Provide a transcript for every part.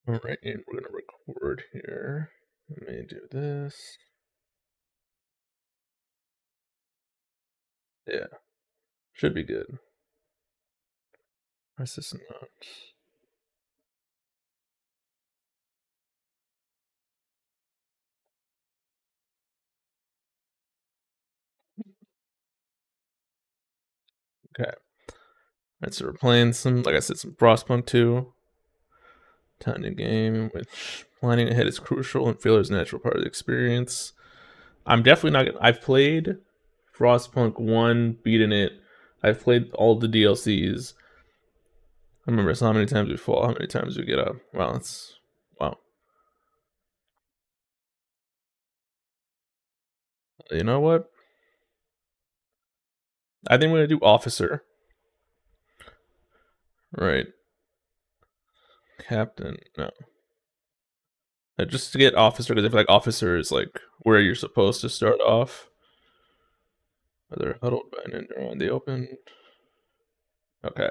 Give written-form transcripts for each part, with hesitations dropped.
Alright, and we're gonna record here. Let me do this. Yeah, should be good. Where's this not? Okay. Alright, so we're playing some, like I said, some Frostpunk 2. Tiny game in which planning ahead is crucial and failure is a natural part of the experience. I'm definitely not gonna. I've played Frostpunk 1, beaten it. I've played all the DLCs. I remember it's how many times we fall, how many times we get up. Wow, that's. Wow. You know what? I think we're gonna do Officer. Right. Captain. No. Just to get Officer, because I feel like Officer is like where you're supposed to start off. They're huddled by an ender on the open. Okay.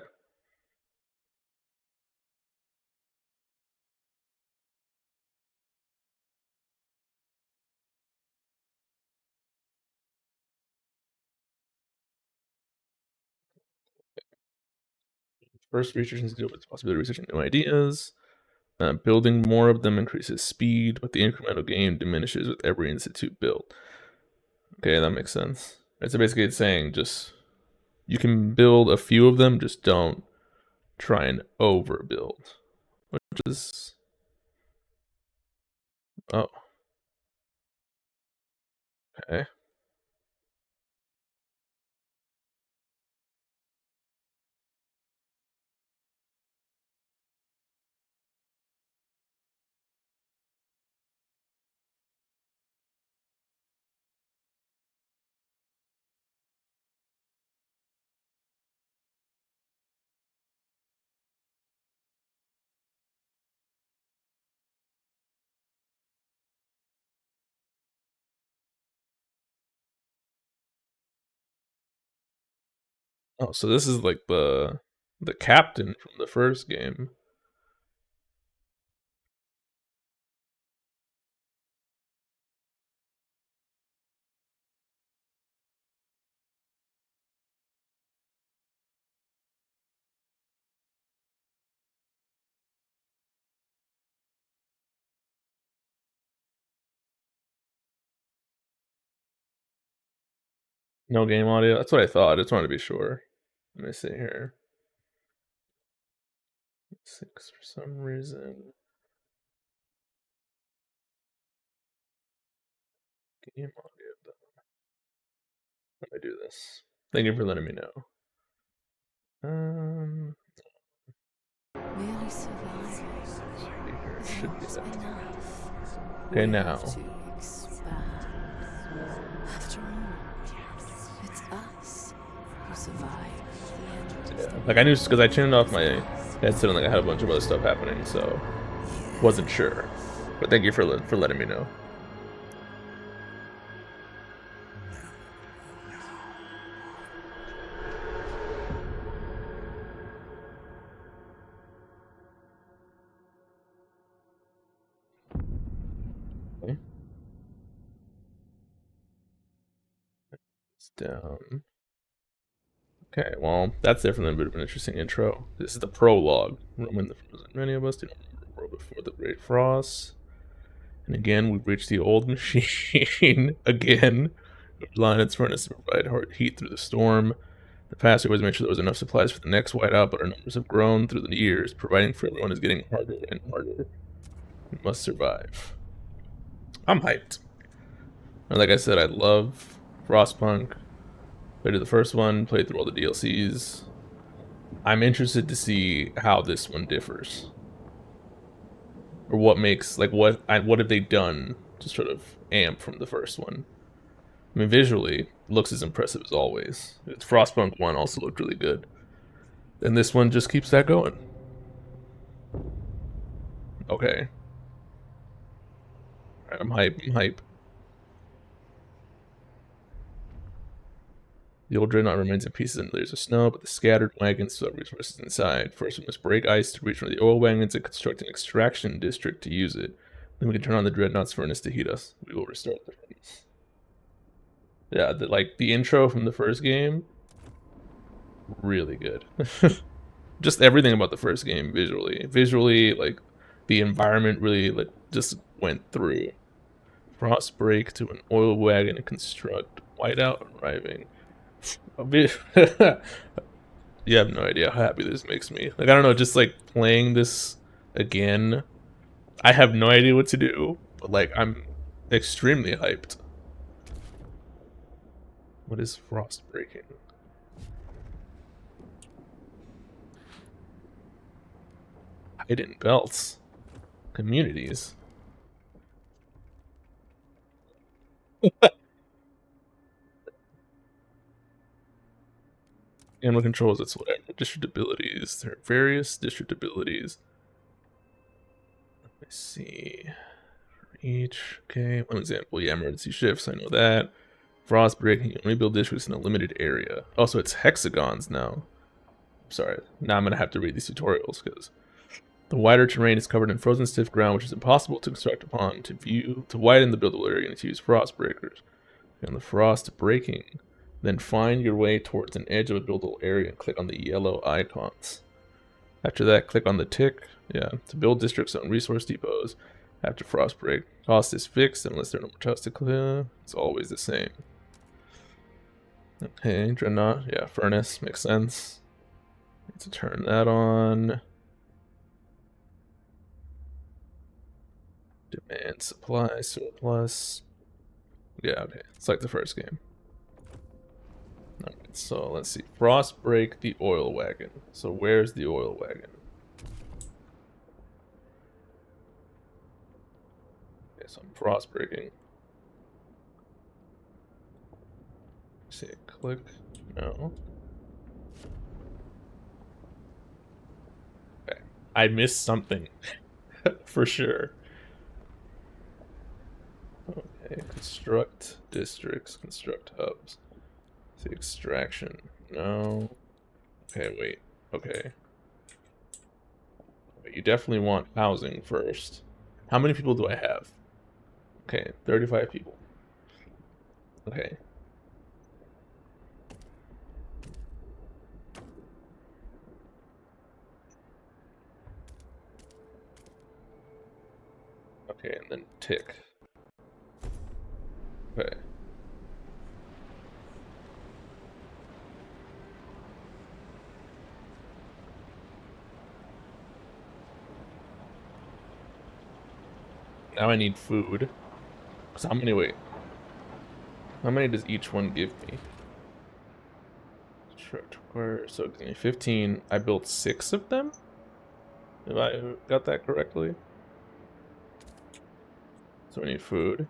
First, researchers deal with the possibility of researching new ideas. Building more of them increases speed, but the incremental gain diminishes with every institute built. Okay, that makes sense. Right, so basically, it's saying just you can build a few of them, just don't try and overbuild, which is oh okay. Oh, so this is like the captain from the first game. No game audio. That's what I thought. I just wanted to be sure. Let me see here. 6 for some reason. Game audio. How do I do this? Thank you for letting me know. Merely surviving Should be is that. not enough. Okay, We now. have to expand. After all, it's us who survived the end. Yeah. Like I knew because I turned off my headset and like I had a bunch of other stuff happening, so wasn't sure. But thank you for letting me know. Okay. It's down. Okay, well, that's definitely a bit of an interesting intro. This is the prologue. When the frozen many of us did not remember the world before the great frost. And again, we've reached the old machine again. Rely on its furnace to provide hard heat through the storm. The past always made sure there was enough supplies for the next whiteout, but our numbers have grown through the years. Providing for everyone is getting harder and harder. We must survive. I'm hyped. And like I said, I love Frostpunk. Played the first one, played through all the DLCs. I'm interested to see how this one differs, or what makes what have they done to sort of amp from the first one. I mean, visually, it looks as impressive as always. Frostpunk 1 also looked really good, and this one just keeps that going. Okay, right, I'm hype. I'm hype. The old dreadnought remains in pieces and layers of snow, but the scattered wagons still have resources inside. First, we must break ice to reach one of the oil wagons and construct an extraction district to use it. Then we can turn on the dreadnought's furnace to heat us. We will restart the furnace. Yeah, the intro from the first game, really good. Just everything about the first game visually, like the environment really like just went through. Frost break to an oil wagon and construct whiteout arriving. You have no idea how happy this makes me. Like, I don't know, just like playing this again, I have no idea what to do, but like I'm extremely hyped. What is frost breaking? Hidden belts. Communities. Animal controls, it's whatever. District abilities. There are various district abilities. Let me see. For each. Okay, one example. Yeah, emergency shifts. I know that. Frost breaking. You only build districts in a limited area. Also, it's hexagons now. Sorry. Now I'm going to have to read these tutorials because the wider terrain is covered in frozen stiff ground, which is impossible to construct upon. To widen the buildable area, you need to use frost breakers. On the frost breaking, then find your way towards an edge of a buildable area and click on the yellow icons. After that, click on the tick, to build districts on resource depots. After frost break, cost is fixed unless there are no more tiles to clear. It's always the same. Okay, dreadnought, furnace, makes sense. Need to turn that on. Demand supply surplus. Yeah, okay. It's like the first game. Alright, so let's see. Frost break the oil wagon. So where's the oil wagon? Okay, so I'm frost breaking. See, click. No. Okay. I missed something. For sure. Okay, construct districts, construct hubs. See, extraction. No. Okay, wait. Okay. You definitely want housing first. How many people do I have? Okay, 35 people. Okay. Okay, and then tick. Okay. Now I need food. So how many, wait. How many does each one give me? So it gives me 15. I built 6 of them? If I got that correctly? So I need food.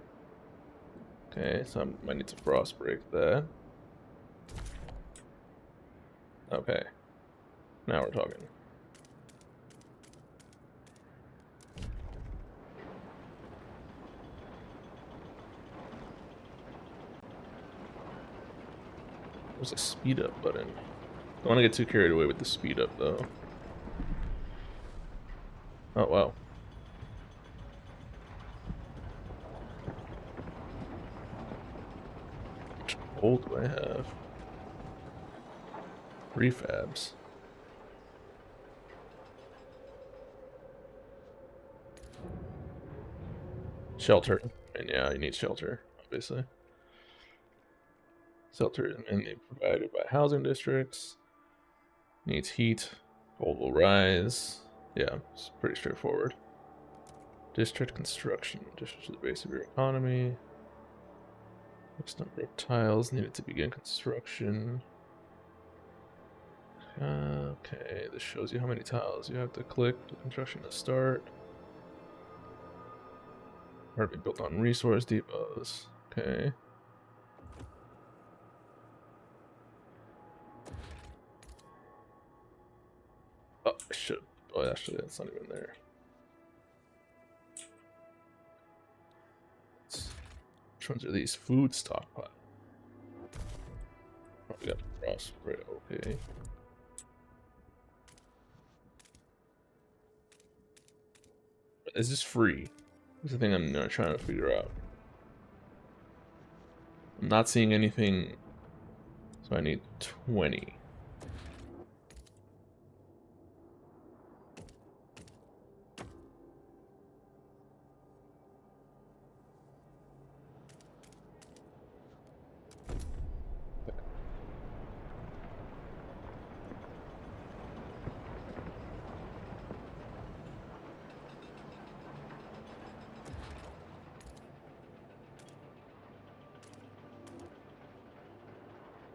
Okay, so I need to frost break that. Okay. Now we're talking. There's a speed up button. Don't want to get too carried away with the speed up though. Oh wow. How much gold do I have? Refabs. Shelter. And yeah, you need shelter, obviously. Shelter is mainly provided by housing districts. Needs heat. Gold will rise. Yeah, it's pretty straightforward. District construction. District to the base of your economy. Next number of tiles needed to begin construction. Okay, this shows you how many tiles you have to click for construction to start. Already built on resource depots. Okay. Oh, I should. Oh, actually, that's not even there. Which ones are these? Food stockpile. Oh, we got Frostpunk, okay. Is this free? That's the thing I'm trying to figure out. I'm not seeing anything, so I need 20.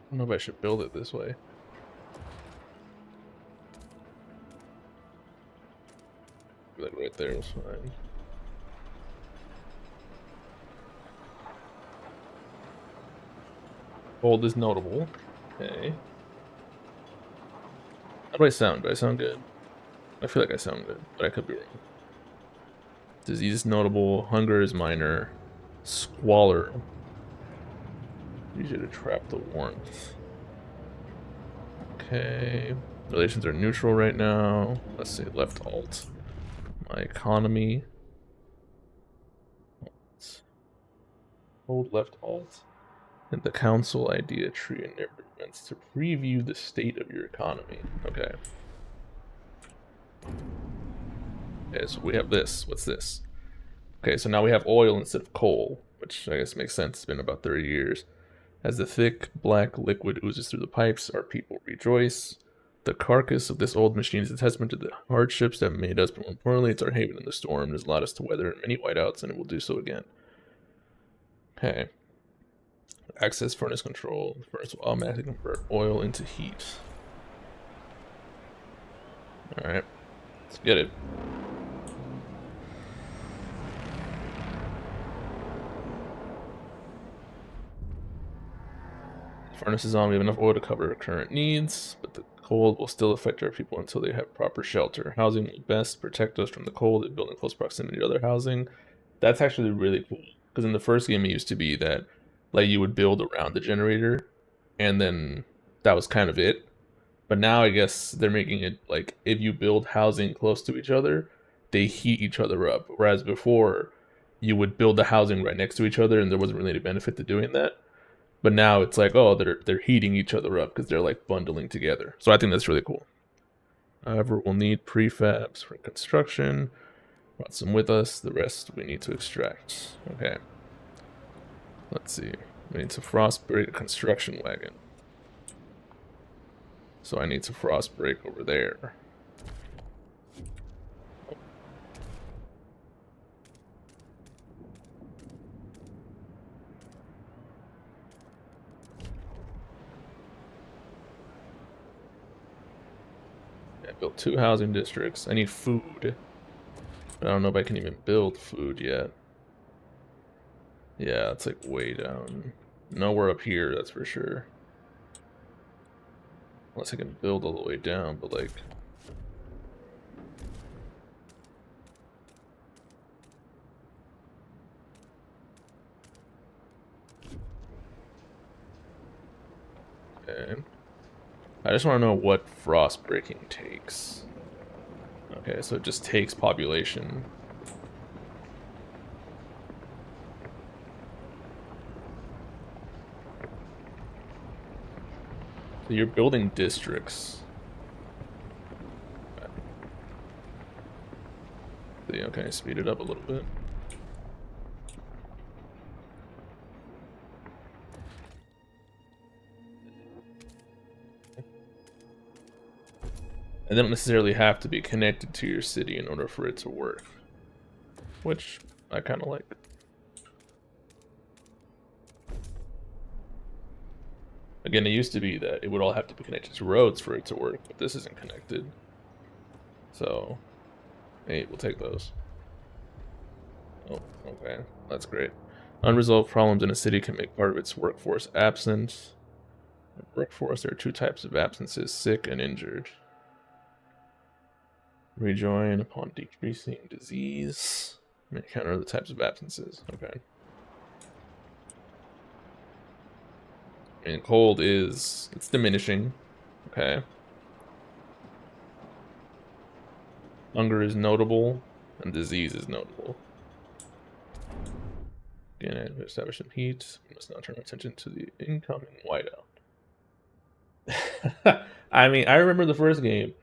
I don't know if I should build it this way. Like right there is fine. Gold is notable. Okay. How do I sound? Do I sound good? I feel like I sound good, but I could be wrong. Disease is notable. Hunger is minor. Squalor. Use it to trap the warmth. Okay. Relations are neutral right now. Let's say left alt. My economy. Hold left alt. And the council idea tree and never events to preview the state of your economy. Okay. Okay, so we have this. What's this? Okay, so now we have oil instead of coal, which I guess makes sense. It's been about 30 years. As the thick, black liquid oozes through the pipes, our people rejoice. The carcass of this old machine is a testament to the hardships that made us, but more importantly, it's our haven in the storm. It has allowed us to weather many whiteouts, and it will do so again. Okay. Access furnace control. The furnace will automatically convert oil into heat. Alright. Let's get it. Furnace is on. We have enough oil to cover our current needs, but the cold will still affect our people until they have proper shelter. Housing will best protect us from the cold and build in close proximity to other housing. That's actually really cool, because in the first game it used to be that like you would build around the generator, and then that was kind of it. But now I guess they're making it like if you build housing close to each other, they heat each other up. Whereas before, you would build the housing right next to each other, and there wasn't really any benefit to doing that. But now it's like, oh, they're heating each other up because they're like bundling together. So I think that's really cool. However, we'll need prefabs for construction. Brought some with us. The rest we need to extract. Okay. Let's see. We need to frost break a construction wagon. So I need to frost break over there. I built 2 housing districts. I need food. But I don't know if I can even build food yet. Yeah, it's like way down. Nowhere up here, that's for sure. Unless I can build all the way down, but like... Okay. I just want to know what frost breaking takes. Okay, so it just takes population. So you're building districts. Okay, speed it up a little bit. And they don't necessarily have to be connected to your city in order for it to work. Which I kind of like. Again, it used to be that it would all have to be connected to roads for it to work, but this isn't connected. So, hey, we'll take those. Oh, okay. That's great. Unresolved problems in a city can make part of its workforce absent. In workforce, there are 2 types of absences, sick and injured. Rejoin upon decreasing disease. May counter the types of absences. Okay. And cold is, it's diminishing. Okay. Hunger is notable, and disease is notable. Again, I establish some heat. We must now turn our attention to the incoming whiteout. I mean, I remember the first game.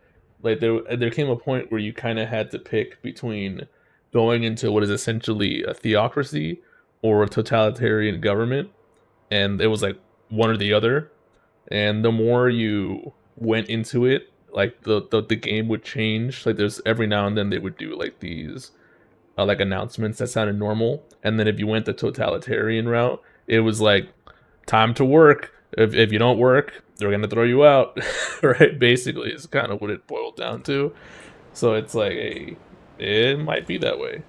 Like there came a point where you kind of had to pick between going into what is essentially a theocracy or a totalitarian government, and it was like one or the other. And the more you went into it, like the game would change. Like there's every now and then they would do like these like announcements that sounded normal, and then if you went the totalitarian route, it was like time to work. If you don't work, they're gonna throw you out. Right? Basically, is kind of what it boiled down to. So it's like it might be that way.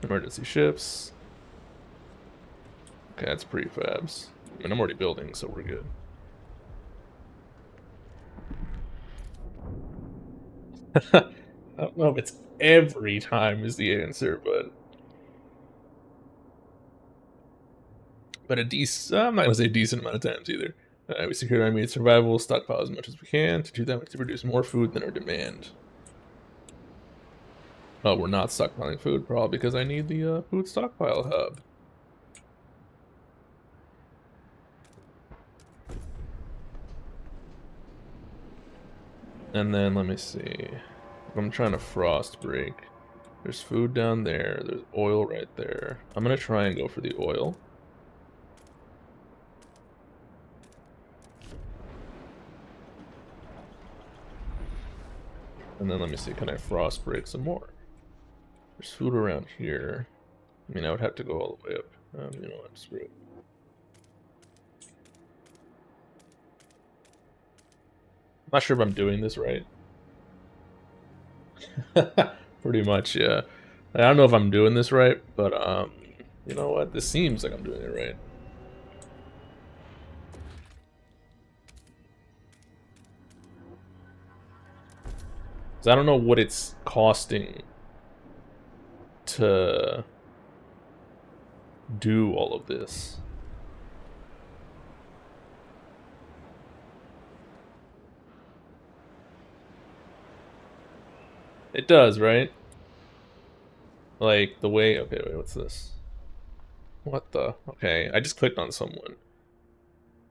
Emergency ships. Okay, that's prefabs. I mean, I'm already building, so we're good. I don't know if it's every time is the answer, but a decent. I'm not gonna say a decent amount of times either. We secured our immediate survival, stockpile as much as we can to do that. We have to produce more food than our demand. Oh, we're not stockpiling food, probably because I need the food stockpile hub. And then let me see. If I'm trying to frost break, there's food down there. There's oil right there. I'm gonna try and go for the oil. And then let me see, can I frost break some more? There's food around here. I mean, I would have to go all the way up. You know what, screw it. I'm not sure if I'm doing this right. Pretty much, yeah. I don't know if I'm doing this right, but you know what? This seems like I'm doing it right. I don't know what it's costing to do all of this. It does, right? Like the way. Okay, wait, what's this? What the? Okay, I just clicked on someone.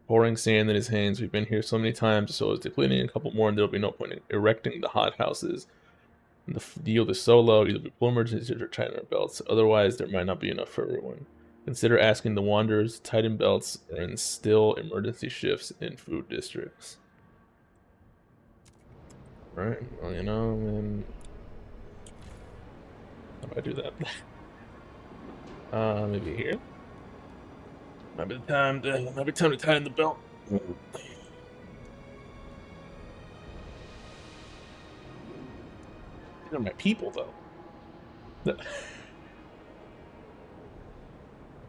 Pouring sand in his hands. We've been here so many times, so it's depleting a couple more, and there'll be no point in erecting the hot houses. And the yield is so low, either we pull emergencies or tighten our belts. Otherwise, there might not be enough for everyone. Consider asking the wanderers to tighten belts or instill emergency shifts in food districts. Right. Well, you know, man. How do I do that? Maybe here. Might be time to tighten the belt. These are my people, though.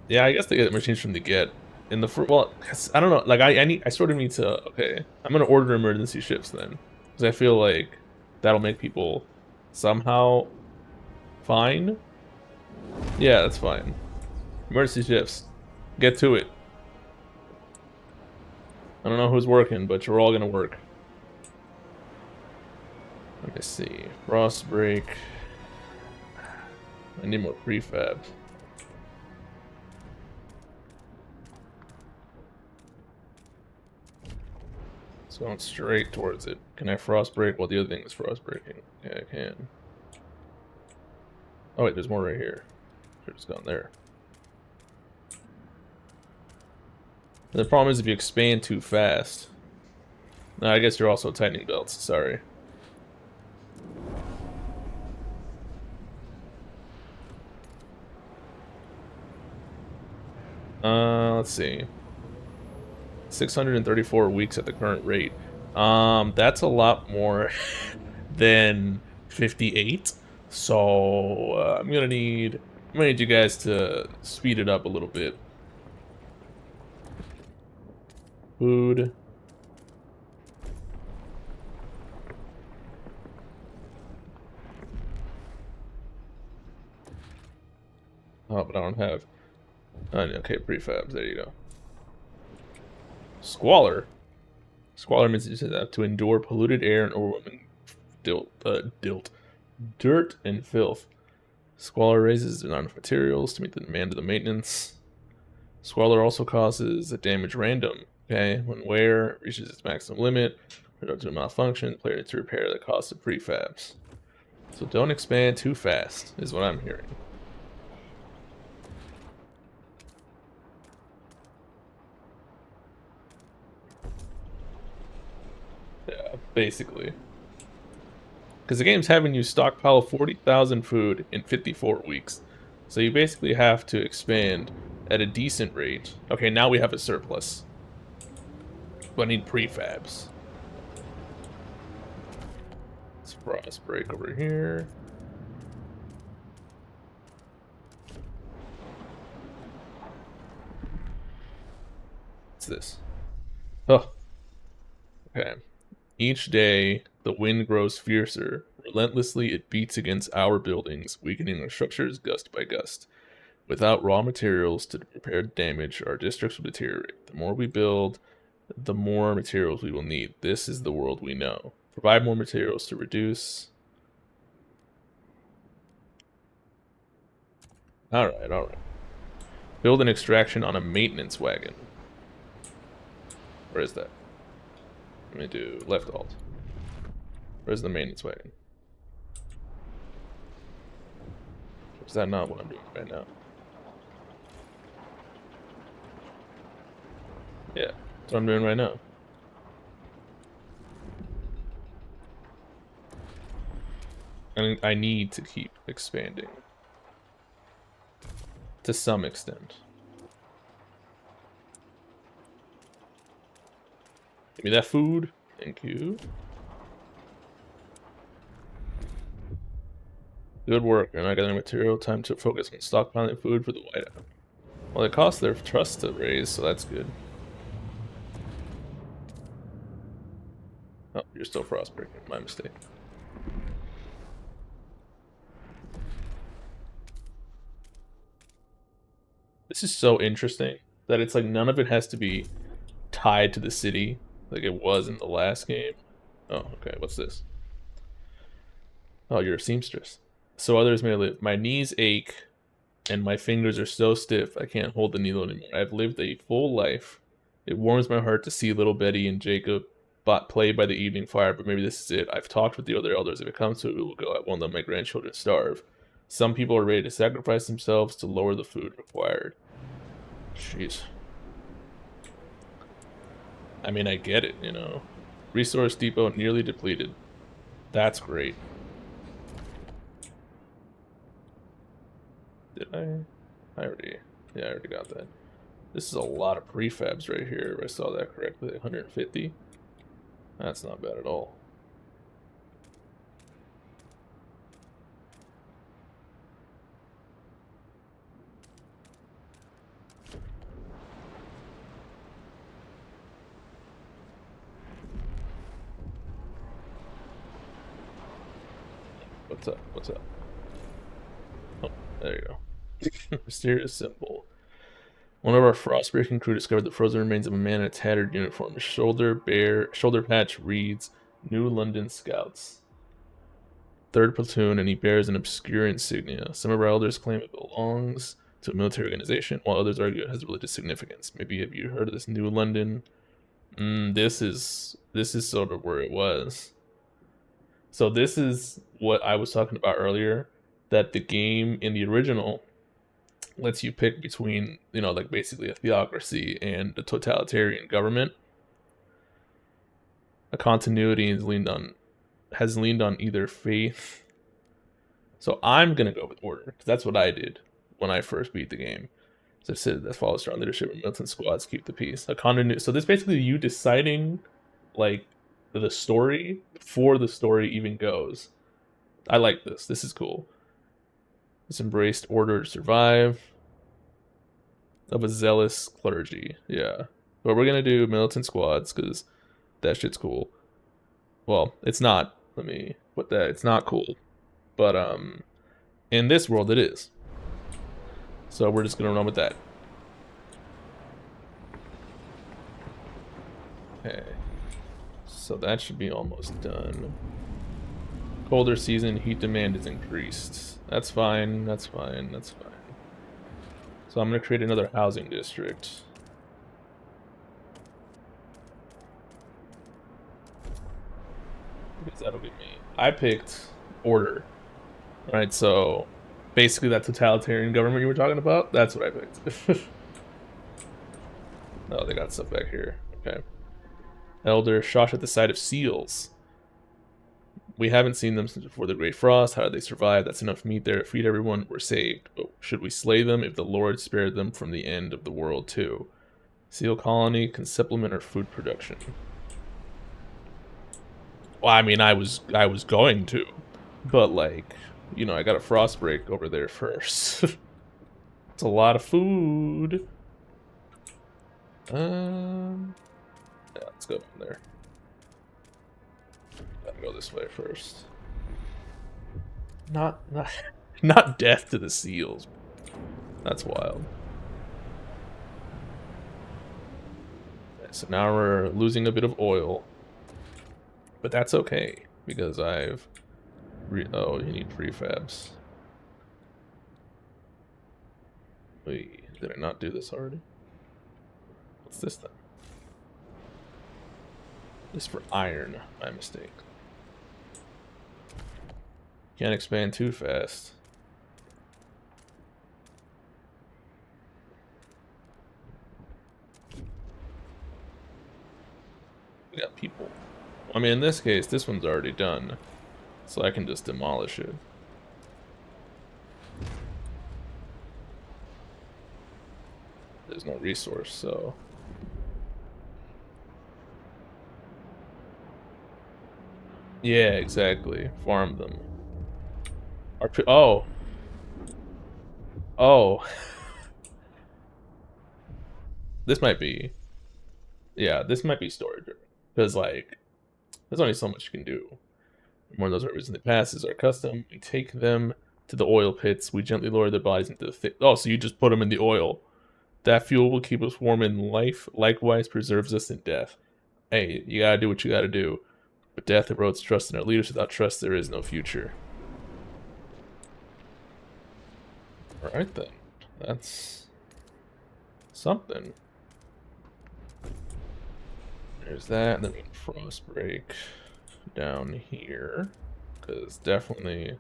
Yeah, I guess they get machines from the get. In the well, I don't know. Like I sort of need to. Okay, I'm gonna order emergency ships then, because I feel like that'll make people somehow fine. Yeah, that's fine. Emergency ships, get to it. I don't know who's working, but you're all gonna work. Let me see. Frost break. I need more prefab. It's going straight towards it. Can I frost break? Well, the other thing is frost breaking. Yeah, I can. Oh wait, there's more right here. Should've just gone there. The problem is if you expand too fast. No, I guess you're also tightening belts. Sorry. Let's see. 634 weeks at the current rate. That's a lot more than 58. So I'm gonna need you guys to speed it up a little bit. Food. Oh, but I don't have. Okay, prefabs. There you go. Squalor. Squalor means to endure polluted air and overwhelming dirt and filth. Squalor raises the amount of materials to meet the demand of the maintenance. Squalor also causes a damage random. Okay, when wear reaches its maximum limit, or to malfunction, the player needs to repair the cost of prefabs. So don't expand too fast, is what I'm hearing. Yeah, basically. Because the game's having you stockpile 40,000 food in 54 weeks. So you basically have to expand at a decent rate. Okay, now we have a surplus. But I need prefabs. Let's frost break over here. What's this? Oh. Okay. Each day, the wind grows fiercer. Relentlessly, it beats against our buildings, weakening our structures gust by gust. Without raw materials to repair damage, our districts will deteriorate. The more we build, the more materials we will need. This is the world we know. Provide more materials to reduce. Alright, alright. Build an extraction on a maintenance wagon. Where is that? Let me do left alt. Where's the maintenance wagon? Is that not what I'm doing right now? Yeah, that's what I'm doing right now. I need to keep expanding. To some extent. Give me that food. Thank you. Good work. You're not gathering material. Time to focus on stockpiling food for the whiteout. Well, it costs their trust to raise, so that's good. Oh, you're still frostbreaking. My mistake. This is so interesting that it's like none of it has to be tied to the city like it was in the last game. Oh, okay. What's this? Oh, you're a seamstress. So others may live. My knees ache and my fingers are so stiff I can't hold the needle anymore. I've lived a full life. It warms my heart to see little Betty and Jacob play by the evening fire, but maybe this is it. I've talked with the other elders. If it comes to it, we will go. I won't let my grandchildren starve. Some people are ready to sacrifice themselves to lower the food required. Jeez. I mean, I get it, you know. Resource depot nearly depleted. That's great. Did I already... Yeah, I already got that. This is a lot of prefabs right here, if I saw that correctly. 150. That's not bad at all. What's up? What's up? Oh, there you go. Mysterious symbol. One of our frostbreaking crew discovered the frozen remains of a man in a tattered uniform. His shoulder patch reads New London Scouts. 3rd Platoon, and he bears an obscure insignia. Some of our elders claim it belongs to a military organization, while others argue it has religious significance. Maybe have you heard of this New London? This is sort of where it was. So this is what I was talking about earlier, that the game in the original lets you pick between, you know, like basically a theocracy and a totalitarian government. A continuity has leaned on either faith. So I'm gonna go with order, because that's what I did when I first beat the game. So it said that follows strong leadership and militant squads keep the peace. A continuity. So this basically you deciding like the story before the story even goes. I like this. This is cool. It's embraced order to survive of a zealous clergy. Yeah. But we're gonna do militant squads because that shit's cool. Well, it's not. Let me put that. It's not cool. But in this world it is. So we're just gonna run with that. Okay. So that should be almost done. Colder season, heat demand is increased. That's fine, that's fine, that's fine. So I'm gonna create another housing district. Because that'll be me. I picked order. Right, so basically that totalitarian government you were talking about, that's what I picked. Oh, they got stuff back here. Okay. Elder, shocked at the sight of seals. We haven't seen them since before the Great Frost. How did they survive? That's enough meat there to feed everyone. We're saved. But should we slay them if the Lord spared them from the end of the world too? Seal colony can supplement our food production. Well, I mean, I was going to, but like, you know, I got a frost break over there first. It's a lot of food. Yeah, let's go down there. Gotta go this way first. Not not death to the seals. That's wild. Okay, so now we're losing a bit of oil, but that's okay because I've. Oh, you need prefabs. Wait, did I not do this already? What's this then? This is for iron. My mistake. Can't expand too fast. We got people. I mean, in this case, this one's already done, so I can just demolish it. There's no resource, so... Yeah, exactly. Farm them. Oh. Oh. This might be... Yeah, this might be storage. Because, like, there's only so much you can do. More of those rivers in the past is our custom. We take them to the oil pits. We gently lower their bodies into the thick... Oh, so you just put them in the oil. That fuel will keep us warm in life. Likewise, preserves us in death. Hey, you gotta do what you gotta do. But death erodes trust in our leaders. Without trust, there is no future. Alright then. That's something. There's that, and then we can frost break down here. Because definitely...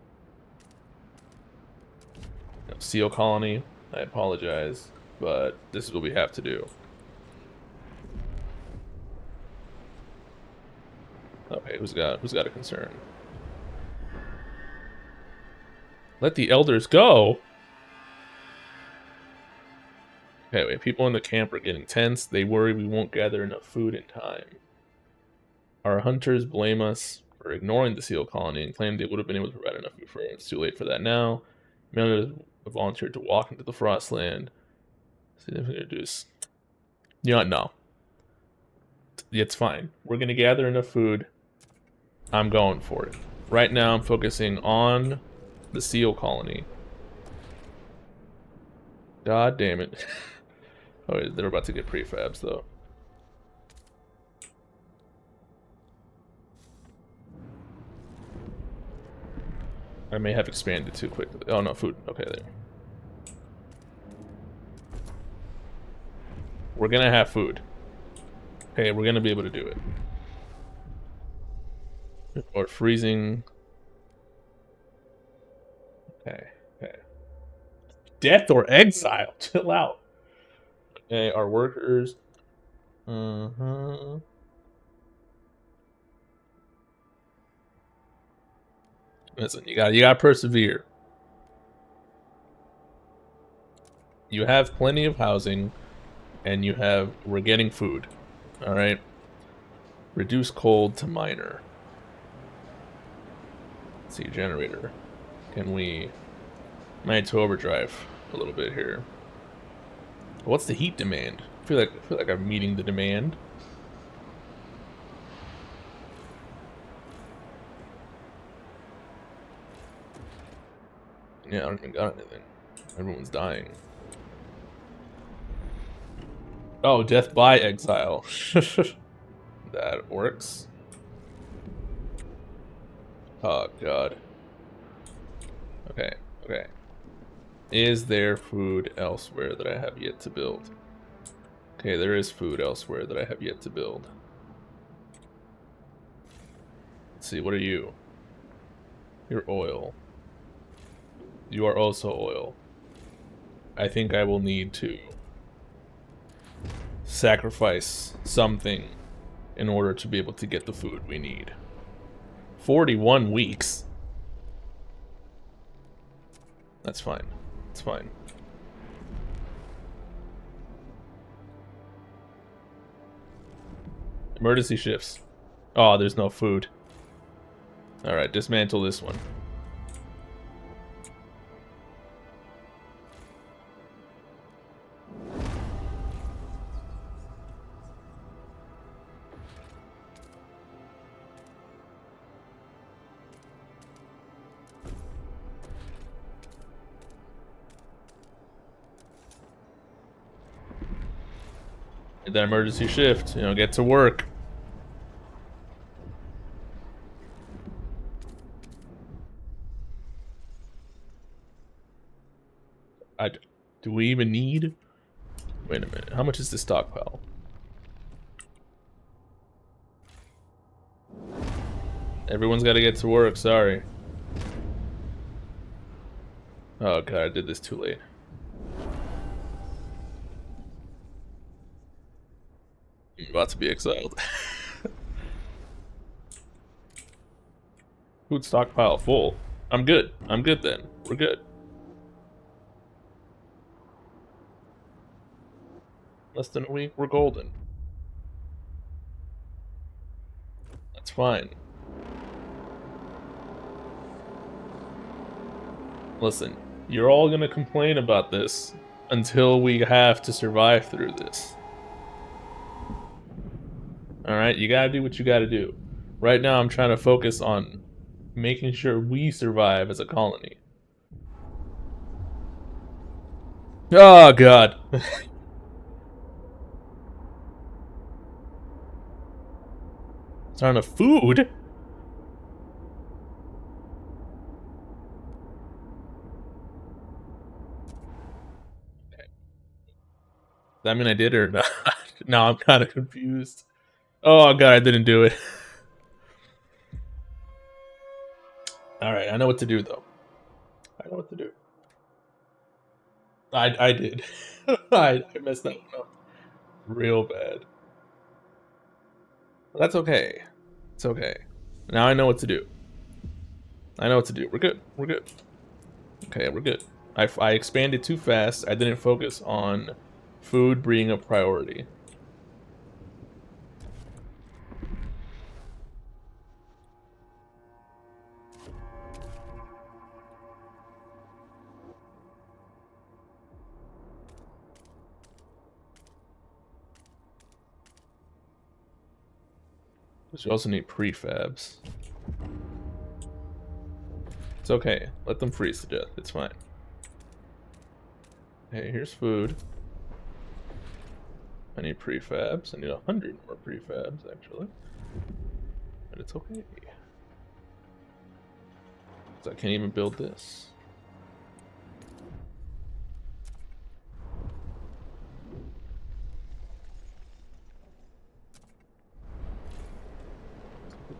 seal colony. I apologize, but this is what we have to do. Okay, who's got a concern? Let the elders go. Okay, wait, people in the camp are getting tense. They worry we won't gather enough food in time. Our hunters blame us for ignoring the seal colony and claim they would have been able to provide enough food for it. It's too late for that now. Many have volunteered to walk into the Frostland. Significant reduce. You know what? No. It's fine. We're going to gather enough food. I'm going for it. Right now, I'm focusing on the seal colony. God damn it. Oh, they're about to get prefabs, though. I may have expanded too quickly. Oh, no, food. Okay, there. We're gonna have food. Okay, we're gonna be able to do it. Or freezing. Okay, okay. Death or exile. Chill out. Okay, our workers. Listen, you gotta persevere. You have plenty of housing, and we're getting food. Alright? Reduce cold to minor. Let's see, generator. Can we... Might need to overdrive a little bit here. What's the heat demand? I feel like I'm meeting the demand. Yeah, I don't even got anything. Everyone's dying. Oh, death by exile. That works. Oh, God. Okay, okay. Is there food elsewhere that I have yet to build? Okay, there is food elsewhere that I have yet to build. Let's see, what are you? You're oil. You are also oil. I think I will need to sacrifice something in order to be able to get the food we need. 41 weeks? That's fine. It's fine. Emergency shifts. Oh, there's no food. Alright, dismantle this one. Get that emergency shift. You know, get to work. Do we even need? Wait a minute. How much is the stockpile? Everyone's got to get to work. Sorry. Oh god, I did this too late. I'm about to be exiled. Food stockpile full. I'm good. I'm good then. We're good. Less than a week, we're golden. That's fine. Listen, you're all gonna complain about this until we have to survive through this. Alright, you gotta do what you gotta do. Right now, I'm trying to focus on making sure we survive as a colony. Oh, God. It's not enough food? Does that mean I did or not? Now I'm kind of confused. Oh, God, I didn't do it. Alright, I know what to do, though. I know what to do. I did. I messed that one up real bad. But that's okay. It's okay. Now I know what to do. I know what to do. We're good. We're good. Okay, we're good. I expanded too fast. I didn't focus on food being a priority. Because we also need prefabs. It's okay. Let them freeze to death. It's fine. Hey, here's food. I need prefabs. I need 100 more prefabs, actually. But it's okay. So I can't even build this.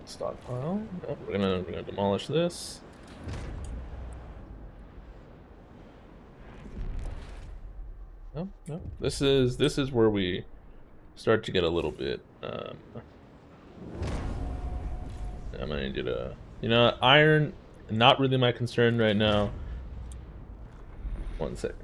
Stockpile. Oh, we're gonna demolish this. No, no. This is where we start to get a little bit. I'm gonna need to. You know, iron. Not really my concern right now. 1 second.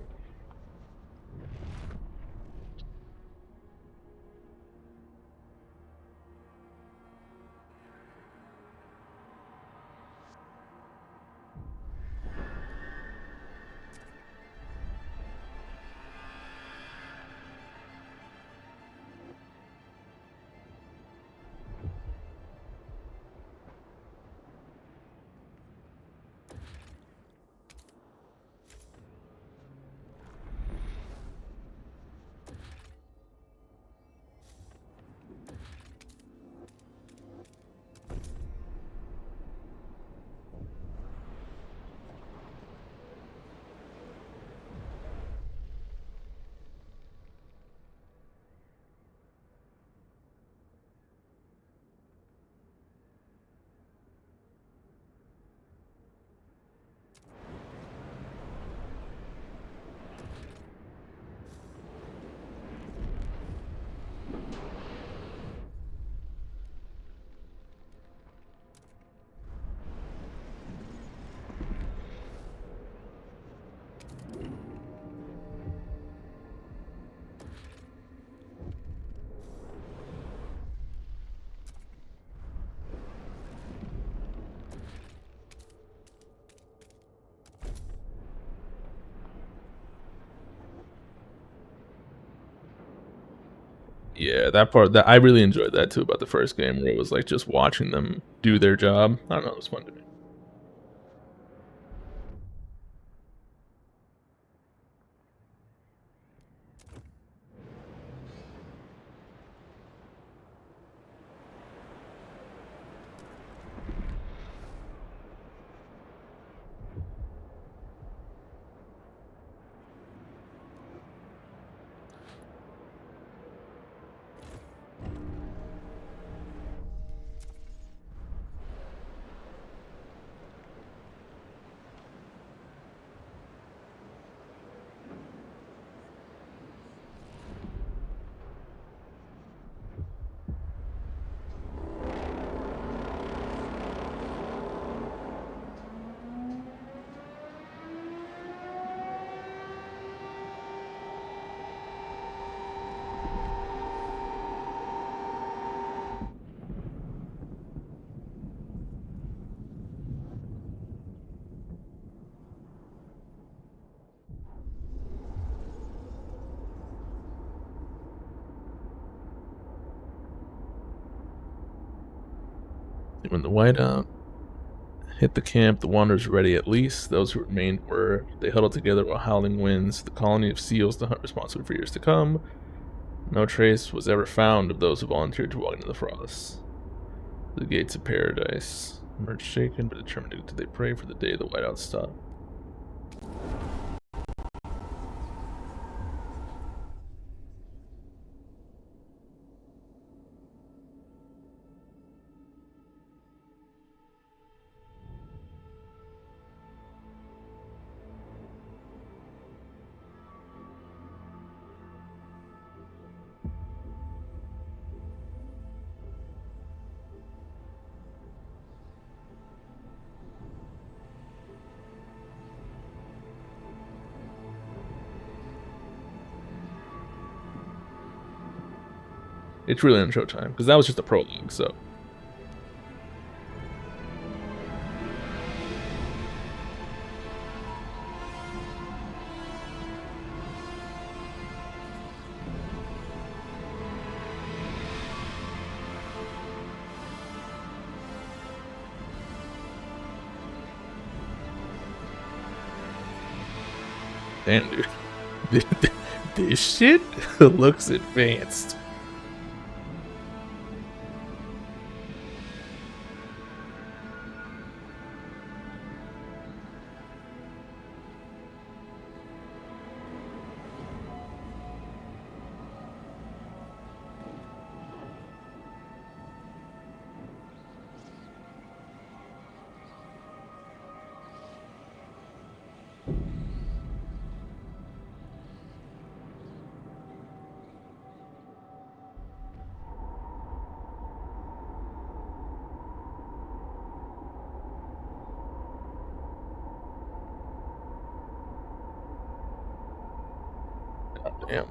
Yeah, that part that I really enjoyed that too about the first game, where it was like just watching them do their job. I don't know, it was fun to me. When the whiteout hit the camp, the wanderers were ready at least. Those who remained were. They huddled together while howling winds. The colony of seals to hunt responsibly for years to come. No trace was ever found of those who volunteered to walk into the frost. The gates of paradise. Emerged shaken but determined to they pray for the day the whiteout stopped. It's really intro time, because that was just a prologue, so. Damn, dude. This shit looks advanced. God damn.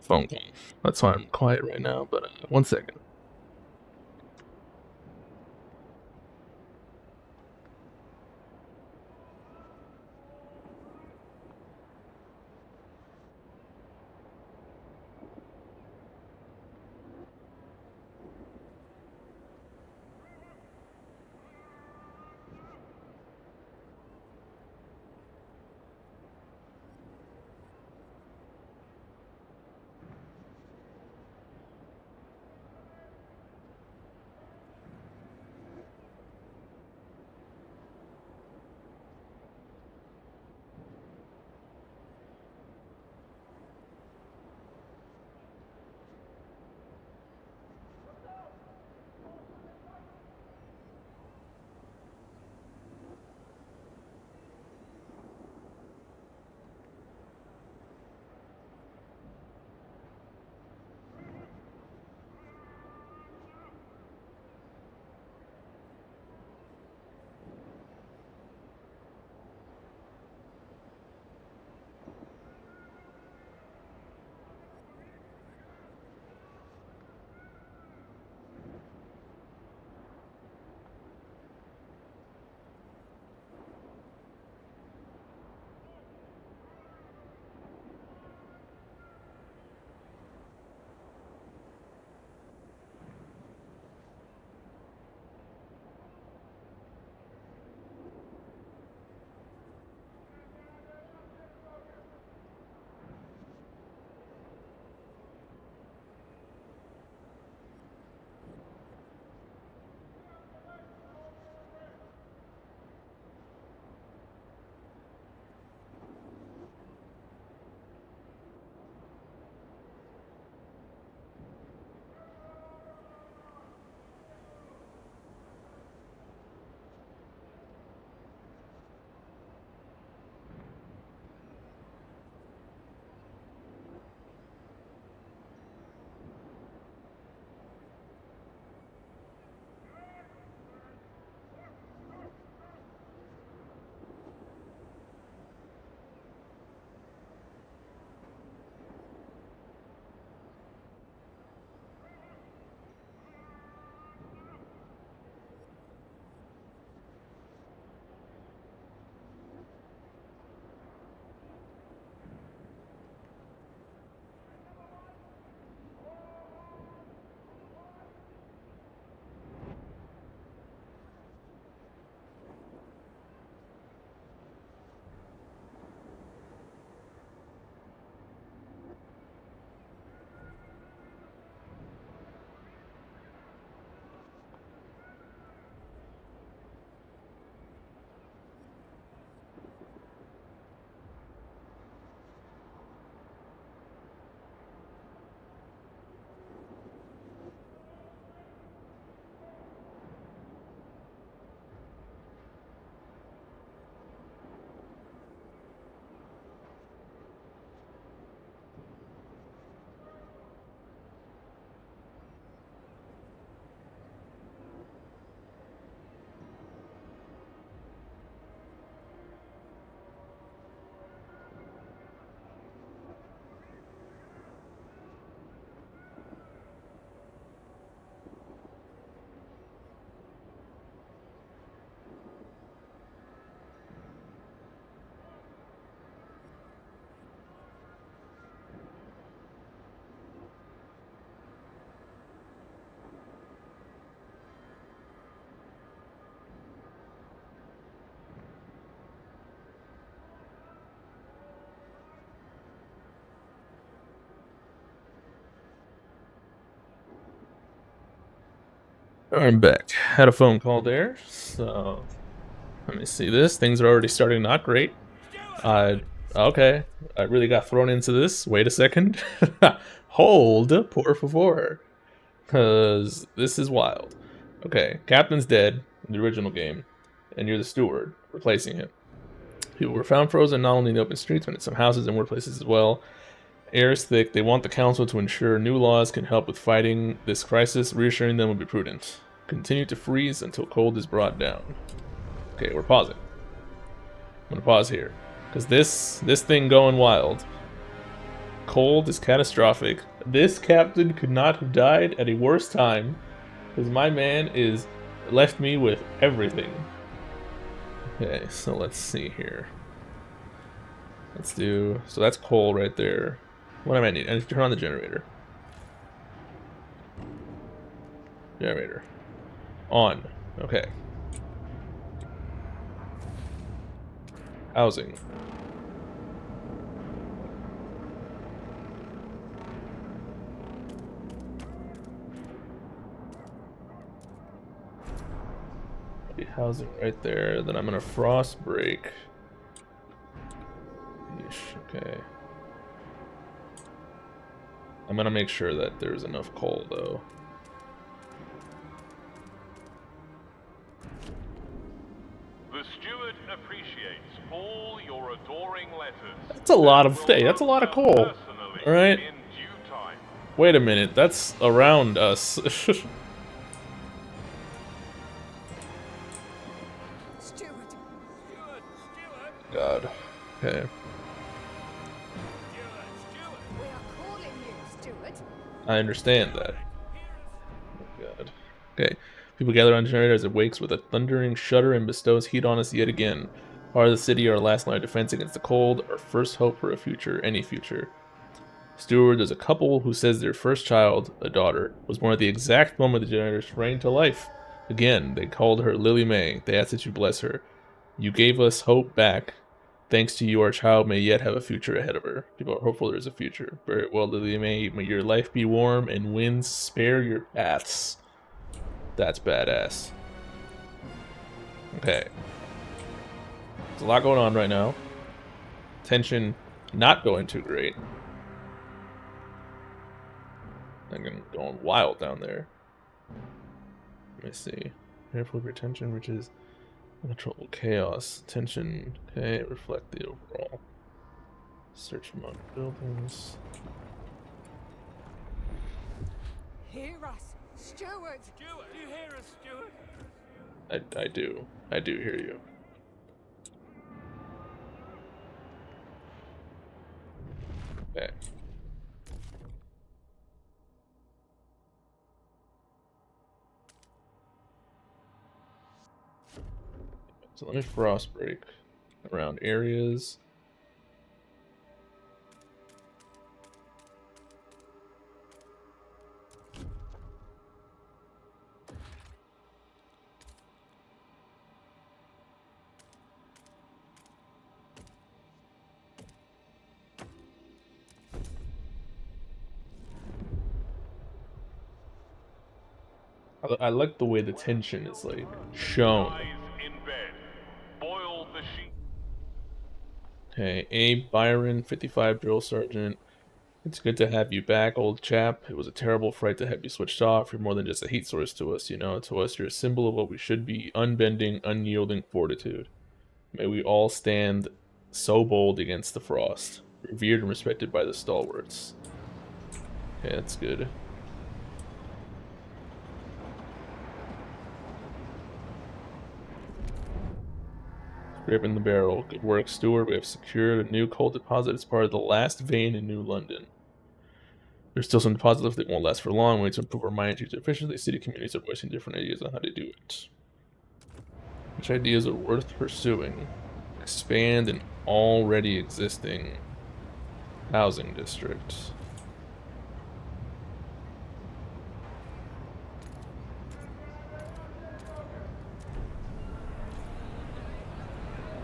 phone call. That's why I'm quiet right now, but 1 second. I'm back. Had a phone call there, so let me see this. Things are already starting not great. Okay, I really got thrown into this. Wait a second. Hold, por favor, because this is wild. Okay, Captain's dead in the original game, and you're the steward, replacing him. People were found frozen not only in the open streets, but in some houses and workplaces as well. Air is thick. They want the council to ensure new laws can help with fighting this crisis. Reassuring them would be prudent. Continue to freeze until cold is brought down. Okay, we're pausing. I'm gonna pause here because this thing going wild. cold is catastrophic. This captain could not have died at a worse time, because my man is left me with everything. Okay, so let's see here. Let's do, so that's coal right there. What do I need? I need to turn on the generator. Generator. On. Okay. Housing. Housing right there. Then I'm gonna frost break. Yeesh, okay. I'm gonna make sure that there's enough coal though. The steward appreciates all your adoring letters. That's a lot of that's a lot of coal. All right. In due time. Wait a minute. That's around us. God. Okay. We are calling you, Steward. I understand that. Oh, God. Okay. People gather on the generator as it wakes with a thundering shudder and bestows heat on us yet again. Part of the city, our last line of defense against the cold, our first hope for a future, any future. Steward, there's a couple who says their first child, a daughter, was born at the exact moment the generator sprang to life. Again, they called her Lily May. They asked that you bless her. You gave us hope back. Thanks to you, our child may yet have a future ahead of her. People are hopeful there's a future. Very well, Lily May. May your life be warm and winds spare your paths. That's badass. Okay. There's a lot going on right now. Tension not going too great. I'm going wild down there. Let me see. Careful of your tension, which is trouble chaos. Tension, okay, reflect the overall. Search among buildings. Hear us, Steward. Steward, do you hear us, Steward? I do. I do hear you. Okay. So let me frost break around areas. I like the way the tension is like shown. Eyes in bed. Boil the sheep. Okay, Abe Byron, 55 drill sergeant. It's good to have you back, old chap. It was a terrible fright to have you switched off. You're more than just a heat source to us, you know. To us, you're a symbol of what we should be, unbending, unyielding fortitude. May we all stand so bold against the frost, revered and respected by the stalwarts. Okay, that's good. Scraping the barrel. Good work, Steward. We have secured a new coal deposit as part of the last vein in New London. There's still some deposits left that won't last for long. We need to improve our mining use efficiently. City communities are voicing different ideas on how to do it. Which ideas are worth pursuing? Expand an already existing housing district.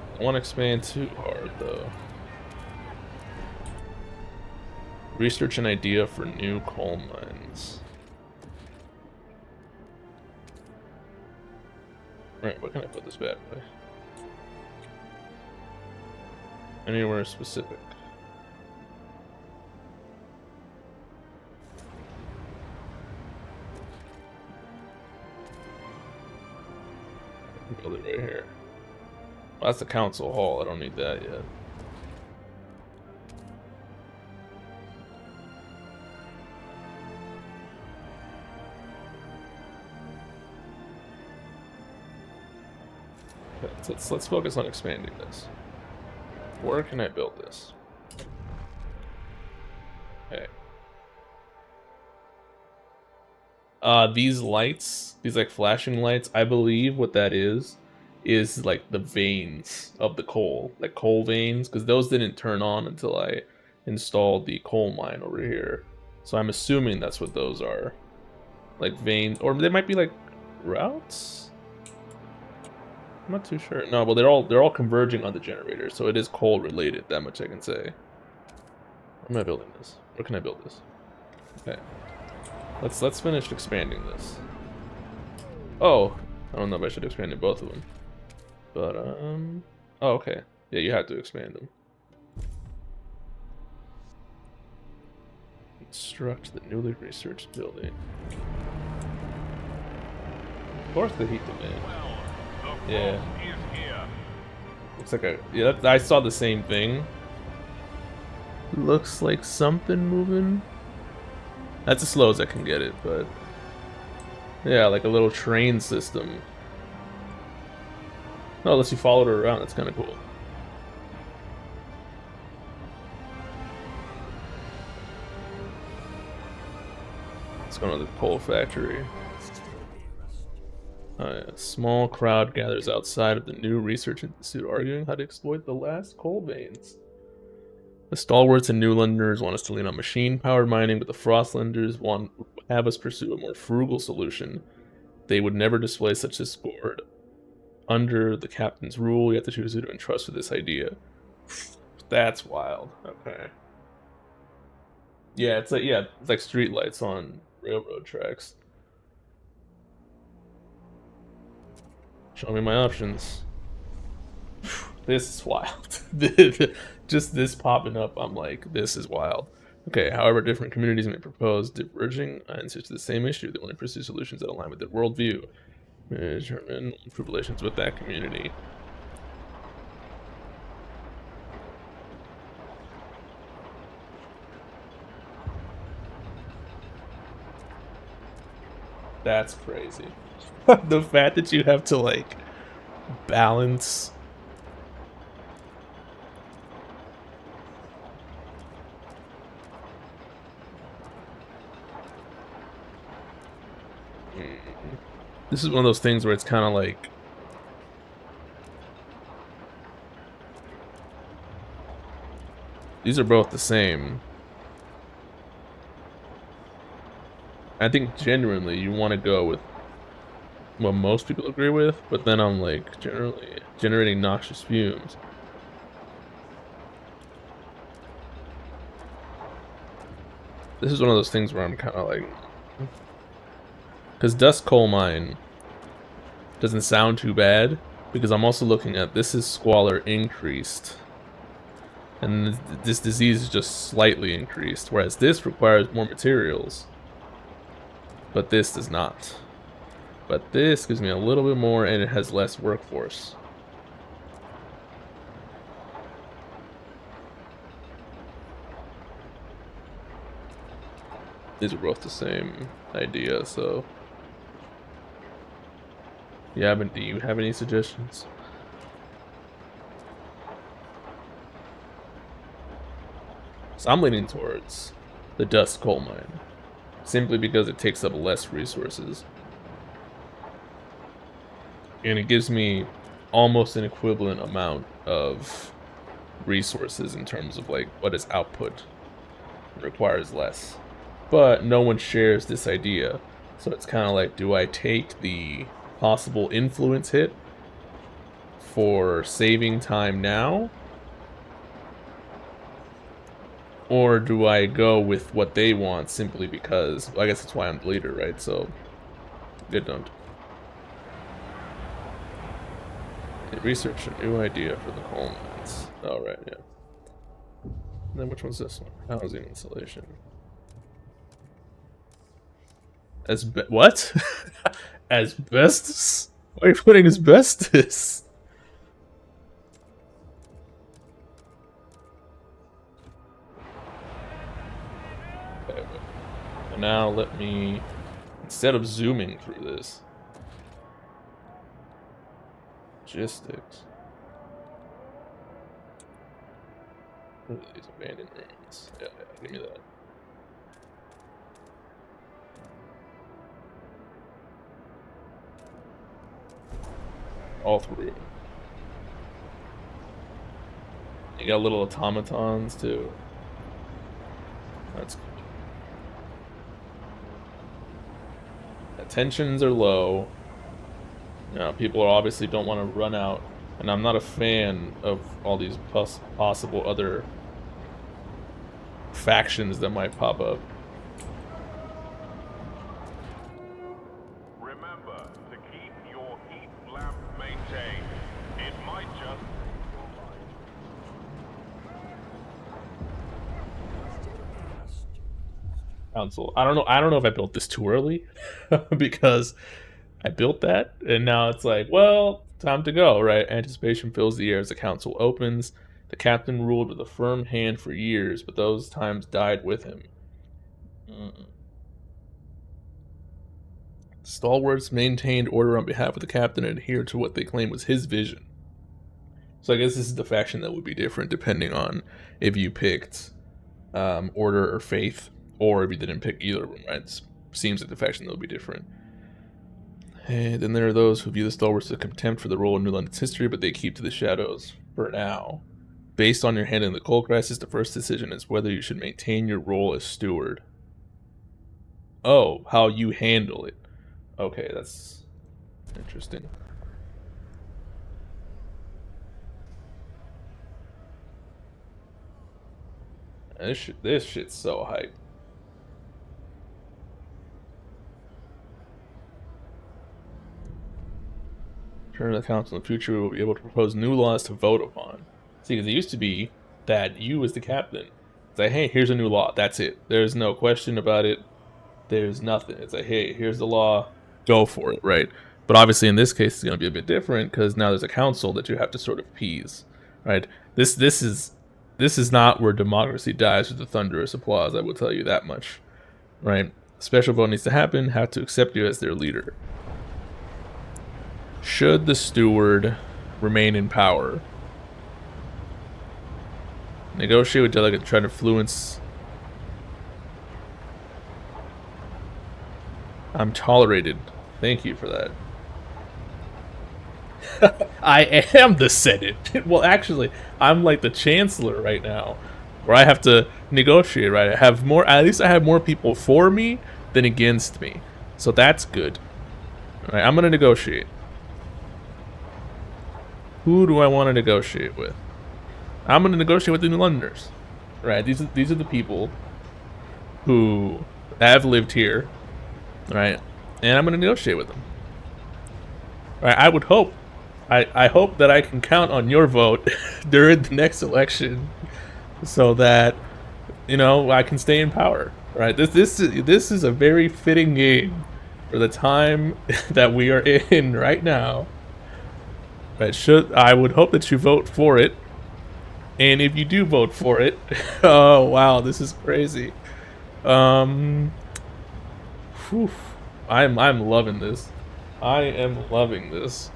I don't want to expand too hard though. Research an idea for new coal mines. Alright, where can I put this bad boy? Anywhere specific. Build it right here. Well, that's the council hall. I don't need that yet. Okay, let's focus on expanding this. Where can I build this? Okay. These lights, these like flashing lights, I believe what that is like the veins of the coal, like coal veins, because those didn't turn on until I installed the coal mine over here. So I'm assuming that's what those are, like veins, or they might be like routes. I'm not too sure. No, but they're all converging on the generator, so it is coal related. That much I can say. Where am I building this? Where can I build this? Okay. Let's finish expanding this. Oh, I don't know if I should expand both of them. But oh, okay. Yeah, you have to expand them. Construct the newly researched building. Of course the heat demand. Well, the Yeah. frost is here. Looks like a yeah, I saw the same thing. Looks like something moving. That's as slow as I can get it, but yeah, like a little train system. No, unless you followed her around, that's kind of cool. Let's go to the coal factory. A small crowd gathers outside of the new research institute, arguing how to exploit the last coal veins. The stalwarts and Newlanders want us to lean on machine-powered mining, but the Frostlanders want have us pursue a more frugal solution. They would never display such discord. Under the captain's rule, you have to choose who to entrust with this idea. That's wild. Okay. Yeah, it's like streetlights on railroad tracks. Show me my options. This is wild. Just this popping up, I'm like, this is wild. Okay, however, different communities may propose diverging answers to the same issue. They only pursue solutions that align with their worldview. Determine improve relations with that community. That's crazy. The fact that you have to, like, balance. This is one of those things where it's kind of like these are both the same. I think genuinely you want to go with what most people agree with, but then I'm like generally generating noxious fumes. This is one of those things where I'm kind of like, because Dust Coal Mine doesn't sound too bad, because I'm also looking at this is squalor increased, and this disease is just slightly increased, whereas this requires more materials, but this does not. But this gives me a little bit more, and it has less workforce. These are both the same idea, so yeah. But do you have any suggestions? So I'm leaning towards the Dust Coal Mine, simply because it takes up less resources. And it gives me almost an equivalent amount of resources in terms of like what is output. It requires less. But no one shares this idea. So it's kind of like, do I take the possible influence hit for saving time now? Or do I go with what they want simply because, well, I guess that's why I'm the leader, right? So, good don't. Research a new idea for the coal mines. Oh, right, yeah. And then which one's this one? Housing insulation. What? Asbestos? Why are you putting asbestos? Okay, and now let me, instead of zooming through this, logistics. What are these abandoned ruins? Yeah, give me that. all through. You got little automatons too. That's good. Tensions are low. You know, people obviously don't want to run out, and I'm not a fan of all these possible other factions that might pop up. Remember to keep your heat lamp maintained. It might just... Council. I don't know if I built this too early because I built that and now it's like, well, time to go, right? Anticipation fills the air as the council opens. The captain ruled with a firm hand for years, but those times died with him. Stalwarts maintained order on behalf of the captain and adhered to what they claimed was his vision. So I guess this is the faction that would be different depending on if you picked order or faith, or if you didn't pick either of them, right? It seems like the faction that would be different. And then there are those who view the Stalwarts with contempt for the role in New London's history, but they keep to the shadows for now. Based on your handling the coal crisis, the first decision is whether you should maintain your role as steward. Oh, how you handle it. Okay, that's interesting. This shit's so hype. Turn to the council in the future, we will be able to propose new laws to vote upon. See, because it used to be that you as the captain say, hey, here's a new law. That's it. There's no question about it. There's nothing. It's like, hey, here's the law. Go for it, right? But obviously in this case, it's going to be a bit different because now there's a council that you have to sort of appease, right? This is not where democracy dies with the thunderous applause, I will tell you that much, right? A special vote needs to happen, have to accept you as their leader. Should the steward remain in power? Negotiate with delegate to try to influence. I'm tolerated. Thank you for that. I am the Senate. Well, actually, I'm like the Chancellor right now, where I have to negotiate, right? I have more, at least I have more people for me than against me. So that's good. All right, I'm going to negotiate. Who do I want to negotiate with? I'm going to negotiate with the New Londoners. Right, these are the people who have lived here, right? And I'm going to negotiate with them. Right, I would hope I hope that I can count on your vote during the next election so that, you know, I can stay in power. Right? This is a very fitting game for the time that we are in right now. Right? I would hope that you vote for it. And if you do vote for it, oh wow, this is crazy. I'm loving this. I am loving this.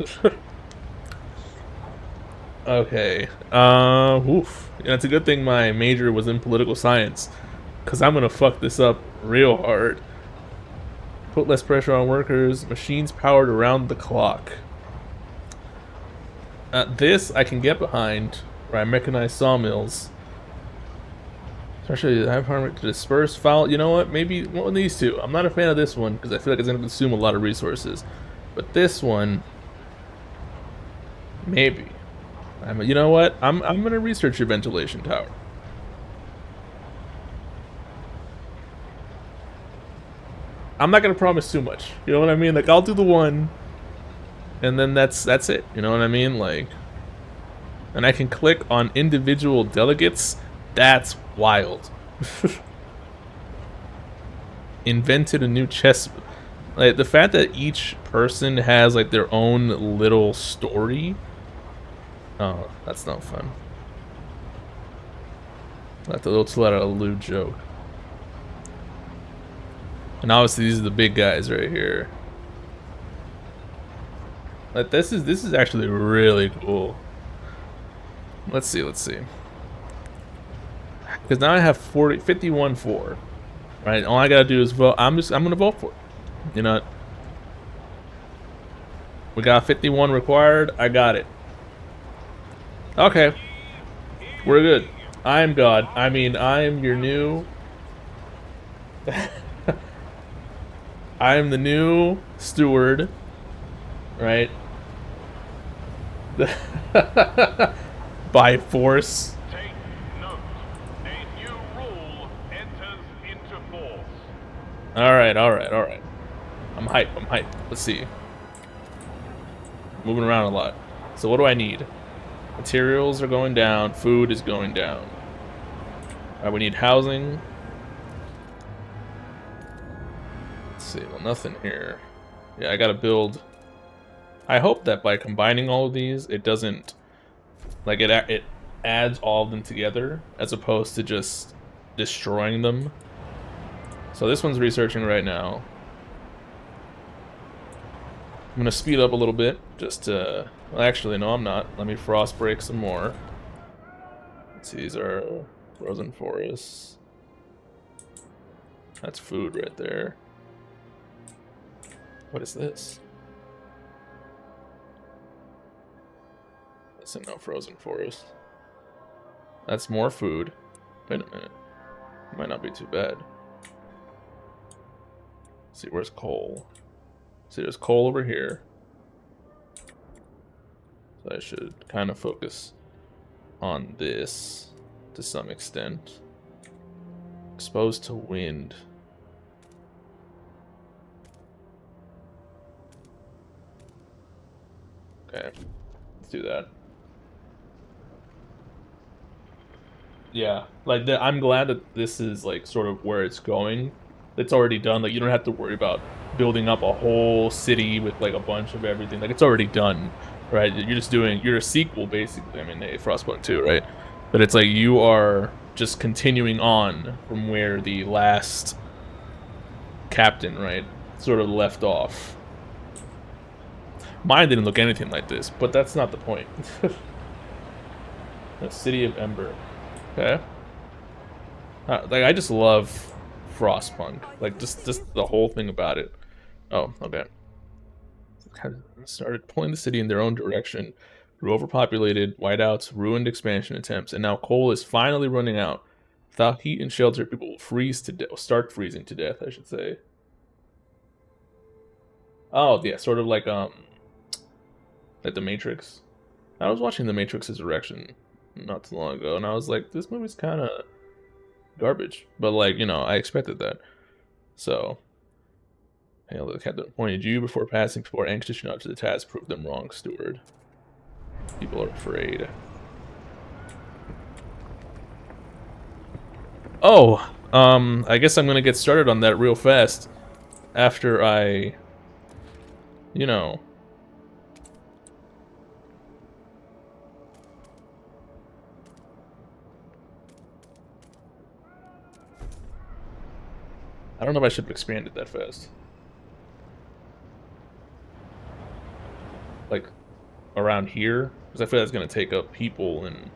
Okay. Yeah, it's a good thing my major was in political science, cause I'm gonna fuck this up real hard. Put less pressure on workers. Machines powered around the clock. This I can get behind. Right, mechanized sawmills. Especially, I have harm to disperse file. You know what? Maybe one of these two. I'm not a fan of this one because I feel like it's going to consume a lot of resources. But this one, maybe. You know what? I'm going to research your ventilation tower. I'm not going to promise too much. You know what I mean? Like, I'll do the one, and then that's it. You know what I mean? Like. And I can click on individual delegates. That's wild. Invented a new chess. Like the fact that each person has like their own little story. Oh, that's not fun. That's a little too out of a lewd joke. And obviously these are the big guys right here. Like this is actually really cool. Let's see. Because now I have 51-4. Right? All I gotta do is vote. I'm gonna vote for it. You know. We got 51 required. I got it. Okay. We're good. I'm God. I mean, I'm your new... I'm the new steward. Right? By force. Take note. A new rule enters into force. Alright, alright, alright. I'm hyped, I'm hyped. Let's see. Moving around a lot. So what do I need? Materials are going down. Food is going down. Alright, we need housing. Let's see. Well, nothing here. Yeah, I gotta build... I hope that by combining all of these, it doesn't... Like, it adds all of them together, as opposed to just destroying them. So this one's researching right now. I'm gonna speed up a little bit, just to... Well, actually, no, I'm not. Let me frost break some more. Let's see, these are frozen forests. That's food right there. What is this? That's no frozen forest. That's more food. Wait a minute. Might not be too bad. Let's see, where's coal? See, there's coal over here. So I should kind of focus on this to some extent. Exposed to wind. Okay, let's do that. Yeah, like I'm glad that this is like sort of where it's going. It's already done. Like you don't have to worry about building up a whole city with like a bunch of everything. Like it's already done, right? You're just doing. You're a sequel basically. I mean, hey, Frostpunk 2, right? But it's like you are just continuing on from where the last captain, right, sort of left off. Mine didn't look anything like this, but that's not the point. The City of Ember. Okay. Like I just love Frostpunk. Like just the whole thing about it. Oh, okay. Started pulling the city in their own direction. Grew overpopulated, whiteouts, ruined expansion attempts, and now coal is finally running out. Without heat and shelter, people will freeze to death. Start freezing to death, I should say. Oh, yeah, sort of like the Matrix. I was watching The Matrix Resurrection not too long ago, and I was like, this movie's kind of garbage. But, like, you know, I expected that. So, hey, the captain appointed you before passing. People are anxious enough to the task. Prove them wrong, steward. People are afraid. Oh, I guess I'm gonna get started on that real fast after I, you know... I don't know if I should have expanded that fast. Like, around here? Because I feel that's going to take up people and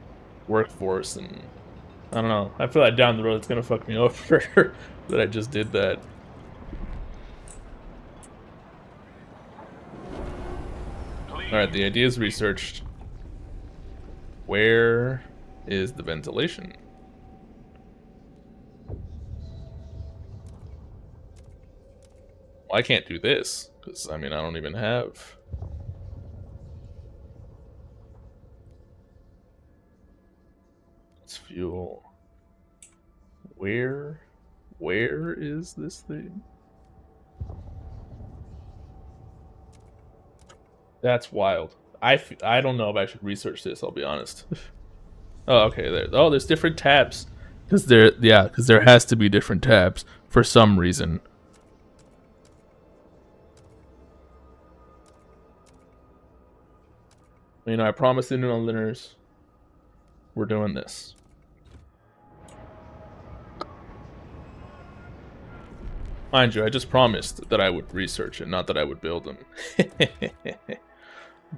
workforce and... I don't know. I feel like down the road it's going to fuck me over that I just did that. Alright, the idea is researched. Where is the ventilation? Well, I can't do this, because, I mean, I don't even have... It's fuel. Where is this thing? That's wild. I don't know if I should research this, I'll be honest. Oh, okay, there. Oh, there's different tabs. Because there has to be different tabs for some reason. You know, I promised the new listeners we're doing this. Mind you, I just promised that I would research it, not that I would build them.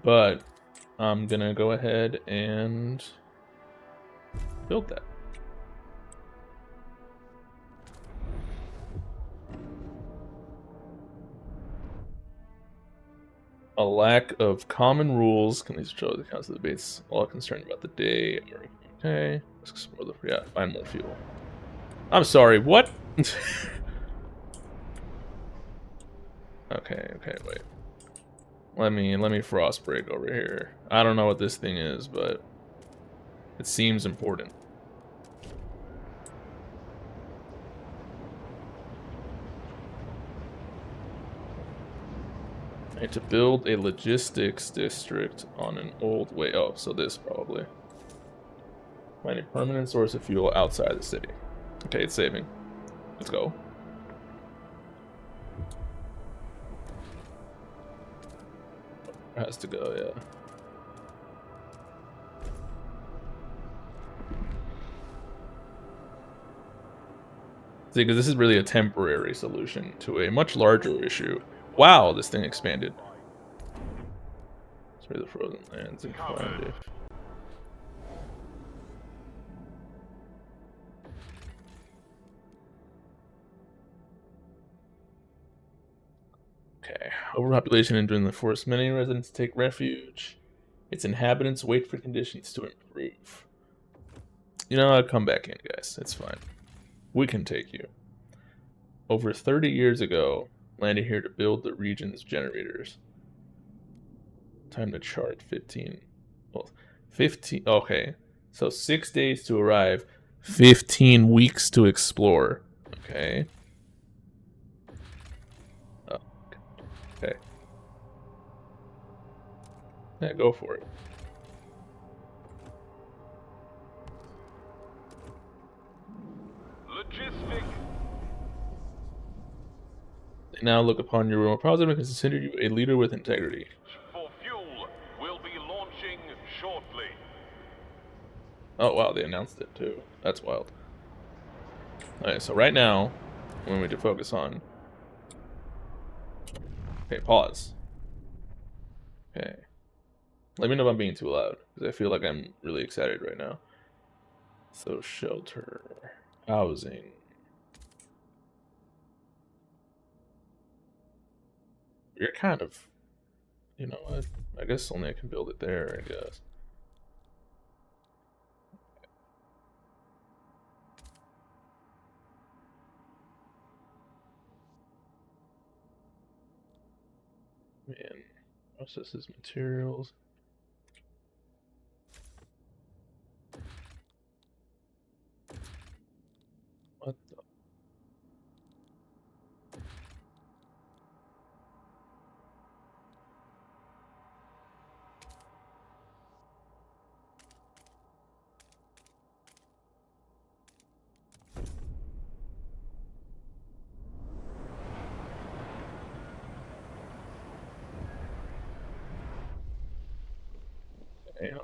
But I'm gonna go ahead and build that. A lack of common rules can lead to trouble the council debates. All concerned about the day. Okay. Let's explore the find more fuel. I'm sorry, what? Okay, wait. Let me frost break over here. I don't know what this thing is, but it seems important. Right, to build a logistics district on an old way. Oh, so this probably. Find a permanent source of fuel outside the city. Okay, it's saving. Let's go. It has to go, yeah. See, because this is really a temporary solution to a much larger issue. Wow, this thing expanded. Spray the frozen lands and find it. Okay. Overpopulation and during the forest, many residents take refuge. Its inhabitants wait for conditions to improve. You know, I'll come back in, guys. It's fine. We can take you. Over 30 years ago, landed here to build the region's generators. Time to chart 15. Well, 15. Okay. So 6 days to arrive, 15 weeks to explore. Okay. Oh, okay. Yeah, go for it. Logistic. They now look upon you more positive and consider you a leader with integrity. For fuel will be launching shortly. Oh wow, they announced it too. That's wild. Alright, so right now, we need to focus on. Okay, pause. Okay. Let me know if I'm being too loud, because I feel like I'm really excited right now. So, shelter, housing. You're kind of, you know what? I guess only I can build it there, I guess. Man, processes materials. What the?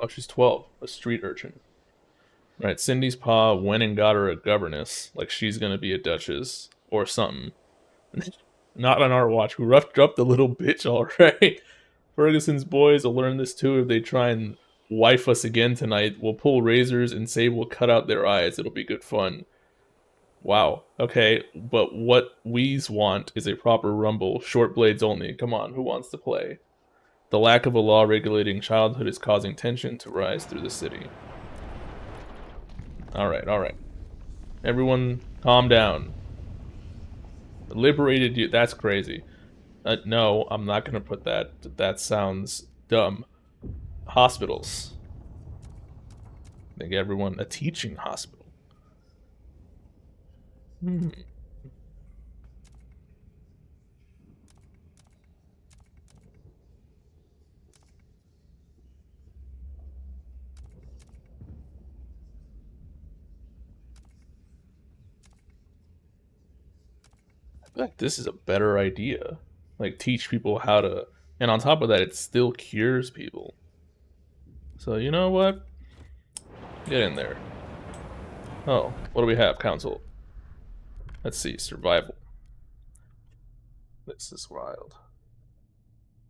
Oh, she's 12, a street urchin. Right, Cindy's pa went and got her a governess, like she's gonna be a duchess or something. Not on our watch. We roughed up the little bitch, alright. Ferguson's boys will learn this too if they try and wife us again tonight. We'll pull razors and say we'll cut out their eyes. It'll be good fun. Wow. Okay, but what we's want is a proper rumble. Short blades only. Come on, who wants to play? The lack of a law regulating childhood is causing tension to rise through the city. Alright. Everyone, calm down. Liberated you. That's crazy. No, I'm not gonna put that. That sounds dumb. Hospitals. Make everyone a teaching hospital. I feel like this is a better idea. Like, teach people how to... And on top of that, it still cures people. So, you know what? Get in there. Oh, what do we have, Council? Let's see, survival. This is wild.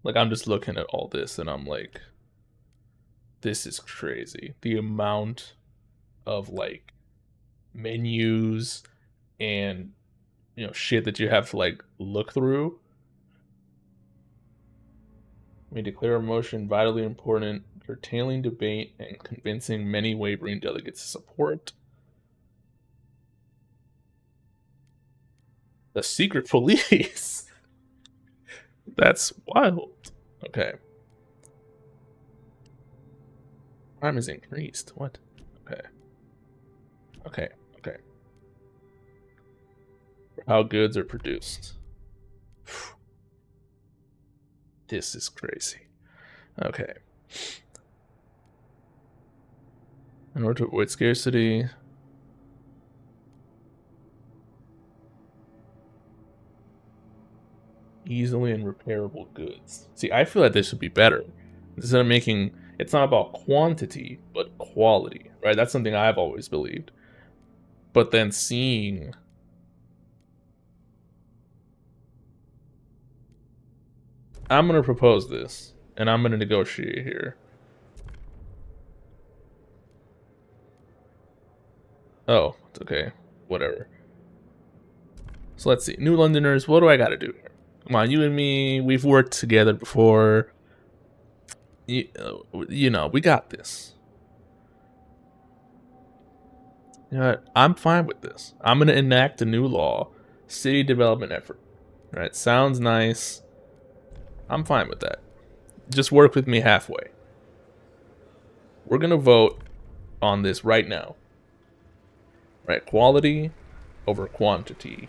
Like, I'm just looking at all this and I'm like... This is crazy. The amount of, like, menus and, you know, shit that you have to, like, look through. may declare a motion vitally important, curtailing debate and convincing many wavering delegates to support. The secret police. That's wild. Okay. Crime is increased. What? Okay. Okay. Okay. How goods are produced. This is crazy. Okay. In order to avoid scarcity. Easily and repairable goods. See, I feel like this would be better. Instead of making, it's not about quantity, but quality, right? That's something I've always believed. But then seeing I'm going to propose this, and I'm going to negotiate here. Oh, it's okay. Whatever. So let's see. New Londoners, what do I got to do here? Come on, you and me, we've worked together before. You know, we got this. You know what? I'm fine with this. I'm going to enact a new law. City development effort. Right? Sounds nice. I'm fine with that. Just work with me halfway. We're going to vote on this right now. Right? Quality over quantity.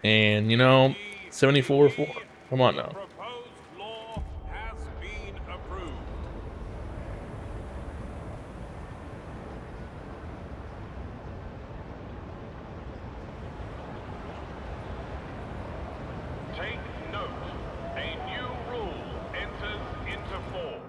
And, you know, 74-4. Come on now. Proposed law has been approved. Take note. A new rule enters into force.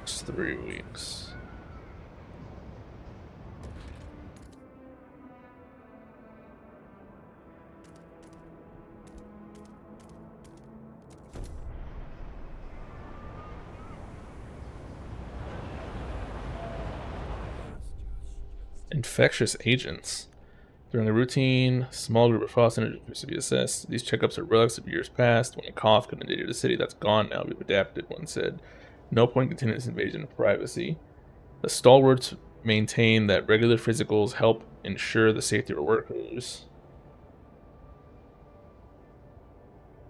It's 3 weeks. Infectious agents. During a routine, small group of frost individuals to be assessed. These checkups are relics of years past. When a cough could endanger the city, that's gone now. We've adapted, one said. No point continuing this invasion of privacy. The stalwarts maintain that regular physicals help ensure the safety of our workers.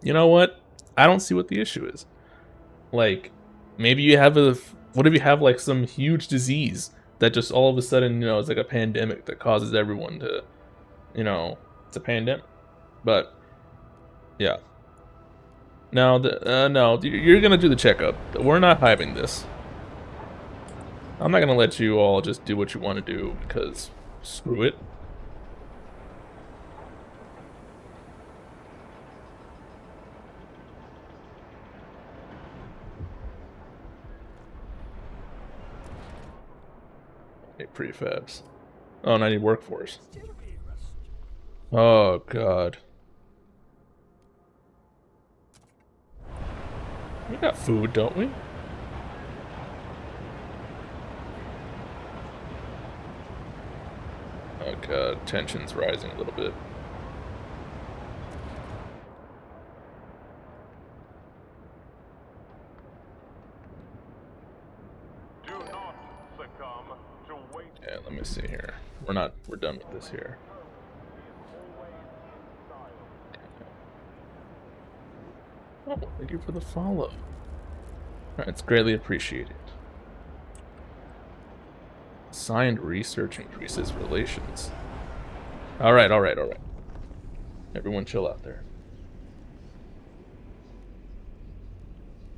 You know what? I don't see what the issue is. Like, maybe you have a... What if you have, like, some huge disease that just all of a sudden, you know, it's like a pandemic that causes everyone to... You know, it's a pandemic. But, yeah. No, no, you're gonna do the checkup. We're not hiving this. I'm not gonna let you all just do what you want to do because screw it. Hey, prefabs. Oh, and I need workforce. Oh god. We got food, don't we? Oh god, tension's rising a little bit. Do not succumb to waste. Yeah, let me see here. We're done with this here. Oh, thank you for the follow. Alright, it's greatly appreciated. Signed research increases relations. Alright, alright, alright. Everyone chill out there.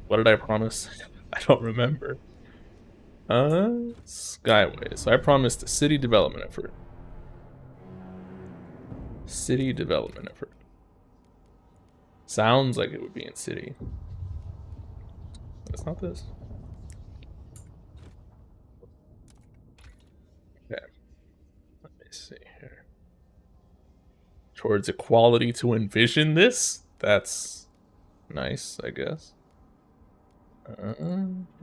What did I promise? I don't remember. Skyway. So I promised a city development effort. City development effort. Sounds like it would be in city. But it's not this. Okay. see here. Towards equality to envision this? That's nice, I guess.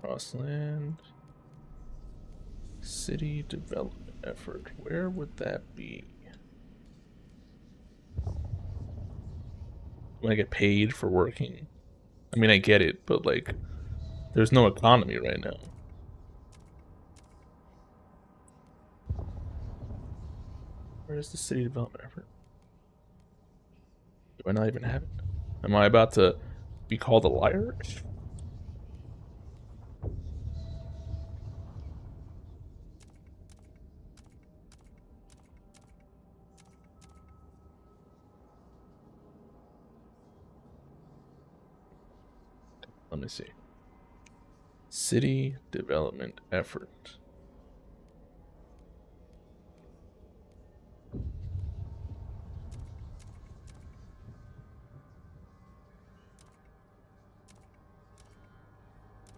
Crossland. City development effort. Where would that be? When I get paid for working? I mean, I get it, but like, there's no economy right now. Where is the city development effort? Do I not even have it? Am I about to be called a liar? Let me see. City development effort.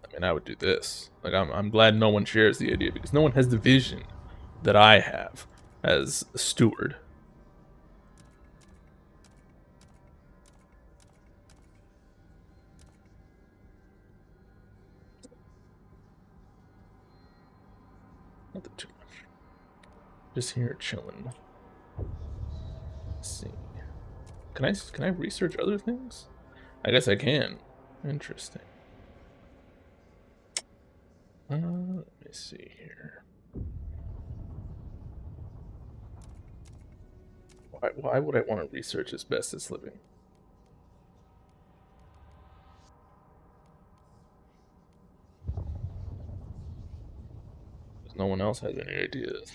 I mean, I would do this. Like, I'm glad no one shares the idea because no one has the vision that I have as a steward. Nothing too much. Just here chilling. Let's see. Can I research other things? I guess I can. Interesting. Let me see here. Why would I want to research asbestos living? Because no one else has any ideas.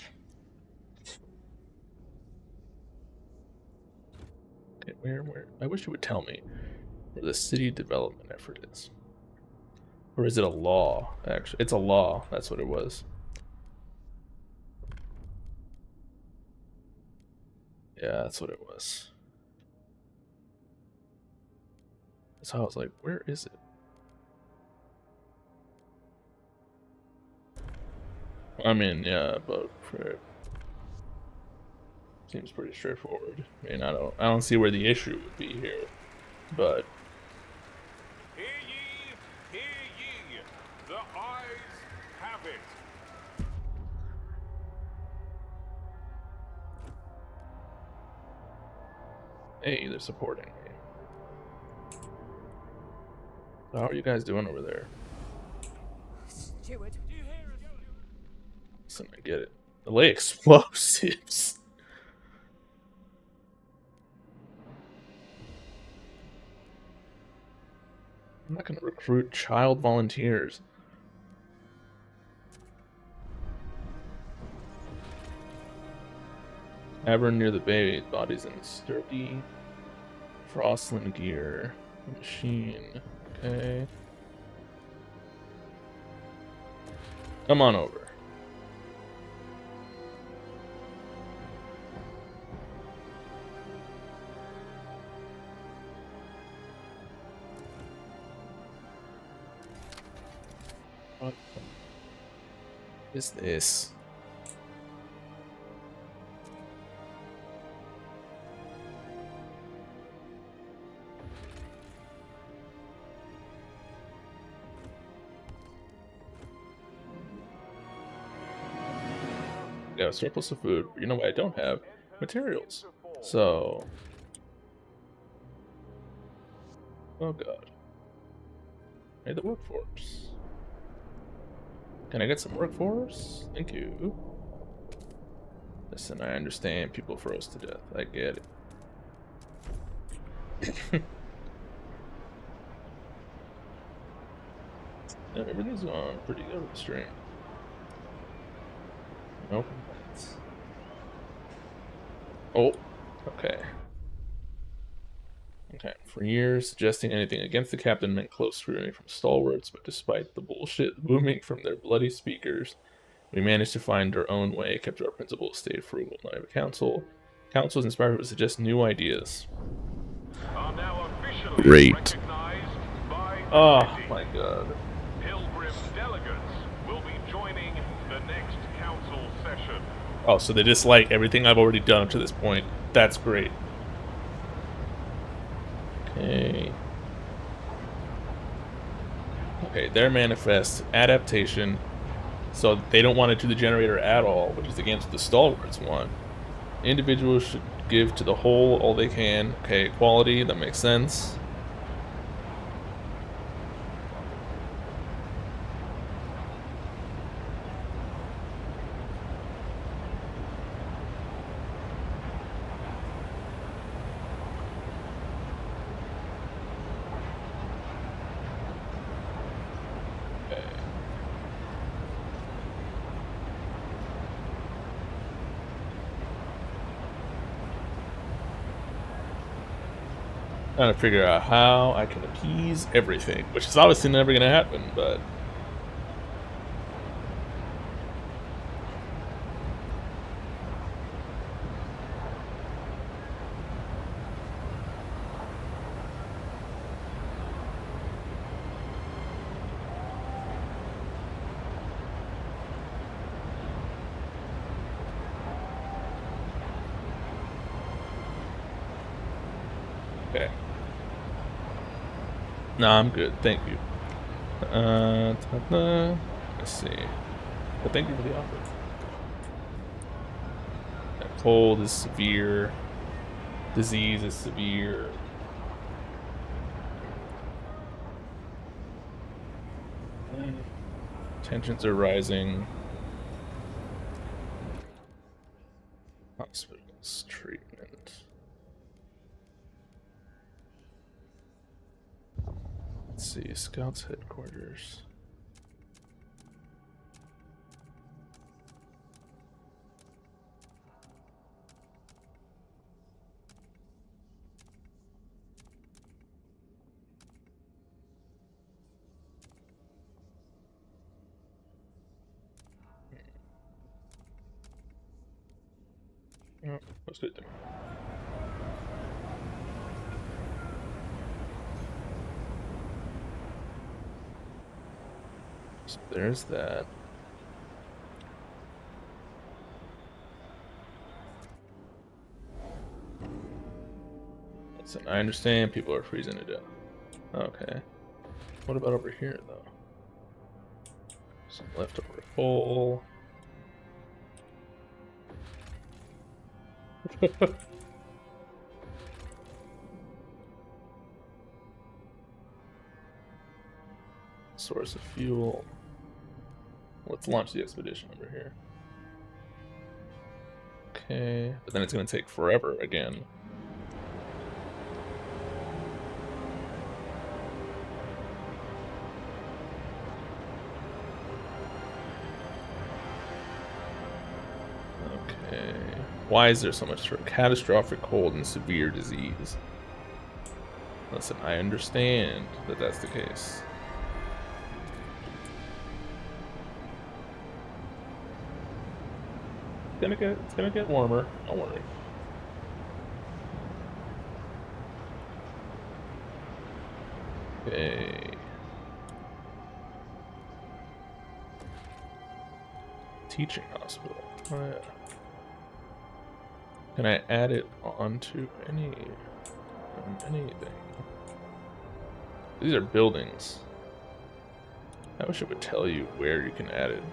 Okay, where? I wish you would tell me where the city development effort is. Or is it a law, actually? It's a law. That's what it was. Yeah, that's what it was. So I was like, where is it? I mean, yeah, but seems pretty straightforward. I mean, I don't see where the issue would be here, but Hear ye, hear ye. The eyes have it. hey, they're supporting me. So how are you guys doing over there? Steward. Listen, I get it. Delay explosives. I'm not gonna recruit child volunteers. Tavern near the bay, bodies in sturdy Frostland gear. Machine. Okay. Come on over. What is this? Yeah, surplus of food. You know what I don't have? Materials. So... oh god. Hey, the workforce. Can I get some workforce? Thank you. Listen, I understand people froze to death. I get it. Yeah, everything's going pretty good with the stream. No complaints. Oh, okay. Okay, for years, suggesting anything against the captain meant close scrutiny from stalwarts, but despite the bullshit booming from their bloody speakers, we managed to find our own way, kept our principles, stayed frugal, not have a council. Council was inspired to suggest new ideas. Are now officially Great. recognized by the Oh city. my god. Pilgrim delegates will be joining the next council session. Oh, so they dislike everything I've already done up to this point. That's great. Okay. Okay, their manifest adaptation. So they don't want to do the generator at all, which is against the stalwarts one. Individuals should give to the whole all they can. Okay, equality, that makes sense. Trying to figure out how I can appease everything, which is obviously never going to happen, but... Okay. Nah, I'm good. Thank you. Let's see. But thank you for the offer. That cold is severe. Disease is severe. Tensions are rising. Hospitals, treatment. Let's see, Scouts headquarters. Oh, looks good to me. So there's that. Listen, I understand people are freezing to death. Okay. What about over here, though? Some leftover coal. Source of fuel. Let's launch the expedition over here. Okay, but then it's going to take forever again. Okay. Why is there so much catastrophic cold and severe disease? Listen, I understand that that's the case. It's gonna get warmer. Don't worry. Okay. Teaching hospital. Oh, yeah. Can I add it onto anything? These are buildings. I wish it would tell you where you can add it.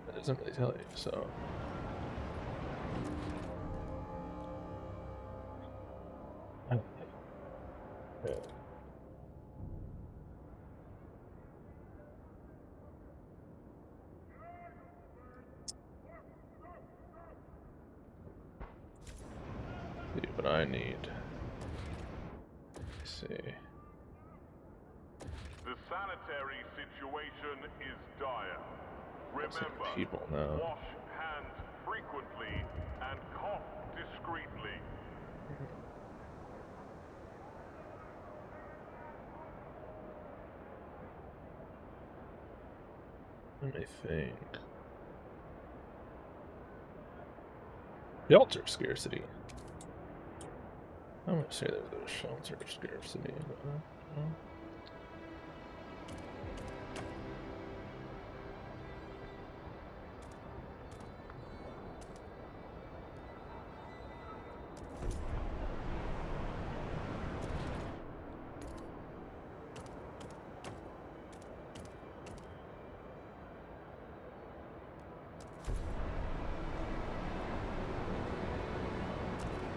It doesn't really tell you, so... Yeah. See what I need. Let's see. The sanitary situation is dire. Remember, People now. wash hands frequently and cough discreetly. Let me think. Shelter scarcity. I'm gonna say that there's shelter of scarcity. No.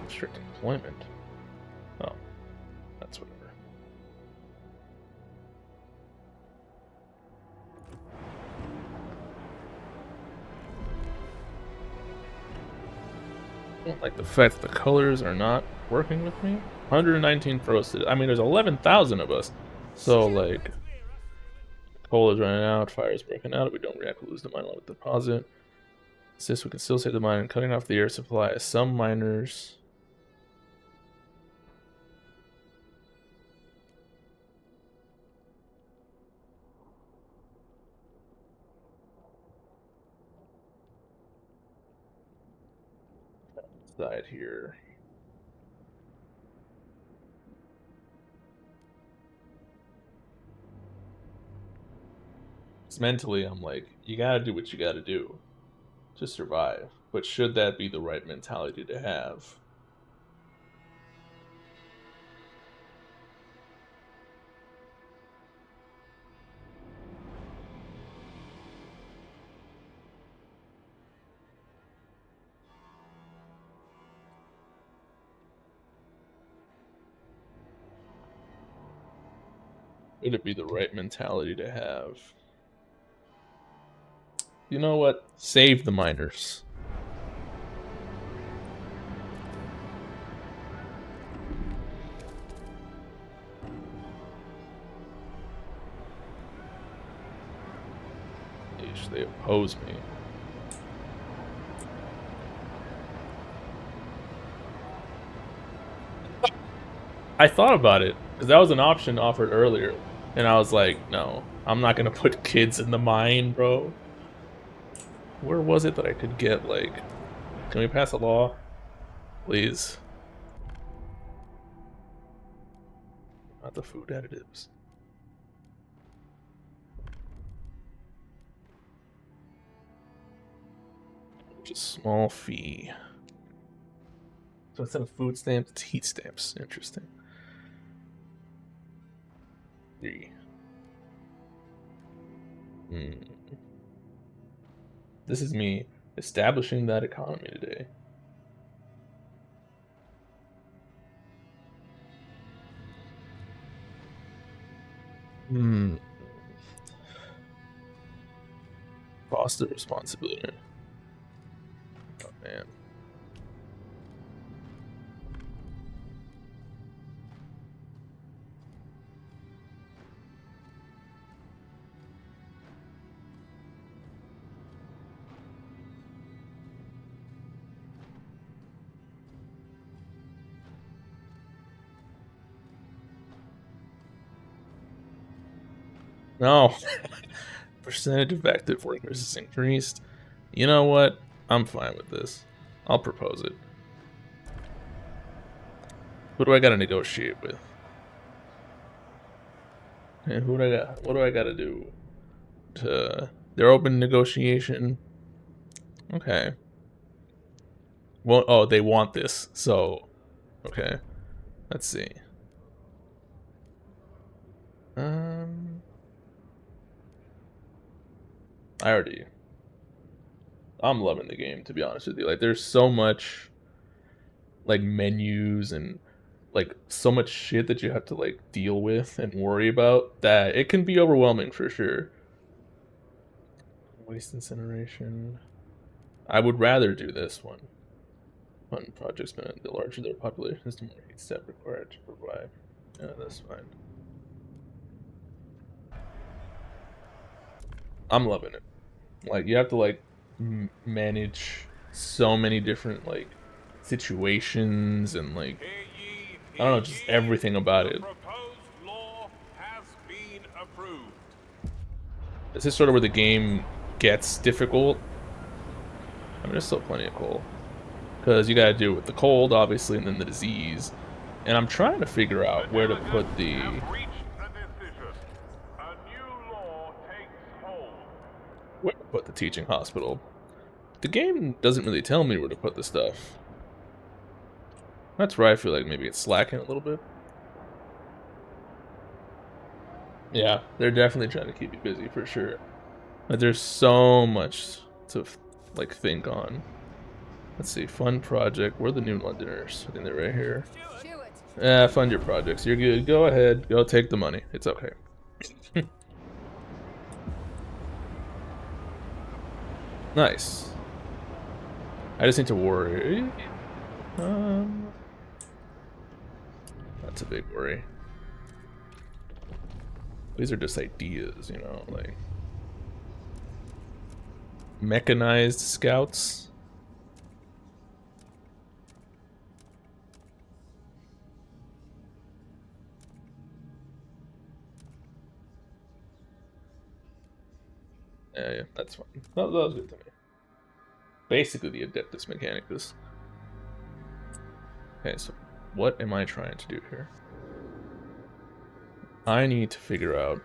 Strict employment. Oh, that's whatever. I don't like the fact that the colors are not working with me. 119 roasted. I mean, there's 11,000 of us. So, like, coal is running out, fire is breaking out. If we don't react, we'll lose the mine along with the deposit. Since we can still save the mine, cutting off the air supply. Some miners. Side here. It's mentally, I'm like, you gotta do what you gotta do to survive. But should that be the right mentality to have? Would it be the right mentality to have? You know what? Save the miners. Eesh, they oppose me. I thought about it, because that was an option offered earlier. And I was like, no, I'm not gonna put kids in the mine, bro. Where was it that I could get, like... Can we pass a law? Please. Not the food additives. Just small fee. So instead of food stamps, it's heat stamps. Interesting. 3. This is me establishing that economy today. Foster responsibility. Oh man. No. Percentage of active workers is increased. You know what? I'm fine with this. I'll propose it. Who do I gotta negotiate with? And who do I got? What do I gotta do? They're open negotiation. Okay. Well, oh, they want this, so okay. Let's see. I'm loving the game, to be honest with you. Like, there's so much, like, menus and, like, so much shit that you have to, like, deal with and worry about that it can be overwhelming for sure. Waste incineration. I would rather do this one. Fun projects, but the larger their population is, the more heat step required to provide. Yeah, that's fine. I'm loving it. Like, you have to, like, manage so many different, like, situations and, like, I don't know, just everything about it. This is sort of where the game gets difficult. I mean, there's still plenty of coal. Because you gotta deal with the cold, obviously, and then the disease. And I'm trying to figure out where to put Delegates the... have reached a decision. A new law takes hold. Where to put the teaching hospital. The game doesn't really tell me where to put the stuff. That's where I feel like maybe it's slacking a little bit. Yeah, they're definitely trying to keep you busy for sure. But there's so much to like think on. Let's see, fund project. Where are the New Londoners? I think they're right here. Steward. Fund your projects. You're good. Go ahead. Go take the money. It's okay. Nice. I just need to worry. That's a big worry. These are just ideas, you know, like mechanized scouts. Yeah, that's fine. That was good to me. Basically the Adeptus Mechanicus. Okay, so what am I trying to do here? I need to figure out...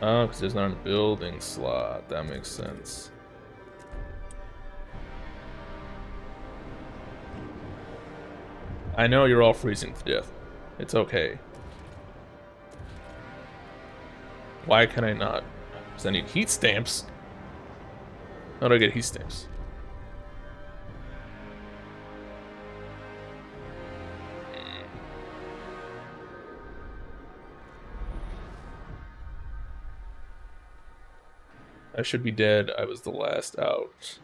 Oh, because there's not a building slot. That makes sense. I know you're all freezing to death. It's okay. Why can I not? Because I need heat stamps. How do I get heat stamps? I should be dead. I was the last out.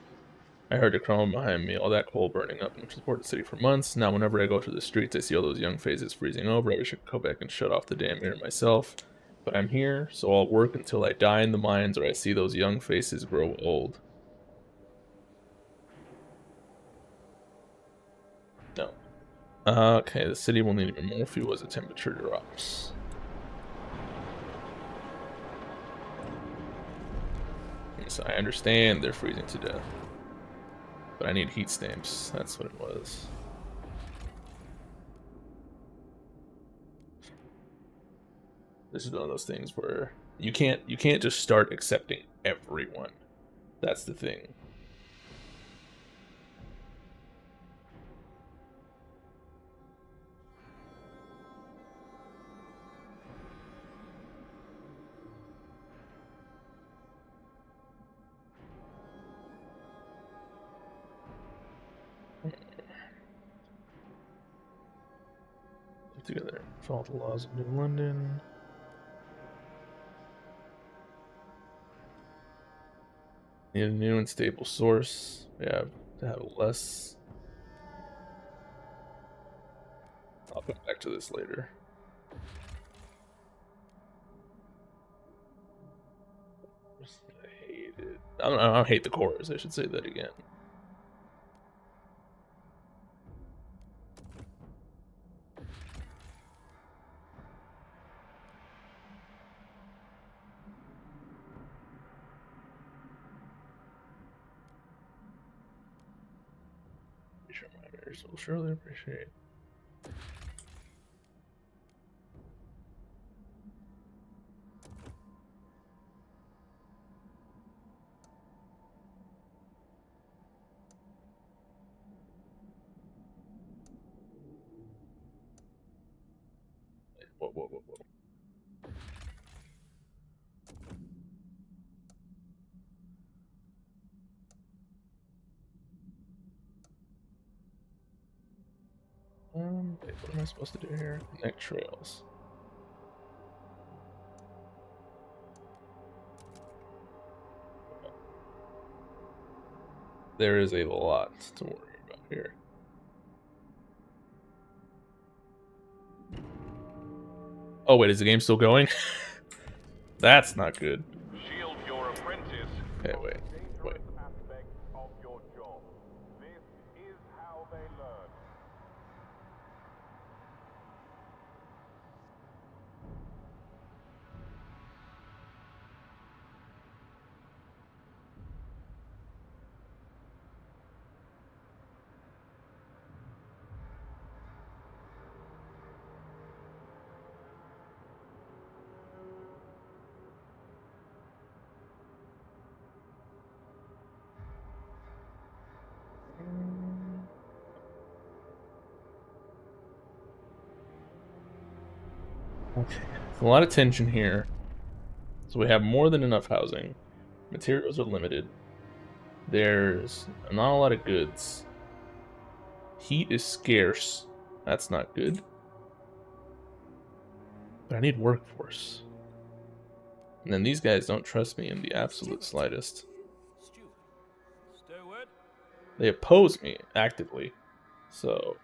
I heard it crumbling behind me, all that coal burning up and support the city for months. Now whenever I go through the streets, I see all those young faces freezing over. I wish I could go back and shut off the damn air myself. But I'm here, so I'll work until I die in the mines or I see those young faces grow old. No. Okay, the city will need even more fuel as the temperature drops. Yes, I understand they're freezing to death. But I need heat stamps. That's what it was. This is one of those things where you can't just start accepting everyone. That's the thing. Together. Follow the laws of New London. Need a new and stable source. We have to have less. I'll come back to this later. I hate it. I don't hate the cores. I should say that again. Future miners will surely appreciate. Whoa, whoa, whoa, whoa. Wait, what am I supposed to do here? Connect trails. There is a lot to worry about here. Oh wait, is the game still going? That's not good. Shield your apprentice Okay, from wait. dangerous aspects of your job. This is how they learn. Okay. A lot of tension here. So we have more than enough housing. Materials are limited. There's not a lot of goods. Heat is scarce. That's not good. But I need workforce. And then these guys don't trust me in the absolute slightest. Steward? They oppose me actively. So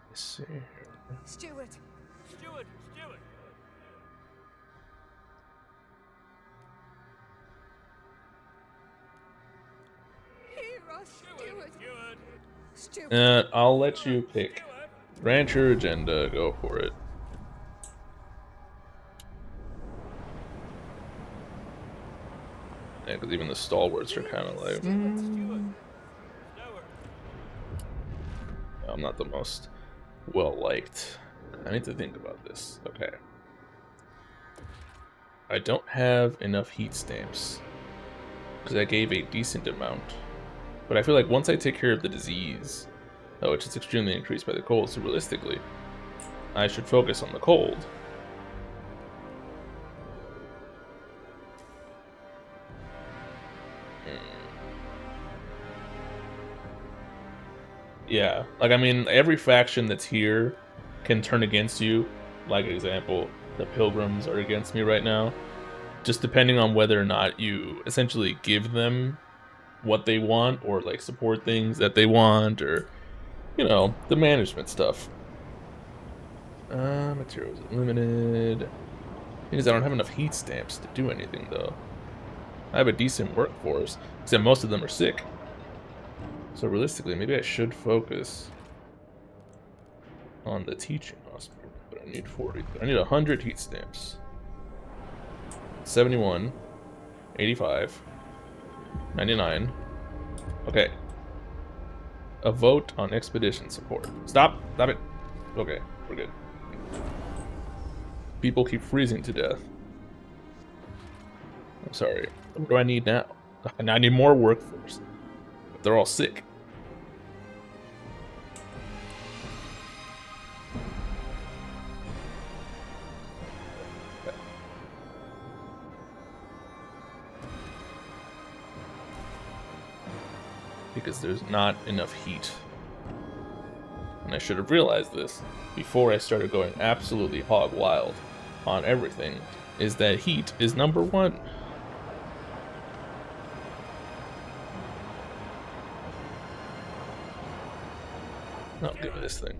let's see here. Steward. Steward! Steward! Hear us, Steward. Steward! Steward. I'll let you pick. Grant your agenda. Go for it. Yeah, because even the stalwarts are kind of like, Steward! I'm not the most well liked. I need to think about this. Okay. I don't have enough heat stamps because I gave a decent amount. But I feel like once I take care of the disease, which is extremely increased by the cold, so realistically, I should focus on the cold. Yeah, like I mean, every faction that's here can turn against you. Like example, the Pilgrims are against me right now. Just depending on whether or not you essentially give them what they want, or like support things that they want, or you know, the management stuff. Materials limited. Because I don't have enough heat stamps to do anything though. I have a decent workforce, except most of them are sick. So realistically, maybe I should focus on the teaching hospital. But I need 40. I need 100 heat stamps. 71, 85, 99. Okay. A vote on expedition support. Stop! Stop it! Okay, we're good. People keep freezing to death. I'm sorry. What do I need now? I need more workforce. But they're all sick. Because there's not enough heat. And I should have realized this before I started going absolutely hog wild on everything, is that heat is number one. Oh, give me this thing.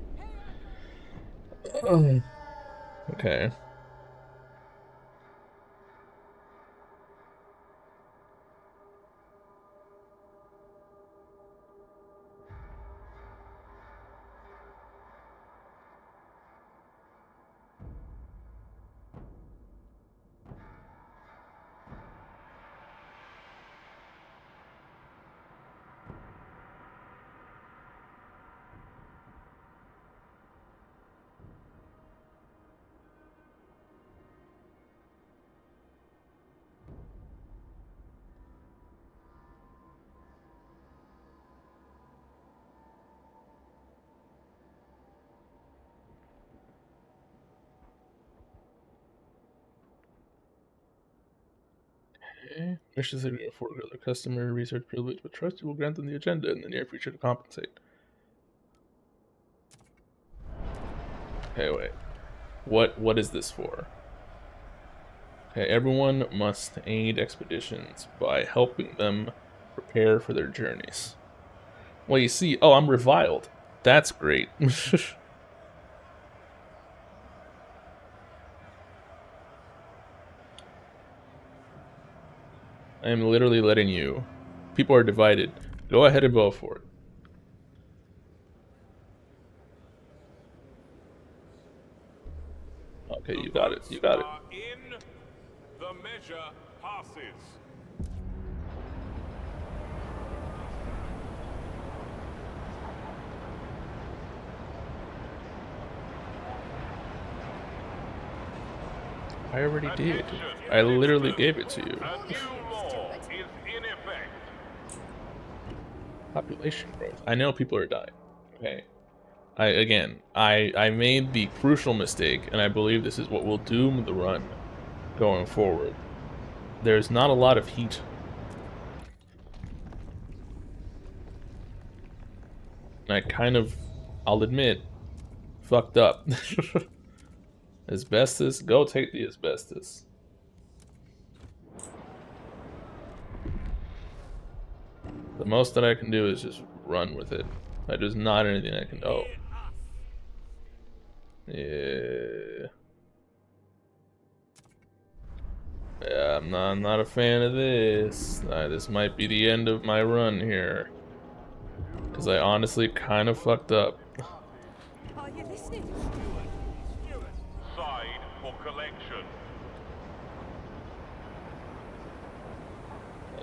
Okay. Okay. Wishes to afford other customer research privilege, but trust you will grant them the agenda in the near future to compensate. Okay, wait. What is this for? Okay, everyone must aid expeditions by helping them prepare for their journeys. Well, you see, oh, I'm reviled. That's great. I am literally letting you. People are divided. Go ahead and vote for it. Okay, you got it. You got it. Are in. The measure passes. I already did. I literally gave it to you. A new law is in effect. Population growth. I know people are dying. Okay. I made the crucial mistake, and I believe this is what will doom the run going forward. There's not a lot of heat. And I kind of, I'll admit, fucked up. Asbestos, go take the asbestos. The most that I can do is just run with it. There's not anything I can. Oh. Yeah. Yeah, I'm not a fan of this. This might be the end of my run here. Because I honestly kind of fucked up. Are you listening? Side for collection.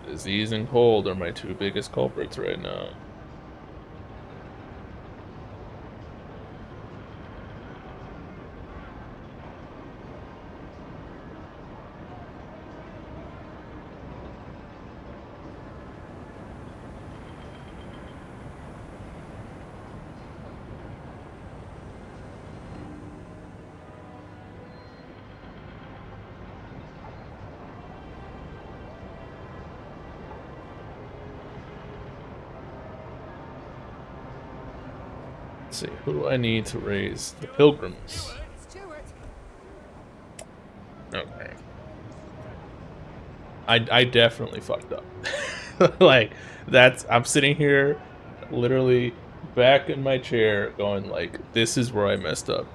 Disease and cold are my two biggest culprits right now. Let's see, who do I need to raise? The pilgrims. Stewart. Okay. I definitely fucked up. Like, I'm sitting here, literally back in my chair, going like, this is where I messed up.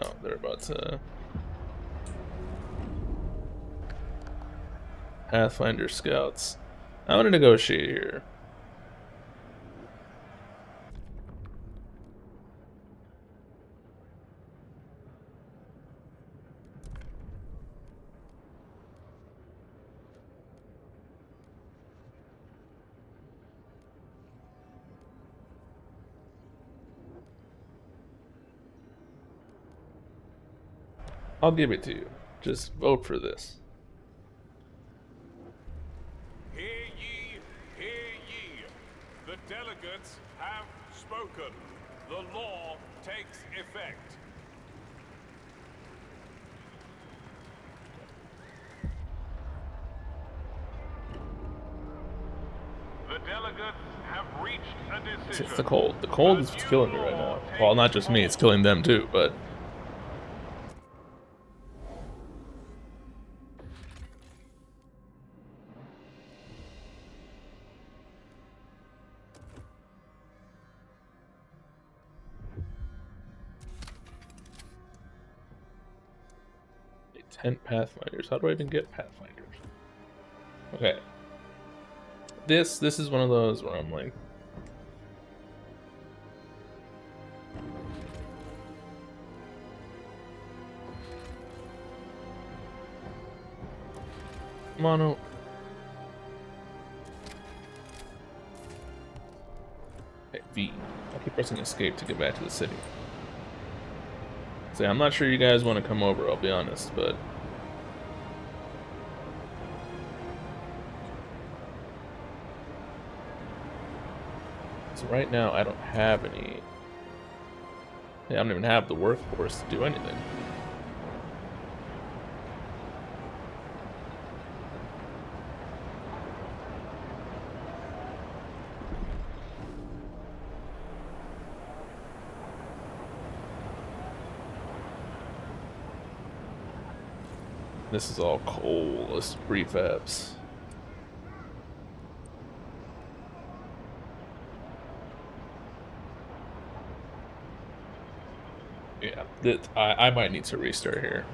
Oh, they're about to... Pathfinder scouts. I'm gonna negotiate here. I'll give it to you. Just vote for this. Hear ye, hear ye. The delegates have spoken. The law takes effect. The delegates have reached a decision. It's the cold. The cold is what's killing me right now. Well, not just me, it's killing them too, but... Tent Pathfinders. How do I even get Pathfinders? Okay. This is one of those where I'm like... Mono. Okay, V. I keep pressing escape to get back to the city. Say, I'm not sure you guys want to come over, I'll be honest, but... So right now, I don't have any... Yeah, I don't even have the workforce to do anything. This is all coalesced prefabs. Yeah, I might need to restart here.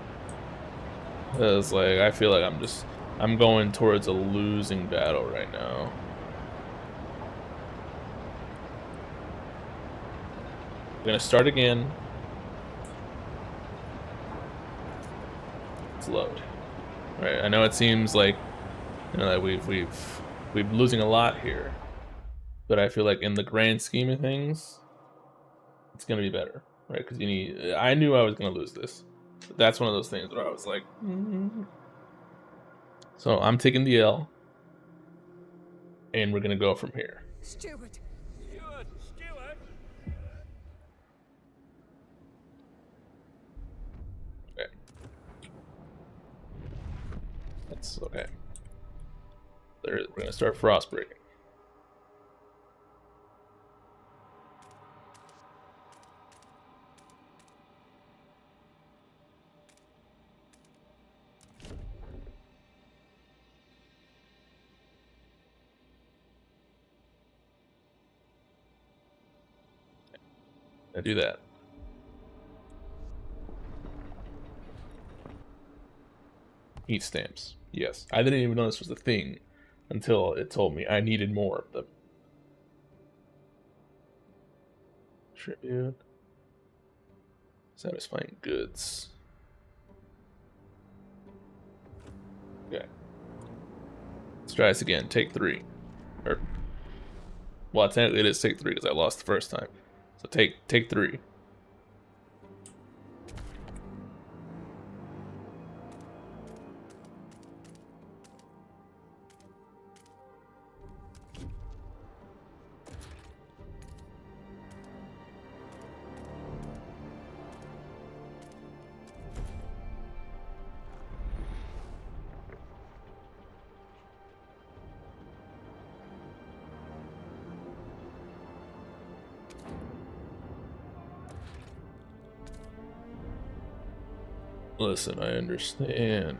Cause like I feel like I'm going towards a losing battle right now. I'm gonna start again. Let's load. Right, I know it seems like that we've been losing a lot here, but I feel like in the grand scheme of things, it's gonna be better, right? Because I knew I was gonna lose this. But that's one of those things where I was like, So I'm taking the L. and we're gonna go from here. Steward. Steward! Okay. That's okay. We're gonna start frost breaking. I do that. Heat stamps. Yes. I didn't even know this was a thing until it told me I needed more of them. Tribute. Satisfying goods. Okay. Let's try this again. Take 3. Or, well, technically it is take 3 because I lost the first time. So take 3. Listen, I understand.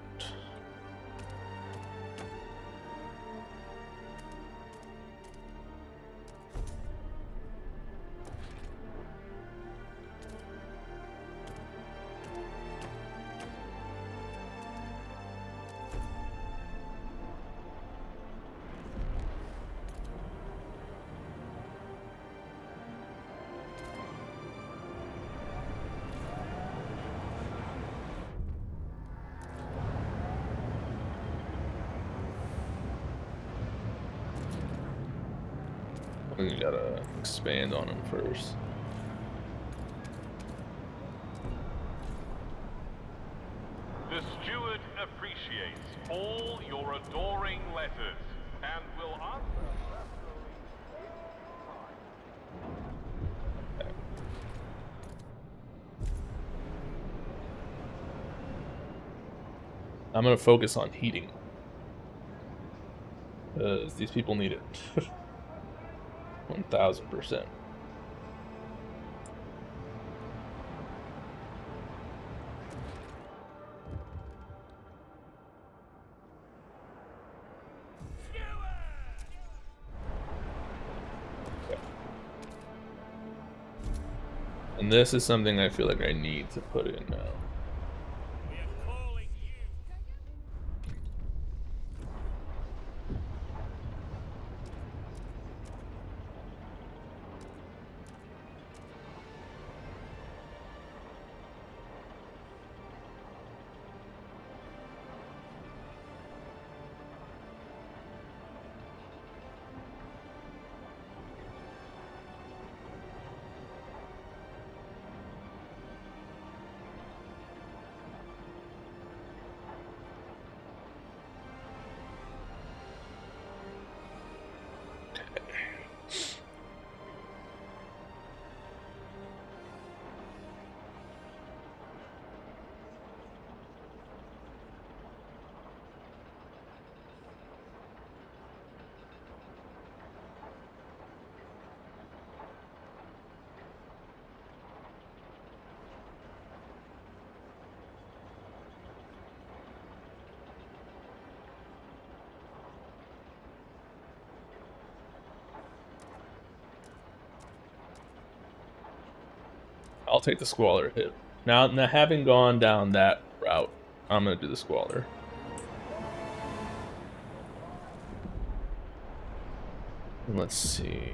I think you gotta expand on him first. The steward appreciates all your adoring letters and will answer I'm gonna focus on heating. Because these people need it. 1000%. And this is something I feel like I need to put in now. We are calling you. I'll take the Squalor hit. Now, having gone down that route, I'm gonna do the Squalor. And let's see.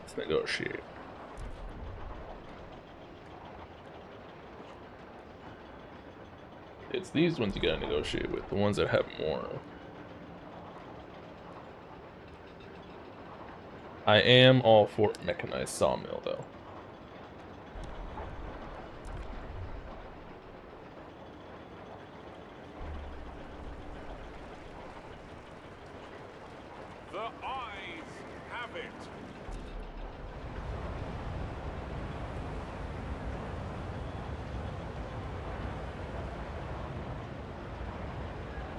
Let's negotiate. it's these ones you gotta negotiate with, the ones that have more. I am all for mechanized sawmill, though. The eyes have it.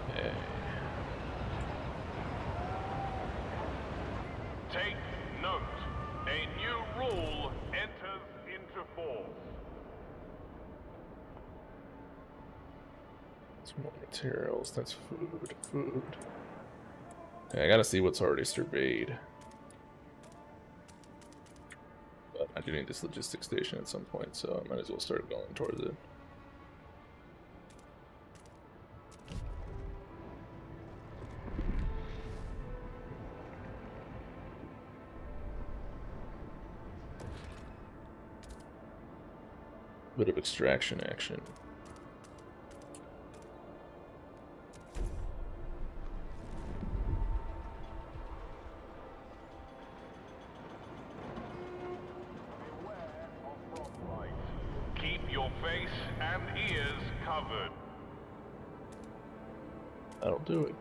Okay. Take note. A new rule enters into force. Some more materials, that's food. Okay, I gotta see what's already surveyed. But I do need this logistics station at some point, so I might as well start going towards it. Bit of extraction action. Beware of frostbite. Keep your face and ears covered. That'll do it.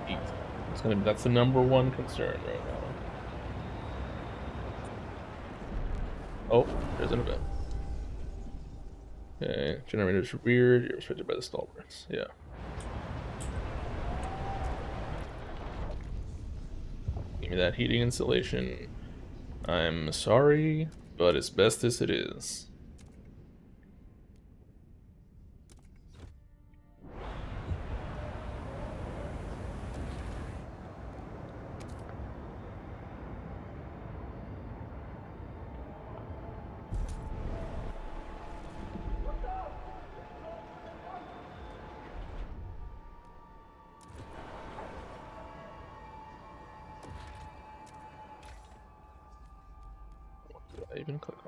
Eat. That's the #1 concern right now. Oh, there's an event. Okay, generators are weird. You're restricted by the stalwarts. Yeah. Give me that heating insulation. I'm sorry, but as best as it is. What did I even click on?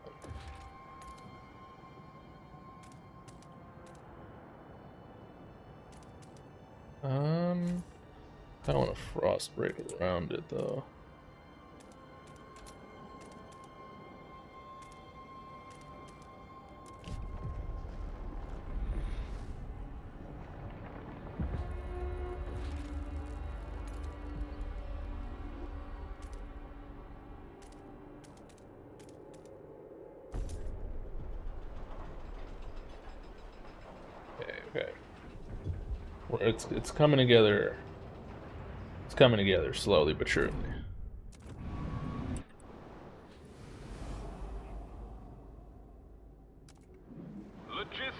I don't want to frost break around it though. Okay. Well, it's coming together. It's coming together slowly but surely. Logistics.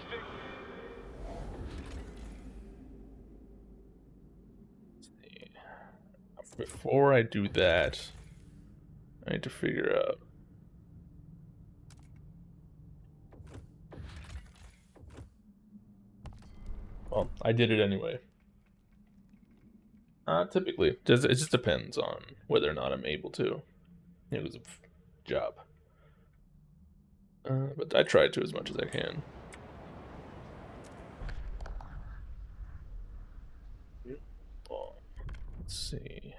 Before I do that, I need to figure out. Well, I did it anyway. Typically, it just depends on whether or not I'm able to. It was a job. But I tried to as much as I can. Oh, let's see.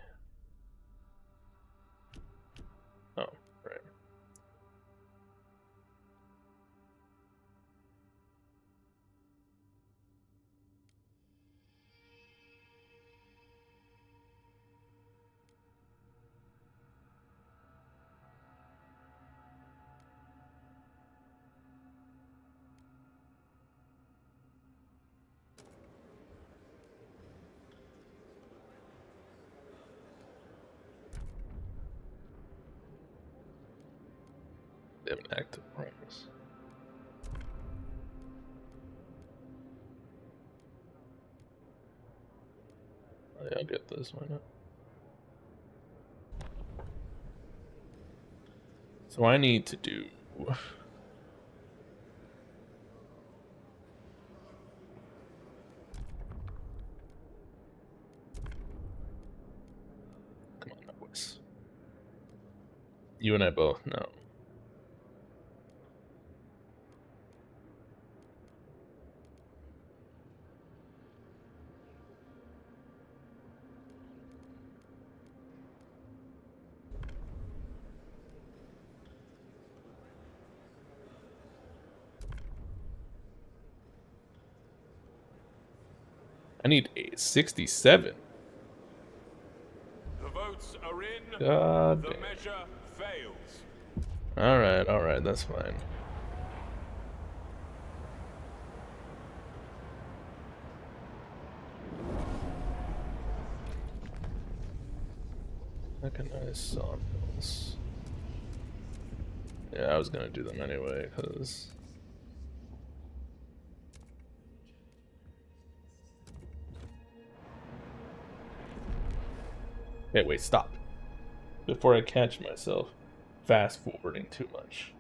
Oh, right. They have an active promise. Oh, yeah, I'll get this. Why not? So I need to do Nice. You and I both know. I need 67. The votes are in. God The damn. measure fails. Alright, that's fine. Mechanized sawmills. Yeah, I was gonna do them anyway, because... Hey, wait, stop. Before I catch myself fast forwarding too much.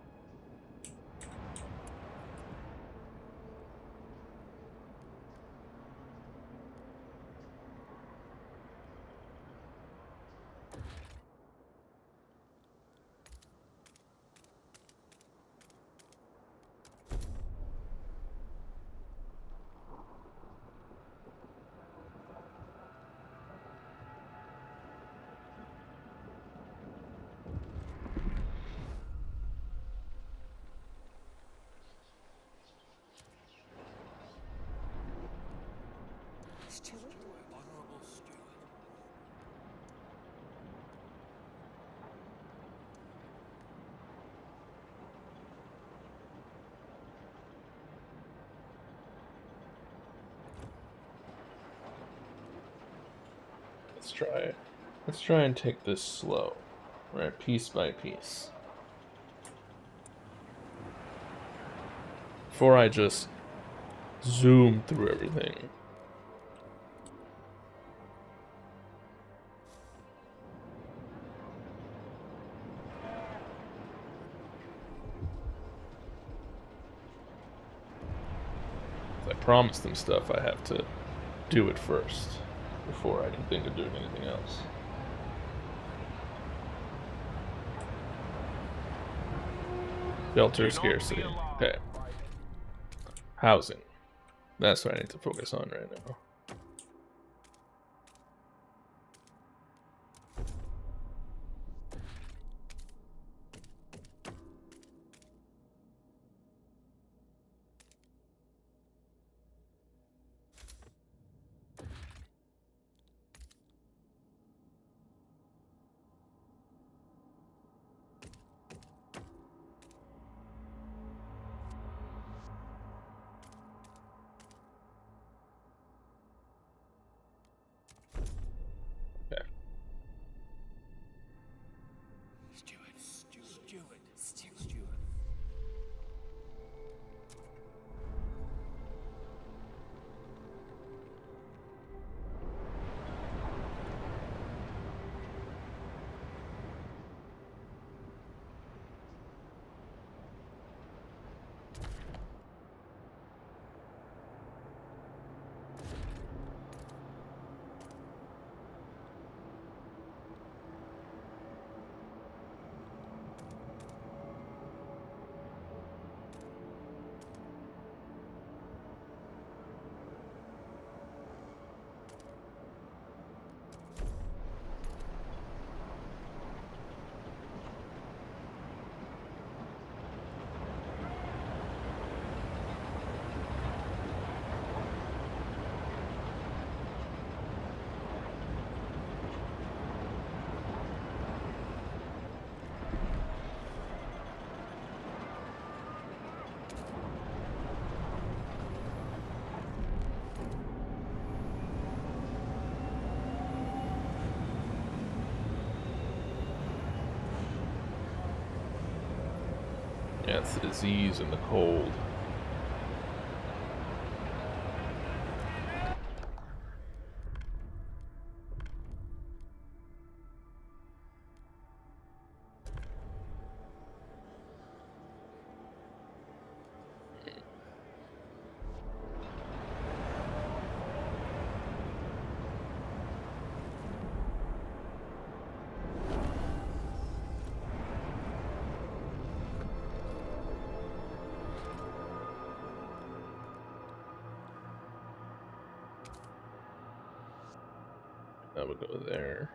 Steward? Honorable Steward. Let's try and take this slow. Right, piece by piece. Before I just zoom through everything. I promised them stuff, I have to do it first before I can think of doing anything else. Shelter scarcity. Okay. Housing. That's what I need to focus on right now. Okay. Steward. Yeah, it's the disease and the cold. That would go there.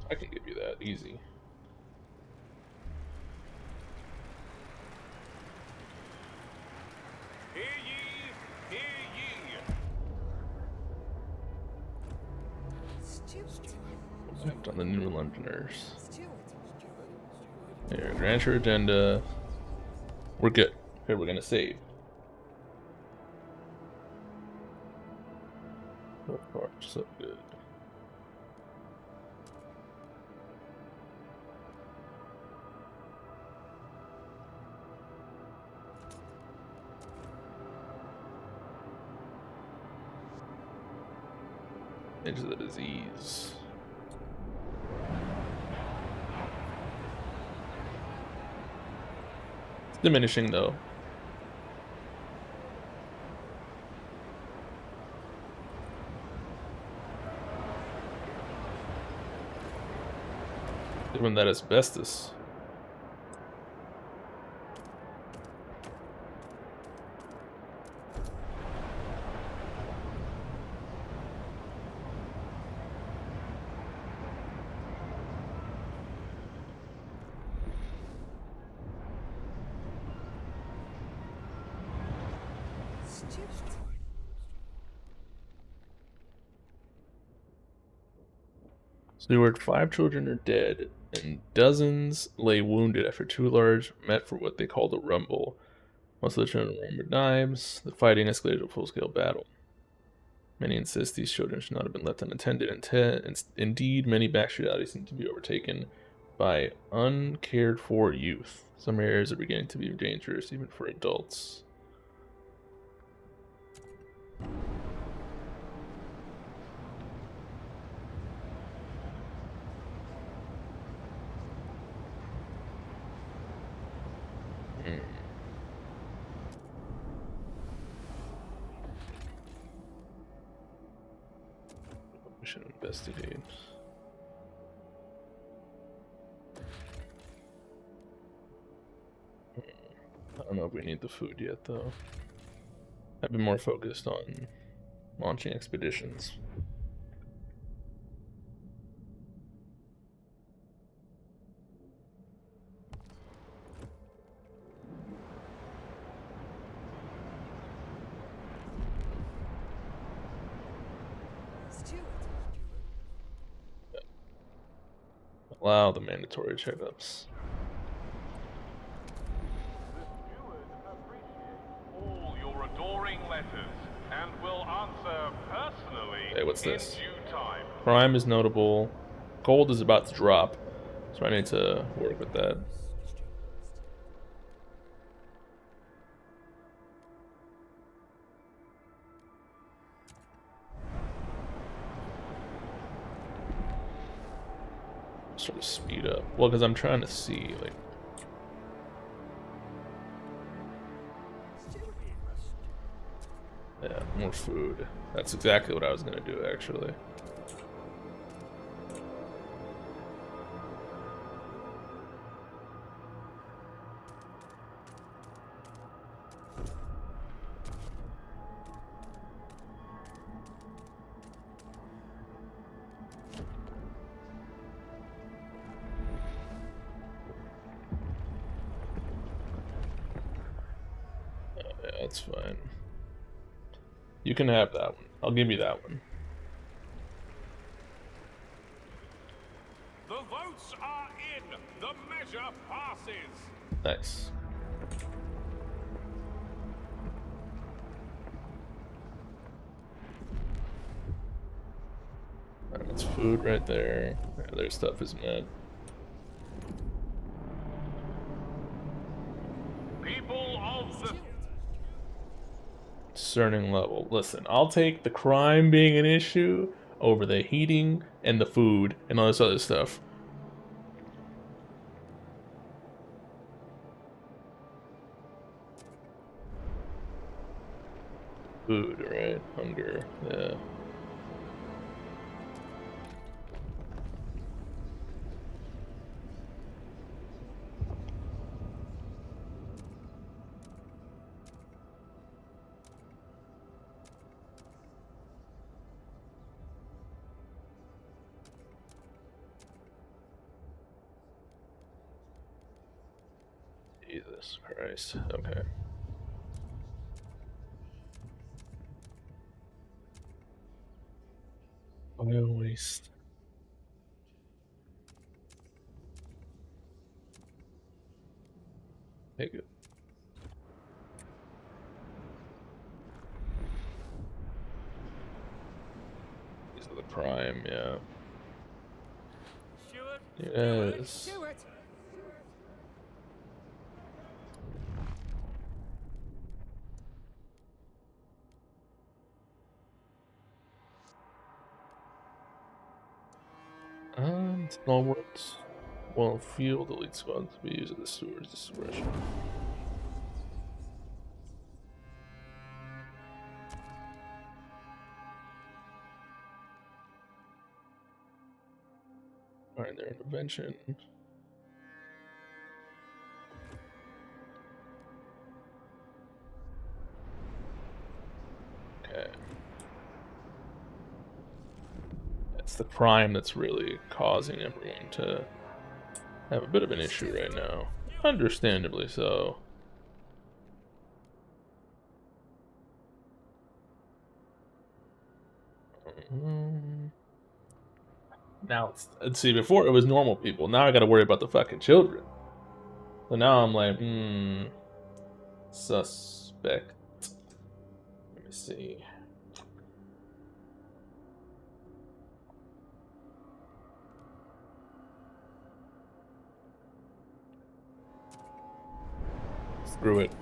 I can give you that easy. Hear ye, hear ye. Steward. Left on the new Londoners. Steward. Here, grant your agenda. We're good. Here, we're gonna save. So far, so good. Edge of the disease. It's diminishing though. Given that asbestos. Steward. Stewart, 5 children are dead, and dozens lay wounded after 2 large met for what they called a rumble. Most of the children were armed with knives. The fighting escalated to a full-scale battle. Many insist these children should not have been left unattended. Indeed, many bestialities seem to be overtaken by uncared-for youth. Some areas are beginning to be dangerous, even for adults. We should investigate. I don't know if we need the food yet, though. I've been more focused on launching expeditions. Steward. Allow the mandatory checkups. The steward appreciates all your adoring letters and will answer personally Hey, what's in this? due time. Crime is notable. Gold is about to drop, so I need to work with that. Sort of speed up. Well, because I'm trying to see, like, yeah, more food. That's exactly what I was gonna do, actually. Yeah, that's fine. You can have that one. I'll give you that one. The votes are in. The measure passes. Nice. That's food right there. Yeah, their stuff is met. People of the concerning level. Listen, I'll take the crime being an issue over the heating and the food and all this other stuff. Food, right? Hunger, yeah. Jesus Christ. Okay. Oil waste. Take it. These are the crime, yeah. Yes. Small works. Well, field elite squads to be used at the sewers discretion. Find their intervention. Okay. It's the crime that's really causing everyone to have a bit of an issue right now. Understandably so. Now let's see, before it was normal people. Now I gotta worry about the fucking children. So now I'm like, suspect. Let me see. Screw it.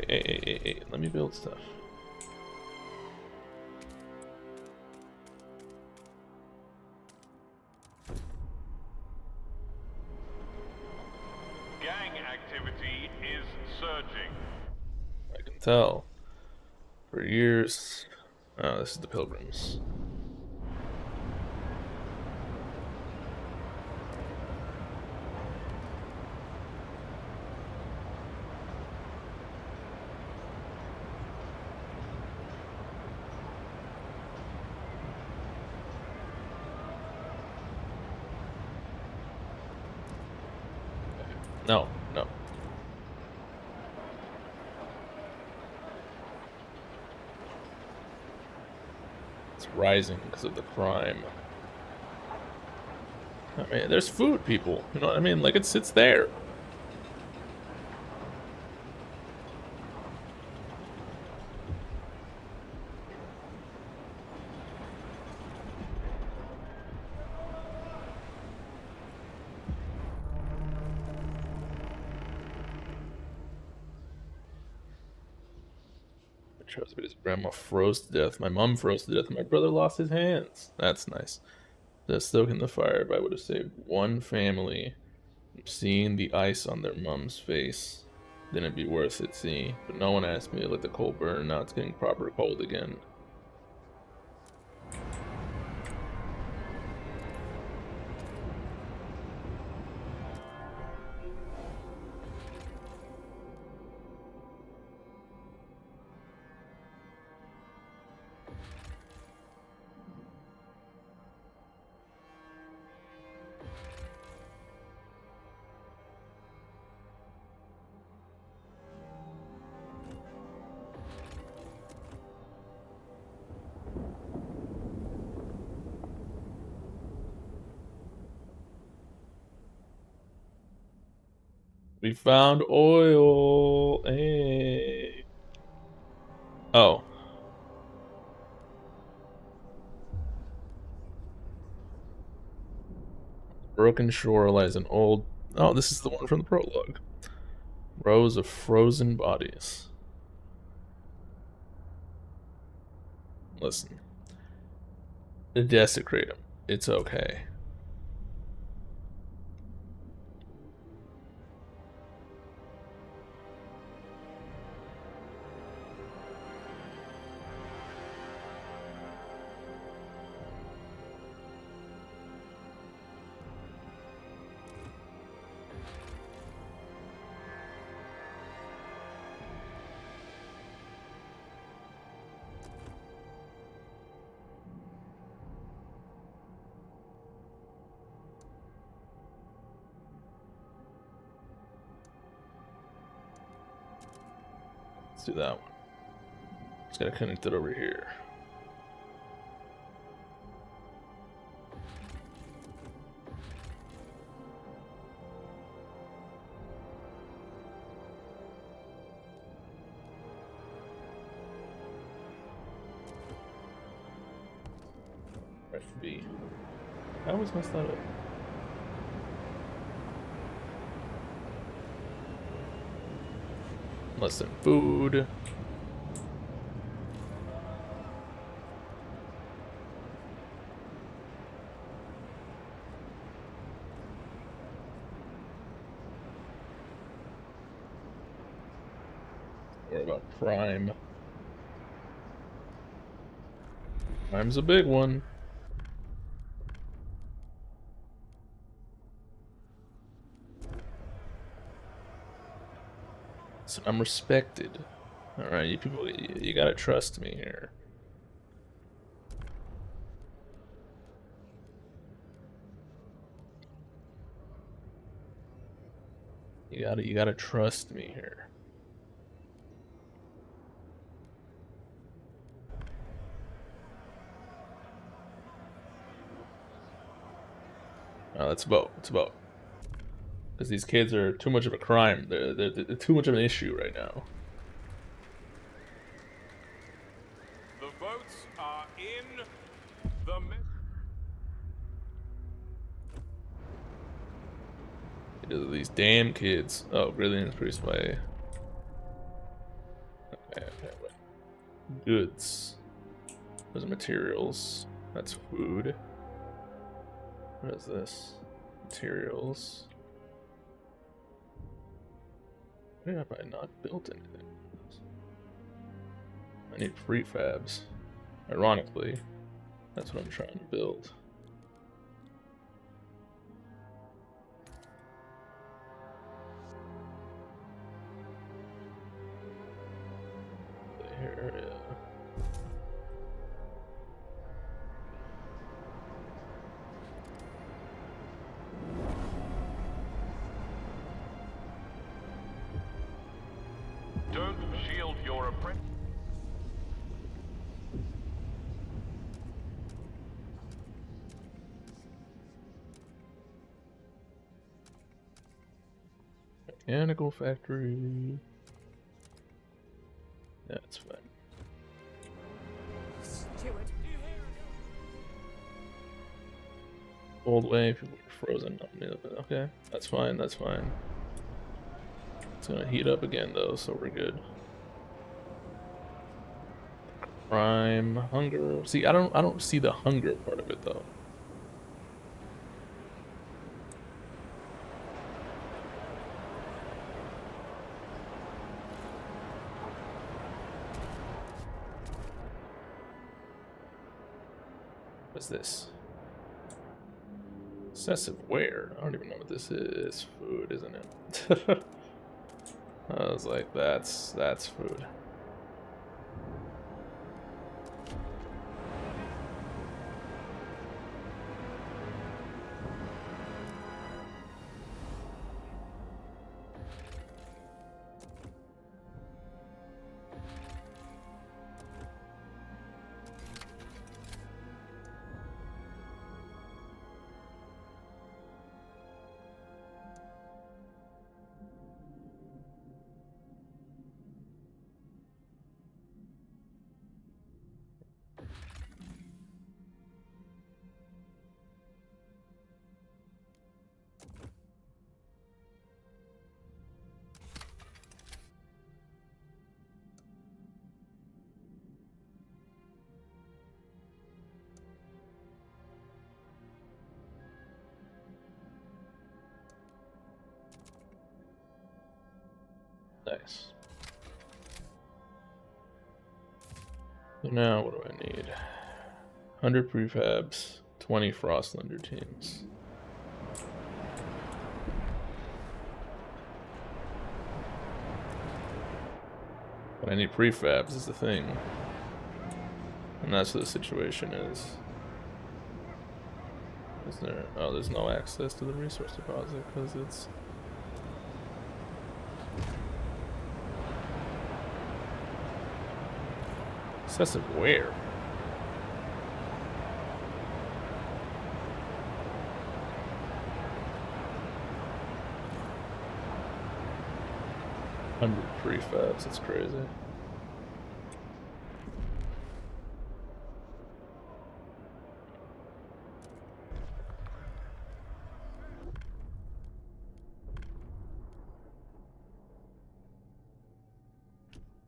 Hey, let me build stuff. Gang activity is surging. I can tell. For years. Oh, this is the Pilgrims. No, no. It's rising because of the crime. I mean, there's food, people. You know what I mean? Like, it sits there. His grandma froze to death. My mom froze to death. And my brother lost his hands. That's nice. Just stoking the fire, but I would have saved one family from seeing the ice on their mom's face. Then it'd be worth it, see. But no one asked me to let the coal burn. Now it's getting proper cold again. We found oil. Hey. Oh. Broken shore lies an old. Oh, this is the one from the prologue. Rows of frozen bodies. Listen. Desecrate them. It's okay. Let's do that one. Just gotta connect it over here. FB. I always mess that up. Less than food. Worry about crime. Crime's a big one. So I'm respected. Alright, you people, you gotta trust me here. You gotta trust me here. Let's vote. Let's vote. Because these kids are too much of a crime. They're too much of an issue right now. The votes are in. The These damn kids. Oh, really increased by. Okay, wait. Goods. Those are materials. That's food. What is this? Materials. Why have I not built anything? I need prefabs. Ironically, that's what I'm trying to build. Here, yeah. Don't shield your apprentice. Mechanical factory. That's fine. Steward. Old way, people are frozen. Okay, that's fine, that's fine. It's gonna heat up again though, so we're good. Crime, hunger. See, I don't see the hunger part of it though. What's this? Excessive wear. I don't even know what this is. Food, isn't it? I was like, that's food. Nice. So now, what do I need? 100 prefabs, 20 Frostlender teams. But I need prefabs is the thing. And that's what the situation is. Is there... Oh, there's no access to the resource deposit because it's... Excessive where? Hundred prefabs, that's crazy.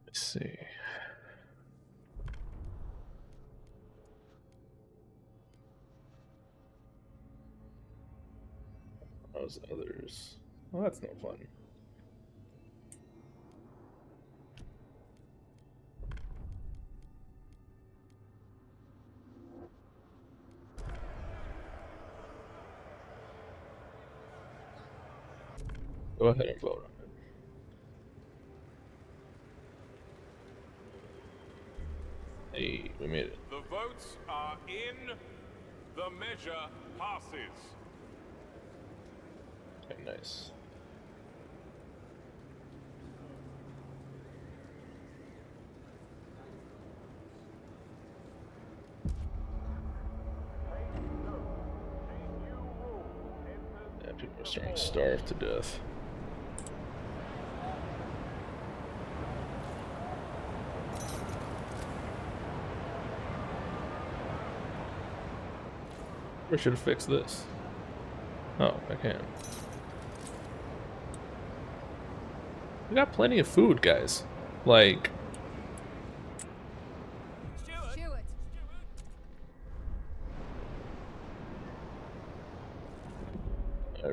Let's see. Those others. Well, that's no fun. Go ahead and vote on it. Hey, we made it. The votes are in. The measure passes. Okay, nice. Yeah, people are starting to starve to death. We should have fixed this. Oh, I can. We got plenty of food, guys. Like, Stewart.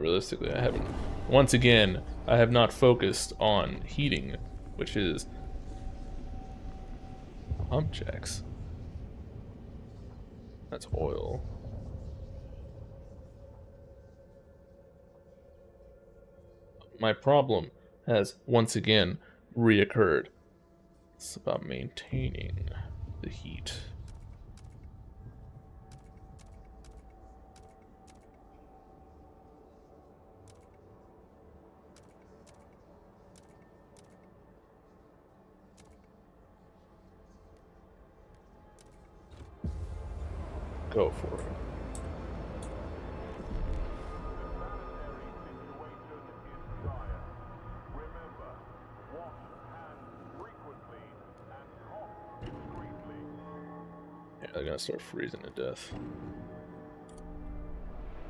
realistically, I haven't. Once again, I have not focused on heating, which is pump checks. That's oil. My problem has once again reoccurred. It's about maintaining the heat. Go for it. Yeah, they're gonna start freezing to death.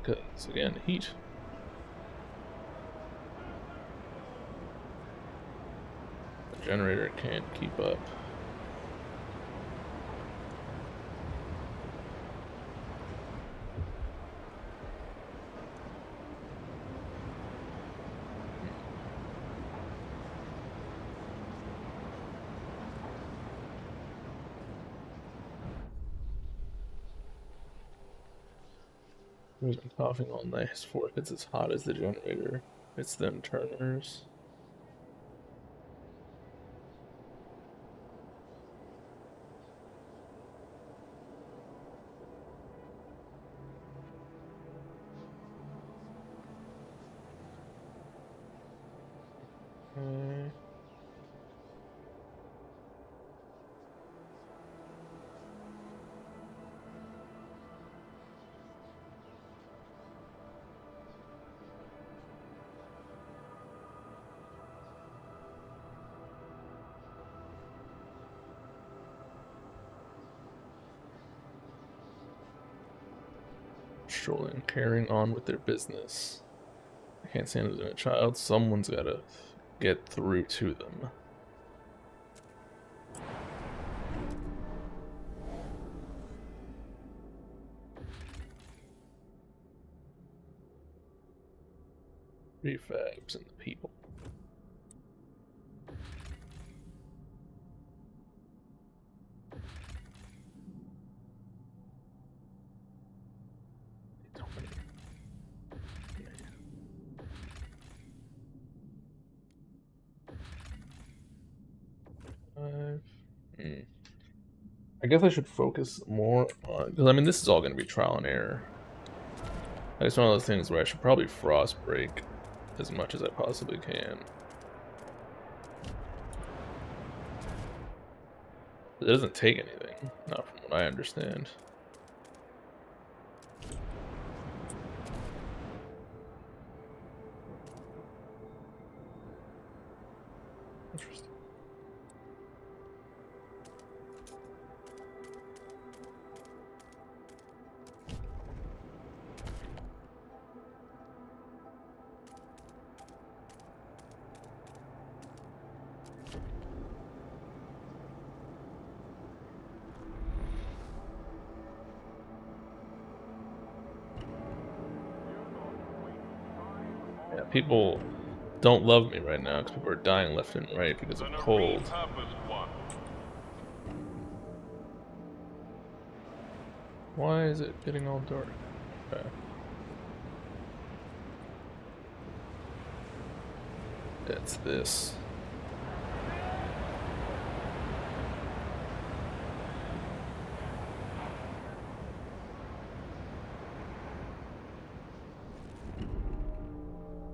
Because, again, heat. The generator can't keep up. He's been coughing all night. His forehead's as hot as the generator. It's them turners. Okay. Strolling, carrying on with their business. I can't stand it in a child. Someone's gotta get through to them. Prefabs and the people. I guess I should focus more on, because I mean this is all going to be trial and error. It's one of those things where I should probably frost break as much as I possibly can. It doesn't take anything, not from what I understand. Interesting. Yeah, people don't love me right now because people are dying left and right because of cold. Repurposed one. Why is it getting all dark? Okay. That's this.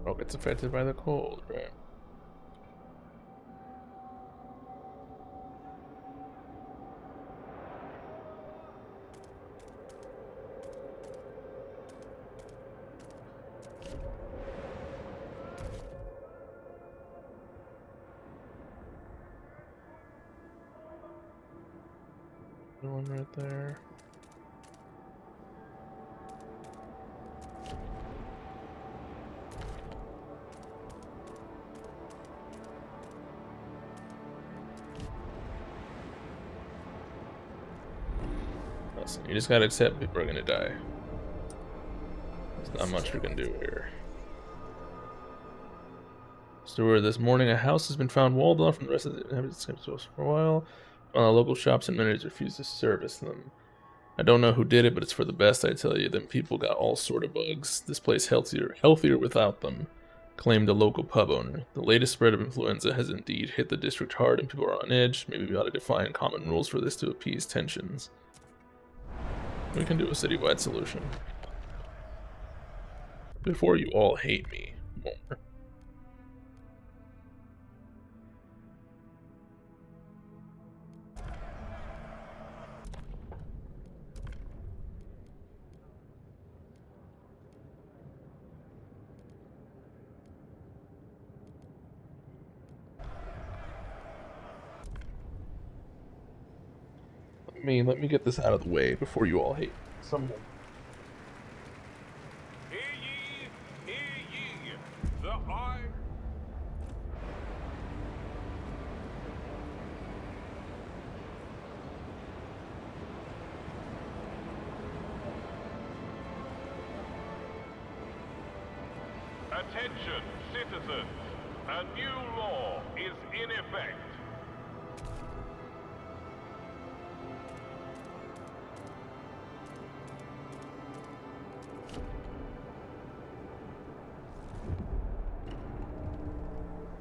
Oh, it's affected by the cold, right? The one right there. Listen, you just gotta accept people are gonna die. There's not much we can do here. Steward, this morning a house has been found walled off from the rest of the inhabitants for a while. Local shops and amenities refuse to service them. I don't know who did it, but it's for the best, I tell you. Them people got all sort of bugs. This place healthier without them, claimed a local pub owner. The latest spread of influenza has indeed hit the district hard and people are on edge. Maybe we ought to define common rules for this to appease tensions. We can do a citywide solution. Before you all hate me more. Let me get this out of the way before you all hate someone. Hear ye, hear ye. The eye. Attention, citizens. A new law is in effect.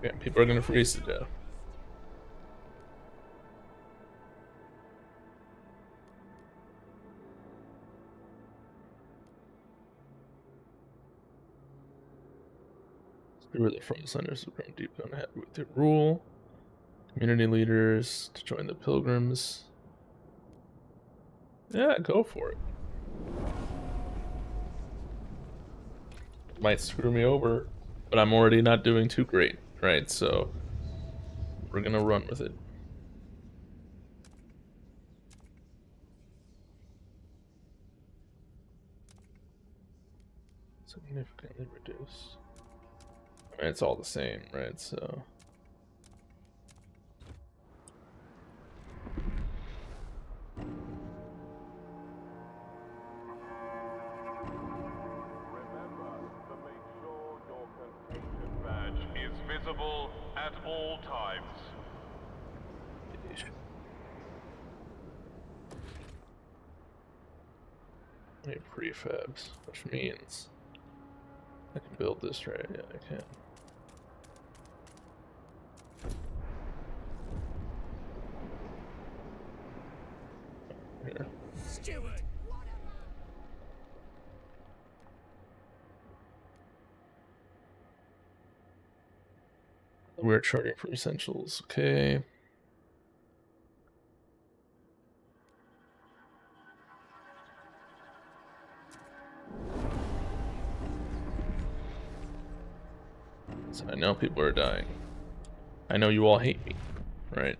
Yeah, people are gonna freeze to death. Through the front centers of grown deep unhappy with their rule. Community leaders to join the pilgrims. Yeah, go for it. Might screw me over, but I'm already not doing too great, right? So we're gonna run with it. Significantly reduce. I mean, it's all the same, right? So Remember to make sure your contagion badge is visible at all times. need prefabs, which means I can build this, right? Yeah, I can. Steward. We're charting for essentials. Okay. So I know people are dying. I know you all hate me, right?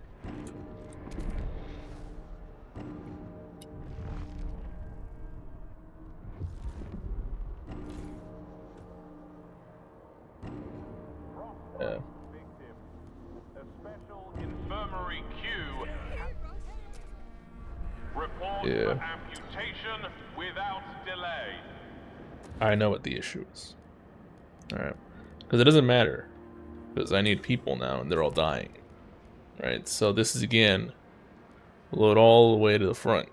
Yeah. Victim. A special infirmary queue. Report Yeah. for amputation without delay. I know what the issue is. Alright. Because it doesn't matter. Because I need people now and they're all dying. Right? So this is again, load all the way to the front.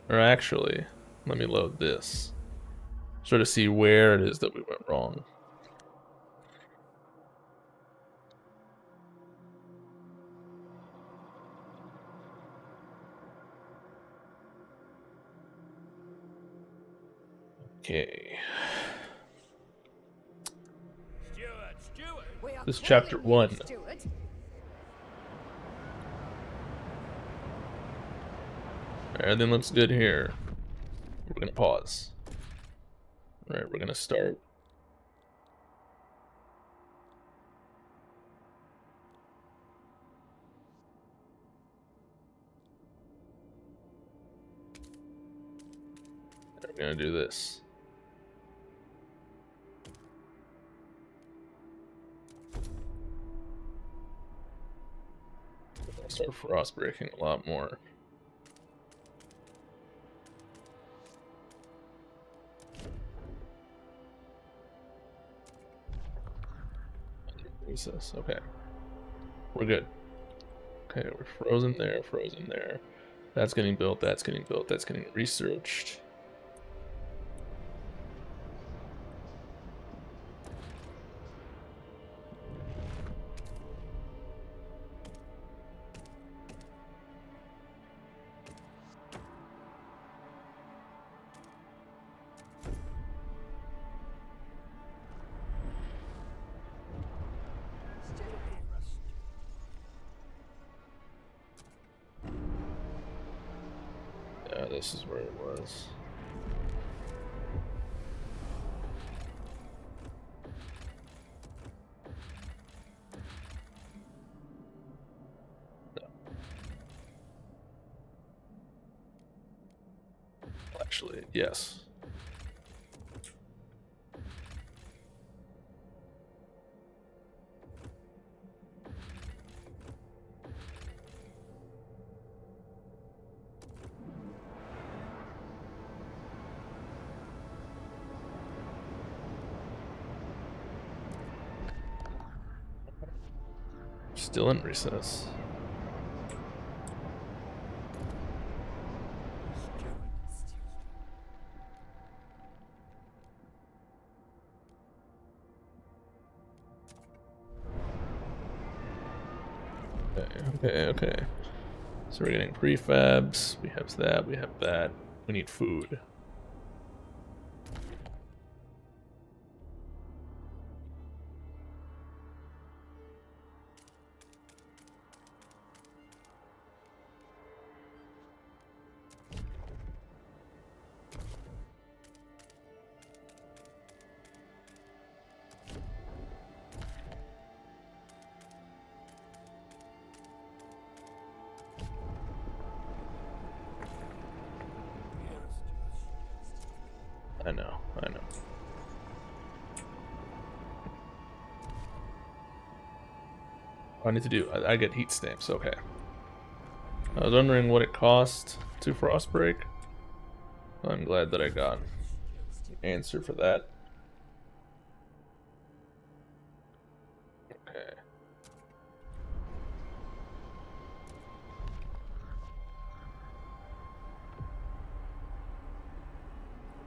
Or actually, let me load this. Sort of see where it is that we went wrong. Okay. We are This is chapter calling 1. you, Steward. Everything looks good here. We're gonna pause. Alright, we're gonna start. We're gonna do this. I'll start frost breaking a lot more. Recess. Okay. We're good. Okay, we're frozen there, frozen there. That's getting built, that's getting built, that's getting researched. Yeah, this is where it was. No. Actually, yes. Still in recess. Okay. So we're getting prefabs. We have that. We have that. We need food. I know. What I need to do, I get heat stamps, okay. I was wondering what it cost to frost break. I'm glad that I got an answer for that. Okay.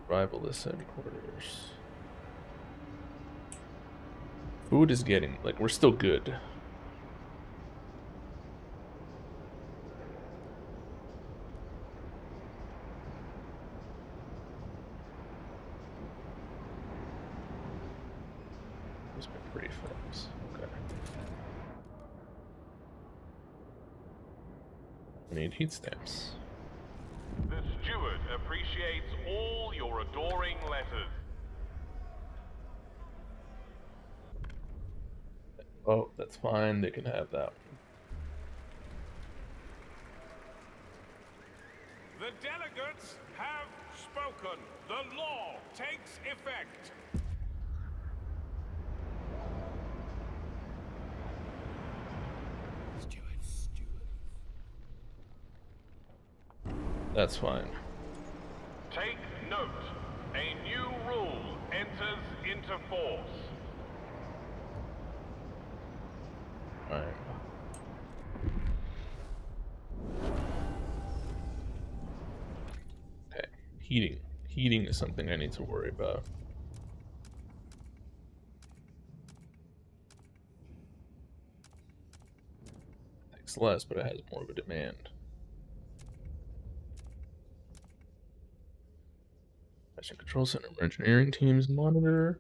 Rivalist headquarters. Food is getting, like, we're still good. Preforms. Okay. We need heat stamps. The steward appreciates all your adoring letters. Oh, that's fine. They can have that one. The delegates have spoken. The law takes effect. That's fine. Take note. A new rule enters into force. Alright. Okay. Heating. Heating is something I need to worry about. Takes less, but it has more of a demand. Mission Control Center engineering teams monitor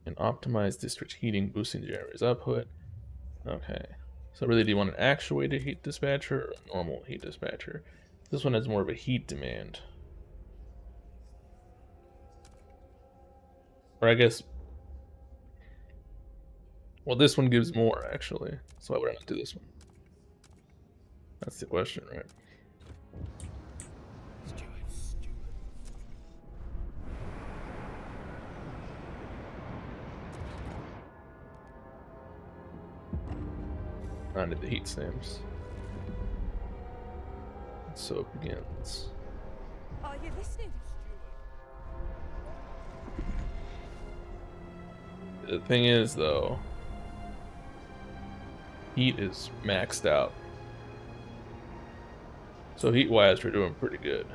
and optimize district heating, boosting the generator's output. Okay. So really, do you want an actuated heat dispatcher or a normal heat dispatcher? This one has more of a heat demand. Or I guess... Well, this one gives more, actually. So why would I not do this one? That's the question, right? I need the heat stamps. So it begins. Are you listening? The thing is, though, heat is maxed out. So heat-wise, we're doing pretty good.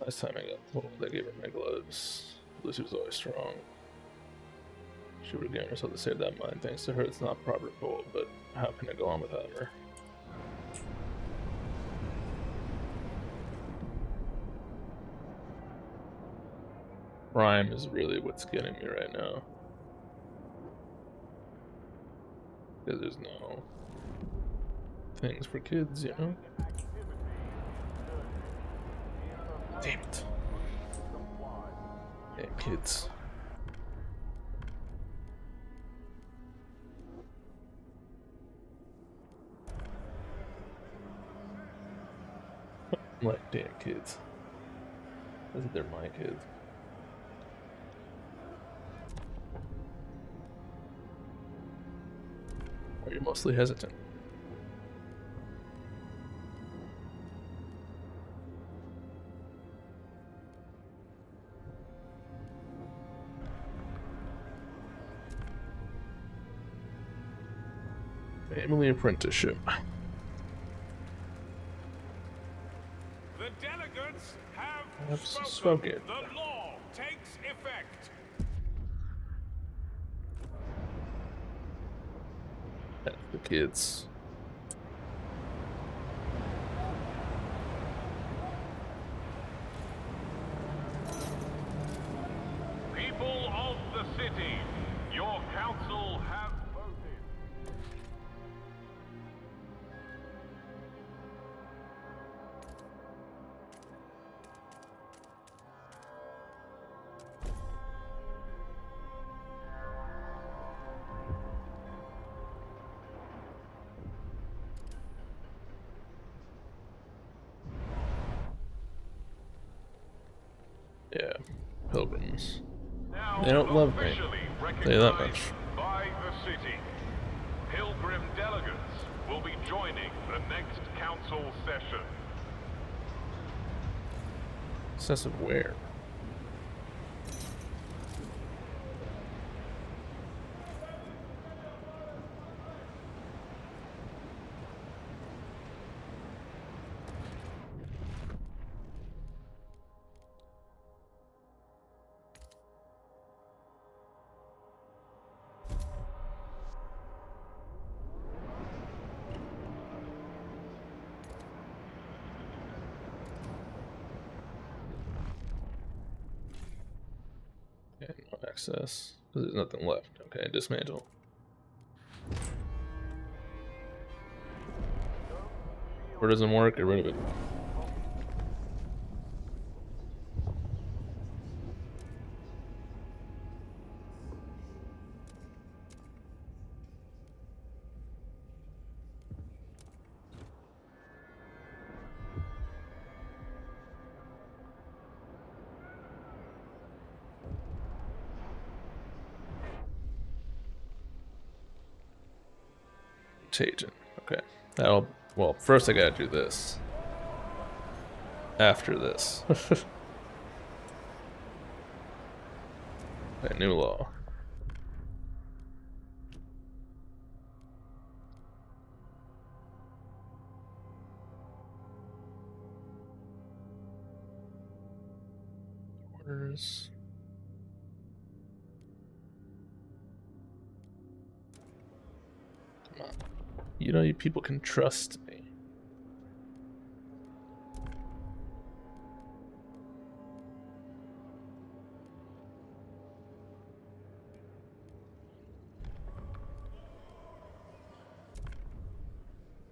Last time I got pulled, I gave her my gloves. Lucy was always strong. She would have given herself to save that mind. Thanks to her, it's not proper cold, but how can I go on without her? Prime is really what's getting me right now. Because there's no things for kids, you know? Damn it. Damn kids. I'm like, damn kids. As if they're my kids. Or you're mostly hesitant. Family apprenticeship. The delegates have Have spoken. spoken. The law takes effect. That's the kids. People of the city, your council have voted. Yeah, pilgrims. Now They don't love me. officially Tell you that recognized much. by the city, pilgrim delegates will be joining the next council session. Excessive wear. access. Because there's nothing left. Okay, dismantle. If it doesn't work, get rid of it. Contagion. Okay. That'll. Well, first I gotta do this. After this. Okay, new law. Orders. Come on. You know, you people can trust me.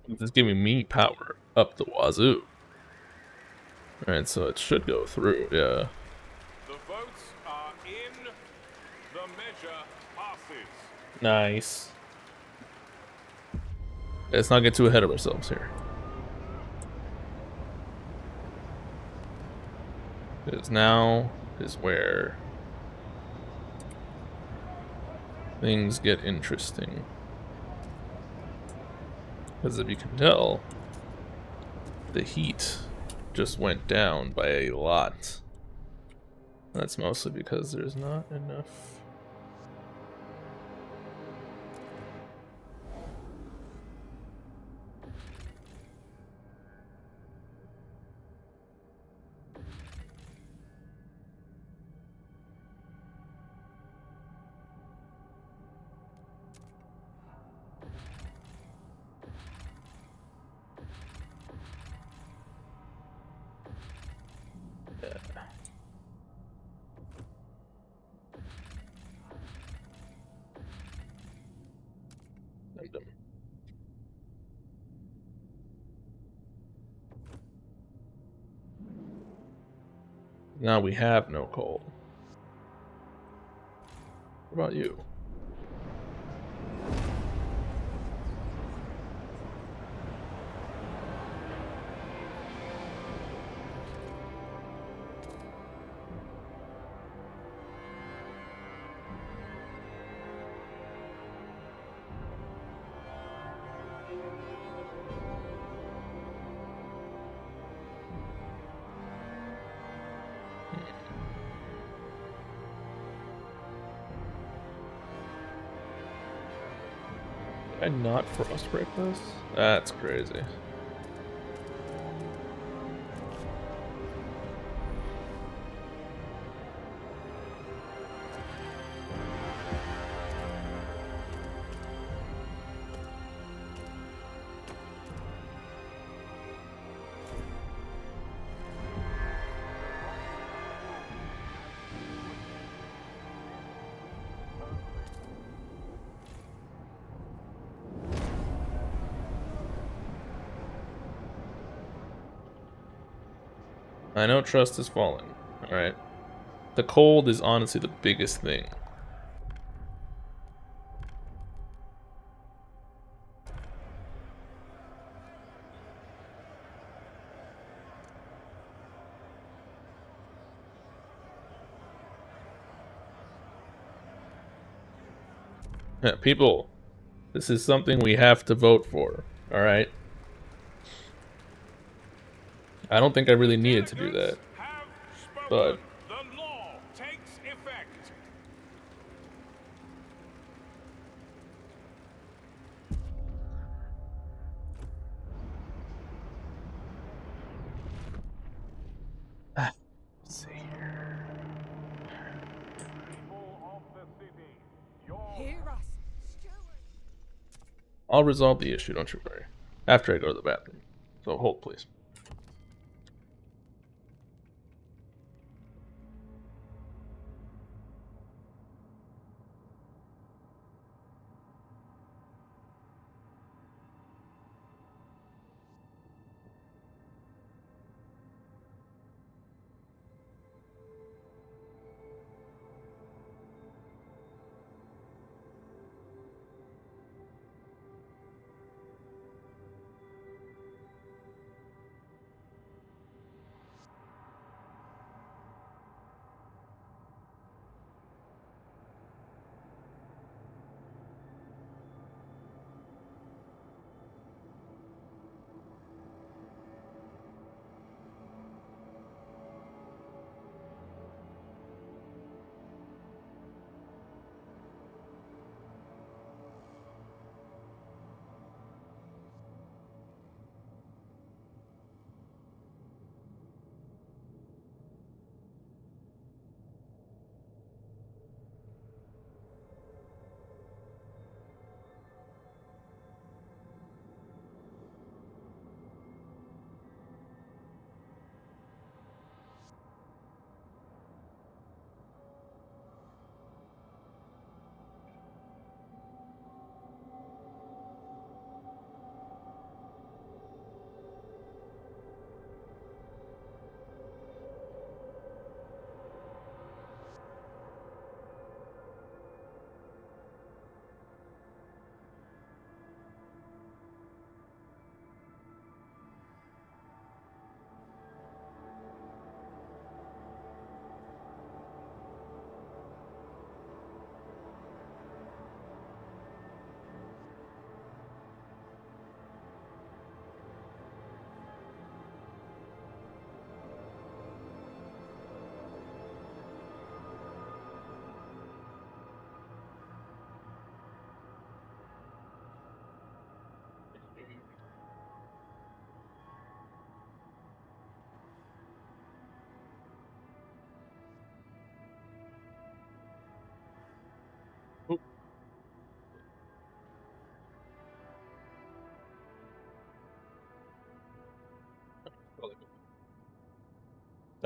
This is giving me power up the wazoo. Alright, so it should go through, yeah. The votes are in. The measure passes. Nice. Let's not get too ahead of ourselves here. Because now is where things get interesting. Because if you can tell, the heat just went down by a lot. That's mostly because there's not enough. Now we have no coal. What about you? Did I not frostbreak this? That's crazy. I know trust is falling. Alright. The cold is honestly the biggest thing. Yeah, people, this is something we have to vote for. Alright? I don't think I really needed to do that. But The law takes effect. let's see here. People of the city, your Hear us, Steward. I'll resolve the issue, don't you worry. After I go to the bathroom. So hold, please.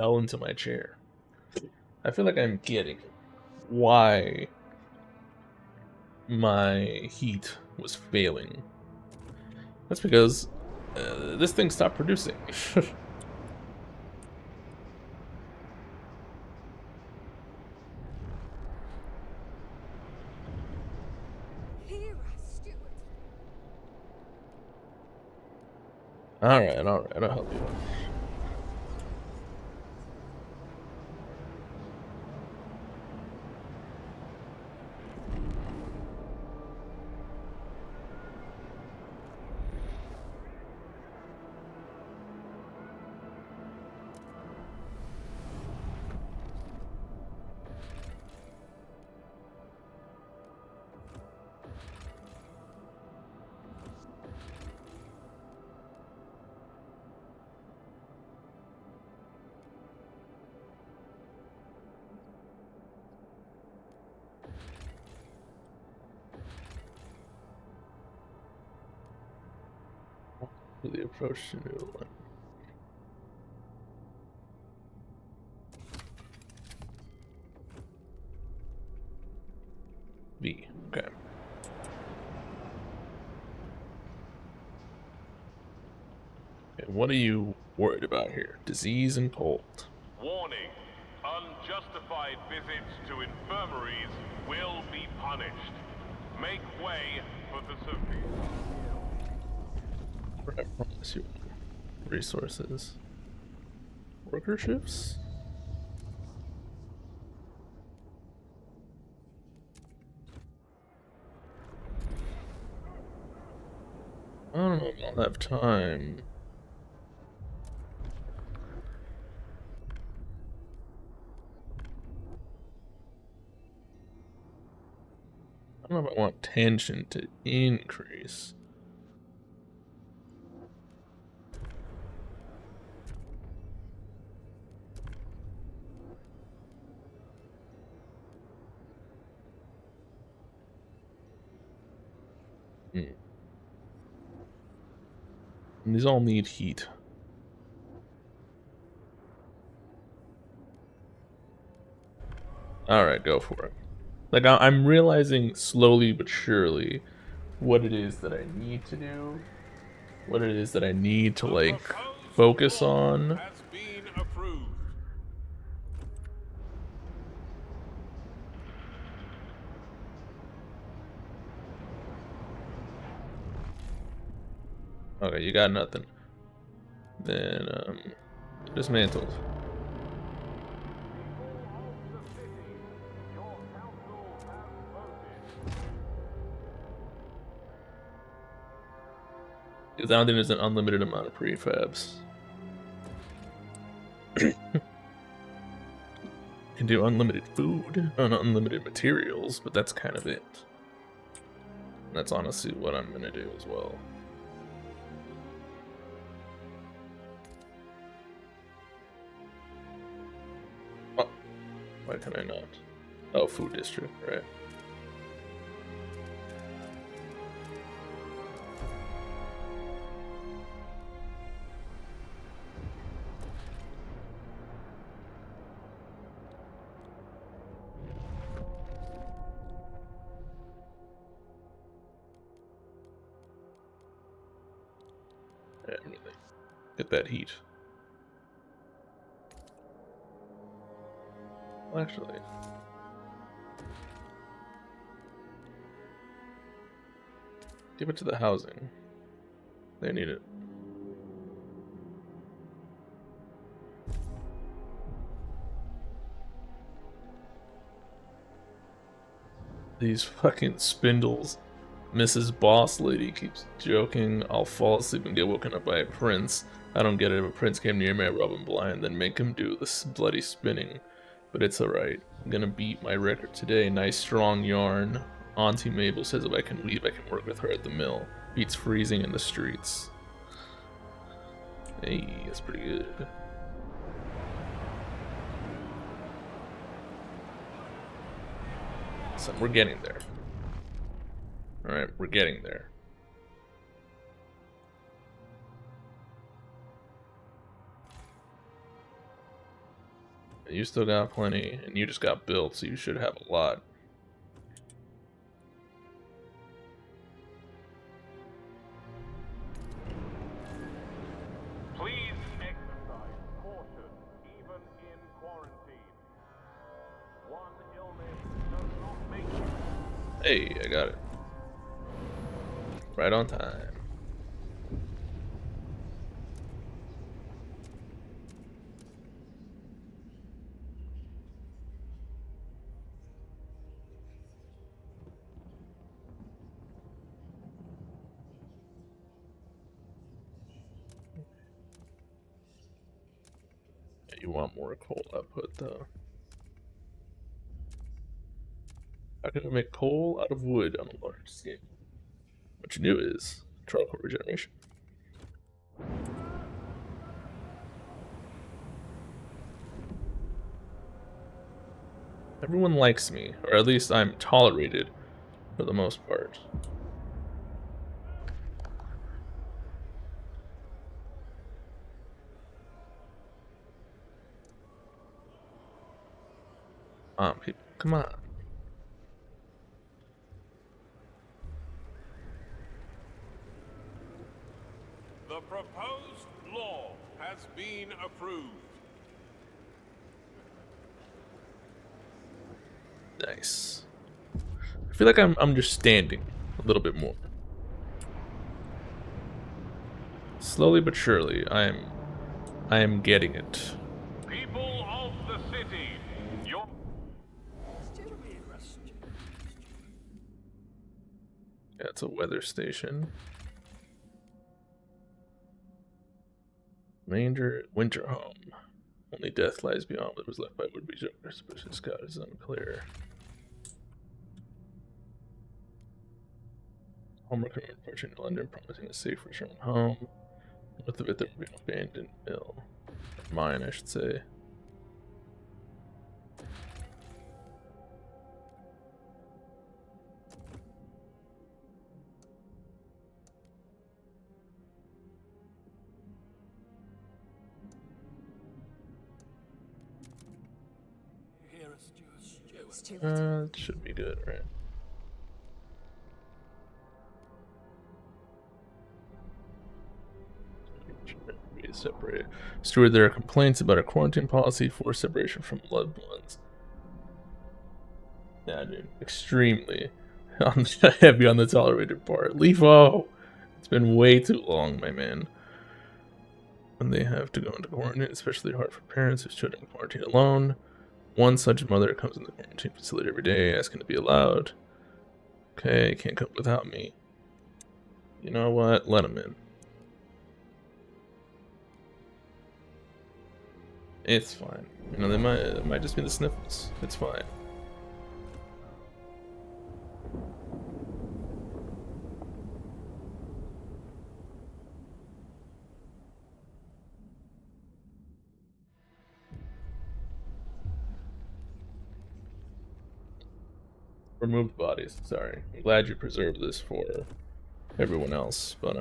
fell into my chair. I feel like I'm getting why my heat was failing. That's because this thing stopped producing. Here, Stuart. Alright, I'll help you. The approach to new one. V. Okay. Okay, what are you worried about here? Disease and cold. Warning. Unjustified visits to infirmaries will be punished. Make way for the severe. I promise you. Resources. Worker shifts? I don't know if I'll have time. I don't know if I want tension to increase. And these all need heat. Alright, go for it. Like, I'm realizing slowly but surely what it is that I need to do. What it is that I need to, like, focus on. Has been approved. Okay, you got nothing. Then, dismantled. Because I don't think there's an unlimited amount of prefabs. Can do unlimited food and unlimited materials, but that's kind of it. And that's honestly what I'm gonna do as well. Oh, why can I not? Oh, food district, right. Everything. Get that heat. Well, actually, give it to the housing. They need it. These fucking spindles. Mrs. Boss Lady keeps joking, I'll fall asleep and get woken up by a prince. I don't get it. If a prince came near me, I rub him blind, then make him do this bloody spinning. But it's alright. I'm gonna beat my record today. Nice strong yarn. Auntie Mabel says if I can leave, I can work with her at the mill. Beats freezing in the streets. Hey, that's pretty good. So we're getting there. Alright, we're getting there. You still got plenty, and you just got built, so you should have a lot. Please exercise caution, even in quarantine. One illness does not make you. Hey, I got it. Right on time. You want more coal output, though. How can I make coal out of wood on a large scale? What you do is charcoal regeneration. Everyone likes me, or at least I'm tolerated for the most part. Come on, people, come on. The proposed law has been approved. Nice. I feel like I'm understanding a little bit more. Slowly but surely, I am getting it. People of the city, your Yeah, it's a weather station. Winter home. Only death lies beyond what was left by would-be jokers, but the sky is unclear. Homer coming approaching London, promising a safe return home. North of it, there will be an abandoned mill. Or mine, I should say. It should be good, right? Be separated. Steward, there are complaints about a quarantine policy for separation from loved ones. Yeah, dude, extremely heavy on the tolerated part. Leafo, it's been way too long, my man. When they have to go into quarantine, especially hard for parents whose children quarantine alone. One such mother comes in the quarantine facility every day, asking to be allowed. Okay, can't come without me. You know what? Let them in. It's fine. You know, it might just be the sniffles. It's fine. Removed bodies. Sorry. I'm glad you preserved this for everyone else, but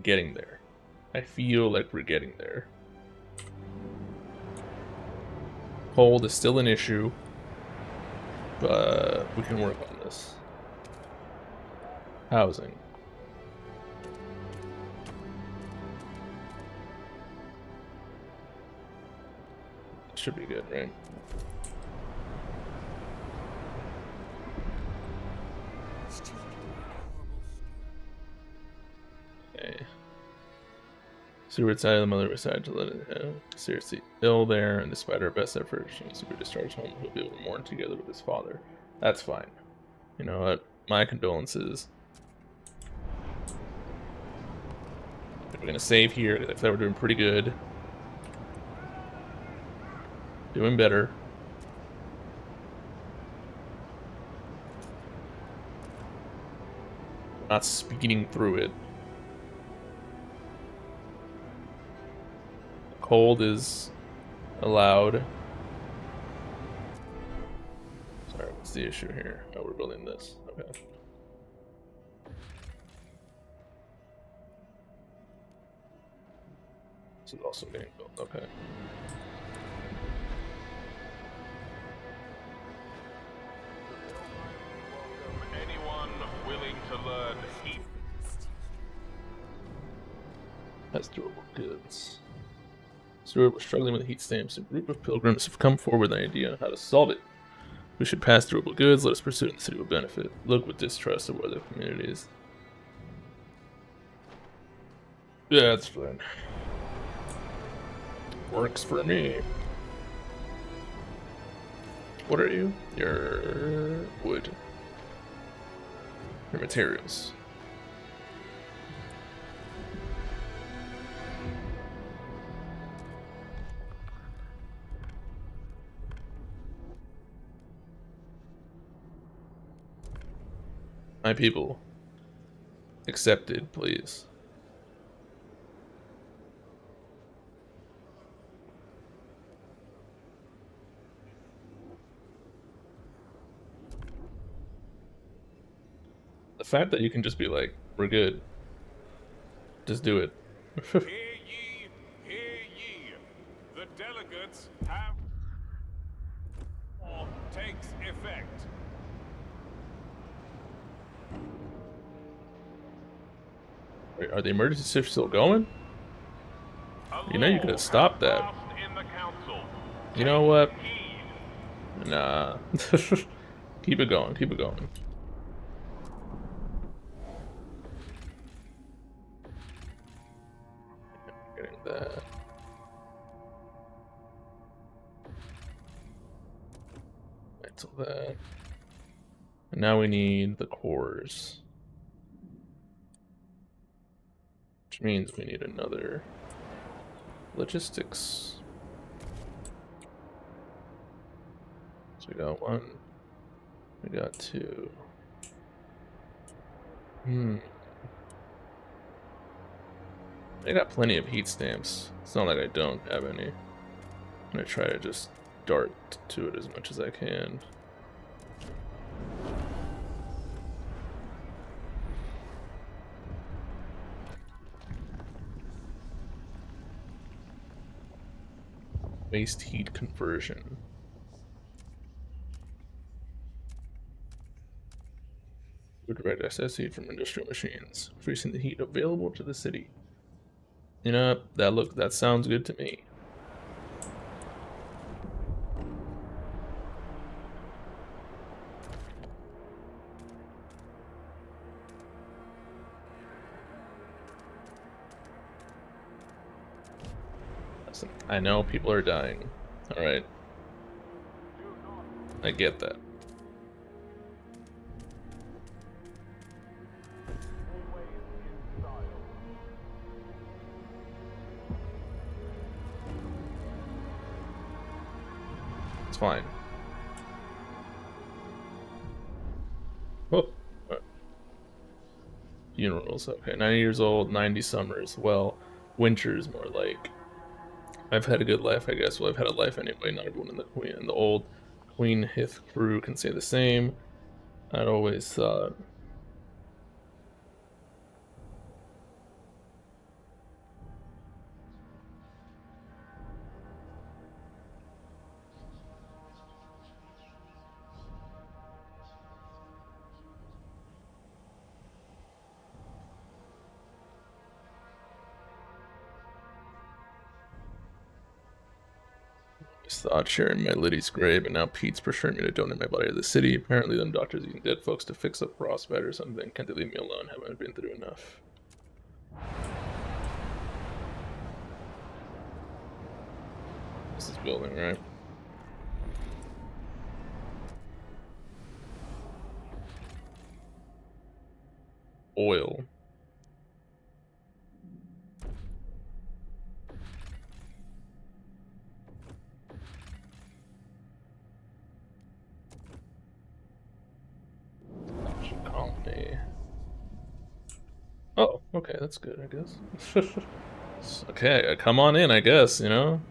getting there. I feel like we're getting there. Cold is still an issue, but we can work on this. Housing. Should be good, right? Okay. Seward side of the mother decided to let it seriously ill there, and despite our best efforts, when Seward discharged home, he'll be able to mourn together with his father. That's fine. You know what? My condolences. We're gonna save here. I thought we're doing pretty good. Doing better. Not speeding through it. Cold is allowed. Sorry, one What's the issue here? Oh, we're building this. Okay. This is also getting built. Okay. Anyone willing to learn heat? That's durable goods. Steward was struggling with heat stamps. A group of pilgrims have come forward with an idea on how to solve it. We should pass durable goods. Let us pursue it, and the city will benefit. Look with distrust of other communities. Yeah, that's fine. Works for me. What are you? Your wood. Your materials. My people. Accepted, please. The fact that you can just be like, we're good. Just do it. Hear ye, hear ye. The delegates have... Or takes effect. Are the emergency shifts still going? You know you could have stopped that. In the council. You know what? Heed. Nah. Keep it going, keep it going. Getting that. Cancel that. And now we need the cores. Which means we need another logistics. So we got one. We got two. I got plenty of heat stamps. It's not like I don't have any. I'm gonna try to just dart to it as much as I can. Waste heat conversion. Would direct excess heat from industrial machines, increasing the heat available to the city. You know, that sounds good to me. Listen, I know people are dying. Alright. I get that. It's fine. Oh. Funerals. Okay, 90 years old, 90 summers. Well, winters more like. I've had a good life, I guess. Well, I've had a life anyway. Not everyone in the old Queen Hith crew can say the same. I'd always thought. Thought sharing my Liddy's grave, and now Pete's pressuring me to donate my body to the city. Apparently, them doctors using dead folks to fix up frostbite or something. Can't they leave me alone? Haven't I been through enough? This is building, right? Oil. Colony. Oh, okay, that's good, I guess. Okay, come on in, I guess, you know?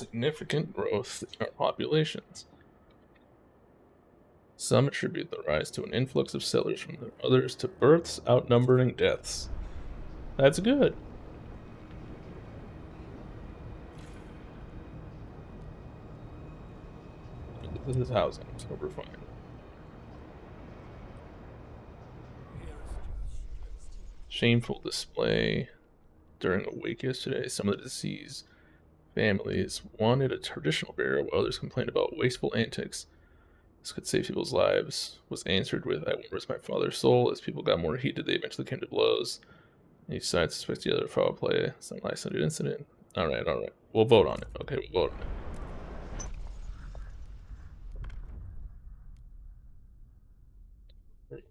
significant growth in our populations. Some attribute the rise to an influx of settlers from the others to births outnumbering deaths. That's good. This is housing, so we're fine. Shameful display during a wake yesterday. Some of the deceased families wanted a traditional burial, while others complained about wasteful antics. This could save people's lives. Was answered with, "I won't risk my father's soul." As people got more heated, they eventually came to blows. Each side suspects the other of foul play. Some isolated incident. Alright, alright. We'll vote on it. Okay, we'll vote on it.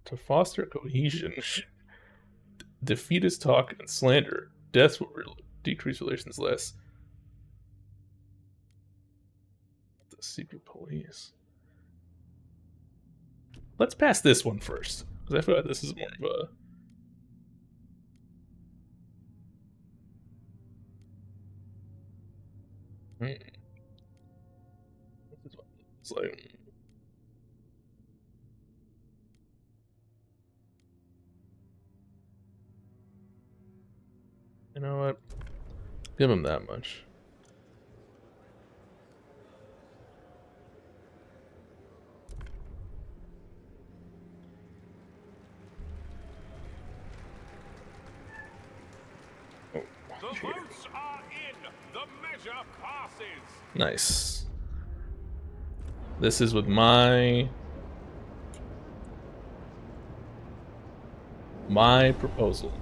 To foster cohesion, defeatist talk and slander. Deaths will decrease relations less. The secret police. Let's pass this one first, because I feel like this is more of a... It's like... You know what? Give him that much. Oh, The votes are in. The measure passes. nice. This is with my proposal.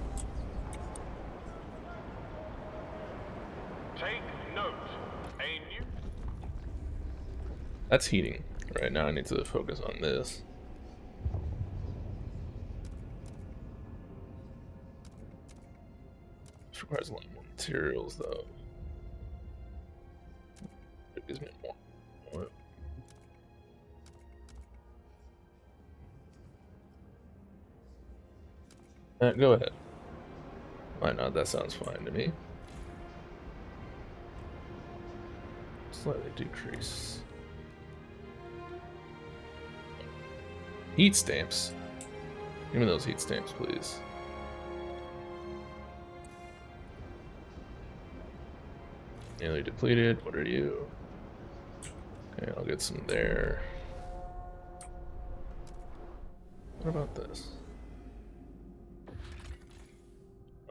Take note. A new That's heating. Right now I need to focus on this. This requires a lot more materials though. It gives me more. Go ahead. Why not? That sounds fine to me. Slightly decrease. Heat stamps. Give me those heat stamps, please. Nearly depleted. What are you? Okay, I'll get some there. What about this?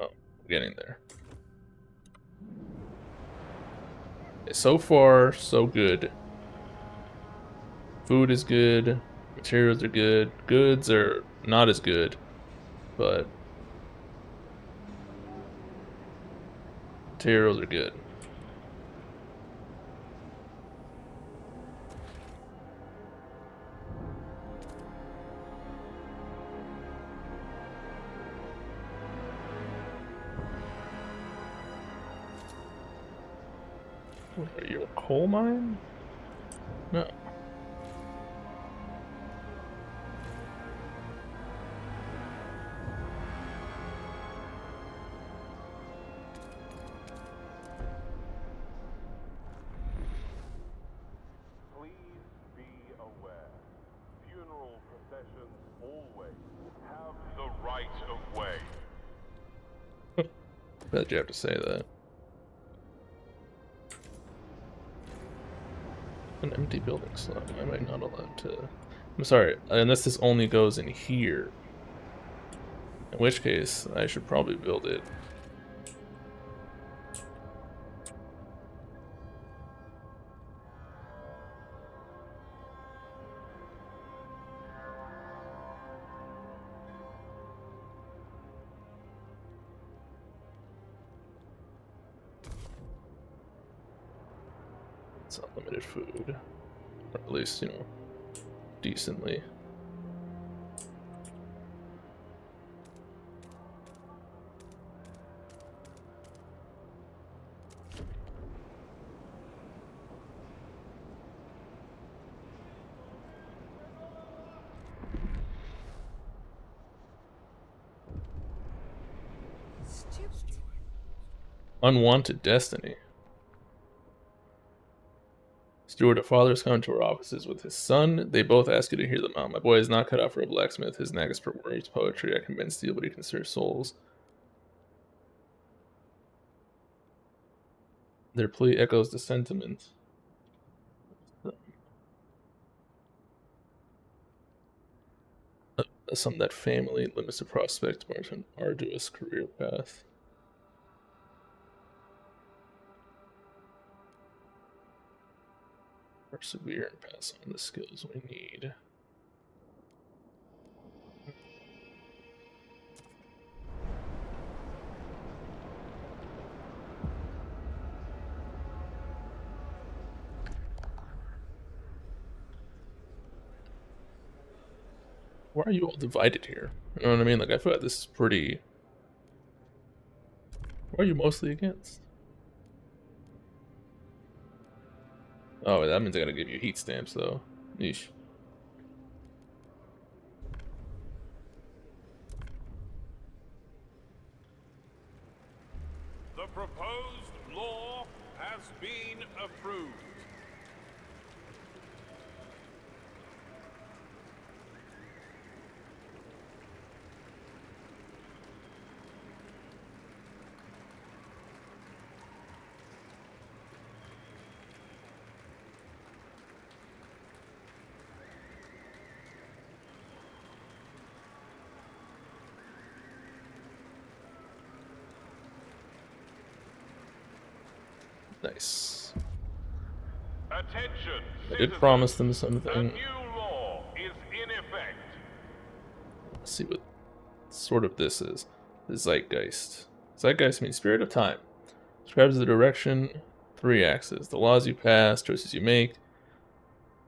Oh, I'm getting there. Okay, so far, so good. Food is good. Materials are good. Goods are not as good, but materials are good. What are you, a coal mine? No. Please be aware. Funeral processions always have the right of way. Bet you have to say that. An empty building slot. Why am I not allowed to? I'm sorry, unless this only goes in here. In which case, I should probably build it. It's unlimited food. Or at least, you know, decently. Stupid. Unwanted destiny. Steward, a father has come to our offices with his son. They both ask you to hear them out. My boy is not cut out for a blacksmith. His knack is for words, poetry. I can bend steel, but he can stir souls. Their plea echoes the sentiment. Some that family limits the prospect marks an arduous career path. Persevere and pass on the skills we need. Why are you all divided here? You know what I mean? Like, I feel like this is pretty... What are you mostly against? Oh, that means I gotta give you heat stamps, though. Yeesh. The proposed law has been approved. Nice. Attention, I did citizens. promise them A something. new law is in effect. Let's see what sort of this is. The Zeitgeist. Zeitgeist means spirit of time. Describes the direction, 3 axes. The laws you pass, choices you make.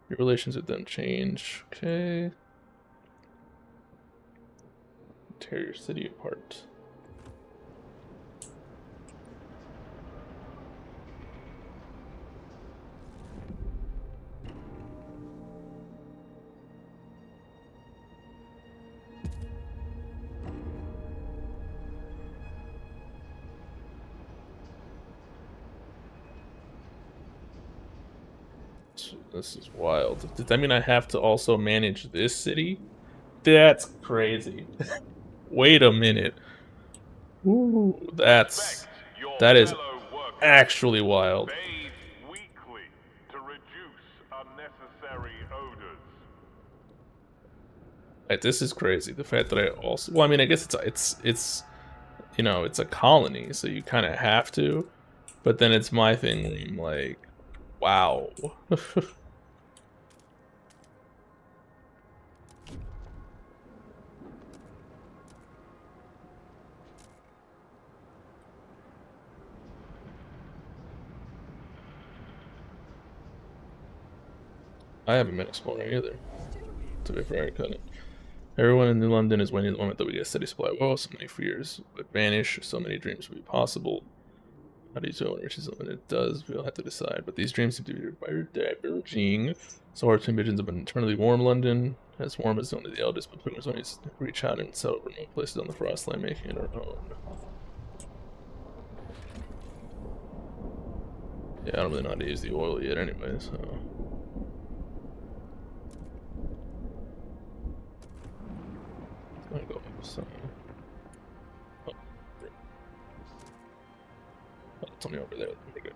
Your relations with them change. Okay. Tear your city apart. This is wild. Does that mean I have to also manage this city? That's crazy. Wait a minute. Ooh, that is actually wild. Bathe weekly to reduce unnecessary odors. Like, this is crazy. The fact that I also, well, I mean, I guess it's you know, it's a colony, so you kind of have to. But then it's my thing where I'm like, wow. I haven't been exploring either, to be fair. I couldn't. Everyone in New London is waiting the moment that we get a steady supply. Whoa, so many fears would vanish, so many dreams would be possible. How do you tell when riches when it does? We'll have to decide. But these dreams seem to be diverging. So our two visions of an eternally warm London, as warm as only the eldest, but pilgrims only reach out and settle remote places on the Frostland, making it our own. Yeah, I don't really know how to use the oil yet anyway, so... I'm gonna go with some... Oh, it's only over there. We're good.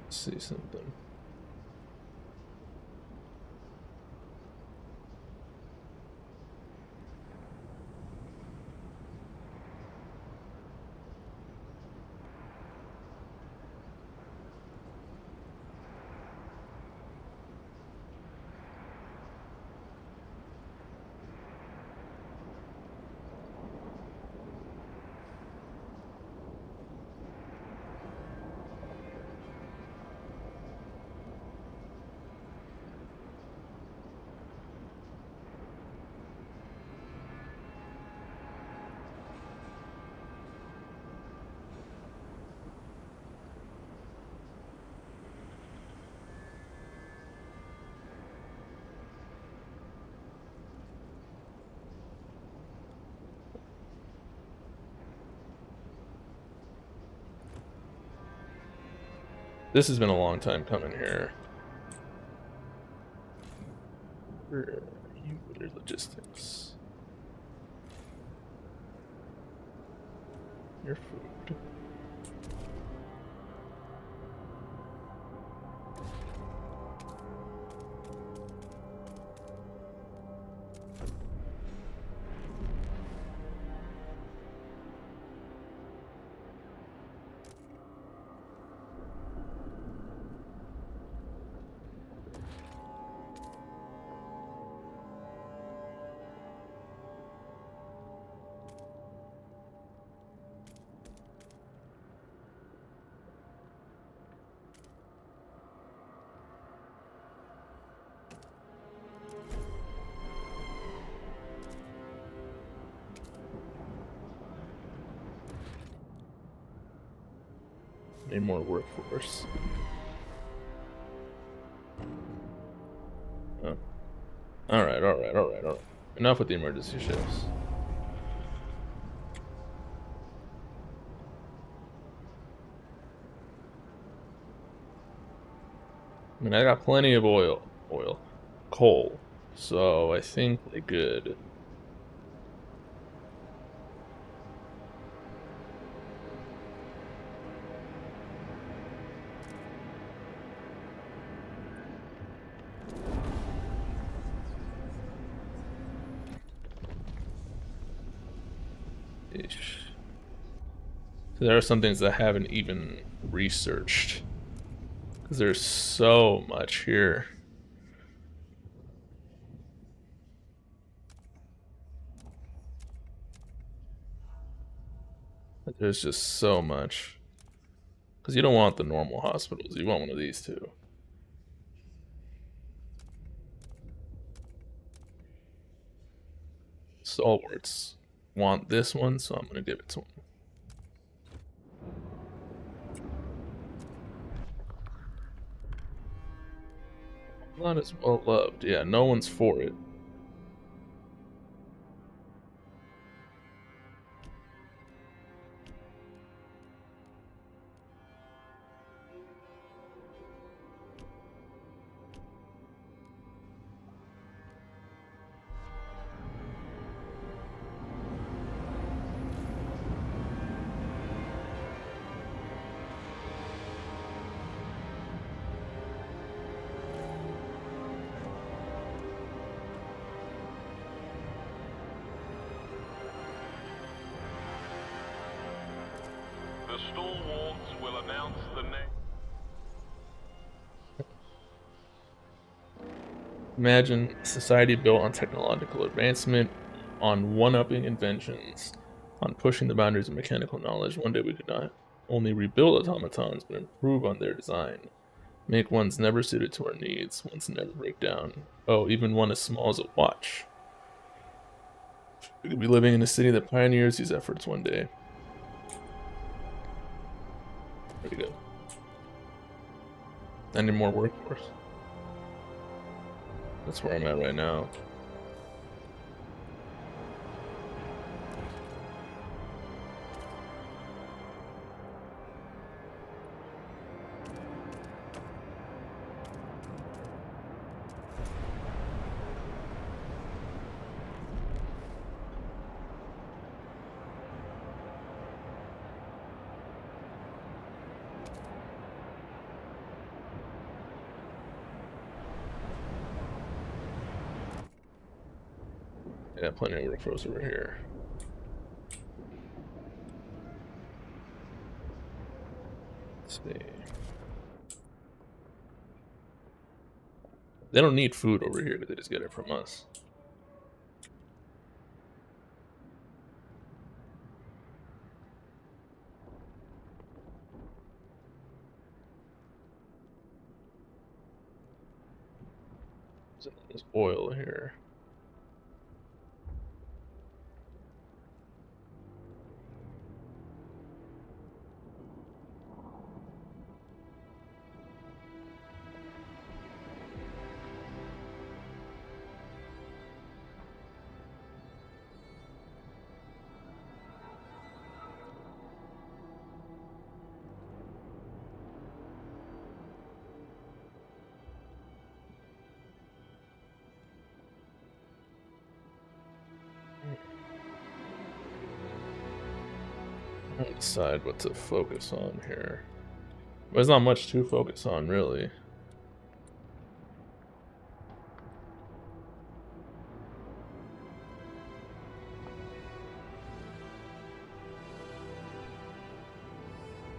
Let's see something. This has been a long time coming here. Logistics. Your food. Need more workforce. Oh. Alright. Enough with the emergency shifts. I mean, I got plenty of coal, so I think we're good. Ish. So there are some things I haven't even researched. Because there's so much here. Like, there's just so much. Because you don't want the normal hospitals, you want one of these two. Stalwarts want this one, so I'm going to give it to them. Not as well loved. Yeah, no one's for it. The stalwarts will announce the name. Imagine a society built on technological advancement, on one-upping inventions, on pushing the boundaries of mechanical knowledge. One day we could not only rebuild automatons, but improve on their design. Make ones never suited to our needs, ones never break down. Oh, even one as small as a watch. We could be living in a city that pioneers these efforts one day. There we go. I need more workforce. That's where I'm at right now. Yeah, plenty of workforce over here. Let's see. They don't need food over here, they just get it from us. There's oil here. I'll decide what to focus on here. There's not much to focus on, really.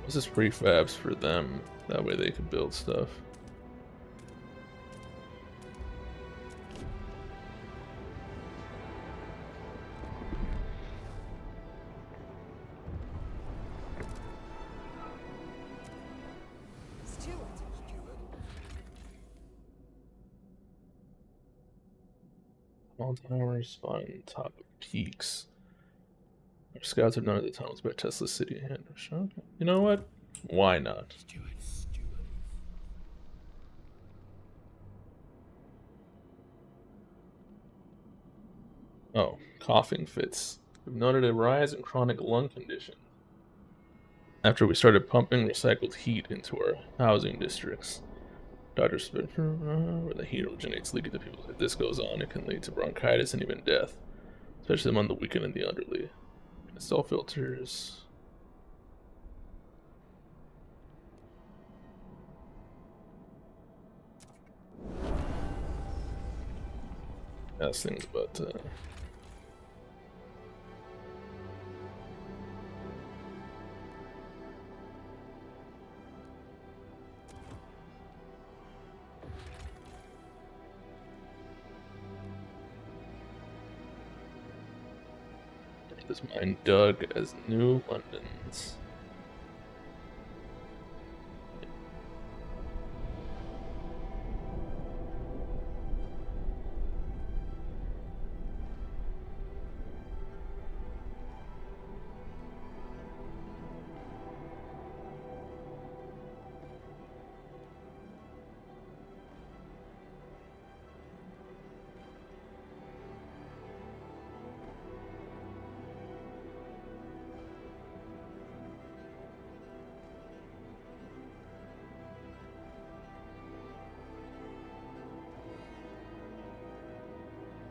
This is prefabs for them. That way they can build stuff. Steward. All towers spawn on top of peaks. Our scouts have none of the tunnels by Tesla City and okay. You know what? Why not? Oh, coughing fits. We've noted a rise in chronic lung condition after we started pumping recycled heat into our housing districts. Dr. Spencer, where the heat originates leaking to people. If this goes on, it can lead to bronchitis and even death, especially among the weak and the elderly. Install filters. Ask things about this mine dug as New London's.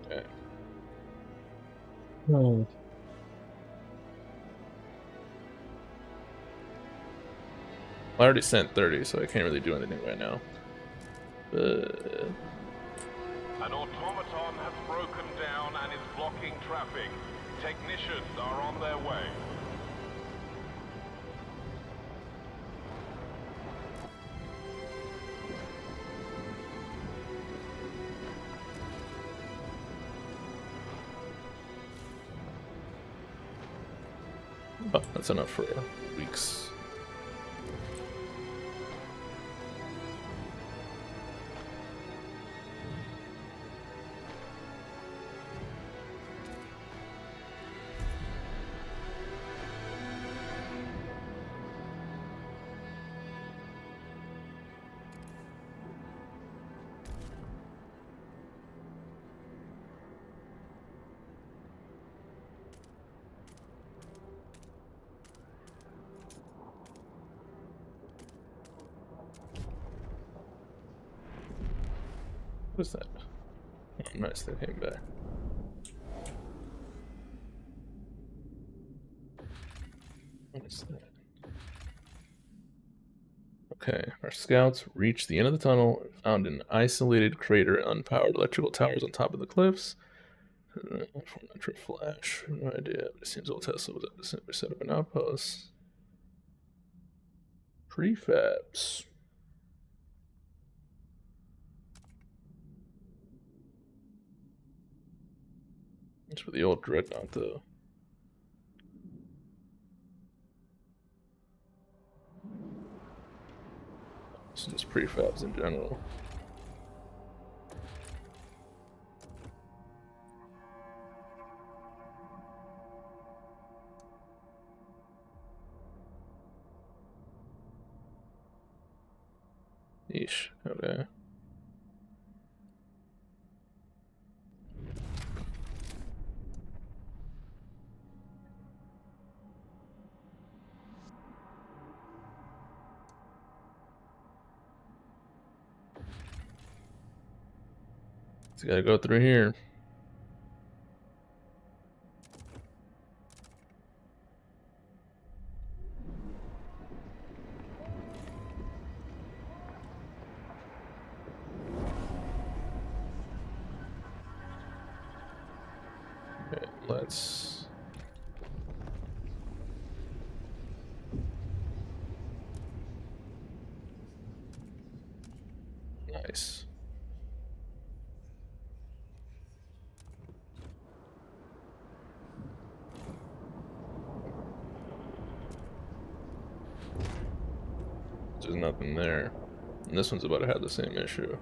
Okay. Oh. I already sent 30, so I can't really do anything right now. But An automaton has broken down and is blocking traffic. Technicians are on their way. oh, that's enough for weeks. What is that? Oh, nice, they came back. What is that? Okay, our scouts reached the end of the tunnel and found an isolated crater and unpowered electrical towers on top of the cliffs. For flash, no idea, but it seems old Tesla was up to simply set up an outpost. Prefabs. It's for the old dreadnought, though. It's just prefabs in general. Yeesh, okay. So gotta go through here. Okay, let's. Nice. There's nothing there. And this one's about to have the same issue.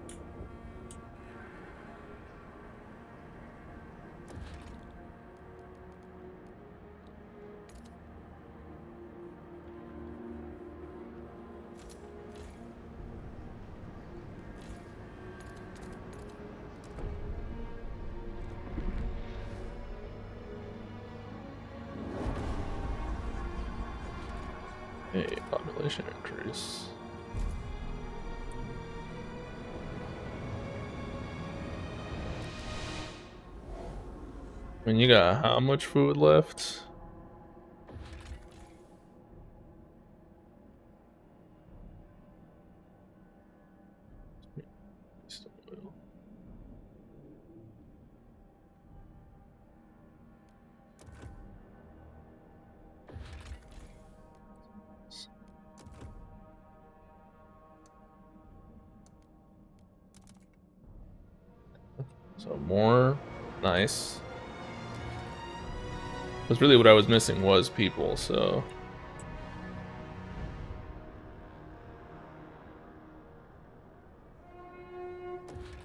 A population increase. And you got how much food left? So more, nice. Because really what I was missing was people, so.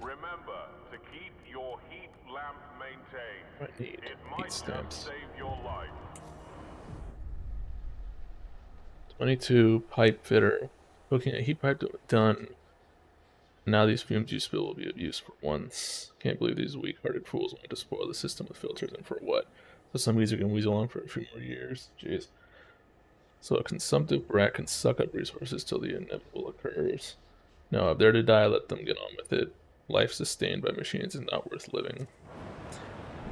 Remember to keep your heat lamp maintained. I need It heat might have stamps. saved your life. 22 pipe fitter. Cooking a heat pipe done. Now these fumes you spill will be of use for once. Can't believe these weak-hearted fools want to spoil the system with filters, and for what? So some geezer can weasel on for a few more years. Jeez. So a consumptive brat can suck up resources till the inevitable occurs. No, if they're to die, let them get on with it. Life sustained by machines is not worth living.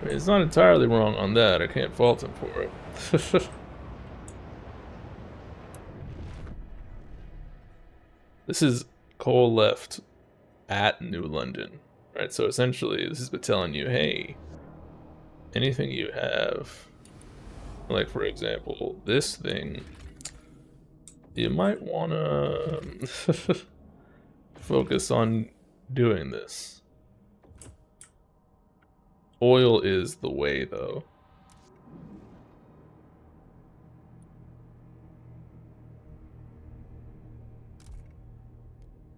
I mean, it's not entirely wrong on that. I can't fault him for it. This is Cole left at New London, right? So essentially, this is telling you, hey, anything you have, like for example, this thing, you might want to focus on doing this. Oil is the way, though.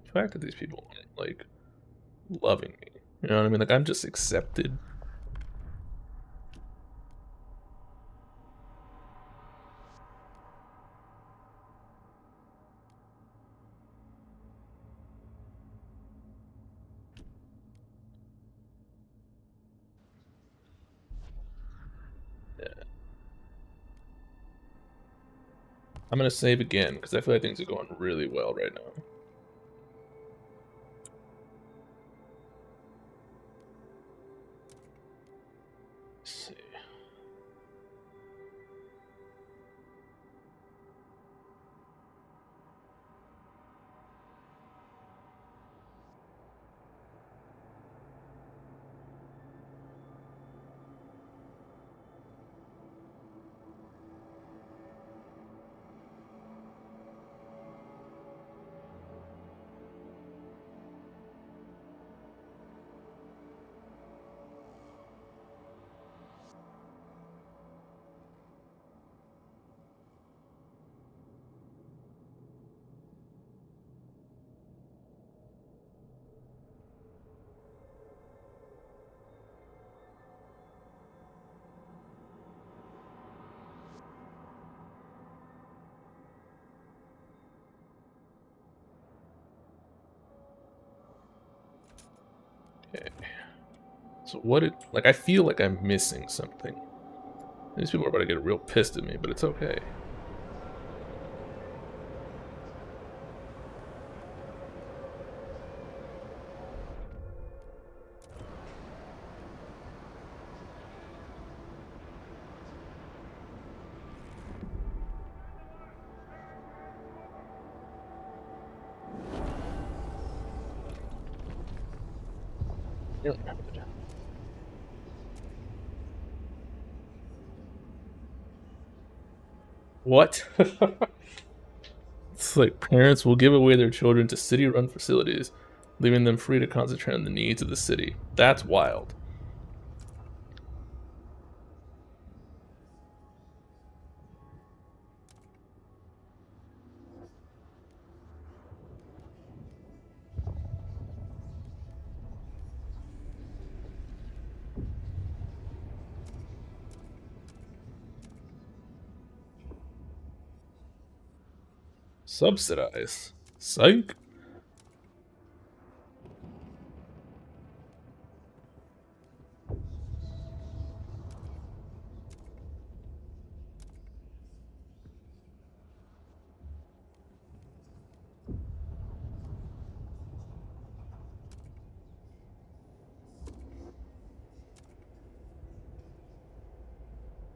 The fact that these people aren't, like, loving me. You know what I mean? Like, I'm just accepted. Yeah. I'm gonna save again, because I feel like things are going really well right now. Let's see. Okay. So what it like I feel like I'm missing something. These people are about to get real pissed at me, but it's okay. You're good. What? It's like parents will give away their children to city-run facilities, leaving them free to concentrate on the needs of the city. That's wild. Subsidize. Psych.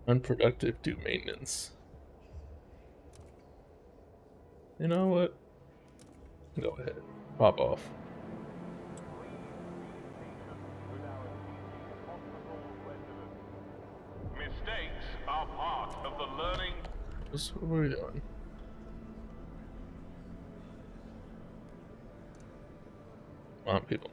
Unproductive do maintenance. You know what? Go ahead. Pop off. Mistakes are part of the learning. What are we doing? Come on, people.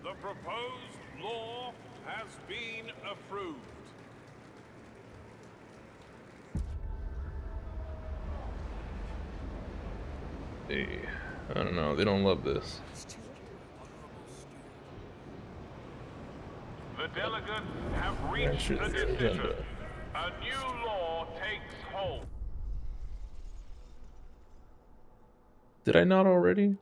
The proposed law has been approved. Hey, I don't know. They don't love this. The delegates have reached Answer a the decision. agenda. A new law takes hold. Did I not already?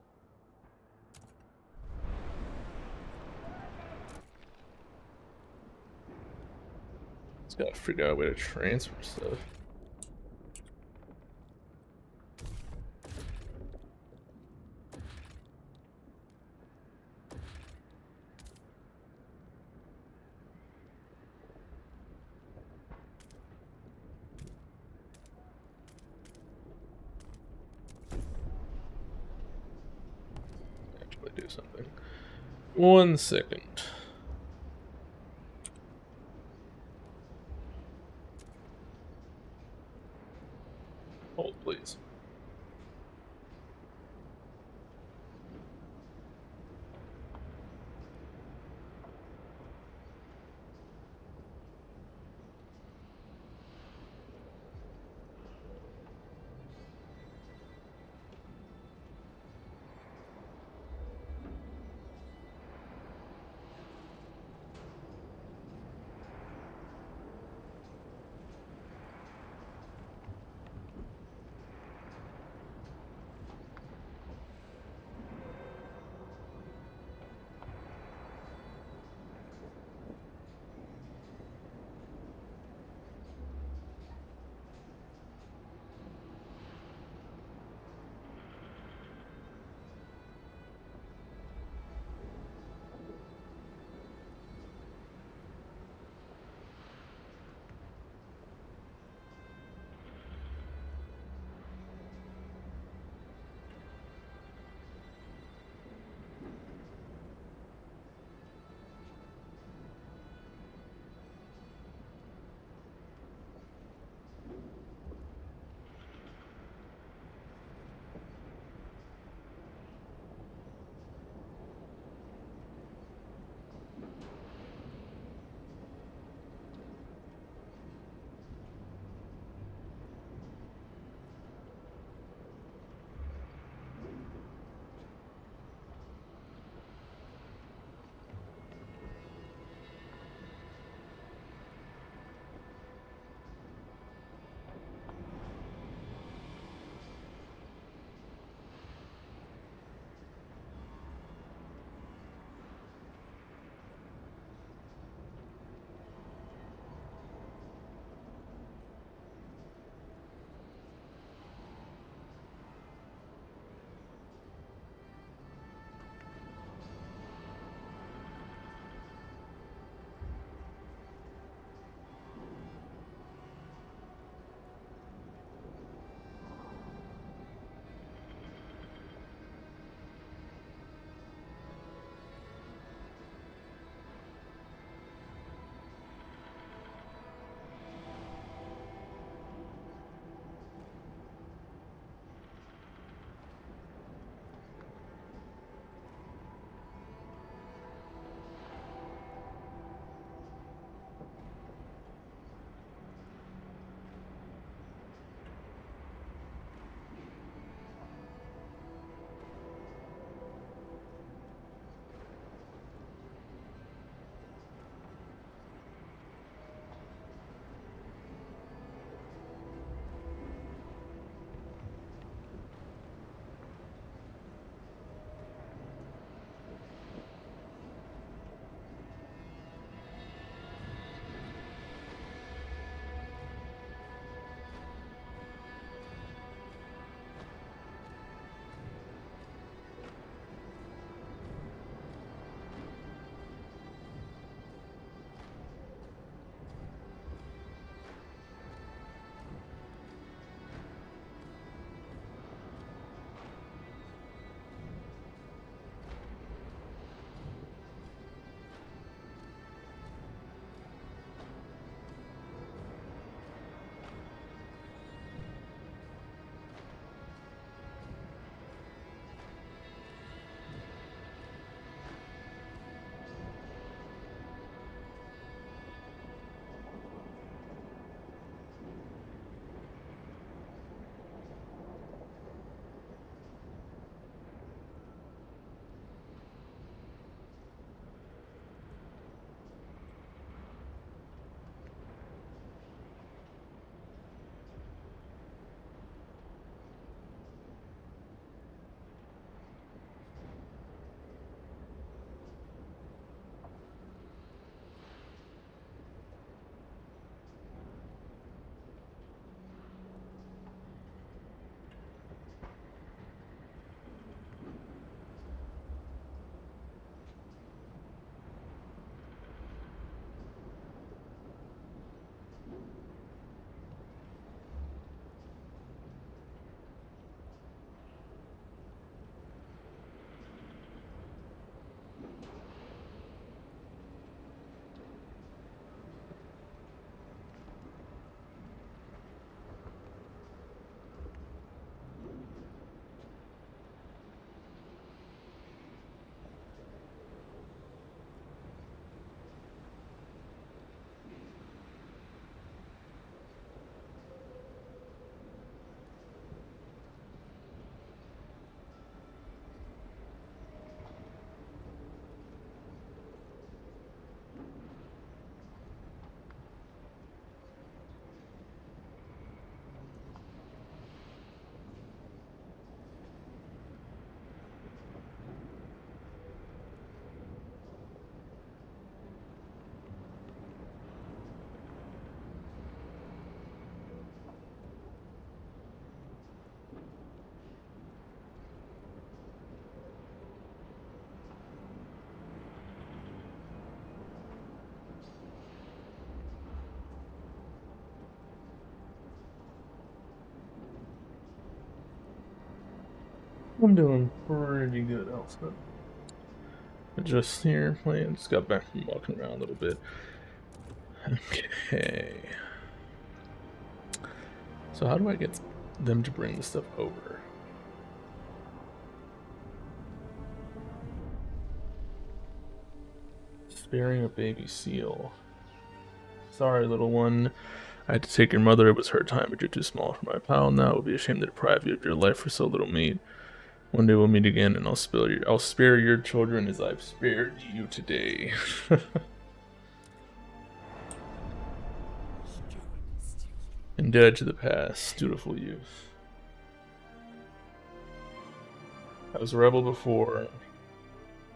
Just gotta figure out a way to transfer stuff. Actually do something. 1 second. Hold, please. I'm doing pretty good, Elsa. Just here playing. Just got back from walking around a little bit. Okay. So how do I get them to bring this stuff over? Sparing a baby seal. Sorry, little one. I had to take your mother. It was her time, but you're too small for my pile now. It would be a shame to deprive you of your life for so little meat. One day we'll meet again, and I'll spare your children as I've spared you today. Indebted to the past, dutiful youth. I was a rebel before.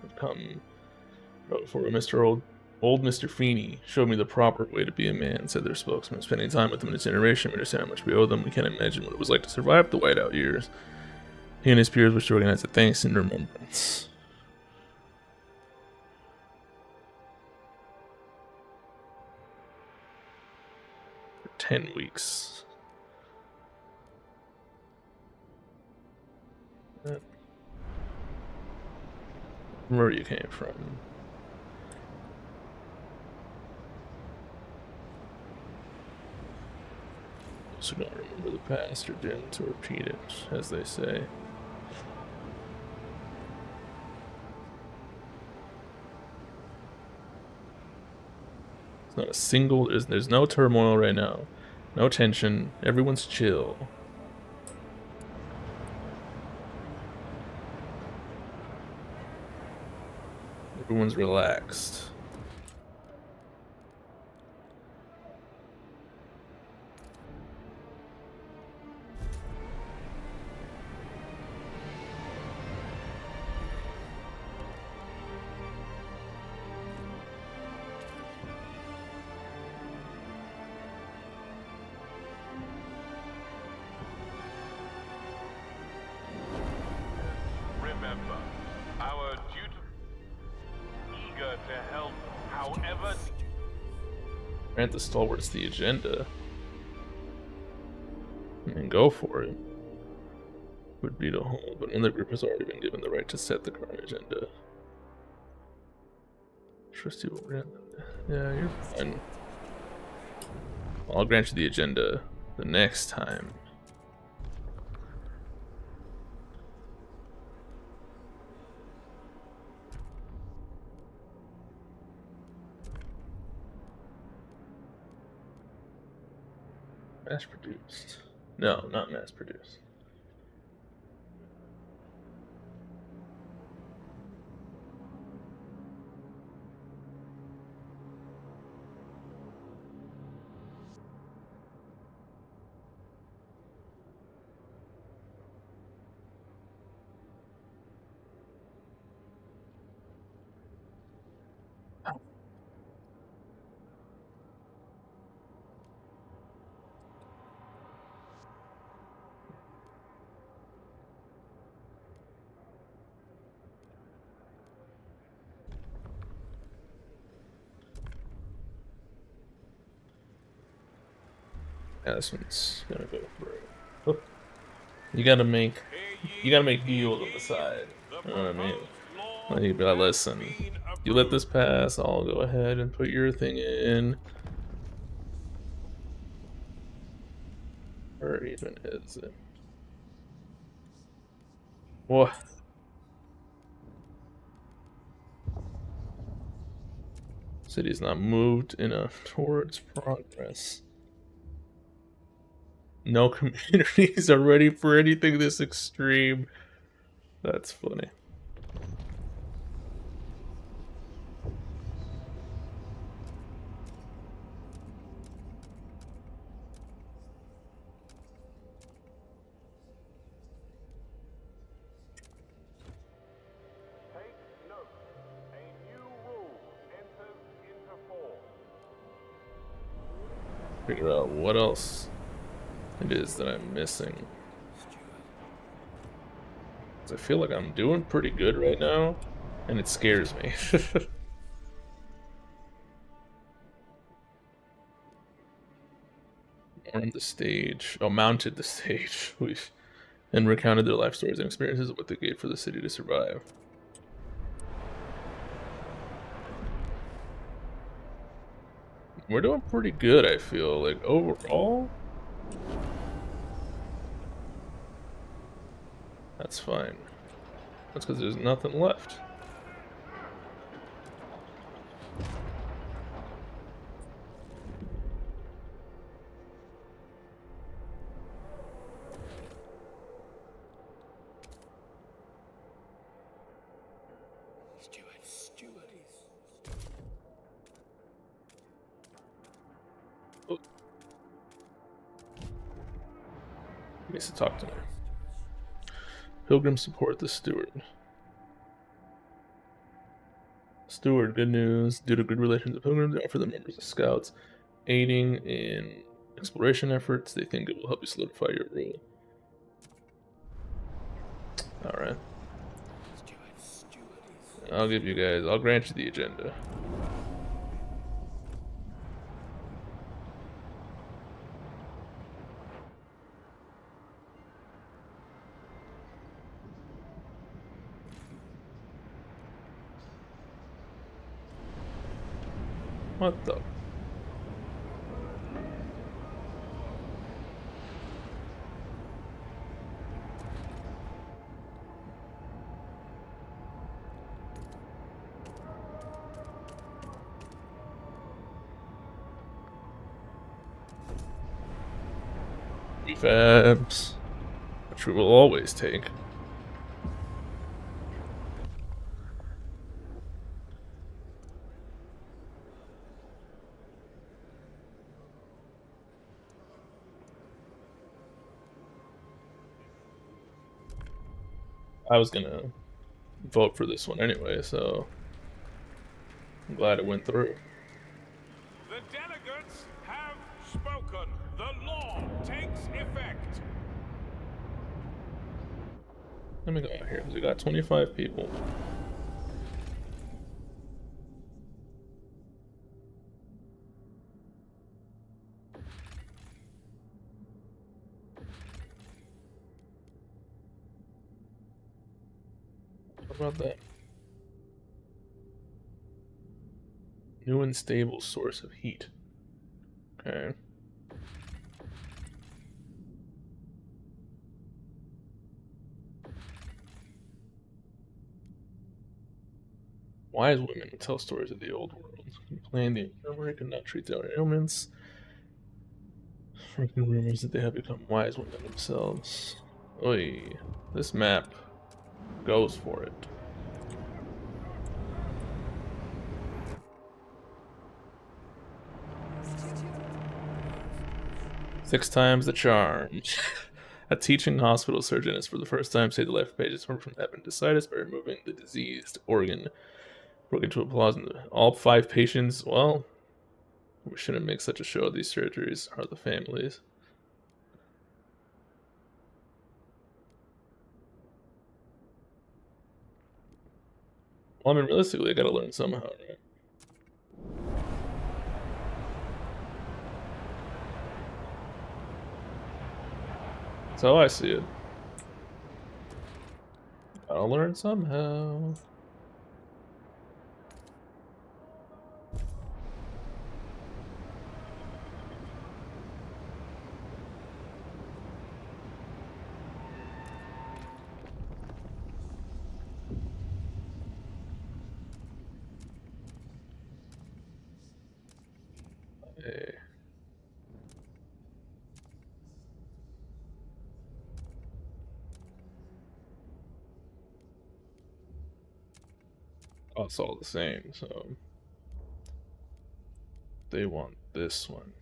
I've come before old Mr. Feeney showed me the proper way to be a man, said their spokesman. Spending time with them in his generation, we understand how much we owe them. We can't imagine what it was like to survive the whiteout years. He and his peers wish to organize a thanks and remembrance. For 10 weeks. Where you came from. So don't remember the past or doomed to repeat it, as they say. It's not a single. There's no turmoil right now, no tension. Everyone's chill. Everyone's relaxed. Remember, our duty, eager to help however. Grant the stalwarts the agenda. And go for it. Would be the whole, but another group has already been given the right to set the current agenda. Trust you will grant. Yeah, you're fine. I'll grant you the agenda the next time. Mass produced. No, not mass produced. Yeah, this one's gonna go through. Oh. You gotta make deals on the side. You know what I mean? Like, you'd be like, listen, you let this pass, I'll go ahead and put your thing in. Or even is it? What? City's not moved enough towards progress. No communities are ready for anything this extreme. That's funny. Take note. A new rule enters into force. Figure out what else it is that I'm missing. 'Cause I feel like I'm doing pretty good right now, and it scares me. Armed the stage. Oh, mounted the stage. and recounted their life stories and experiences of what they gave for the city to survive. We're doing pretty good, I feel like, overall. That's fine. That's because there's nothing left. Oh. He needs to talk to me. Pilgrims support the steward. Steward, good news. Due to good relations with pilgrims, they offer the members of scouts aiding in exploration efforts. They think it will help you solidify your role. Alright. I'll give you guys, I'll grant you the agenda. What the? Fabs, which we will always take. I was gonna vote for this one anyway, so I'm glad it went through. The delegates have spoken. The law takes effect. Let me go out here because we got 25 people. What about that? New and stable source of heat. Okay. Wise women tell stories of the old world. Complain the infirmary could not treat their ailments. Freaking rumors that they have become wise women themselves. Oy. This map goes for it. Six times the charm. A teaching hospital surgeon has for the first time saved the life of patients from appendicitis by removing the diseased organ. Broke into applause. And all 5 patients, well, we shouldn't make such a show of these surgeries, are the families. Well, I mean, realistically, I gotta learn somehow, right? That's how I see it. Gotta learn somehow. Hey. Oh, it's all the same, so they want this one.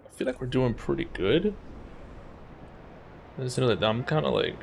I feel like we're doing pretty good. I just know that I'm kind of like.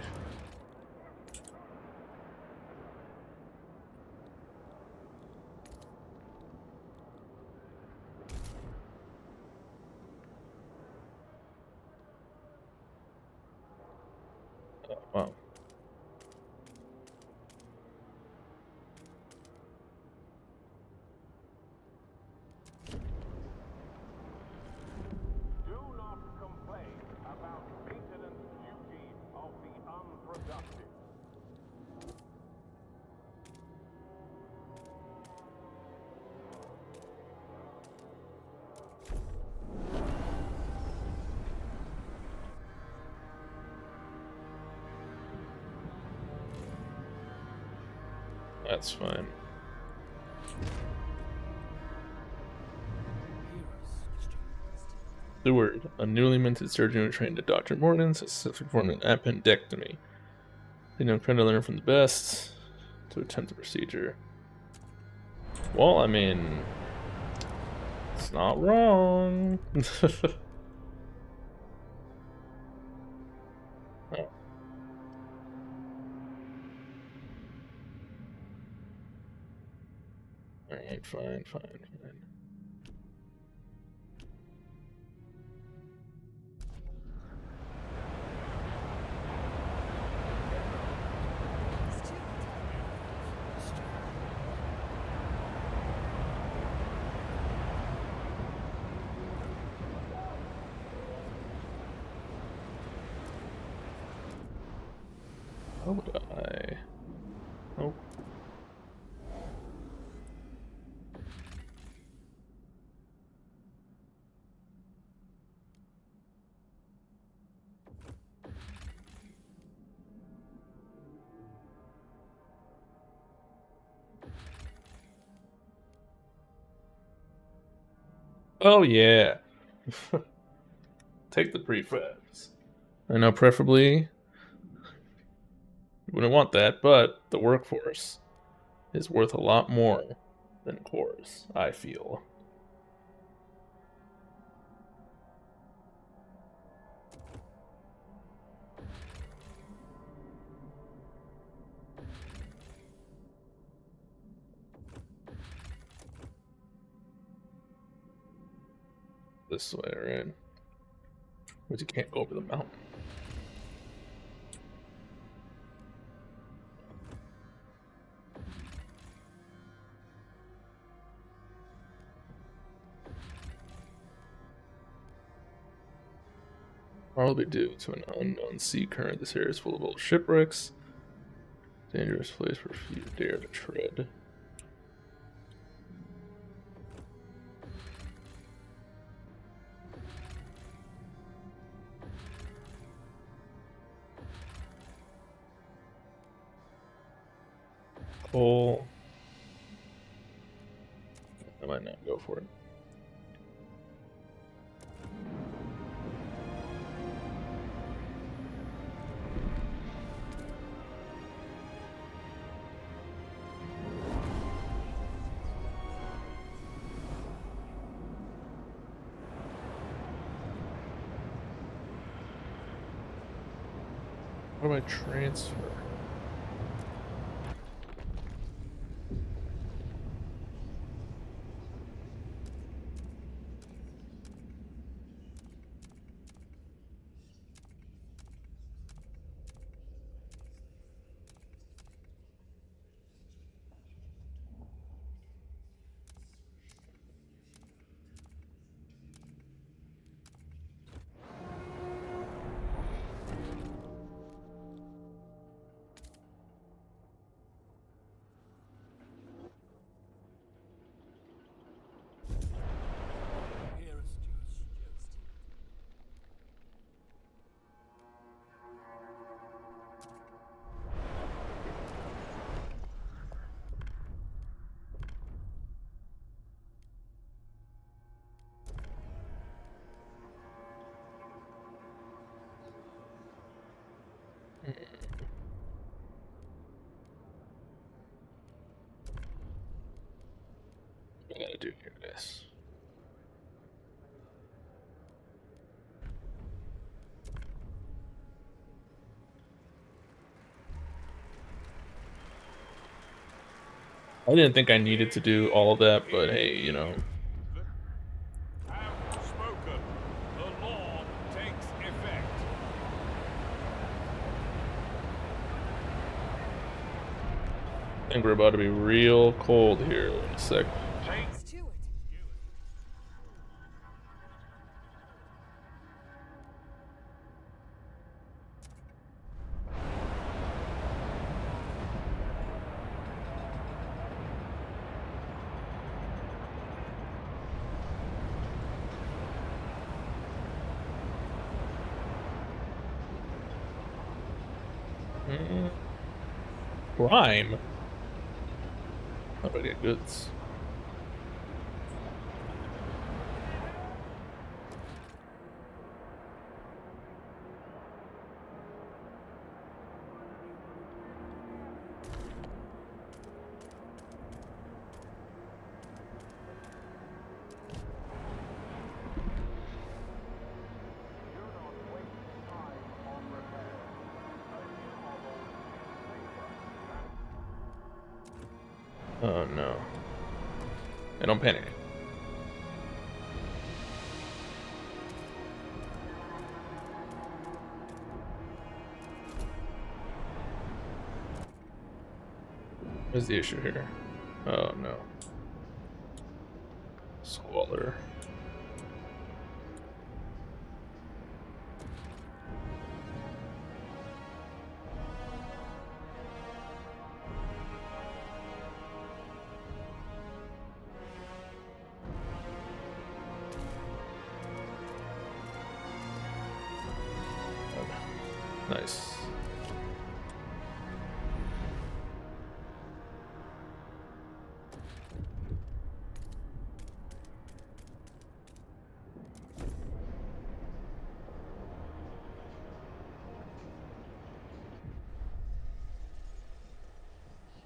That's fine. Steward, a newly minted surgeon who trained at Dr. Morton's, has performed an appendectomy. I'm trying to learn from the best to attempt the procedure. Well, I mean, it's not wrong. Oh. Alright, fine. How would I? Oh. Oh yeah. Take the prefabs. I know preferably you wouldn't want that, but the workforce is worth a lot more than cores, I feel. This way, right? But you can't go over the mountain. Probably due to an unknown sea current. This area is full of old shipwrecks. Dangerous place for few dare to tread. Coal. I might not go for it. What do I transfer? What I gotta do here, guys. I didn't think I needed to do all of that, but hey, you know. Have spoken. The law takes effect. I think we're about to be real cold here in a sec. Let's do it. Prime. How do I get goods? Do not waste time on repairs. A new model is safer than Oh no. And don't panic. What's the issue here? Oh no. Squalor. Nice.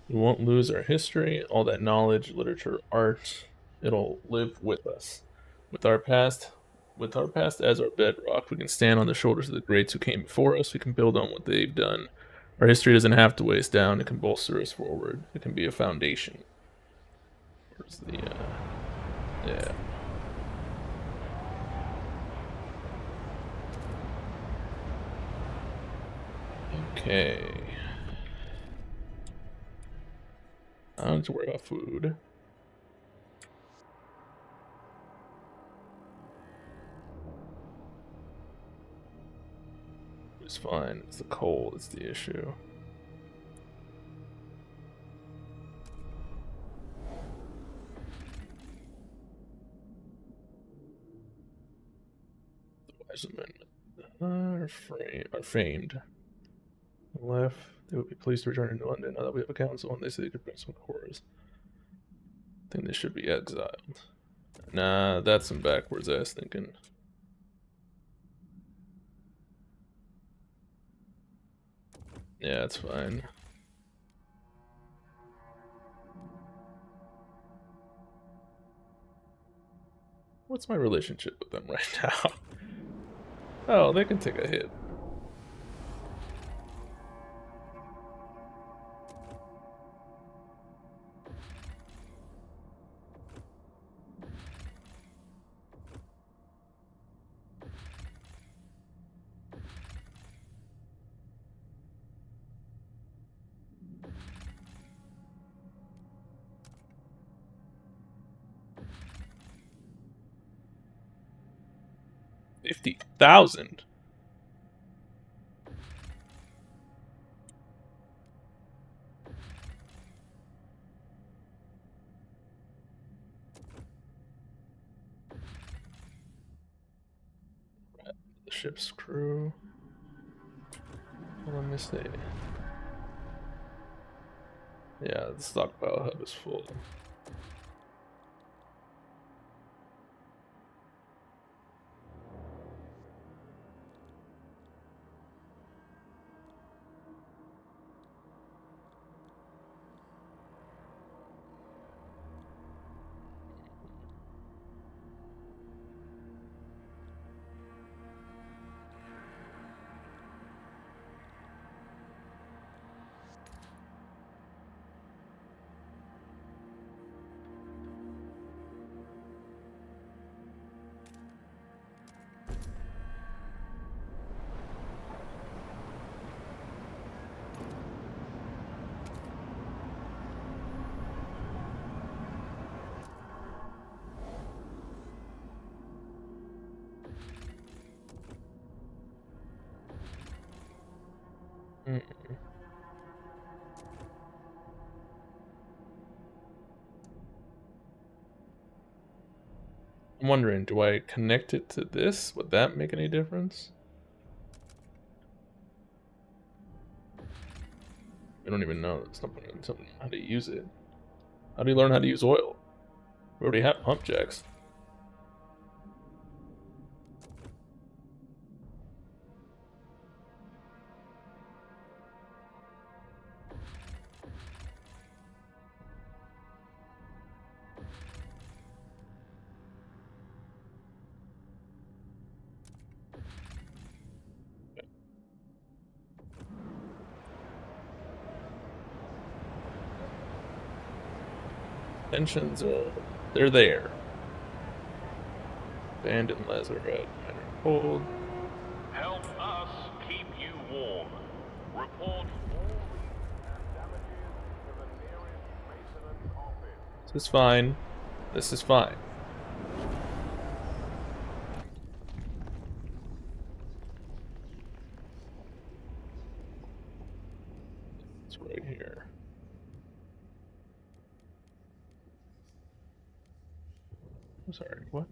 We won't lose our history, all that knowledge, literature, art. It'll live with us. With our past, with our past as our bedrock, we can stand on the shoulders of the greats who came before us. We can build on what they've done. Our history doesn't have to weigh us down. It can bolster us forward. It can be a foundation. Where's the yeah. Okay. I don't have to worry about food. It's fine. It's the cold. It's the issue. The wise amendment. Are famed. Left. They would be pleased to return to London now that we have a council, and they say they could bring some horrors. I think they should be exiled. Nah, that's some backwards ass thinking. Yeah, it's fine. What's my relationship with them right now? Oh, they can take a hit. $50,000. The ship's crew. Let me see. Yeah, the stockpile hub is full. Mm. I'm wondering, do I connect it to this? Would that make any difference? I don't even know. It's not something how to use it. How do you learn how to use oil? We already have pump jacks. Tensions are... they're there. Abandoned lazarette. Minor cold. Help us keep you warm. Report all leaks and damages to the nearest maintenance office. This is fine. This is fine. It's right here. I'm sorry, what?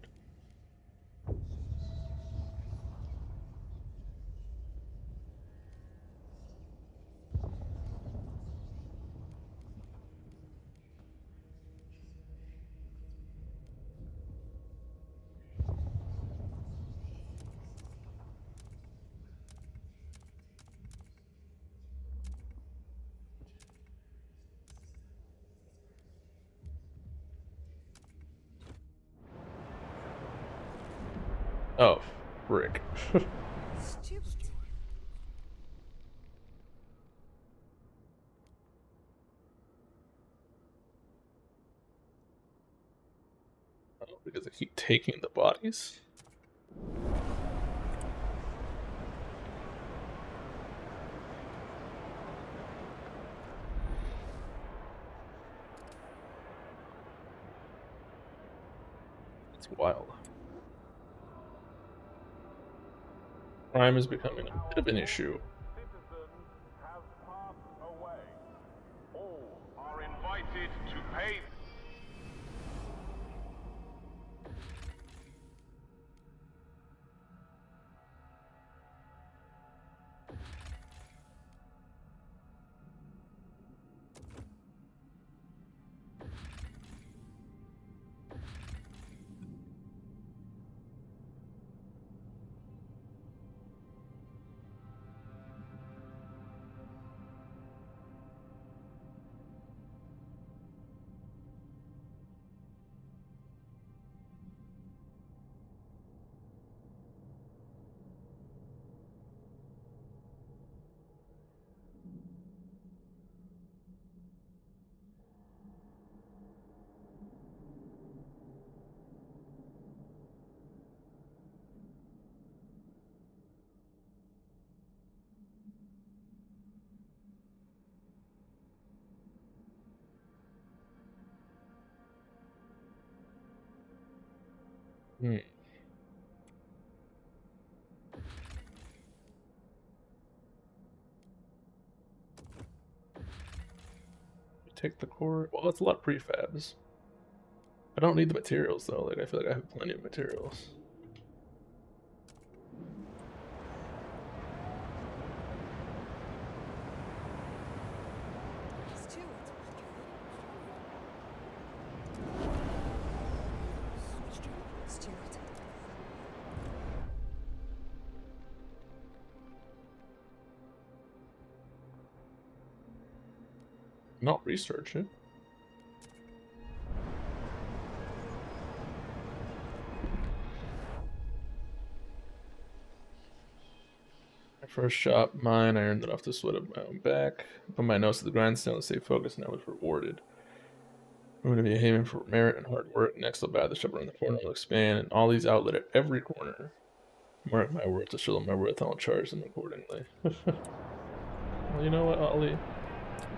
Oh, frick. Stupid. Oh, because I keep taking the bodies? It's wild. Crime is becoming a bit of an issue. Citizens have passed away. All are invited to pay. Hmm. Take the core. Well, it's a lot of prefabs. I don't need the materials though. Like I feel like I have plenty of materials. Let's do it. Let's do it. Not research it. My first shot, mine. I earned it off the sweat of my own back. Put my nose to the grindstone and stay focused, and I was rewarded. I'm going to be a haven for merit and hard work. Next, I'll buy the shop around the corner. I'll expand, and all these outlet at every corner. Mark my worth to show them my worth. I'll charge them accordingly. Well, you know what, Ollie?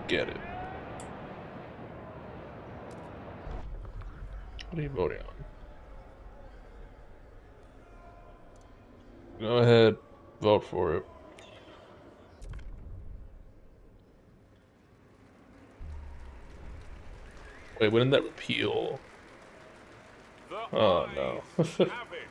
Get it. What are you voting on? Go ahead, vote for it. Wait, wouldn't that repeal? The Oh, no. eyes have it.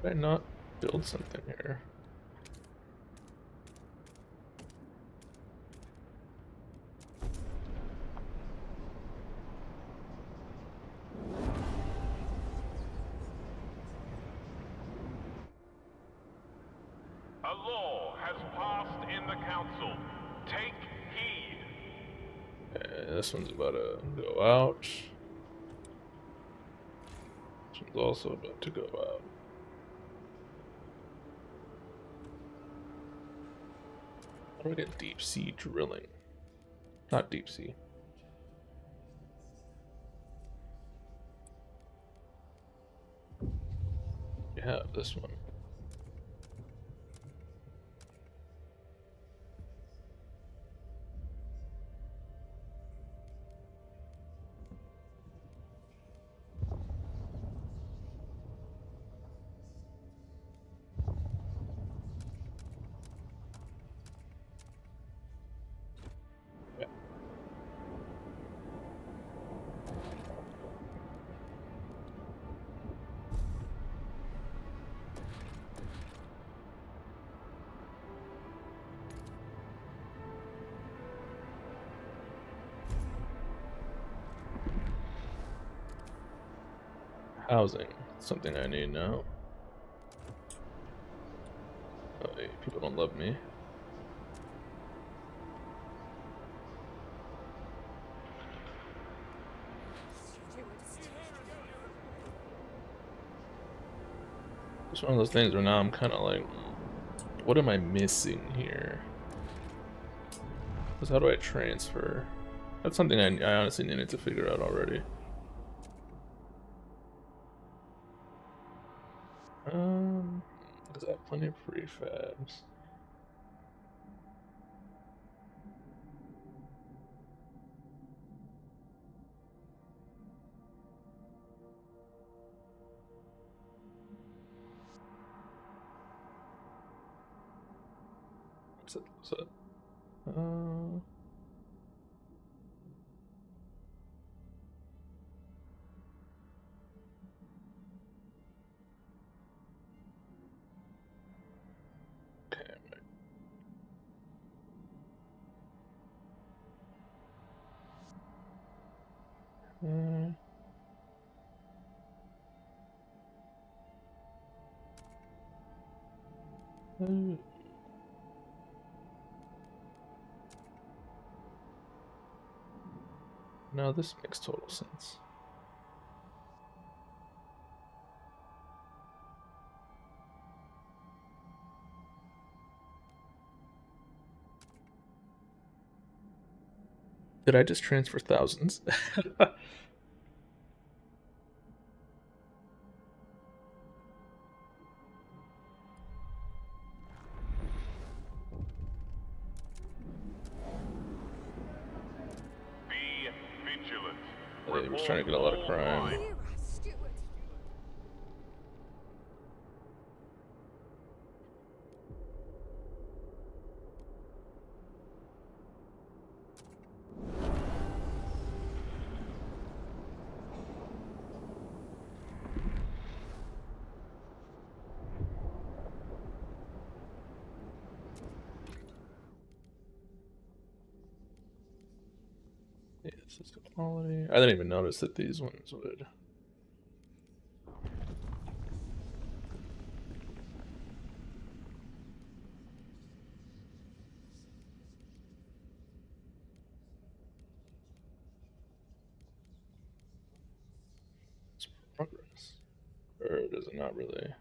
Did I not build something here? A law has passed in the council. Take heed. Okay, this one's about to go out. This one's also about to go out. How do I get deep sea drilling? Not deep sea. You have this one. Yeah. Housing. Something I need now. Oh, hey, people don't love me. It's one of those things where now I'm kind of like, what am I missing here? Because how do I transfer? That's something I honestly needed to figure out already. Because I have plenty of prefabs. What's that? Okay, right. Uh, now this makes total sense. Did I just transfer thousands? Be vigilant. He was trying to get a lot of crime. Here, Stewart. Yeah, this is the quality. I didn't even notice that these ones would. It's progress. Or does it not really?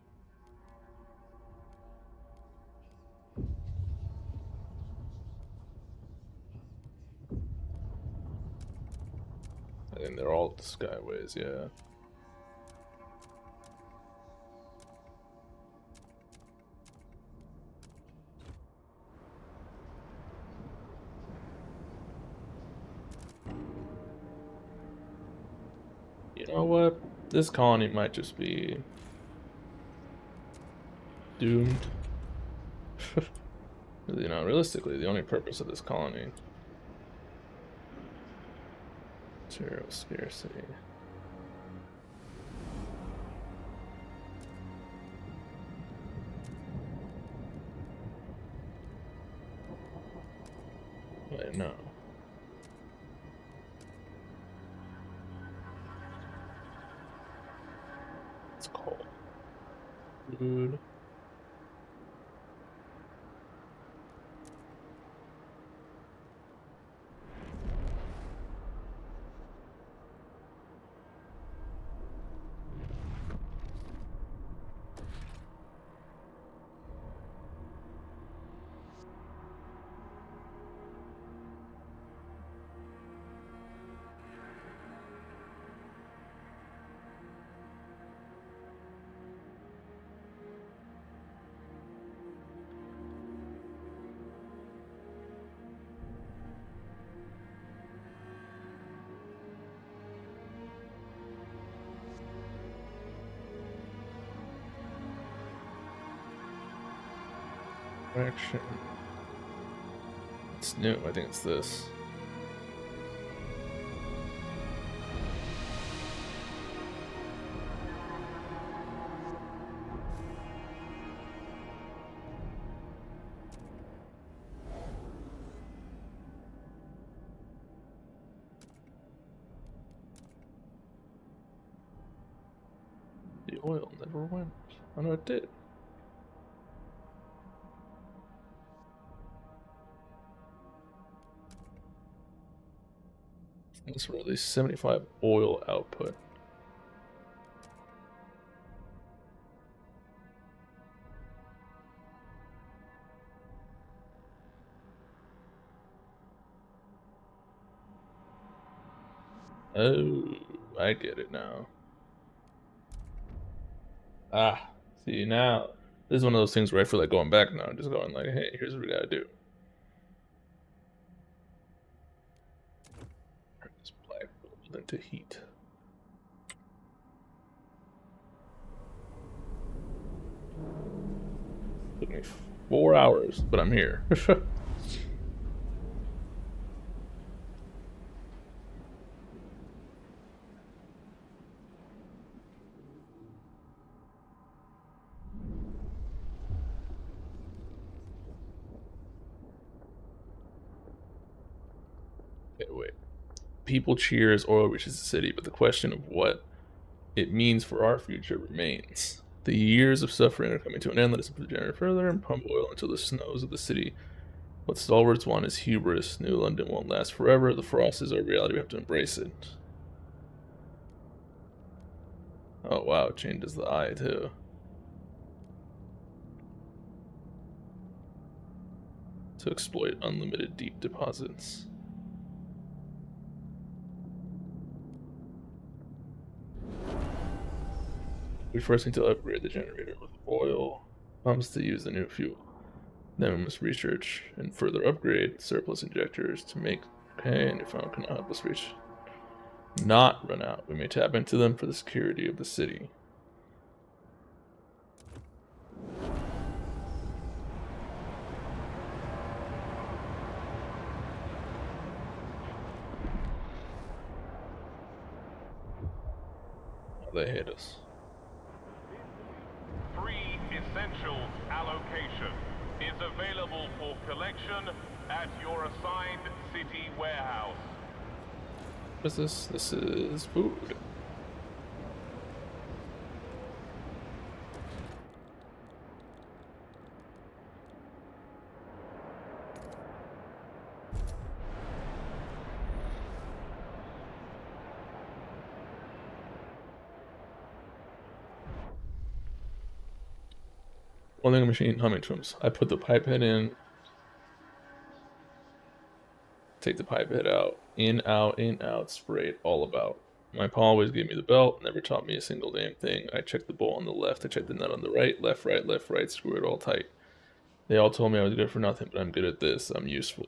I think they're all skyways, yeah. You know what? This colony might just be doomed. You know, realistically, the only purpose of this colony, material scarcity. it called? Food. Action. It's new. I think it's this. The oil never went. Oh no, it did. This released 75 oil output. Oh, I get it now. Ah, see now, this is one of those things where I feel like going back now, just going like, hey, here's what we gotta do. Turn this black gold into heat. Took me 4 hours, but I'm here. Okay, wait. People cheer as oil reaches the city, but the question of what it means for our future remains. The years of suffering are coming to an end. Let us improve the generator further and pump oil until the snows of the city. What stalwarts want is hubris. New London won't last forever. The frost is our reality. We have to embrace it. Oh wow, it changes the eye too. To exploit unlimited deep deposits. We first need to upgrade the generator with oil pumps to use the new fuel. Then we must research and further upgrade surplus injectors to make. Okay, a new funnel cannot help us reach. Not run out. We may tap into them for the security of the city. Oh, they hate us. 3 Essentials allocation is available for collection at your assigned city warehouse. What is this? This is food. Welding machine, humming trims. I put the pipe head in. Take the pipe head out. In, out, spray it all about. My pa always gave me the belt, never taught me a single damn thing. I checked the bolt on the left, I checked the nut on the right, left, right, screw it all tight. They all told me I was good for nothing, but I'm good at this. I'm useful.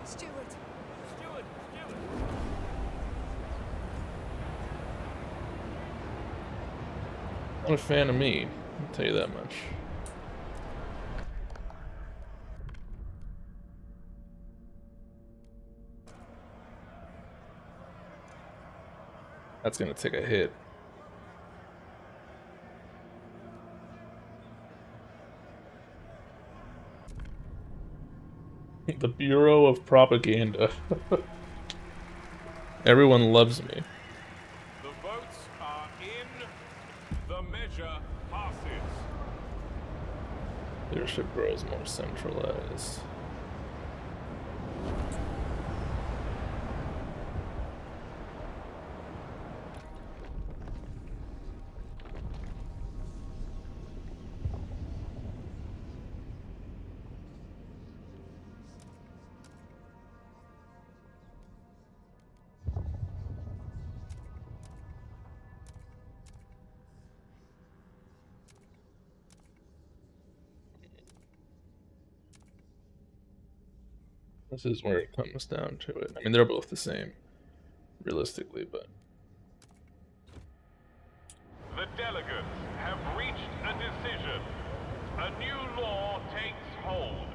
Steward. Not a fan of me, I'll tell you that much. That's gonna take a hit. The Bureau of Propaganda. Everyone loves me. The votes are in. The measure passes. Leadership grows more centralized. This is where it comes down to it. I mean, they're both the same, realistically, but The delegates have reached a decision. A new law takes hold.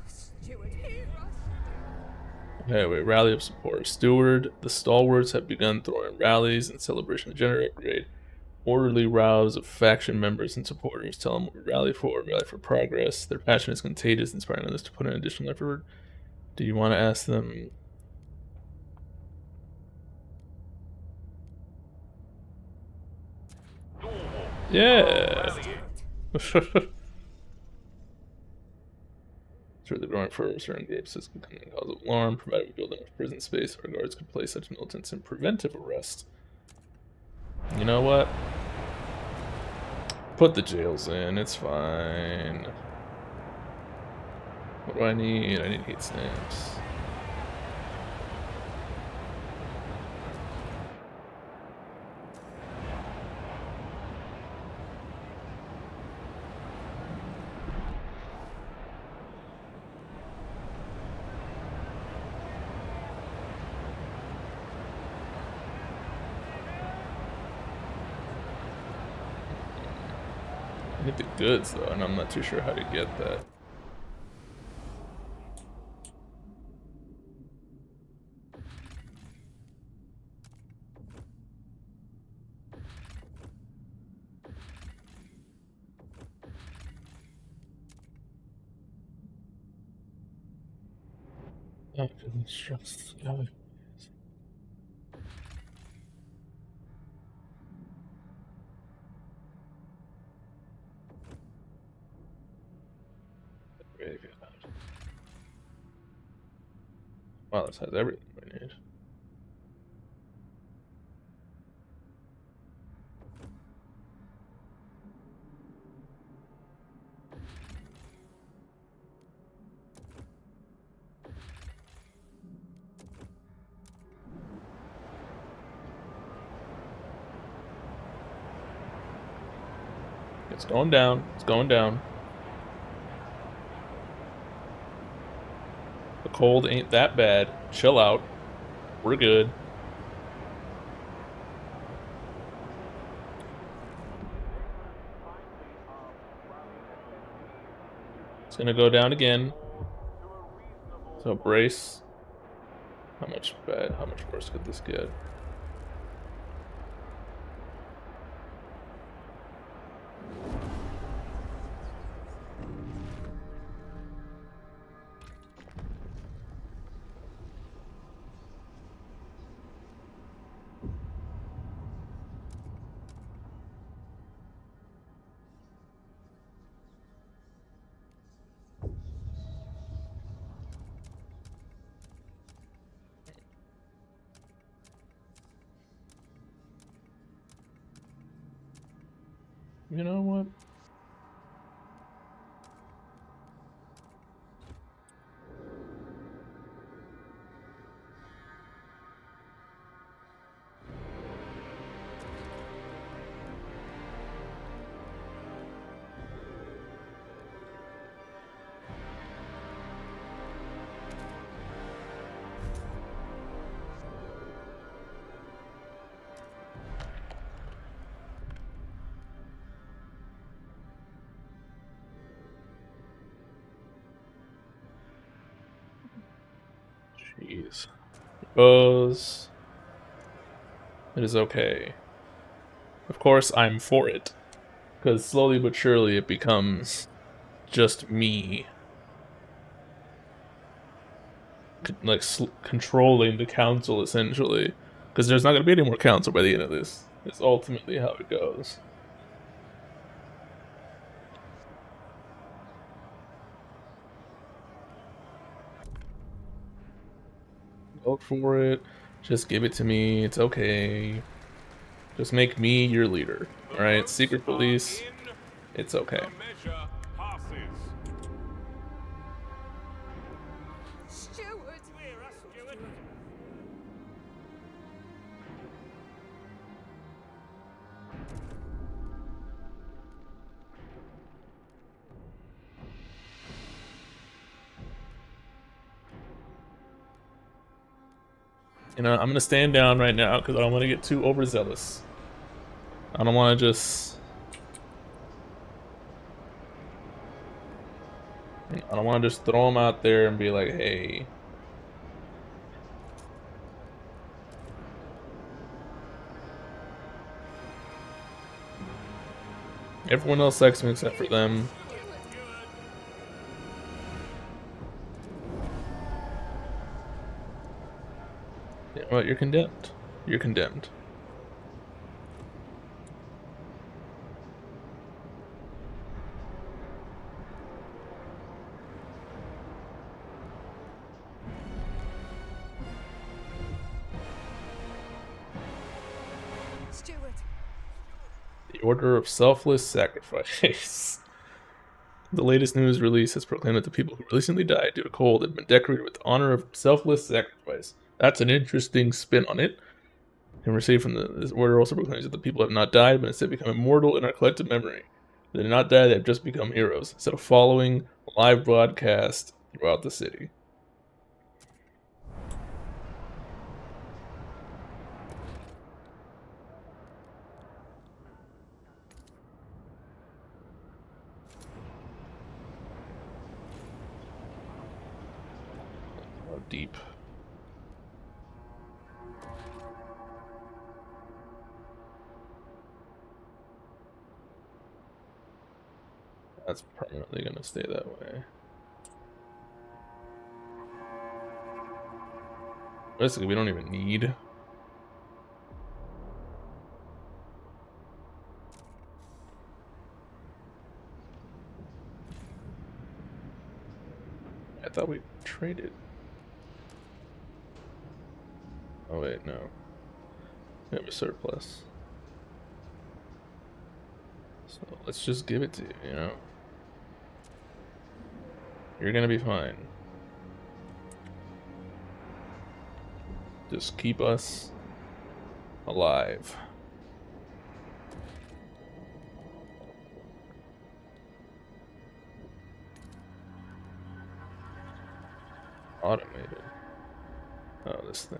Steward, hear us. okay, wait. Rally of support. Steward, the stalwarts have begun throwing rallies in celebration of General Upgrade. Orderly rows of faction members and supporters tell them what we rally for progress. Their passion is contagious, inspiring others to put in additional effort. Do you want to ask them? Yeah. Through the growing fervor, certain groups is becoming a cause of alarm. Provided we build enough prison space, our guards could place such militants in preventive arrest. You know what? Put the jails in, it's fine. What do I need? I need heat stamps. I need the goods though, and I'm not too sure how to get that. After the stress, graveyard. Wow, this has everything we need. It's going down. It's going down. The cold ain't that bad. Chill out. We're good. It's gonna go down again. So brace. How much bad? How much worse could this get? You know what? Jeez. It is. It is okay. Of course, I'm for it. Because slowly but surely it becomes just me. Like, controlling the council, essentially. Because there's not going to be any more council by the end of this. It's ultimately how it goes. Vote for it. Just give it to me. It's okay. Just make me your leader. Alright, secret police. It's okay. The measure passes. Steward! Clear us, Steward. You know, I'm gonna stand down right now because I don't want to get too overzealous. I don't want to just... I don't want to just throw them out there and be like, hey... Everyone else likes me except for them. Yeah, well, you're condemned. You're condemned. Steward! The Order of Selfless Sacrifice. The latest news release has proclaimed that the people who recently died due to cold have been decorated with the honor of selfless sacrifice. That's an interesting spin on it. And received from this order also proclaims that the people have not died, but instead become immortal in our collective memory. They did not die, they have just become heroes. Instead of following live broadcast throughout the city. Oh, deep. That's permanently gonna stay that way. Basically, we don't even need. I thought we traded. Oh wait, no. We have a surplus. So let's just give it to you, you know? You're gonna be fine. Just keep us alive. Automated. Oh, this thing.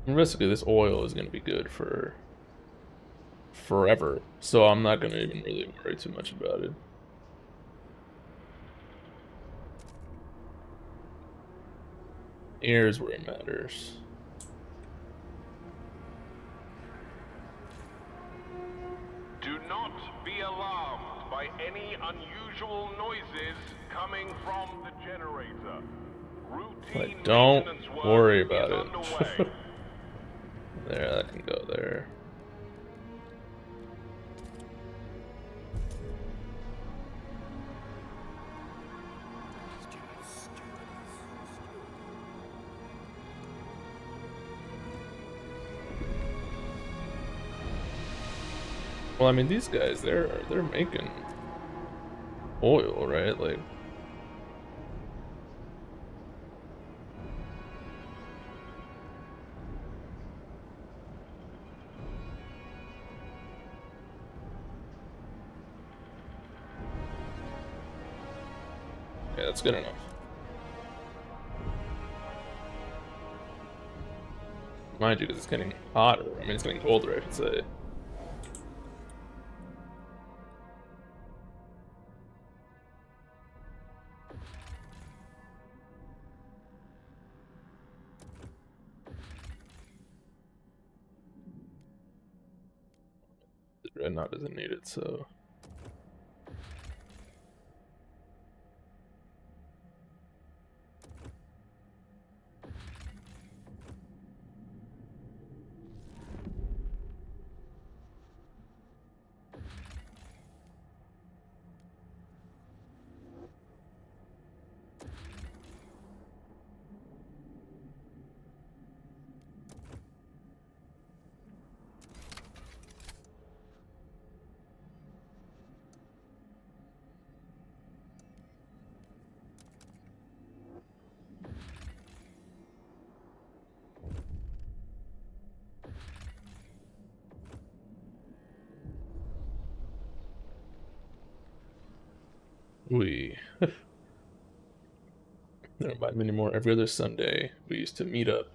And basically, this oil is going to be good for forever, so I'm not going to even really worry too much about it. Here's where it matters. Do not be alarmed by any unusual noises coming from the generator. Routine Like, don't maintenance work worry is about it. underway. There, that can go there. Well, I mean, these guys, they're making oil, right? Like, yeah, that's good enough. Mind you, because it's getting hotter. I mean, it's getting colder, I should say. Dreadnought doesn't need it, so. We don't invite me anymore. Every other Sunday, we used to meet up.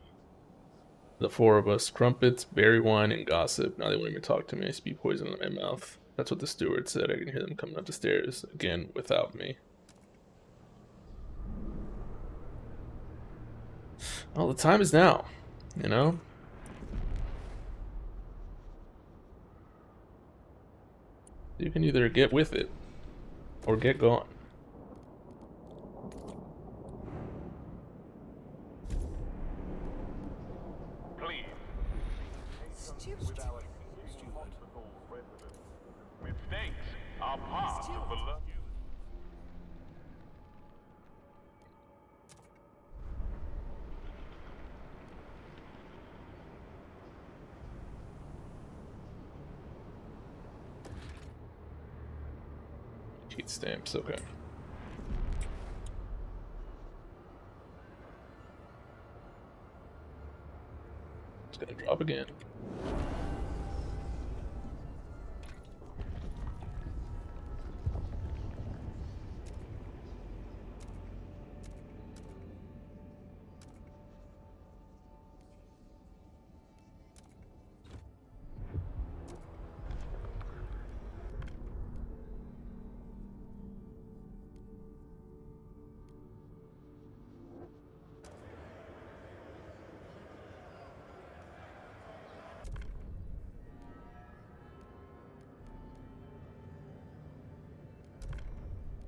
The four of us, crumpets, berry wine, and gossip. Now they won't even talk to me. I spew poison in my mouth. That's what the steward said. I can hear them coming up the stairs again without me. Well, the time is now, you know? You can either get with it or get gone. Please. Steward. Without hospital residents. Mistakes are part of the learning. Cheat stamps, okay. It's gonna drop again.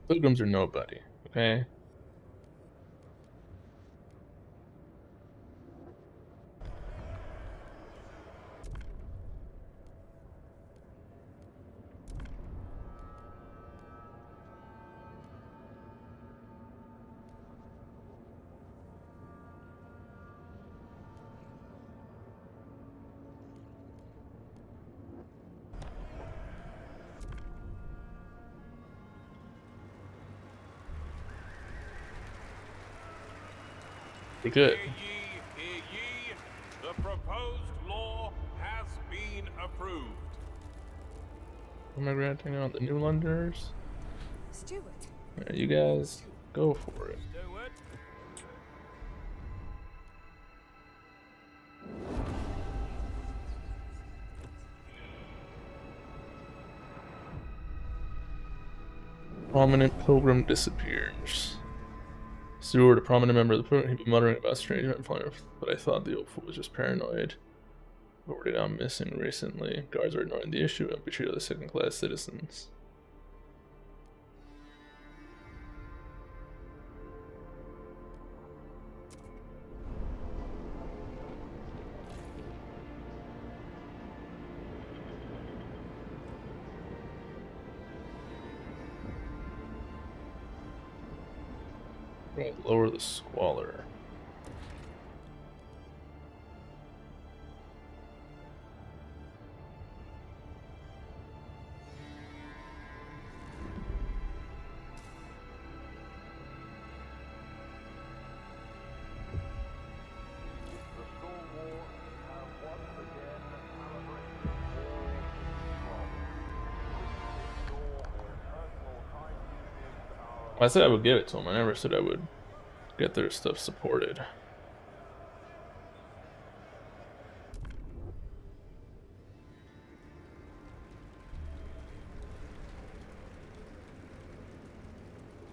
Pilgrims are nobody, okay? We're good. Hear ye, hear ye. The proposed law has been approved. What am I granting on the New Londoners? Steward. Yeah, you guys go for it. Steward. Prominent pilgrim disappears. Steward, a prominent member of the pilgrim, he'd been muttering about strange event following, but I thought the old fool was just paranoid. Reported out missing recently. Guards are ignoring the issue and be treated as second-class citizens. Right, lower the squalor. The stalwarts have once again calibrated all problems. Your personal time units are I said I would give it to them. I never said I would get their stuff supported.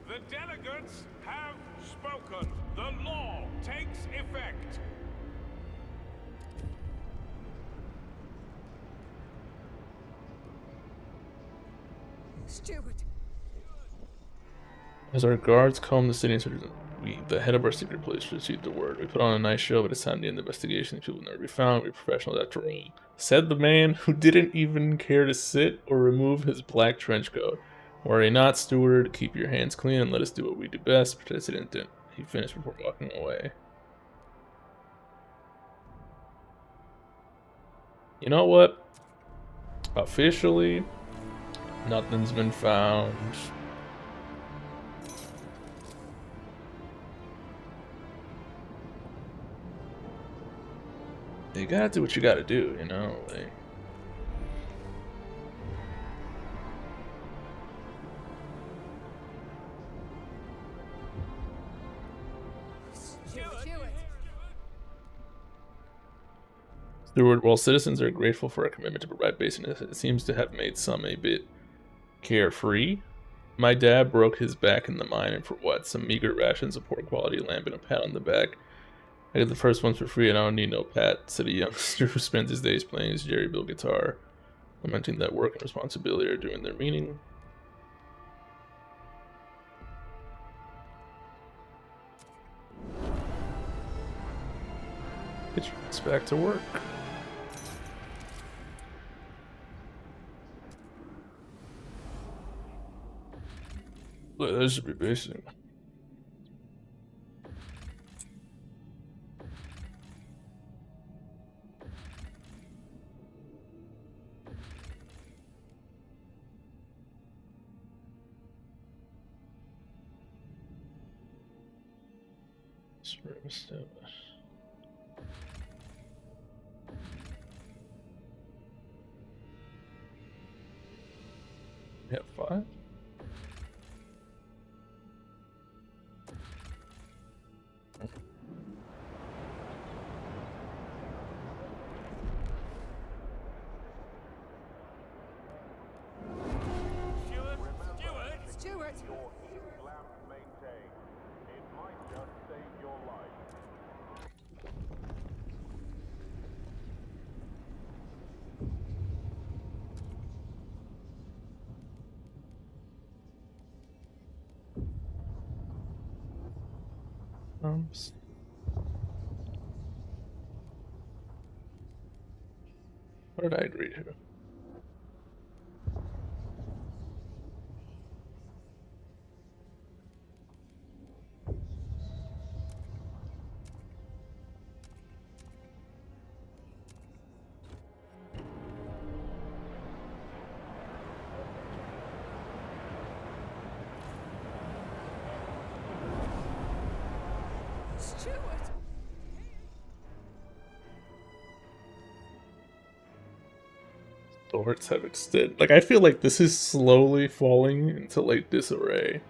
The delegates have spoken. The law takes effect. Steward. As our guards comb the city, the head of our secret police received the word. We put on a nice show, but it's time to end the investigation. These people will never be found. We're professionals after all. Said the man who didn't even care to sit or remove his black trench coat. Worry not, steward. Keep your hands clean and let us do what we do best. President didn't. He finished before walking away. You know what? Officially, nothing's been found. You gotta do what you gotta do, you know? Like, Steward. Steward, while citizens are grateful for our commitment to provide basic necessities, it seems to have made some a bit carefree. My dad broke his back in the mine, and for what? Some meager rations of poor quality lamb and a pat on the back. I get the first ones for free, and I don't need no pat, said a youngster who spends his days playing his Jerry Bill guitar, lamenting that work and responsibility are doing their meaning. Get your ass back to work. Look, that should be basic. We have 5? Steward. Your heat lamp maintained. It might just save your life. What did I agree to? Steward. Swords have extended. Like, I feel like this is slowly falling into, like, disarray.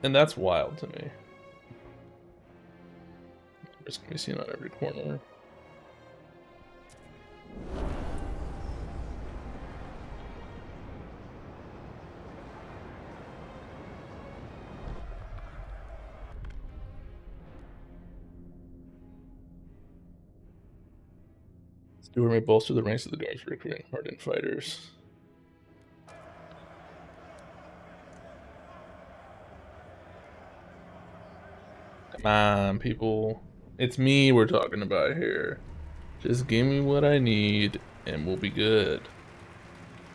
And that's wild to me. It's gonna be seen on every corner. Steward may bolster the ranks of the guards, recruiting hardened fighters. Come on, people. It's me we're talking about here. Just give me what I need, and we'll be good.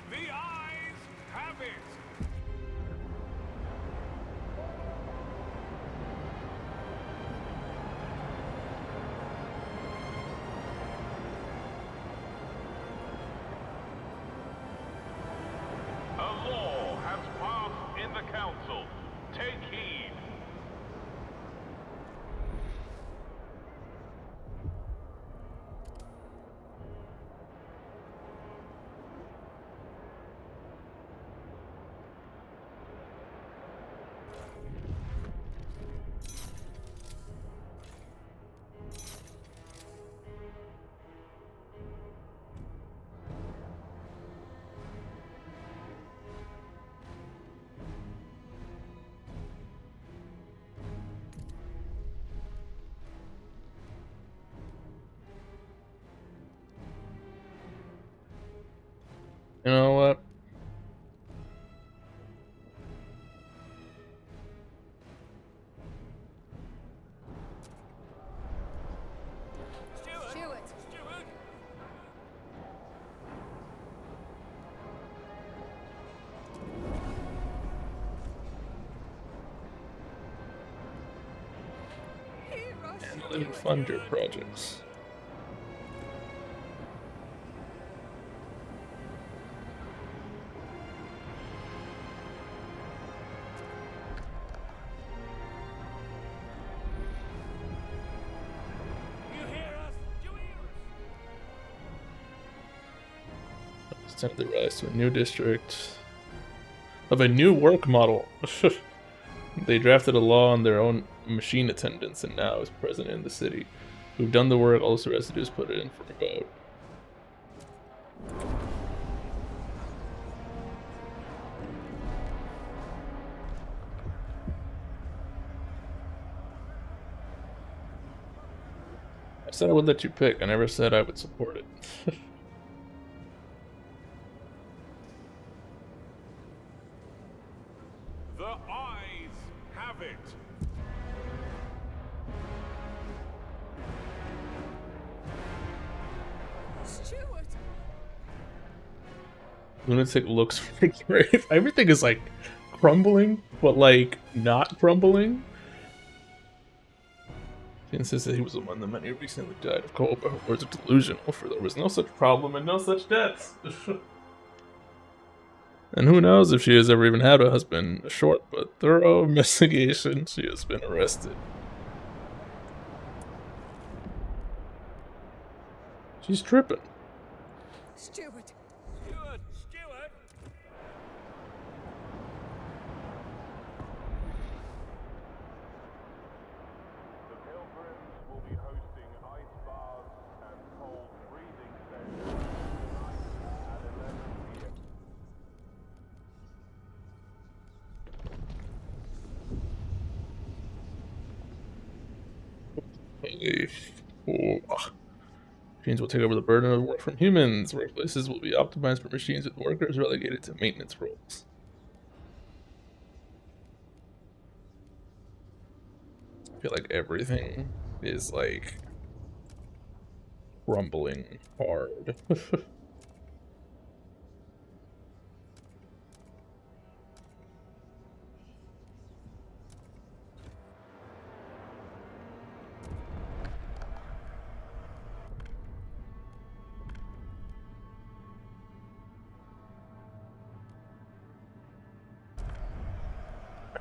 The eyes have it. A law has passed in the council. Take heed. You know what? Let him fund your projects. It's time to rise to a new district of a new work model. They drafted a law on their own machine attendants and now is present in the city. We've done the work, all the rest to do is put it in for a vote. I said I would let you pick, I never said I would support it. The eyes have it. Stewart! Lunatic looks for the grave. Everything is like crumbling, but like not crumbling. He insisted he was among the many who recently died of cold, but her words are delusional, for there was no such problem and no such deaths. And who knows if she has ever even had a husband. A short but thorough investigation, she has been arrested. She's tripping. Stewart! Steward! Steward! The pilgrims will be hosting ice baths and cold breathing sessions tonight at 11 p.m. Machines will take over the burden of work from humans. Workplaces will be optimized for machines with workers relegated to maintenance roles. I feel like everything is like crumbling hard.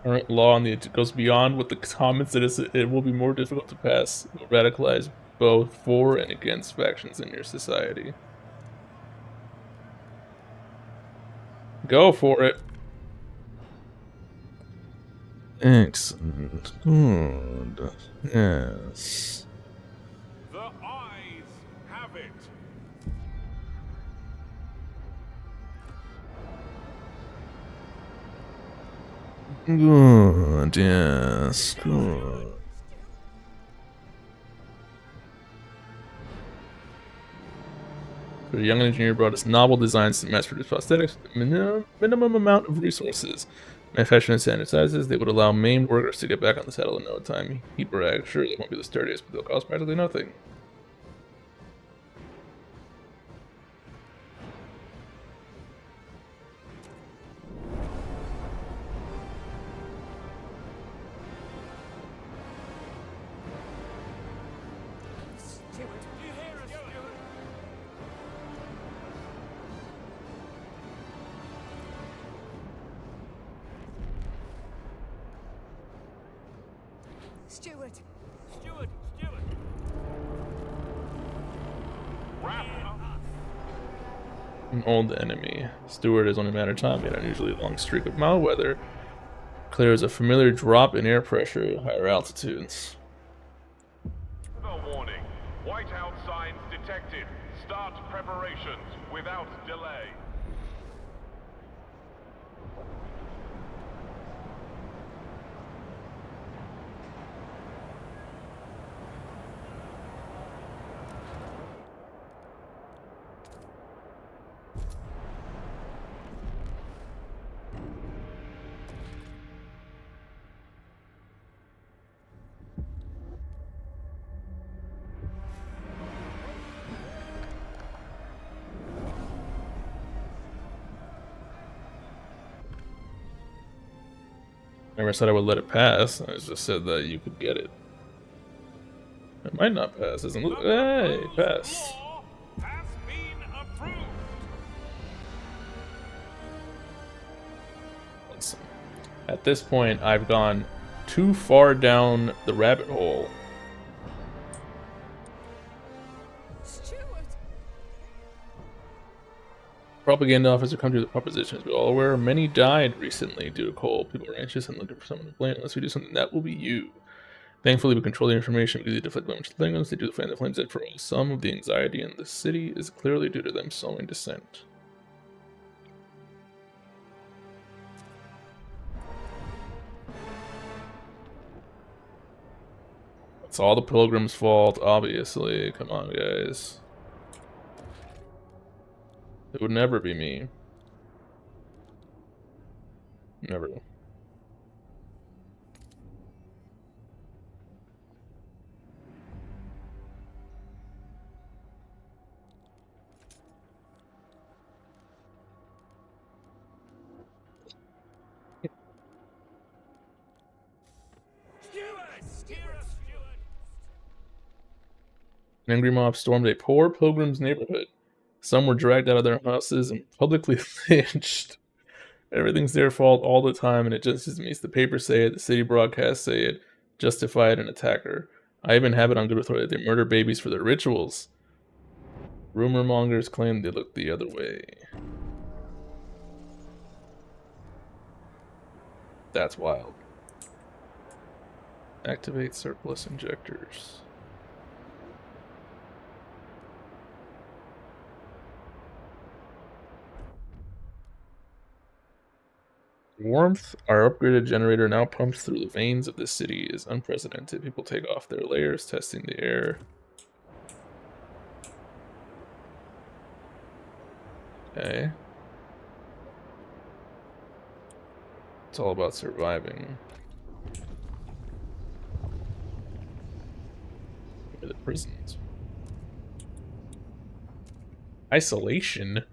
Current law on the it goes beyond what the comments that it will be more difficult to pass. It will radicalize both for and against factions in your society. Go for it. Excellent. Good. Yes. The eyes have it. Good. Yes. Good. The young engineer brought us novel designs to mass-produce prosthetics with a minimum amount of resources. Manufacturing sanitizers, they would allow maimed workers to get back on the saddle in no time. He bragged, sure, they won't be the sturdiest, but they'll cost practically nothing. Stewart! Do you hear us, Steward? Stewart! Steward! Steward! Wrap up. An old enemy. Steward is only a matter of time. He had an unusually long streak of mild weather. Clears a familiar drop in air pressure at higher altitudes. The warning. Whiteout signs detected. Start preparations without delay. Never said I would let it pass. I just said that you could get it. It might not pass. Doesn't look. Hey, pass. Law has been approved. Awesome. At this point, I've gone too far down the rabbit hole. Stewart! Propaganda officer come to the proposition, as we're all aware. Many died recently due to cold. People are anxious and looking for someone to blame. Unless we do something, that will be you. Thankfully, we control the information because they deflect damage to flames. They do the fan the flames in for all. Some of the anxiety in the city is clearly due to them sowing dissent. It's all the pilgrims' fault, obviously. Come on, guys. It would never be me. Never. An angry mob stormed a poor pilgrim's neighborhood. Some were dragged out of their houses and publicly lynched. Everything's their fault all the time, and it just makes the papers say it, the city broadcasts say it, justify it, and attack her. I even have it on good authority that they murder babies for their rituals. Rumor mongers claim they look the other way. That's wild. Activate surplus injectors. Warmth, our upgraded generator now pumps through the veins of this city, is unprecedented. People take off their layers, testing the air. Okay. It's all about surviving. The prisons. Isolation?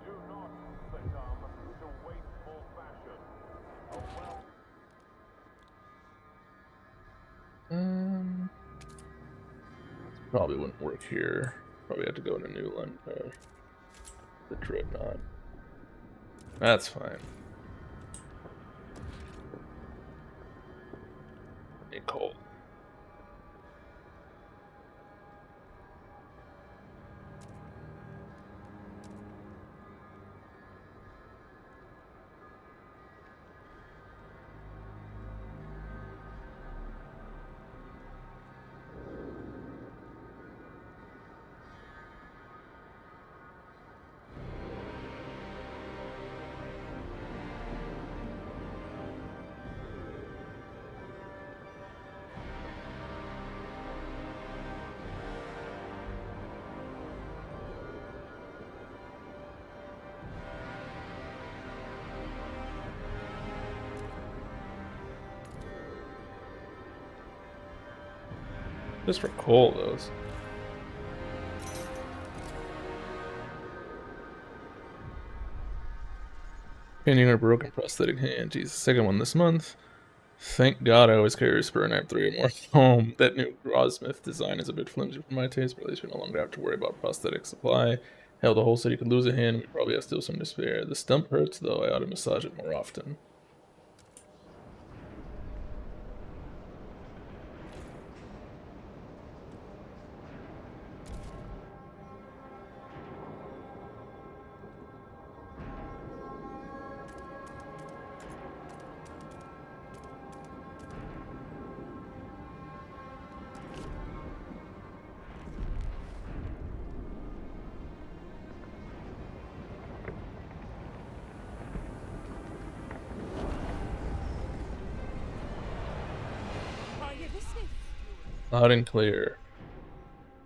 Do not succumb to wasteful fashion. Oh, well. Probably wouldn't work here. Probably have to go to Newland. The Dreadnought. That's fine. Hey, Cole. Just for coal, those. Painting a broken prosthetic hand. Geez, second one this month. Thank God I always carry a spur and I have 3 or more at home. That new Rosmith design is a bit flimsy for my taste, but at least we no longer have to worry about prosthetic supply. Hell, the whole city could lose a hand. We probably have still some despair. The stump hurts, though. I ought to massage it more often. Are you listening? Loud and clear.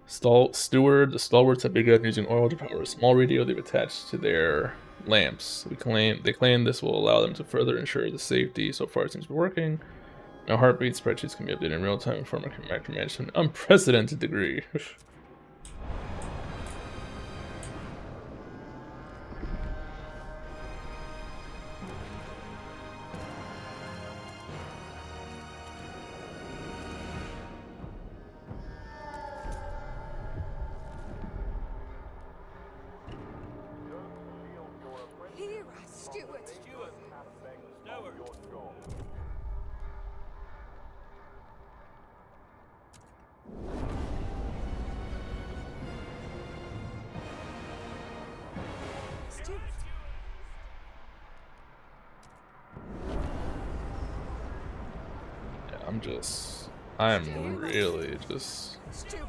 Steward, the stalwarts have begun using oil to power a small radio they've attached to their lamps. They claim this will allow them to further ensure the safety. So far it seems to be working. Now heartbeat spreadsheets can be updated in real time and former character managed to an unprecedented degree. Here, Steward. Steward. Yeah, I'm really just. Steward.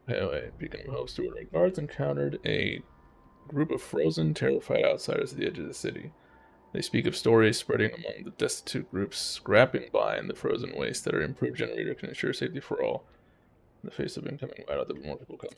Wait. Beacon of Hope, Steward. Our guards encountered a group of frozen, terrified outsiders at the edge of the city. They speak of stories spreading among the destitute groups scrapping by in the frozen waste that our improved generator can ensure safety for all. In the face of incoming whiteout, there will be more people coming.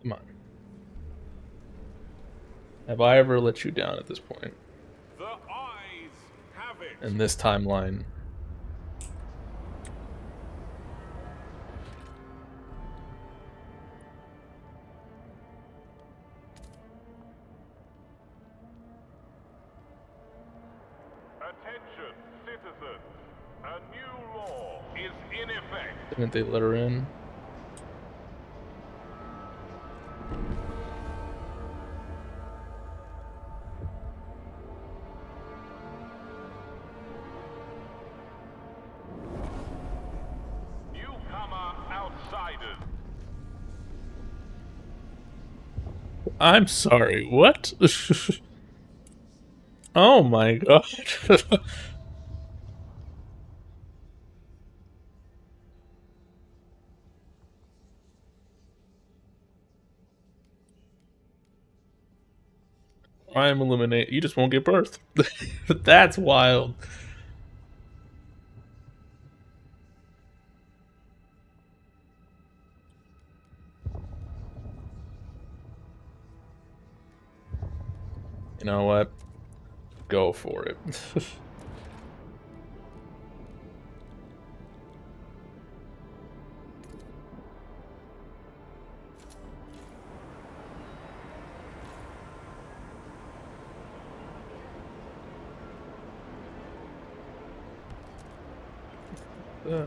Come on. Have I ever let you down at this point? The eyes have it. In this timeline? Attention, citizens. A new law is in effect. Didn't they let her in? Newcomer outsiders. I'm sorry, what? Oh my god. Crime eliminate. You just won't give birth. That's wild. You know what? Go for it. Uh,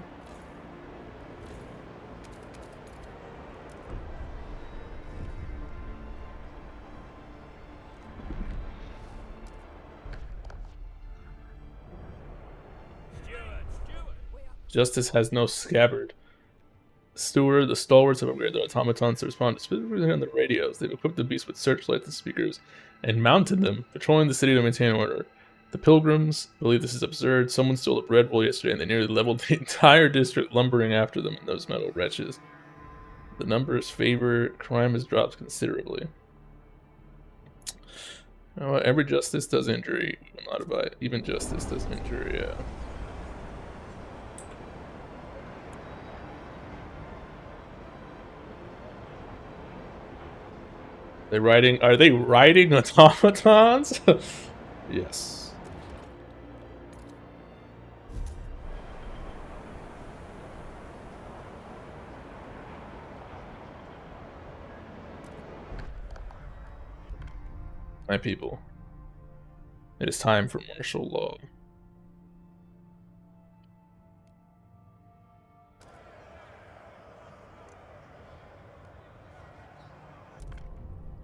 Justice has no scabbard. Steward, the stalwarts have upgraded their automatons to respond specifically on the radios. They've equipped the beasts with searchlights and speakers and mounted them, patrolling the city to maintain order. The pilgrims believe this is absurd. Someone stole a bread bowl yesterday and they nearly leveled the entire district, lumbering after them, those metal wretches. The numbers favor crime has dropped considerably. You know what? Every justice does injury. I'm not about it. Even justice does injury, yeah. Are they riding automatons? Yes. My people, it is time for martial law.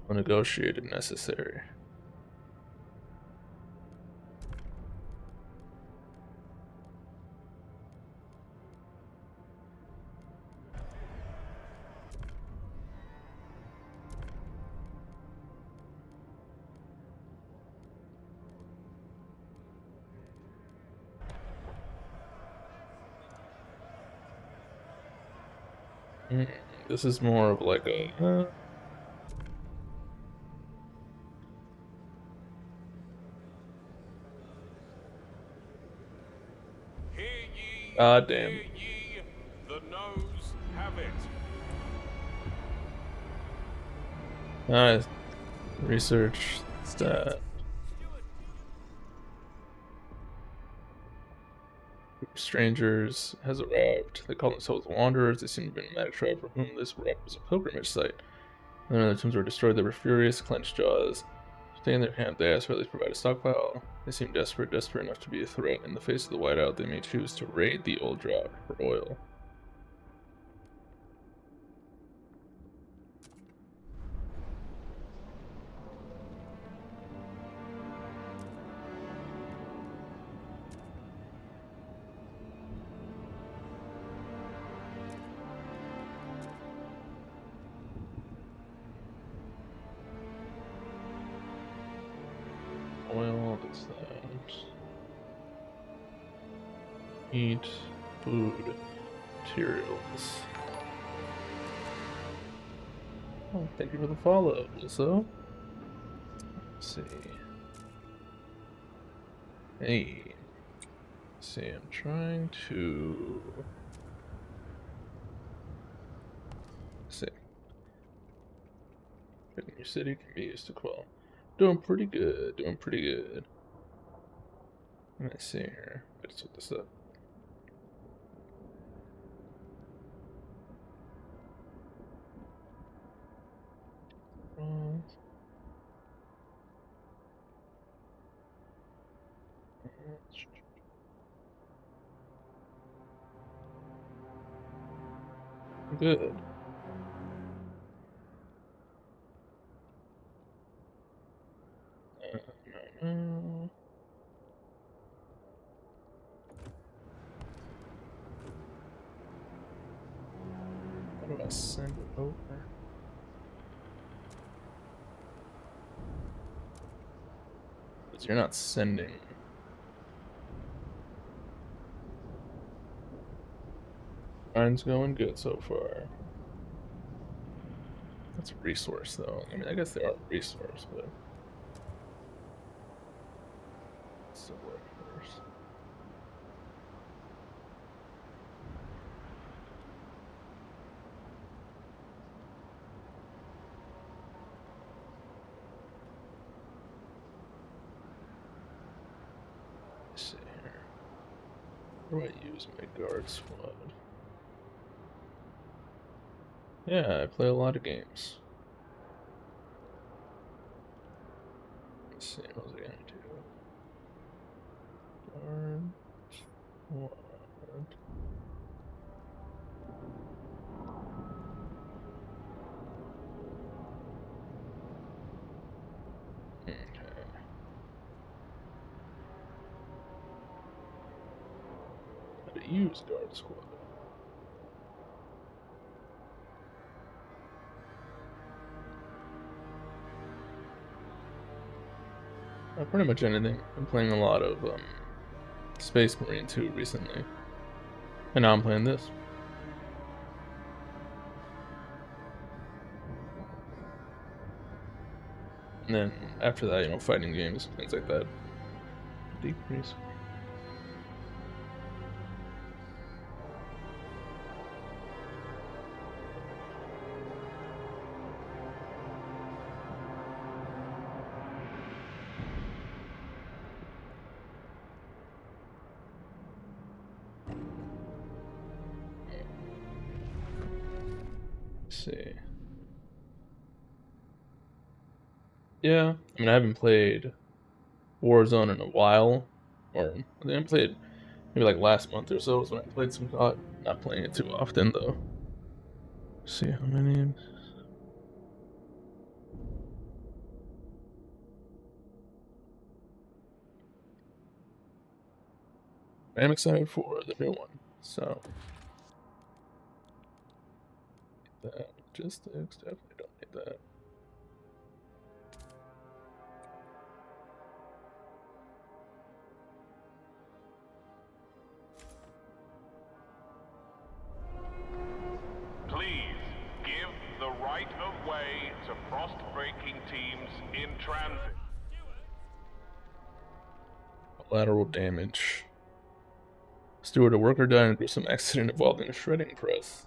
Negotiate if necessary. This is more of like a Hear ye, God damn. hear ye, the noes have it. Nice. Research that. Group of strangers has arrived. They call themselves wanderers. They seem to be a nomadic tribe for whom this rock was a pilgrimage site. When their tombs were destroyed, they were furious, clenched jaws. Staying in their camp, they asked for at least provide a stockpile. They seem desperate enough to be a threat. In the face of the whiteout, they may choose to raid the old rock for oil. Oil, that's that. Meat, food, materials. Oh, thank you for the follow, also. Let's see. Hey. Let's see, I'm trying to... Let's see. Picking your city can be used to quell. Doing pretty good, doing pretty good. Let me see here. Let's set this up. Good. No. How do I send it over? Because you're not sending. Mine's going good so far. That's a resource, though. I mean, I guess they are a resource, but... Still workforce. Let's see here. Where do I use my guard squad? Yeah, I play a lot of games. Let's see, what was I gonna do? Guard squad. Okay. How to use guard squad? Pretty much anything. I'm playing a lot of Space Marine 2 recently. And now I'm playing this. And then after that, you know, fighting games, things like that. Decrease. Let's see. Yeah, I mean, I haven't played Warzone in a while, or I think I played maybe like last month or so was when I played some COD. Not playing it too often though. See how many. I'm excited for the new one. So that logistics definitely don't need that. Please give the right of way to frost-breaking teams in transit. Collateral damage. Steward, a worker died in a gruesome accident involving a shredding press.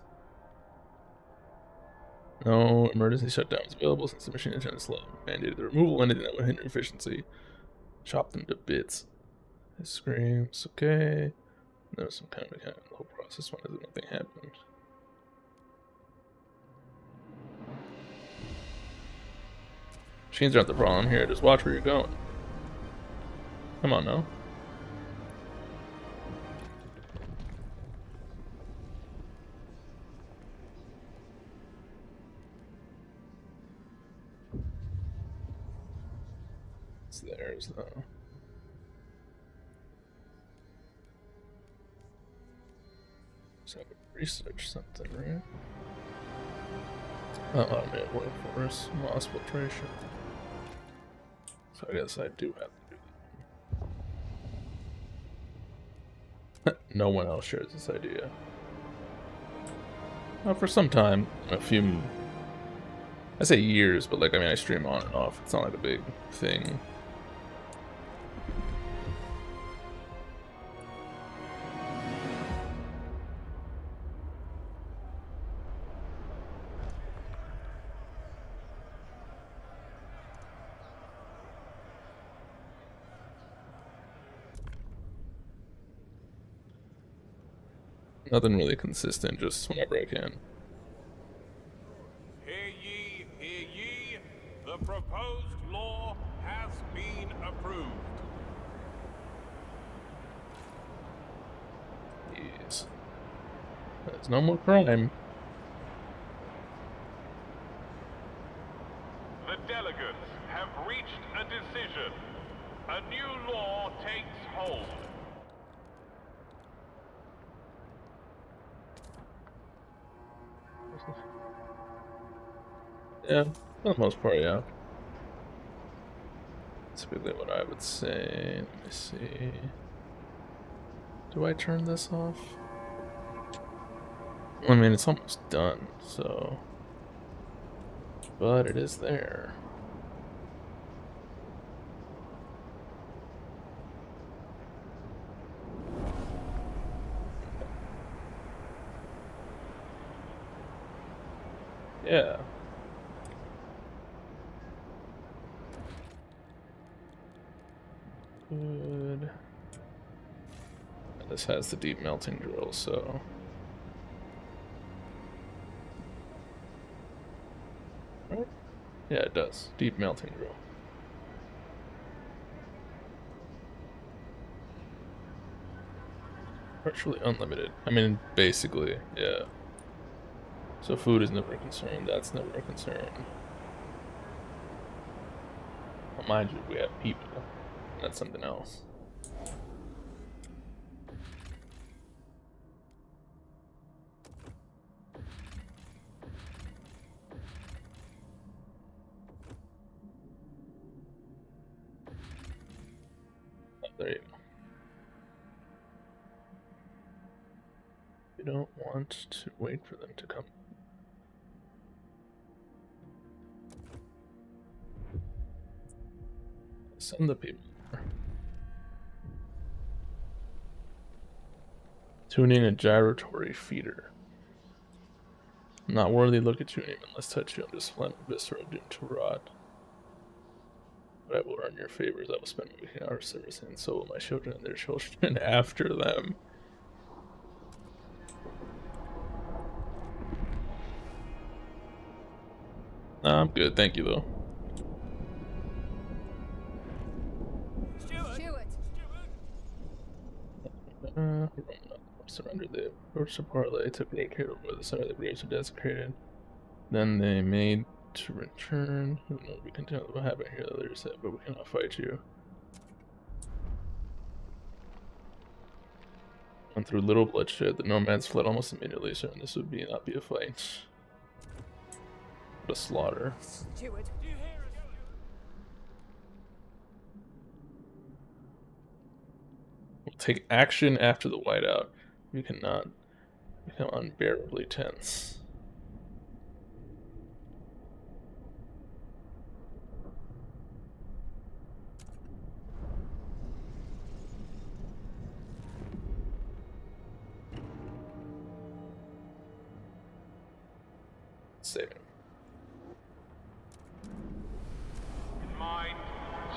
No emergency shutdowns available since the machine is trying to slow. Mandated the removal of anything that would hinder efficiency. Chop them to bits. It screams, okay. There was some kind of mechanic in the whole process. Why does nothing happen? Machines aren't the problem here. Just watch where you're going. Come on now. It's theirs though. So I could research something, right? Automated workforce, loss filtration. So I guess I do have to do that. No one else shares this idea. For some time, a few, I say years, but like, I mean, I stream on and off. It's not like a big thing. Nothing really consistent, just whenever I can. Hear ye, hear ye. The proposed law has been approved. Jeez. There's no more crime. The delegates have reached a decision. A new law takes hold. Yeah, for the most part, yeah. Typically what I would say. Let me see. Do I turn this off? I mean, it's almost done, so. But it is there. Yeah. Good. This has the deep melting drill, so. Right? Yeah, it does. Deep melting drill. Virtually unlimited. I mean, basically, yeah. So food is never a concern. That's never a concern. Well, mind you, we have people. That's something else. Oh, there you go. We don't want to wait for them to come. Send the people. Tuning a gyratory feeder. Not worthy look at tuning unless touch you on this phlegm visceral doomed to rot. But I will earn your favors. I will spend my waking hours servicing, and so will my children and their children after them. Nah, I'm good, thank you though. Surrendered. They approached the parlay, took great care of where the center of the graves were desecrated. Then they made to return. We will not be content with what happened here, the leader said, but we cannot fight you. And through little bloodshed, the nomads fled almost immediately, certain this would not be a fight, but a slaughter. Steward. We'll take action after the whiteout. We cannot become unbearably tense. Save him. Mind,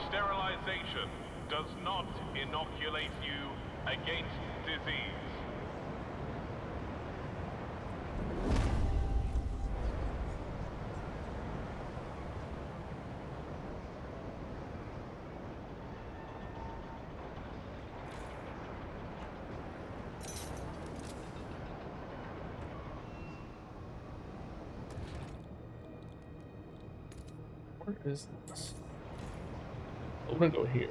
sterilization does not inoculate you against disease. Where is this? I'm gonna go here.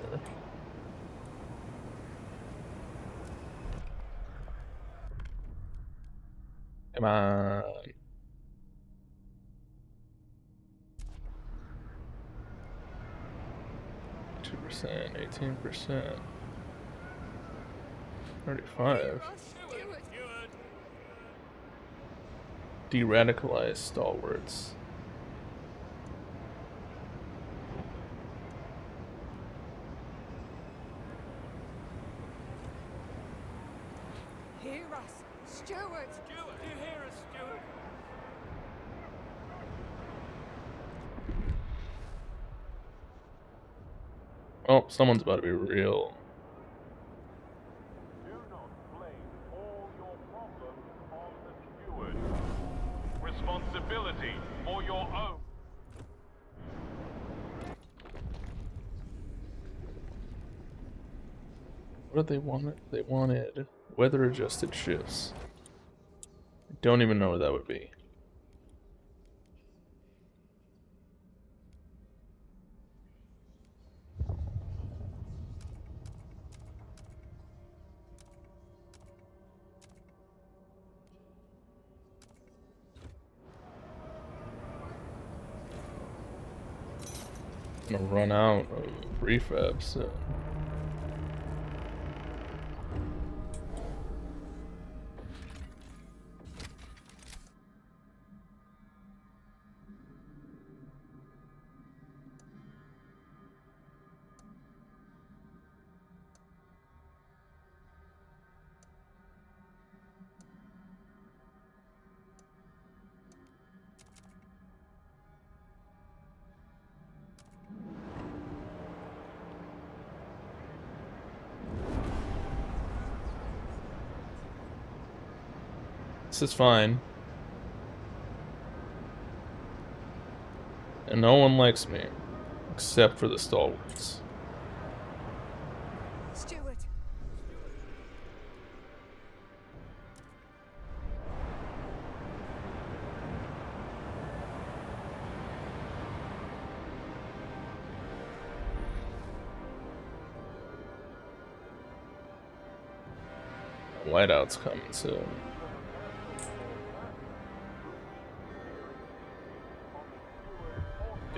Come on. 2%, 18%, 35. Hear us, Steward. De-radicalized stalwarts. Hear us, Steward. Oh, someone's about to be real. Do not blame all your problems on the steward. Responsibility for your own. What did they want? They wanted weather-adjusted shifts. I don't even know what that would be. I'm gonna run out of refabs soon. This is fine. And no one likes me. Except for the stalwarts. Steward. Whiteout's coming soon.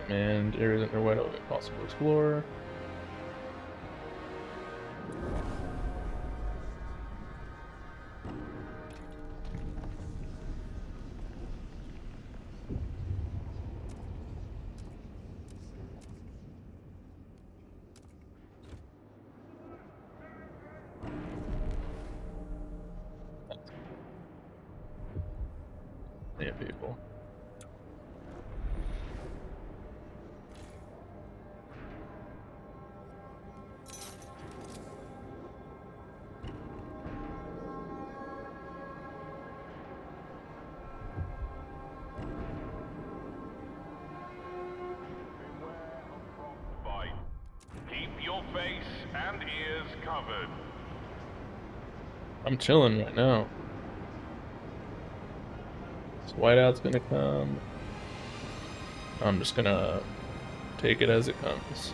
Demand areas under whiteout if possible to explore. Yeah, people. Beware of frostbite. Keep your face and ears covered. I'm chilling right now. This whiteout's gonna come. I'm just gonna take it as it comes.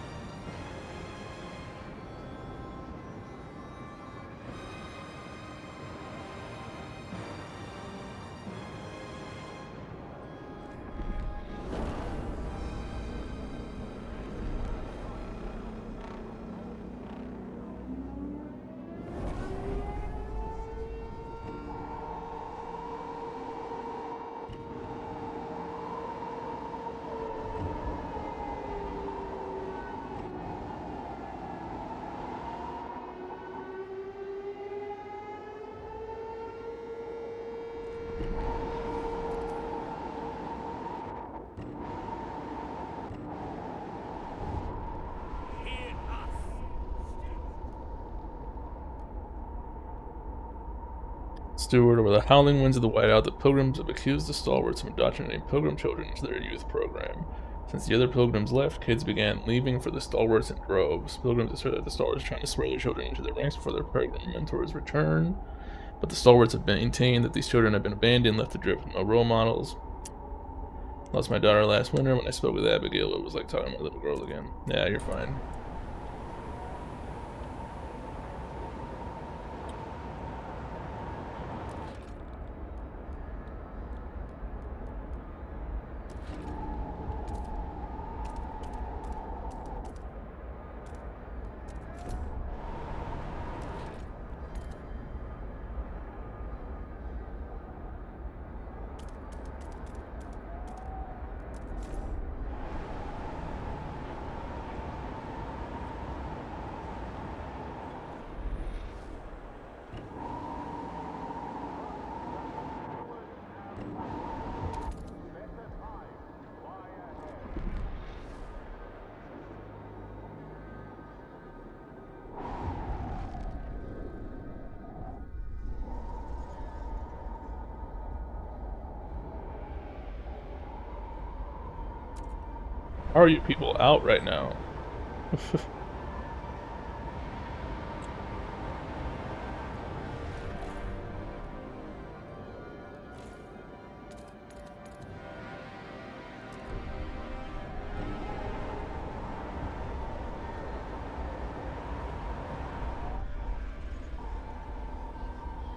Steward, over the howling winds of the whiteout, the pilgrims have accused the stalwarts of indoctrinating pilgrim children into their youth program. Since the other pilgrims left, kids began leaving for the stalwarts in droves. Pilgrims assert that the stalwarts are trying to swear their children into their ranks before their pilgrim mentors return, but the stalwarts have maintained that these children have been abandoned, left adrift with no role models. Lost my daughter last winter. When I spoke with Abigail, it was like talking to my little girl again. Yeah, you're fine. How are you people out right now?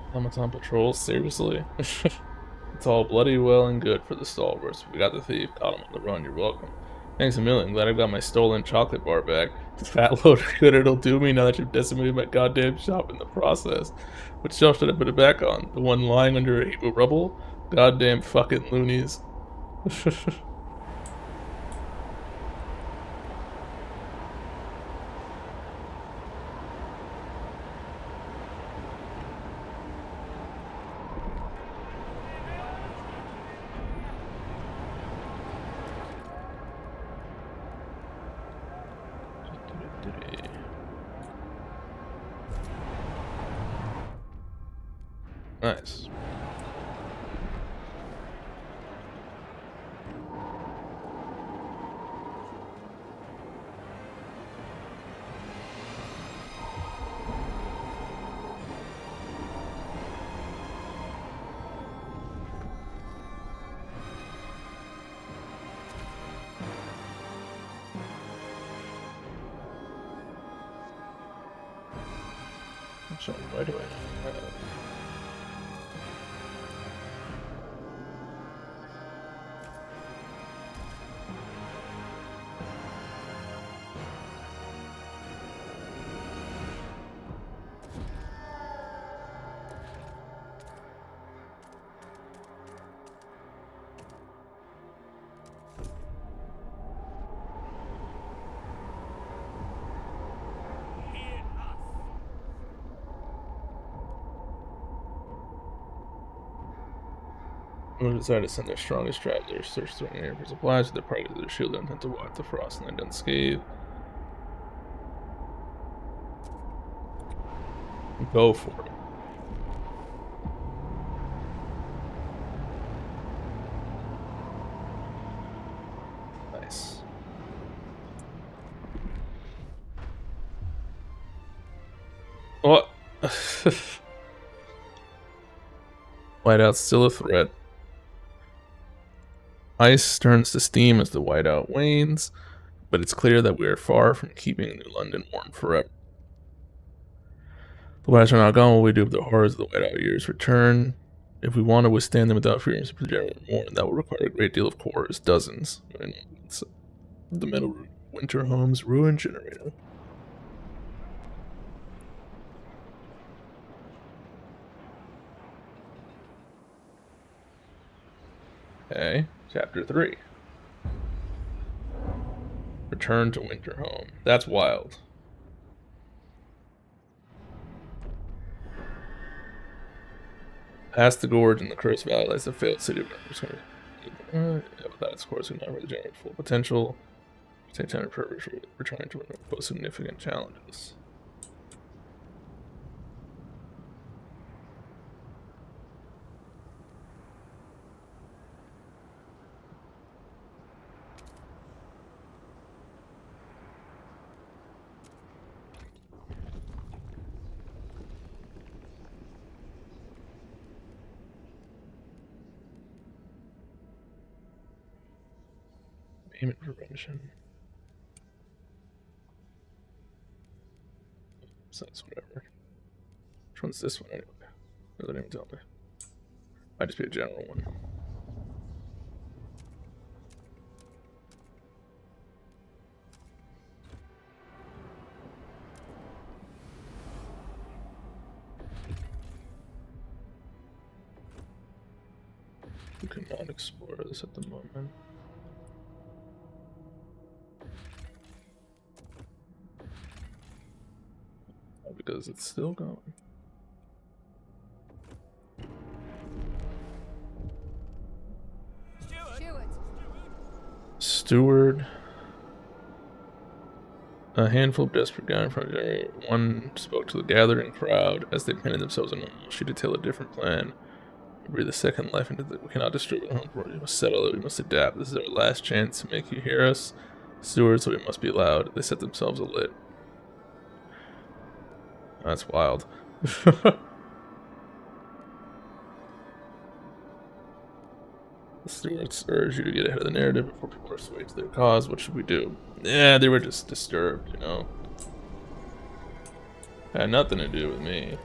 Automaton patrol? Seriously? It's all bloody well and good for the stalwarts. We got the thief. Caught him on the run. You're welcome. Thanks a million. Glad I got my stolen chocolate bar back. Fat load of good it'll do me now that you've decimated my goddamn shop in the process. Which shelf should I put it back on? The one lying under a heap of rubble? Goddamn fucking loonies. Nice. So right away. They decided to send their strongest travelers, search through the air for supplies with their party to their shield and intend to walk the frost and land unscathed. Go for it. Nice. What? Whiteout's still a threat. Ice turns to steam as the whiteout wanes, but it's clear that we are far from keeping New London warm forever. The whiteouts are not gone while we do, but the horrors of the whiteout years return. If we want to withstand them without fearing to generate more, that will require a great deal of cores, dozens. It's the metal winter home's ruin generator. Okay, chapter 3. Return to winter home. That's wild. Past the gorge in the Cursed Valley lies the failed city of without its course, we never really generate full potential. Take time to purpose returning to pose significant challenges. Payment prevention. So that's whatever. Which one's this one anyway? Doesn't even tell me. Might just be a general one. We cannot explore this at the moment. Because it's still going. Steward. A handful of desperate guys from January 1 spoke to the gathering crowd as they painted themselves in a sheet to tell a different plan. We breathe a second life into the we cannot destroy the home world. We must settle it, we must adapt. This is our last chance to make you hear us. Steward, so we must be loud. They set themselves alit. That's wild. The stewards urge you to get ahead of the narrative before people are swayed to their cause. What should we do? Yeah, they were just disturbed, you know. Had nothing to do with me.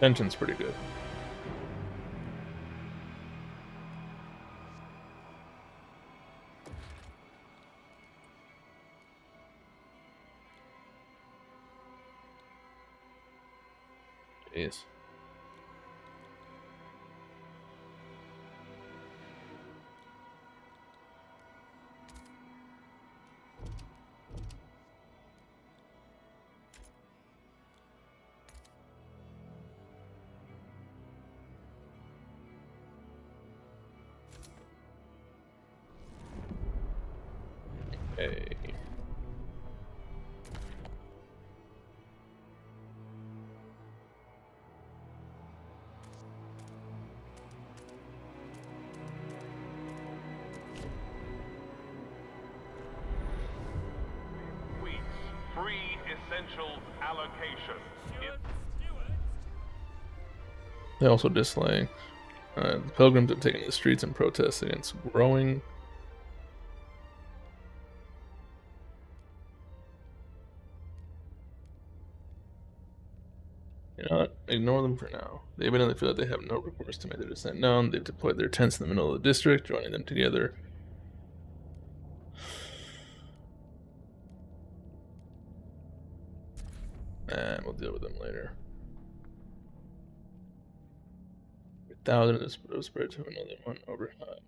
Tension's pretty good. Jeez. Hey. Weeks free essentials allocation. They also dislike. The pilgrims have taken to the streets in protest against growing. You know what? Ignore them for now. They evidently feel that they have no recourse to make their descent known. They've deployed their tents in the middle of the district, joining them together. And we'll deal with them later. 1,000 is spread to another one over time.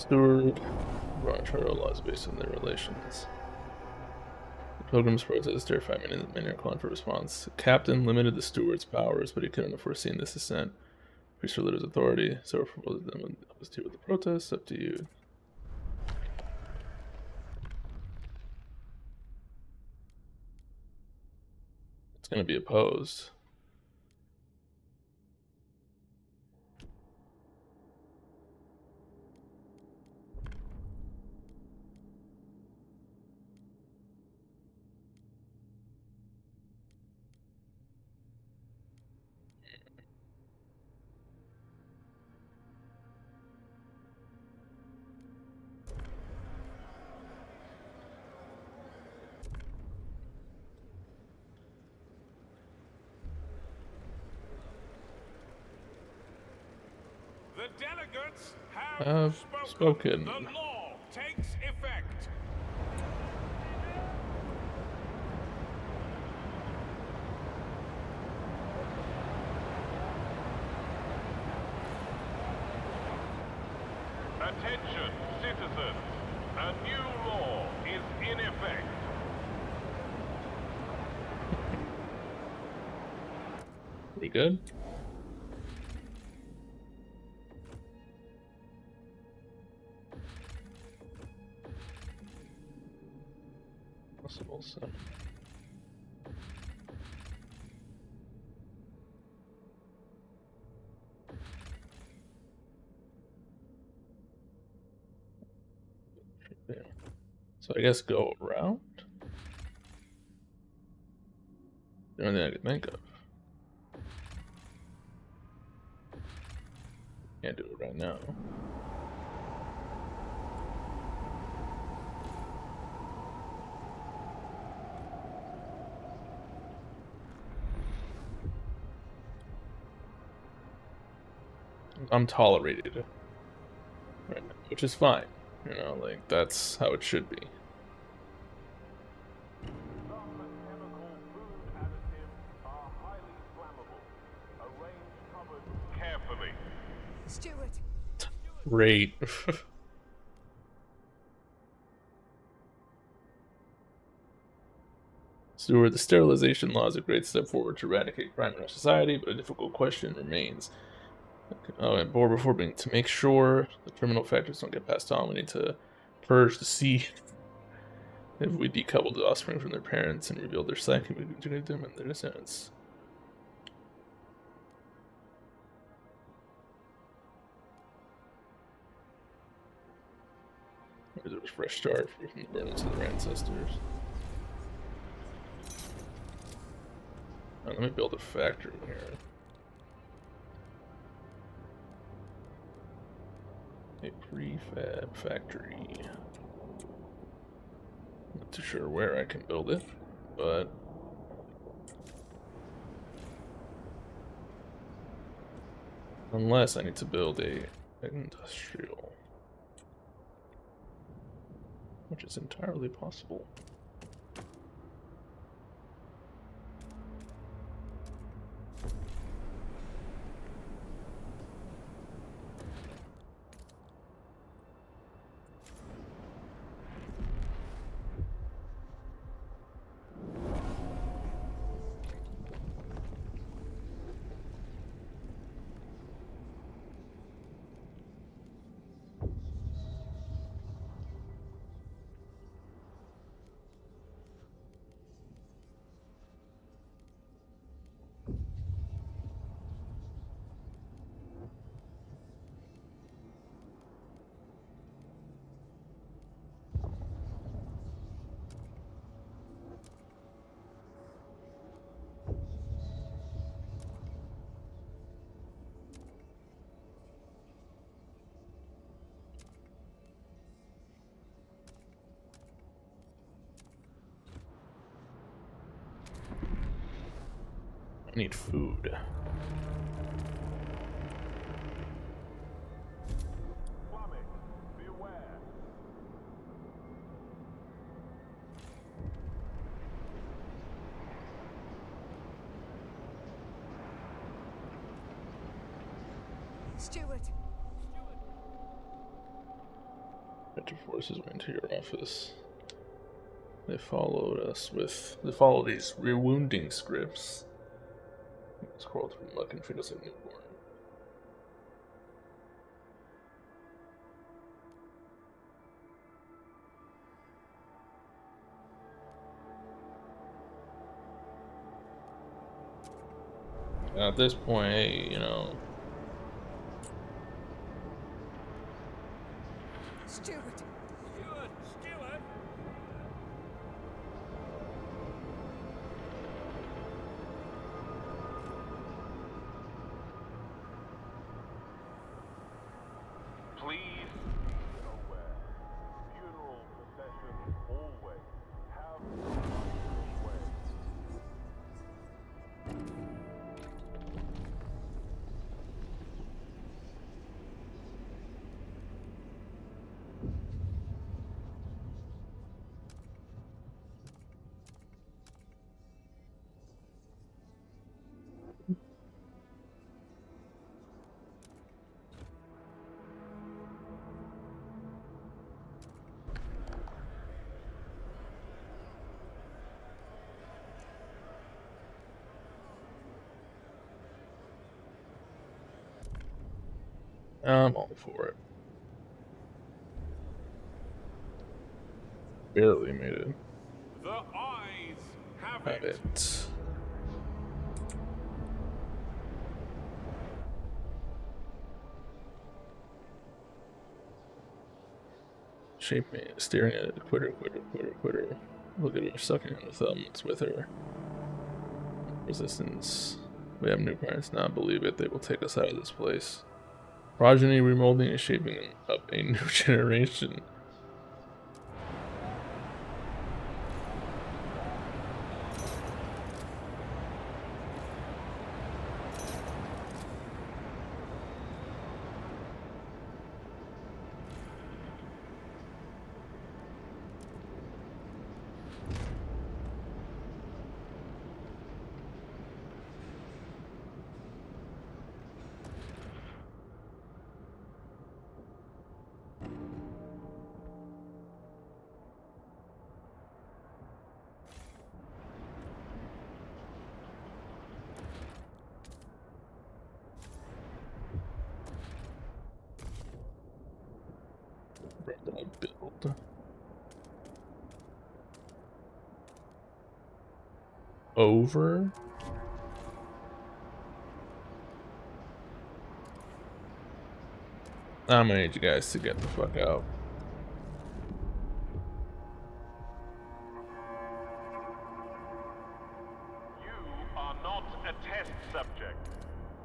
Steward, Ron laws based on their relations. The Pilgrims' protest terrified many are calling for response. The captain limited the steward's powers, but he couldn't have foreseen this ascent. Priest or leader's authority, so proposed them when I was deal with the protests. Up to you. It's going to be opposed. The delegates Have have spoken. The law takes effect. Attention, citizens. A new law is in effect. Pretty good. Possible summon. So I guess go around. The only thing I could think of. Can't do it right now. I'm tolerated right now, which is fine. You know, like that's how it should be. Some chemical food additives are highly flammable. Arrange cupboards carefully. Steward. Great. Steward, the sterilization law is a great step forward to eradicate crime in our society, but a difficult question remains. Oh, and before being to make sure the criminal factors don't get passed on, we need to purge the seed. If we decouple the offspring from their parents and reveal their psyche, we can them and their descendants. There's a fresh start from the burdens of their ancestors. Let me build a factory here. A prefab factory. Not too sure where I can build it, but unless I need to build a industrial, which is entirely possible. I need food. Plummet, beware. Steward. Enter forces went into your office. They followed these rewounding scripts. It's crawled through muck and treat us like newborn. And at this point, hey, you know. Steward! Steward! Please be aware. Funeral processions always have the right way. I'm all for it. Barely made it. The eyes have Have it. Shape me, staring at it. Quitter. Look at her, sucking her thumb. It's with her. Resistance. We have new parents now. Believe it. They will take us out of this place. Progeny remolding is shaping up a new generation. Build. Over? I'm gonna need you guys to get the fuck out. You are not a test subject.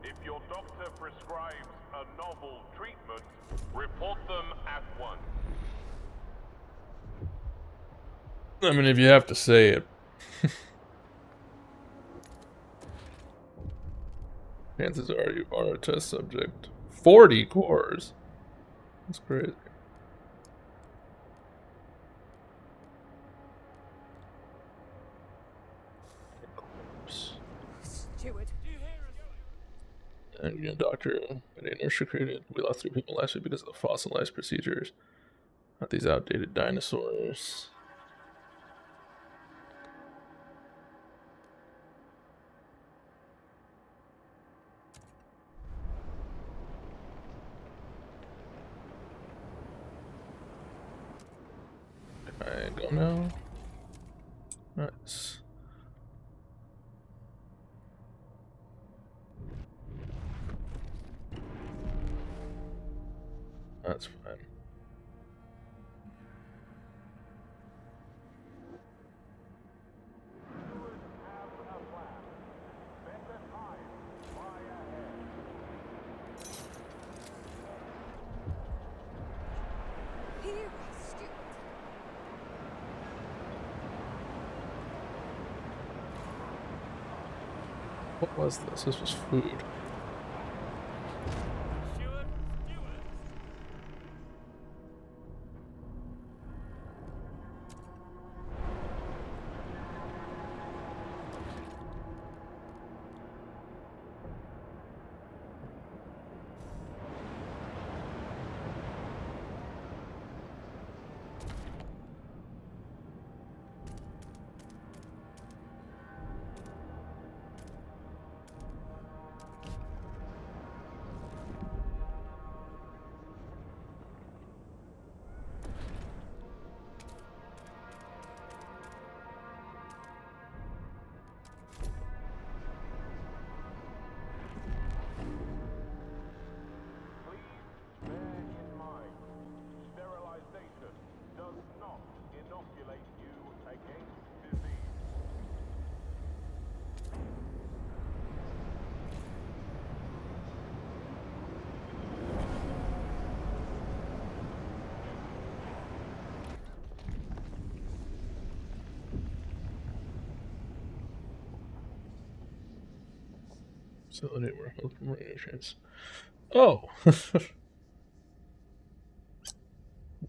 If your doctor prescribes a novel treatment, report them at once. I mean, if you have to say it. Chances are you are a test subject. 40 cores? That's crazy. Steward! And you know, doctor, a nurse recruited. We lost 3 people last week because of the fossilized procedures. Not these outdated dinosaurs. Can I go now? Nice. That's fine. Here, Steward! What was this? This was food. facility where health chance. Oh,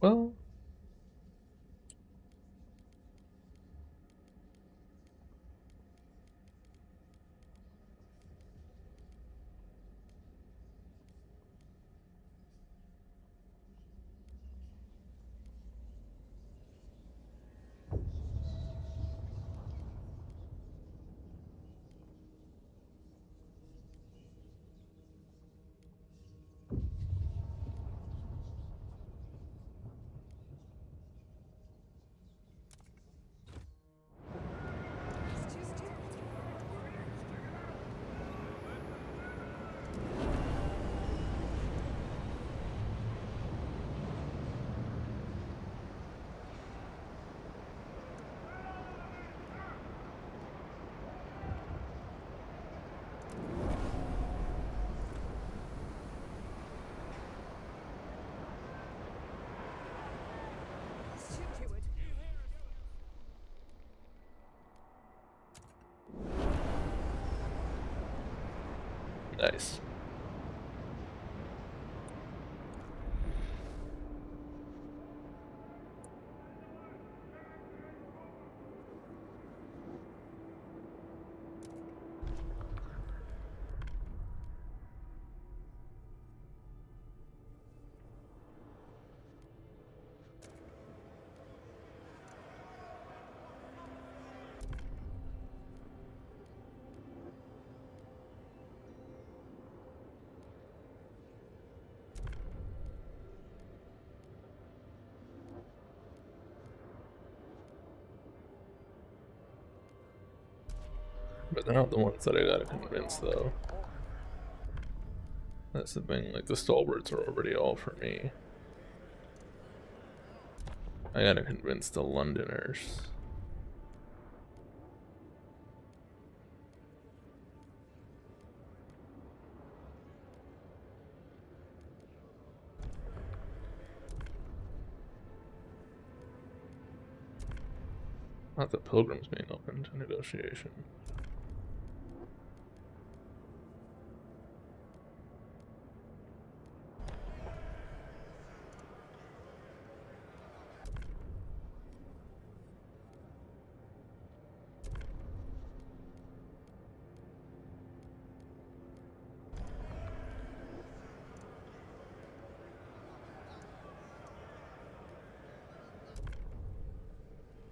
well. It's too stupid. Stupid. Nice. But they're not the ones that I gotta convince, though. That's the thing, like, the stalwarts are already all for me. I gotta convince the Londoners. Not the pilgrims being open to negotiation.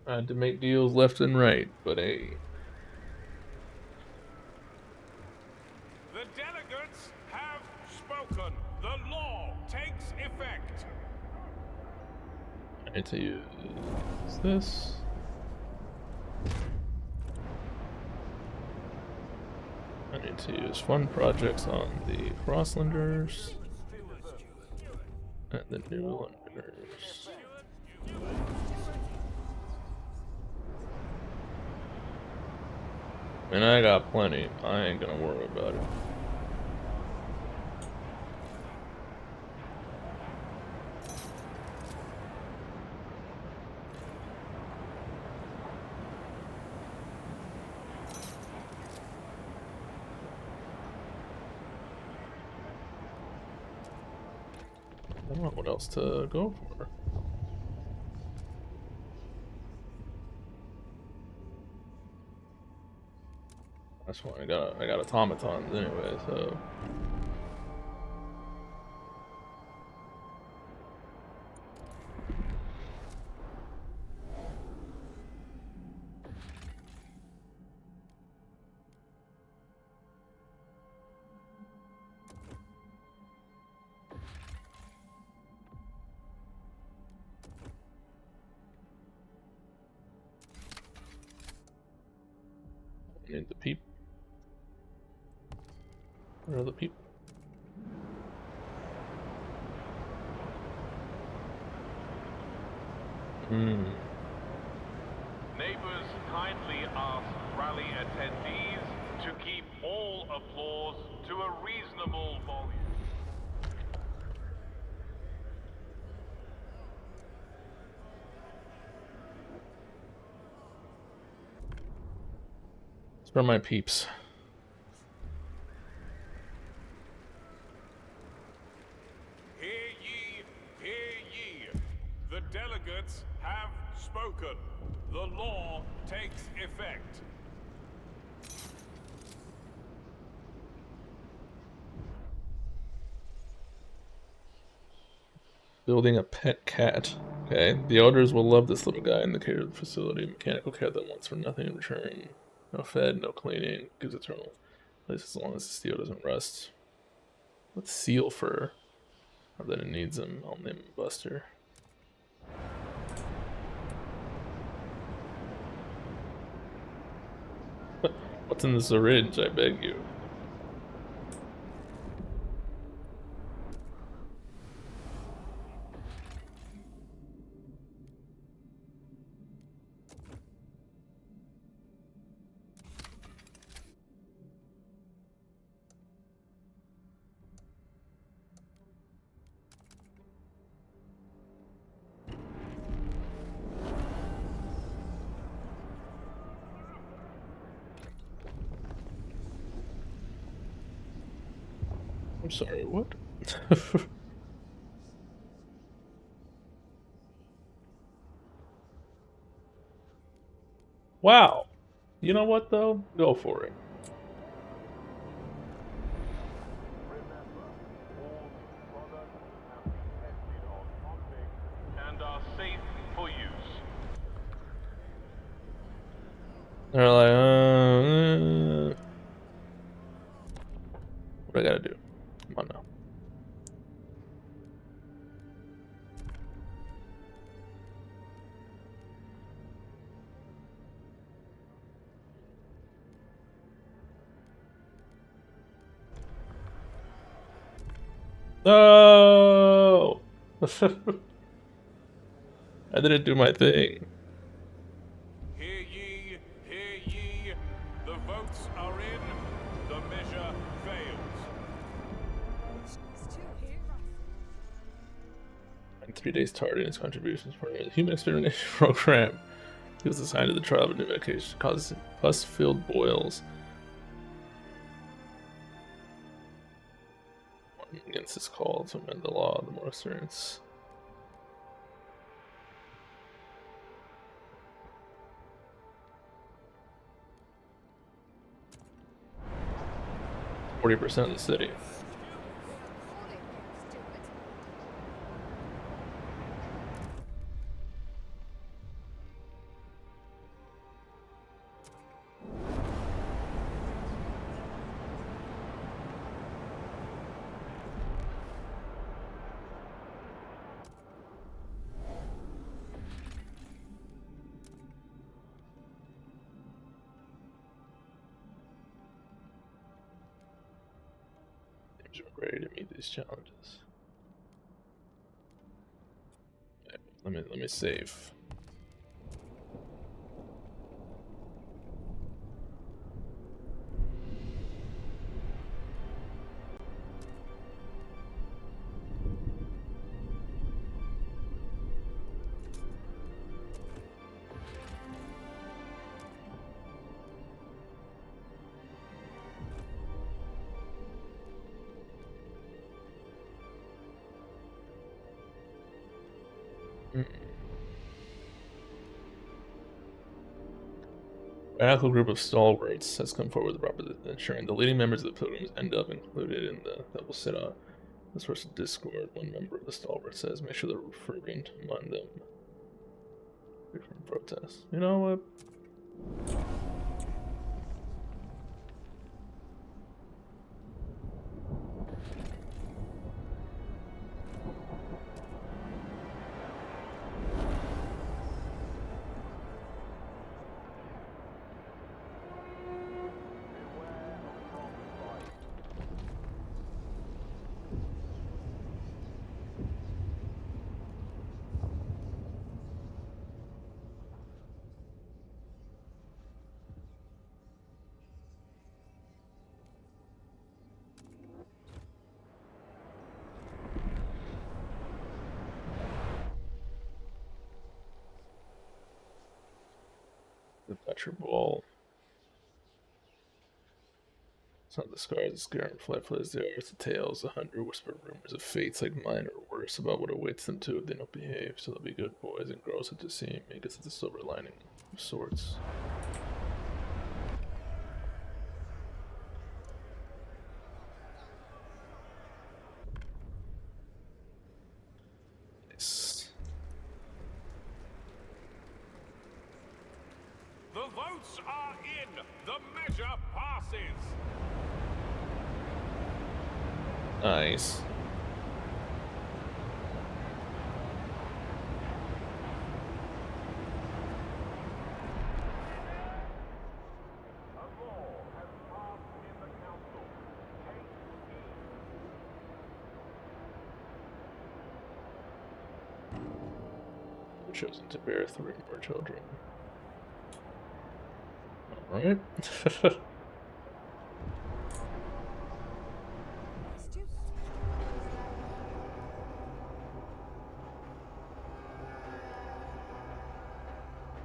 I had to make deals left and right, but hey. The delegates have spoken. The law takes effect. I need to use this. I need to use fun projects on the Crosslanders and the New Londoners. And I got plenty. I ain't gonna worry about it. I don't know what else to go for. That's why I got automatons anyway, so I need the people. Where are the people? Neighbors kindly ask rally attendees to keep all applause to a reasonable volume. It's for my peeps. delegates have spoken. The law takes effect. Building a pet cat. Okay. The elders will love this little guy in the care facility. Mechanical cat that wants for nothing in return. No fed, no cleaning. Gives eternal. At least as long as the steel doesn't rust. Let's seal fur. Or that it needs him. I'll name him Buster. What's in the syringe, I beg you? I'm sorry, what? Wow. You know what, though? Go for it. Remember, all products have been tested on convicts and are safe for use. They're like, what I gotta do? Come on now. No! I didn't do my thing. Hear ye, hear ye. The votes are in. The measure fails. She's still here. And 3 days tardiness contributions for the human extermination program. He was assigned to the trial of a new medication causes pus-filled boils. Against this call to amend the law, the more assurance. %40 of the city. Ready to meet these challenges. Okay, let me save. Radical group of stalwarts has come forward with the proposition ensuring the leading members of the pilgrims end up included in the that will sit on the source of discord. One member of the stalwarts says, make sure the referring among them free from protest. You know what? The Butcher Ball. It's not the scars, the scare and flatfoot as they are. It's the tales, the hundred whispered rumors of fates like mine or worse about what awaits them too if they don't behave. So they'll be good boys and girls at the seam. I guess it's a silver lining of sorts. Nice. The votes are in. The measure passes. Nice. A law has passed in the council. Take heed. Chosen to bear 3 more children. Alright. It's too.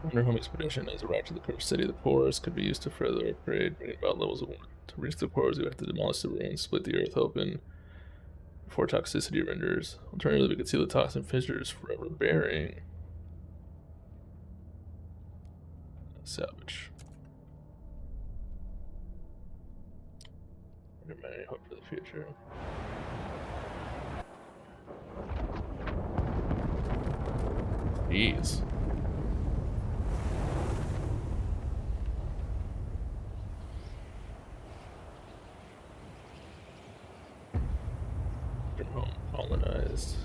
Wonder Home Expedition has arrived to the cursed city of the poorest, could be used to further upgrade, bringing about levels of 1. To reach the cores, we have to demolish the ruins, split the earth open before toxicity renders. Alternatively, we could seal the toxin fissures forever bearing. Savage. Never mind any hope for the future. Jeez. Home colonized.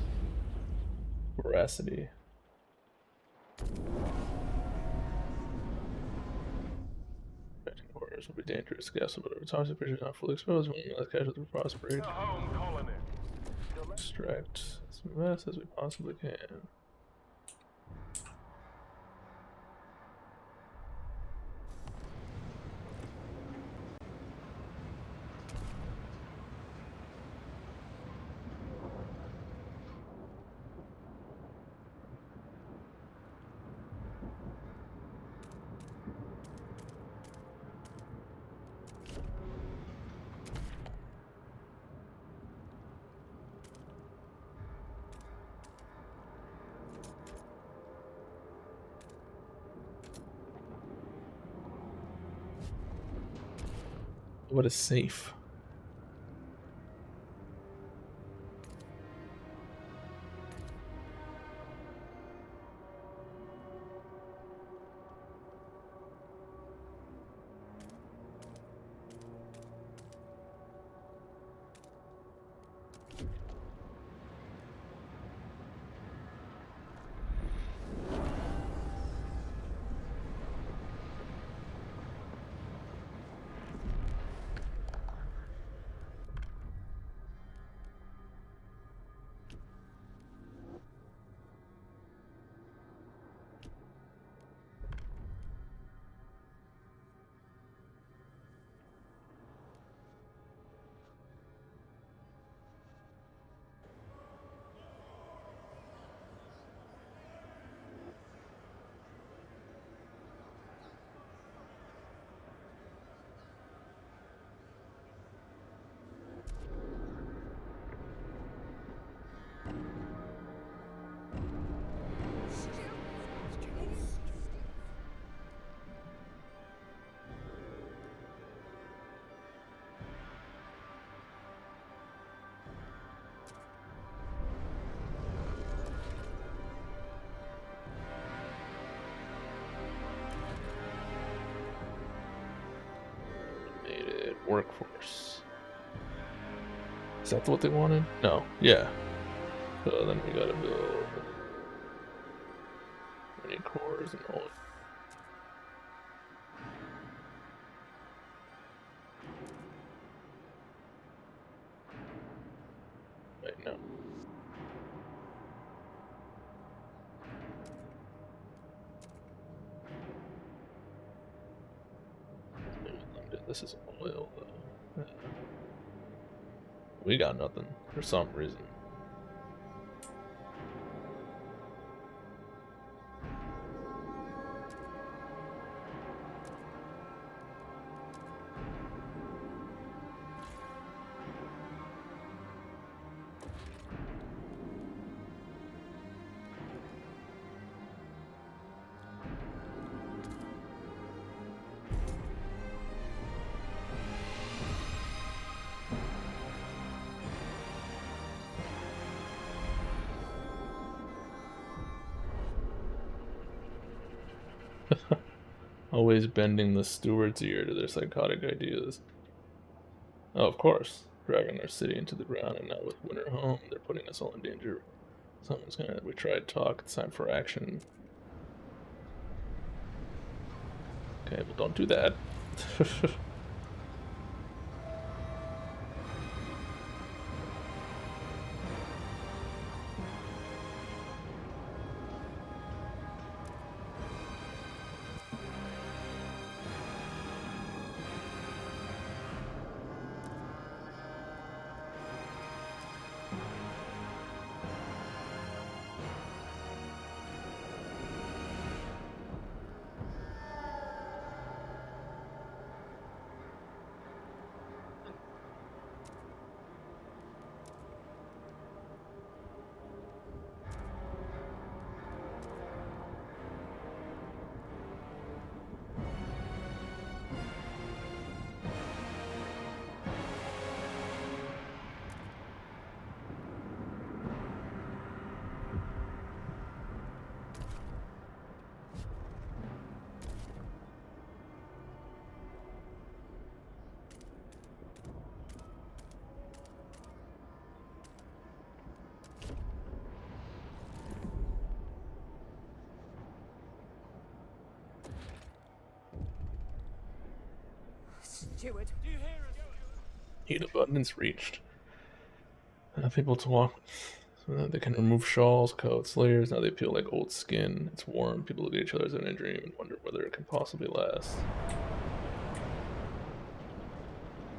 Veracity. Affecting quarters will be dangerous. Gas will whatever toxic fissures not fully exposed when less casualties will prosperate. The home colony. Extract as fast as we possibly can. What is safe? Automated workforce. Is that what they wanted? No. Yeah. So then we gotta build many cores and all. Wait, no. This is oil though. Yeah. We got nothing for some reason. Always bending the steward's ear to their psychotic ideas. Oh, of course. Dragging their city into the ground, and now with winter home, they're putting us all in danger. Someone's gonna. We tried talk. It's time for action. Okay, well, don't do that. Steward. Do you hear us? Heat abundance reached. People to walk so that they can remove shawls, coats, layers. Now they feel like old skin. It's warm. People look at each other as in a dream and wonder whether it can possibly last.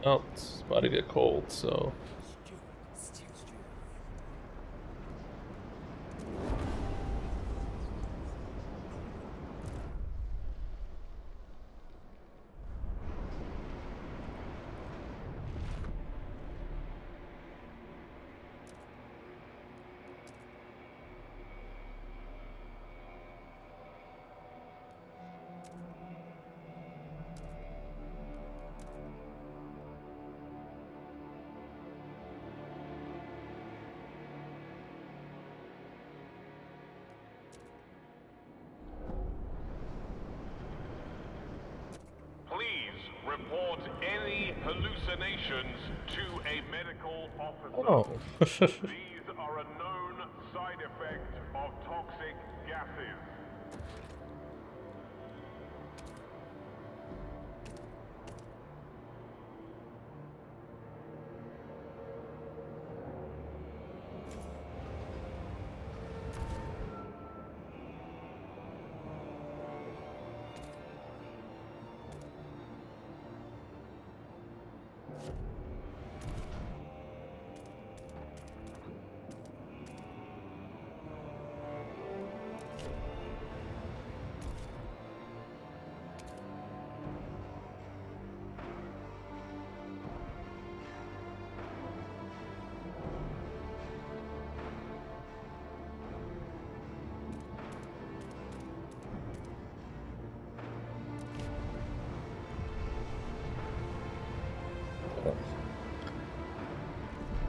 Well, it's about to get cold, so. Steward. Please report any hallucinations to a medical officer. Oh. These are a known side effect of toxic gases.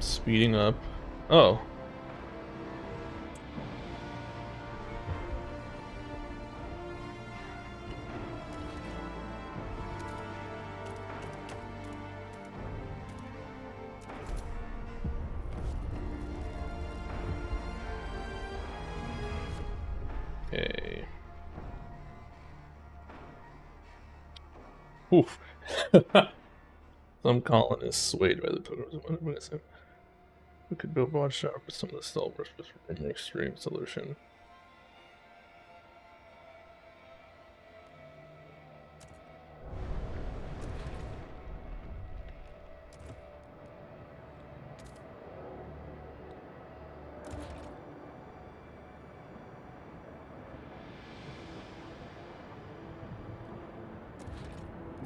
Speeding up. Oh. Okay. Oof. Some colonists swayed by the pilgrims. We could build one shop with some of the stalwarts for a more extreme solution.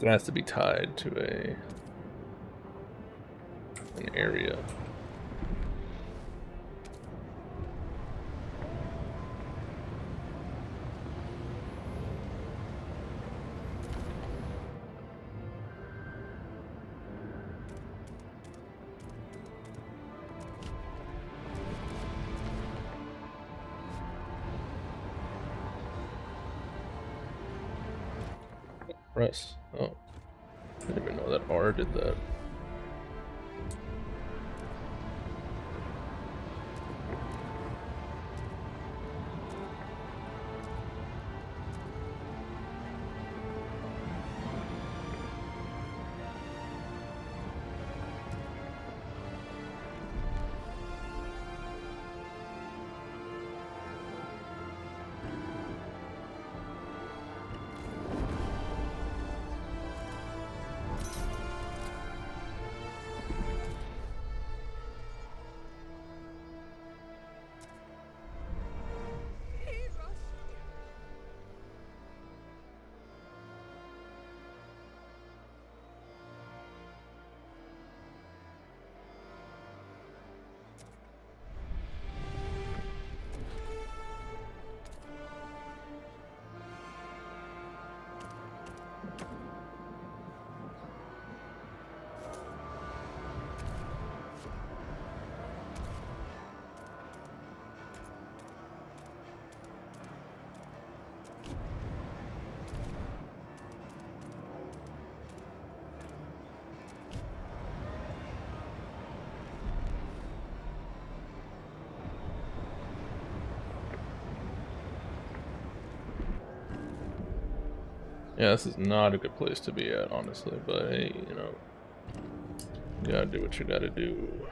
It has to be tied to an area. press. Oh, I didn't even know that R did that. Yeah, this is not a good place to be at, honestly, but hey, you know, you gotta do what you gotta do.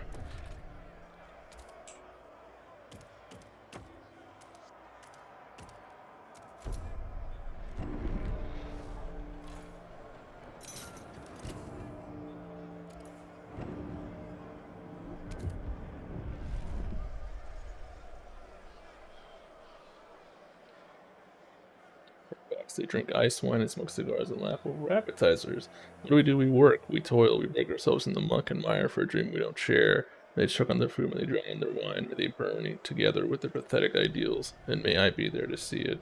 They drink ice wine and smoke cigars and laugh over appetizers. What do? We work, we toil, we break ourselves in the muck and mire for a dream we don't share. May they choke on their food, may they drown in their wine, may they burn together with their pathetic ideals, and may I be there to see it.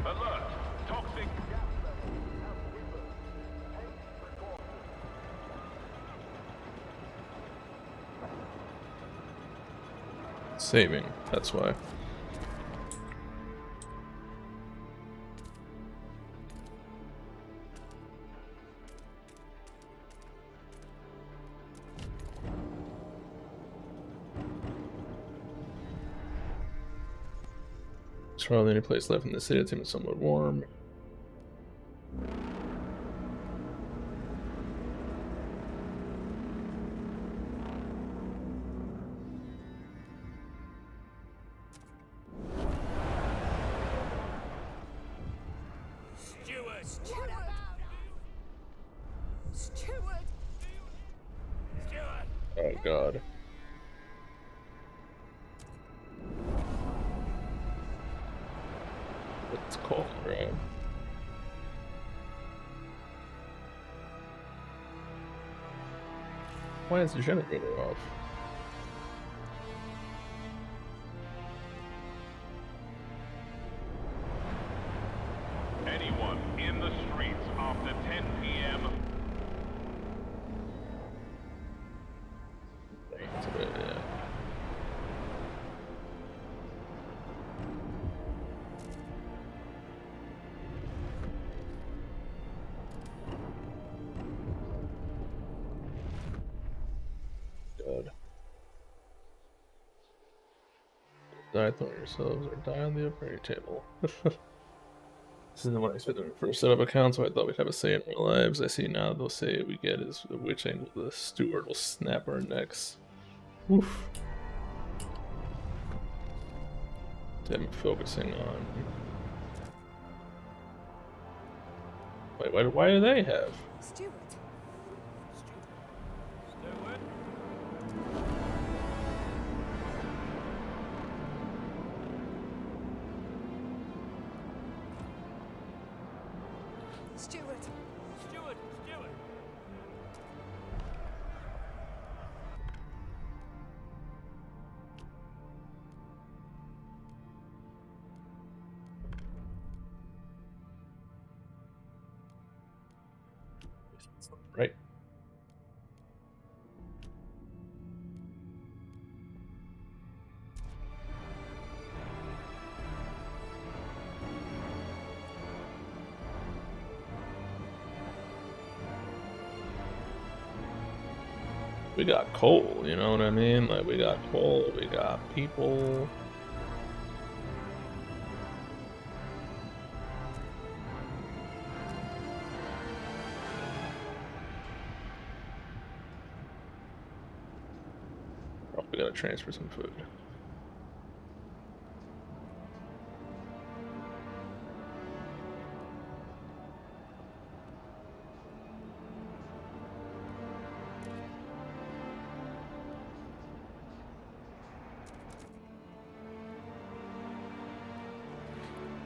Alert! Toxic gas levels have risen. Take precaution. Saving, that's why. It's probably any place left in the city that's even somewhat warm. Steward! What about us? Steward! Steward! Oh god. It's cold, right? Why is the generator off? die throwing yourselves or die on the operating table. This isn't what I expected when we first set up accounts, so I thought we'd have a say in our lives. I see now they'll say we get is the which angle the steward will snap our necks. Oof. I'm focusing on. Wait, why do they have? Steward. Steward. Steward. Steward. Steward. Right. We got coal, you know what I mean? Like, we got coal, we got people. Oh, we gotta transfer some food.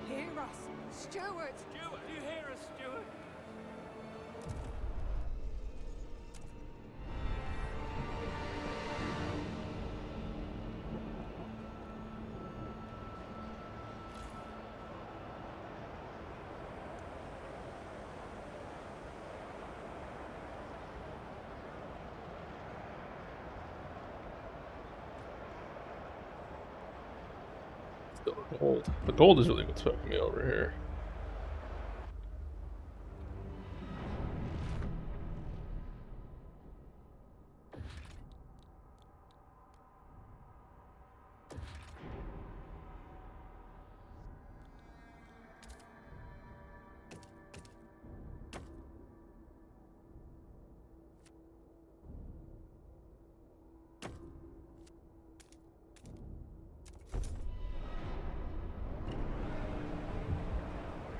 Hear us. Steward. Steward. Do you hear us, Steward? Still the gold. The gold is really what's fucking me over here.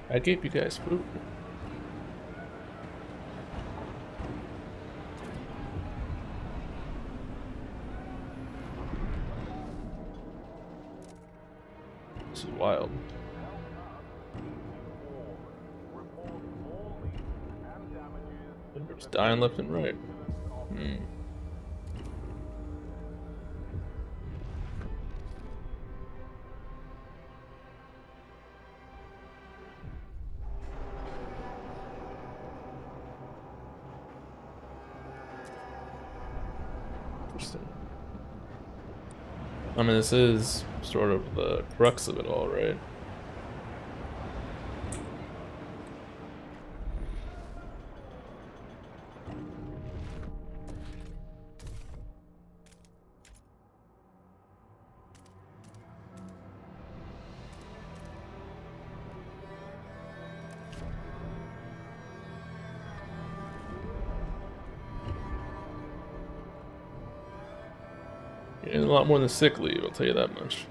I gave you guys food. This is wild. They're just dying left and right. Hmm. Interesting. I mean, this is sort of the crux of it all, right? And a lot more than sick leave, I'll tell you that much.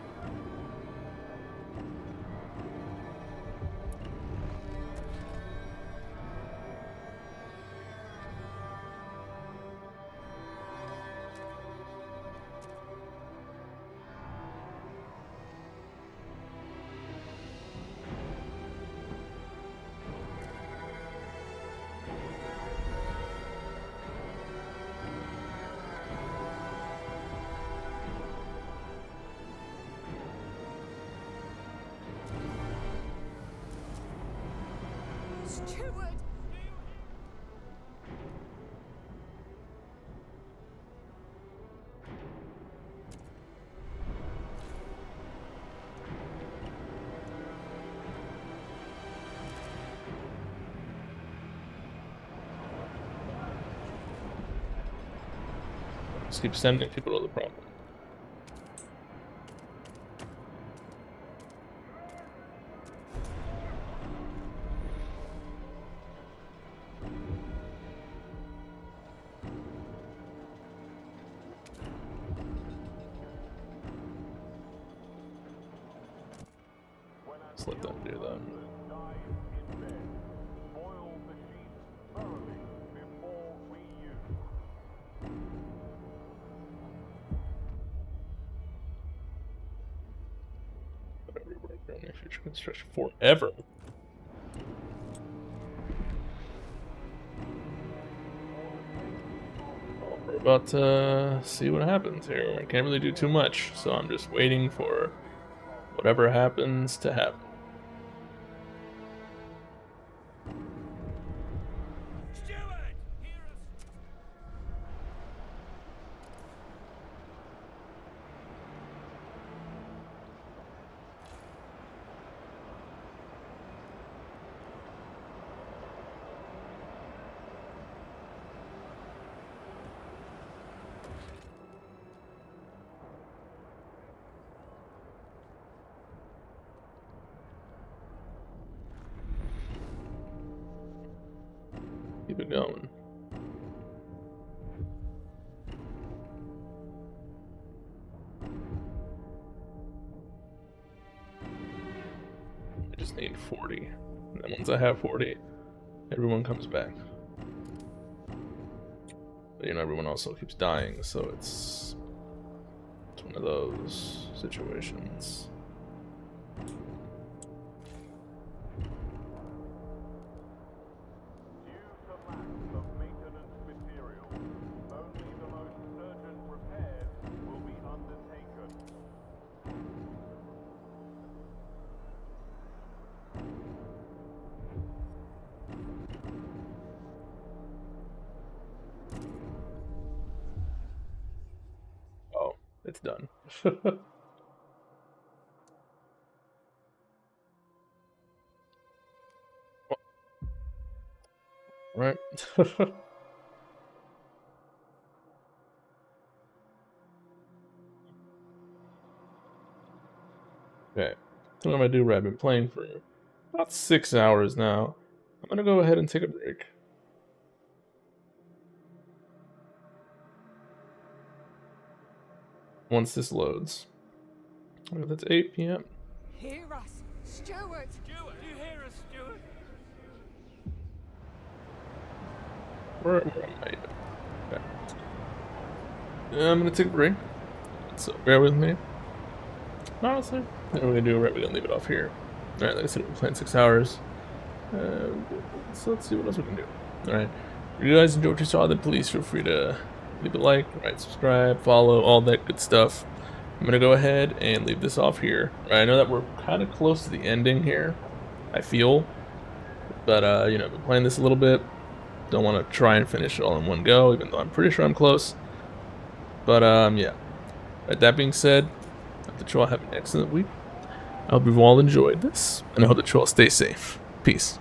Steward. Just keep sending people to the problem. Let's let them do that. Died in bed. Boil the sheets thoroughly before reuse. Whatever work on future construction forever. Well, we're about to see what happens here. I can't really do too much, so I'm just waiting for whatever happens to happen. Steward! Hear us! Keep it going. I just need 40. And then once I have 40, everyone comes back. But you know, everyone also keeps dying, so it's one of those situations. Due to lack of maintenance material, only the most urgent repairs will be undertaken. Oh, it's done. Right. Okay. So what I'm gonna do, right? I've been playing for about 6 hours now. I'm gonna go ahead and take a break. Once this loads. Oh, that's 8 p.m. Hear us, Steward. Steward! Do you hear us, Steward? Where am I even? Okay. Yeah, I'm gonna take a break. So bear with me. Honestly, what we're gonna do, right? We're gonna leave it off here. Alright, like I said, we're playing 6 hours. So let's see what else we can do. Alright. If you guys enjoyed what you saw, then please feel free to leave a like, right, subscribe, follow, all that good stuff. I'm gonna go ahead and leave this off here. Right, I know that we're kind of close to the ending here, I feel. But, you know, I've been playing this a little bit. Don't want to try and finish it all in one go, even though I'm pretty sure I'm close. But, yeah. Right, that being said, I hope that you all have an excellent week. I hope you've all enjoyed this, and I hope that you all stay safe. Peace.